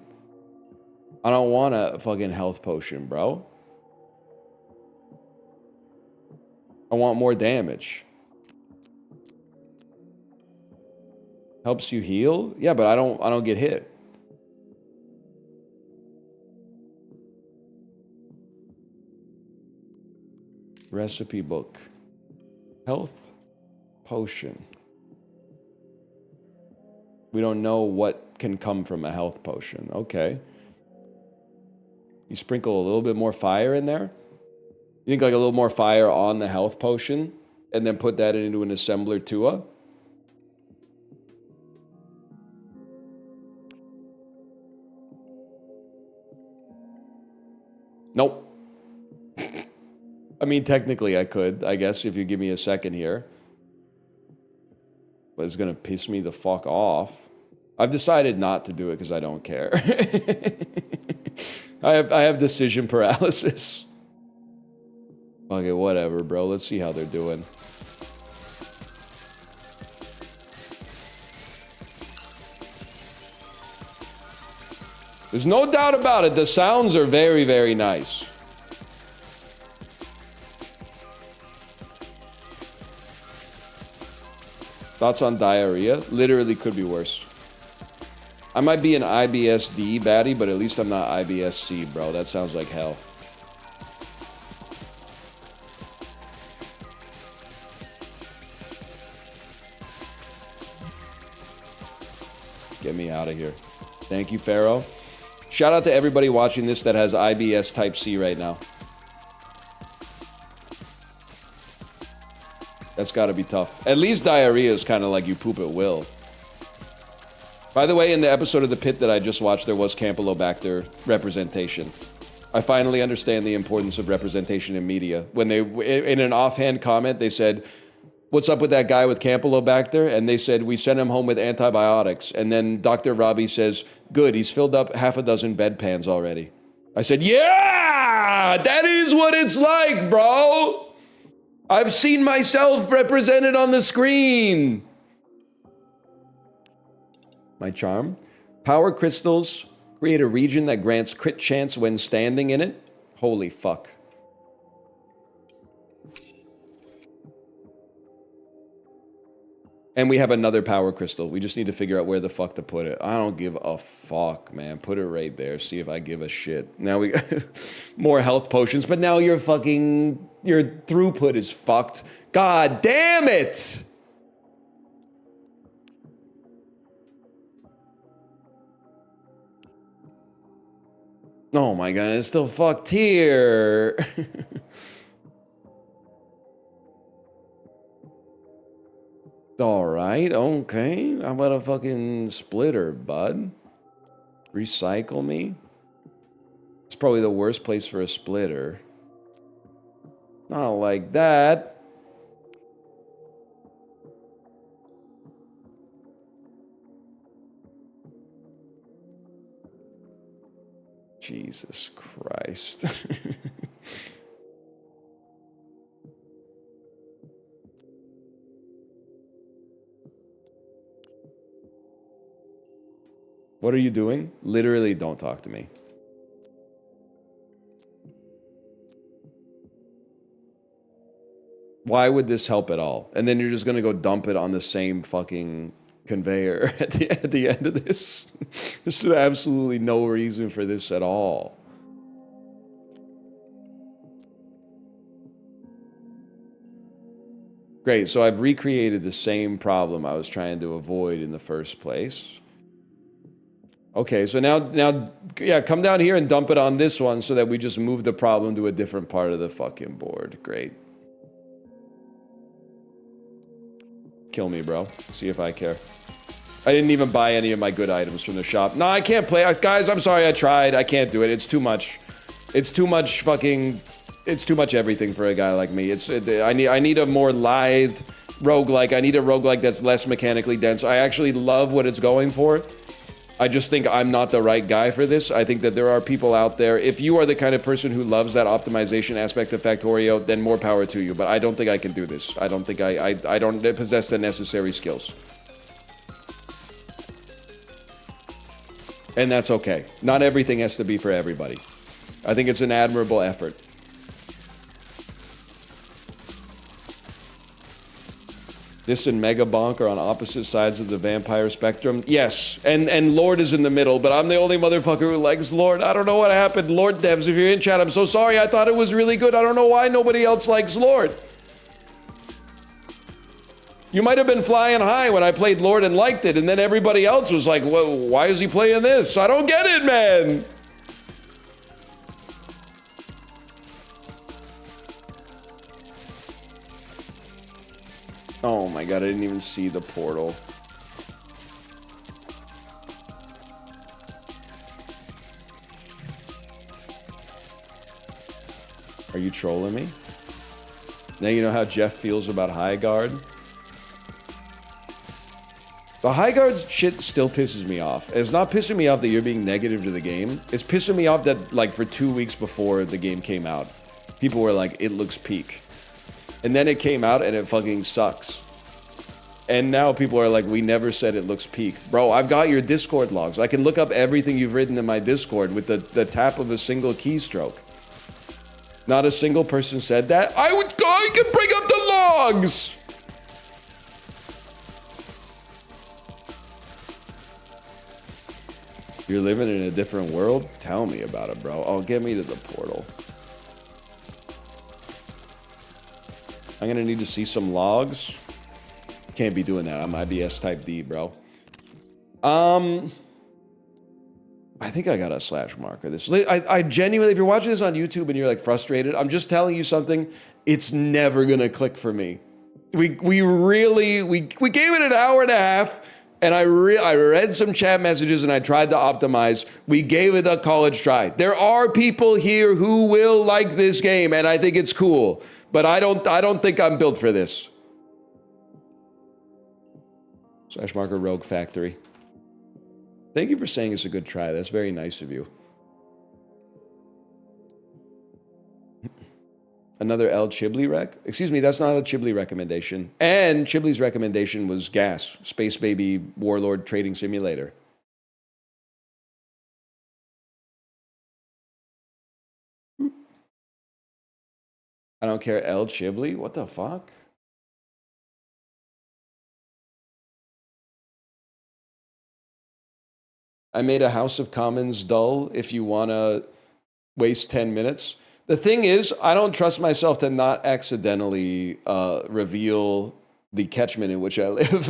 I don't want a fucking health potion, bro. I want more damage. Helps you heal? Yeah, but I don't get hit. Recipe book. Health potion. We don't know what can come from a health potion. Okay. You sprinkle a little bit more fire in there? You think like a little more fire on the health potion and then put that into an assembler Tua? Nope. I mean, technically I could, I guess, if you give me a second here. But it's gonna piss me the fuck off. I've decided not to do it because I don't care. I have decision paralysis. Okay, whatever, bro. Let's see how they're doing. There's no doubt about it. The sounds are very, very nice. Thoughts on diarrhea? Literally could be worse. I might be an IBS-D baddie, but at least I'm not IBS-C, bro. That sounds like hell. Get me out of here. Thank you, Pharaoh. Shout out to everybody watching this that has IBS type C right now. That's got to be tough. At least diarrhea is kind of like you poop at will. By the way, in the episode of The Pit that I just watched, there was Campylobacter representation. I finally understand the importance of representation in media. When they, in an offhand comment, they said, "What's up with that guy with Campylobacter?" And they said, "We sent him home with antibiotics." And then Dr. Robbie says, "Good, he's filled up half a dozen bedpans already." I said, "Yeah, that is what it's like, bro. I've seen myself represented on the screen." My charm. Power crystals create a region that grants crit chance when standing in it. Holy fuck. And we have another power crystal. We just need to figure out where the fuck to put it. I don't give a fuck, man. Put it right there. See if I give a shit. Now we got more health potions, but now your throughput is fucked. God damn it! Oh my god, it's still fucked here. Alright, okay. How about a fucking splitter, bud? Recycle me? It's probably the worst place for a splitter. Not like that. Jesus Christ. What are you doing? Literally, don't talk to me. Why would this help at all? And then you're just gonna go dump it on the same fucking conveyor at the end of this. There's absolutely no reason for this at all. Great, so I've recreated the same problem I was trying to avoid in the first place. Okay, so now, yeah, come down here and dump it on this one so that we just move the problem to a different part of the fucking board. Great. Kill me, bro. See if I care. I didn't even buy any of my good items from the shop. No, I can't play. Guys, I'm sorry, I tried. I can't do it. It's too much. It's too much fucking... It's too much everything for a guy like me. I need a more lithe roguelike. I need a roguelike that's less mechanically dense. I actually love what it's going for. I just think I'm not the right guy for this. I think that there are people out there. If you are the kind of person who loves that optimization aspect of Factorio, then more power to you. But I don't think I can do this. I don't think I don't possess the necessary skills. And that's okay. Not everything has to be for everybody. I think it's an admirable effort. This and Mega Bonk are on opposite sides of the vampire spectrum. Yes, and Lord is in the middle, but I'm the only motherfucker who likes Lord. I don't know what happened. Lord devs, if you're in chat, I'm so sorry. I thought it was really good. I don't know why nobody else likes Lord. You might have been flying high when I played Lord and liked it, and then everybody else was like, well, why is he playing this? I don't get it, man. Oh my god, I didn't even see the portal. Are you trolling me? Now you know how Jeff feels about High Guard? The High Guard shit still pisses me off. It's not pissing me off that you're being negative to the game. It's pissing me off that, like, for 2 weeks before the game came out, people were like, it looks peak. And then it came out and it fucking sucks. And now people are like, we never said it looks peak. Bro, I've got your Discord logs. I can look up everything you've written in my Discord with the tap of a single keystroke. Not a single person said that. I can bring up the logs! You're living in a different world? Tell me about it, bro. Oh, get me to the portal. I'm gonna need to see some logs. Can't be doing that. I'm IBS type D, bro. I think I got a slash marker. I genuinely, if you're watching this on YouTube and you're like frustrated, I'm just telling you something. It's never gonna click for me. We gave it an hour and a half, and I read some chat messages and I tried to optimize. We gave it a college try. There are people here who will like this game, and I think it's cool. But I don't think I'm built for this. Slash marker Rogue Factory. Thank you for saying it's a good try. That's very nice of you. Another El Chibli rec? Excuse me, that's not a Chibli recommendation. And Chibli's recommendation was Gas, Space Baby Warlord Trading Simulator. I don't care, El Chibli? What the fuck? I made a House of Commons dull if you want to waste 10 minutes. The thing is, I don't trust myself to not accidentally reveal the catchment in which I live.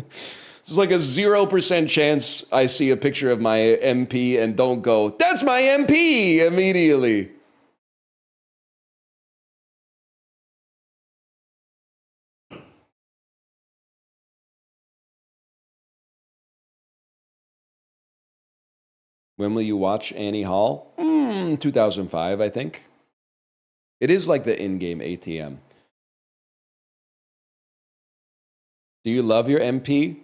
It's like a 0% chance I see a picture of my MP and don't go, that's my MP, immediately. When will you watch Annie Hall? 2005, I think. It is like the in-game ATM. Do you love your MP?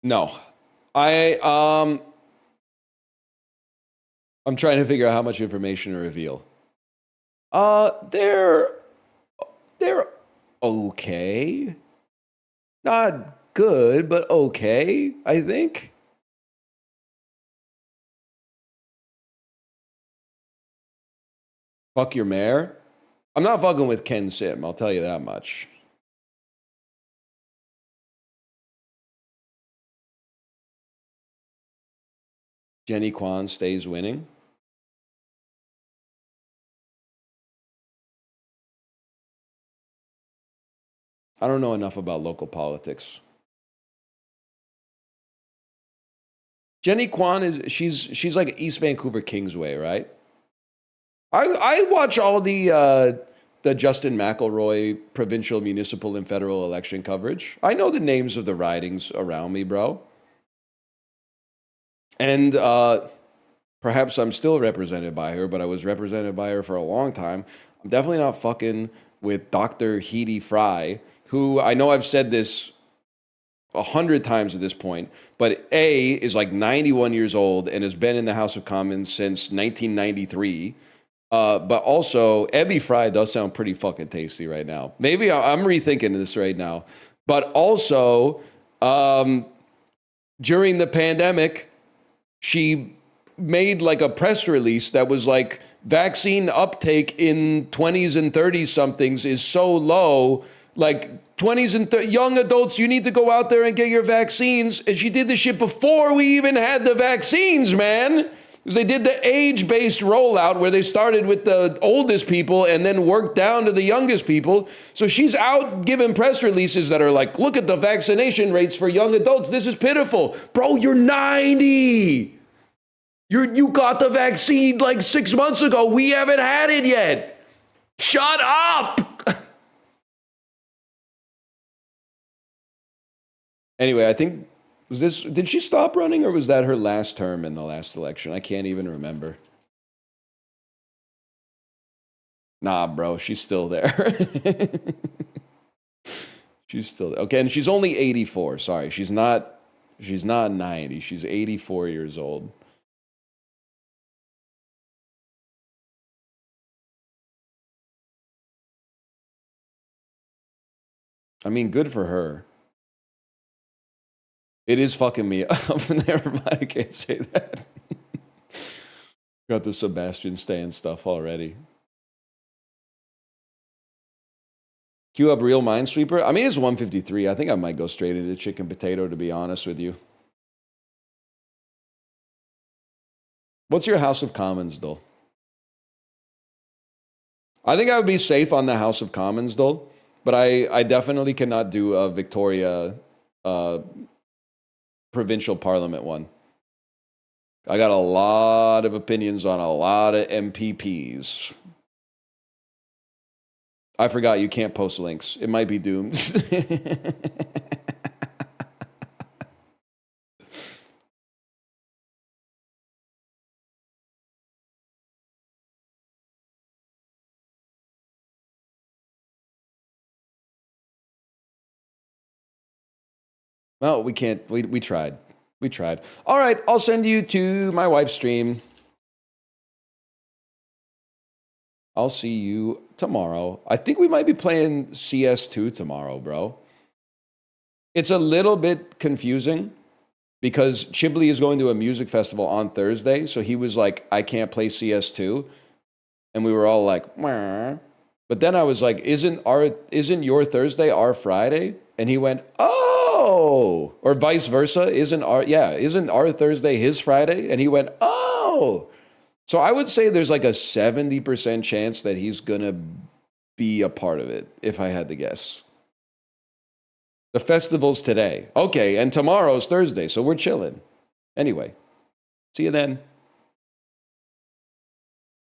No. I'm trying to figure out how much information to reveal. They're okay. Not good, but okay, I think. Fuck your mayor? I'm not fucking with Ken Sim, I'll tell you that much. Jenny Kwan stays winning. I don't know enough about local politics. Jenny Kwan she's like East Vancouver Kingsway, right? I watch all the Justin McElroy provincial, municipal, and federal election coverage. I know the names of the ridings around me, bro. And perhaps I'm still represented by her, but I was represented by her for a long time. I'm definitely not fucking with Dr. Heidi Fry, who I know I've said this 100 times at this point, but A, is like 91 years old and has been in the House of Commons since 1993. But also, Ebby Fry does sound pretty fucking tasty right now. Maybe I'm rethinking this right now. But also, during the pandemic, she made like a press release that was like, vaccine uptake in 20s and 30 somethings is so low, like 20s and young adults, you need to go out there and get your vaccines. And she did this shit before we even had the vaccines, man. Because they did the age-based rollout where they started with the oldest people and then worked down to the youngest people. So she's out giving press releases that are like, look at the vaccination rates for young adults. This is pitiful. Bro, you're 90. You got the vaccine like 6 months ago. We haven't had it yet. Shut up. Anyway, I think... did she stop running or was that her last term in the last election? I can't even remember. Nah, bro, she's still there. She's still there. Okay, and she's only 84. Sorry, she's not 90. She's 84 years old. I mean, good for her. It is fucking me up. Never mind, I can't say that. Got the Sebastian Stan stuff already. Queue up real Minesweeper. I mean, it's 153. I think I might go straight into chicken potato, to be honest with you. What's your House of Commons, though? I think I would be safe on the House of Commons, though. But I definitely cannot do a Victoria provincial parliament one. I got a lot of opinions on a lot of MPPs. I forgot you can't post links. It might be doomed. Well, we can't. We tried. We tried. All right, I'll send you to my wife's stream. I'll see you tomorrow. I think we might be playing CS2 tomorrow, bro. It's a little bit confusing because Chibley is going to a music festival on Thursday. So he was like, I can't play CS2. And we were all like, Mwah. But then I was like, isn't your Thursday our Friday? And he went, oh, or vice versa. Isn't our Thursday his Friday? And he went, oh. So I would say there's like a 70% chance that he's going to be a part of it, if I had to guess. The festival's today. Okay, and tomorrow's Thursday, so we're chilling. Anyway, see you then.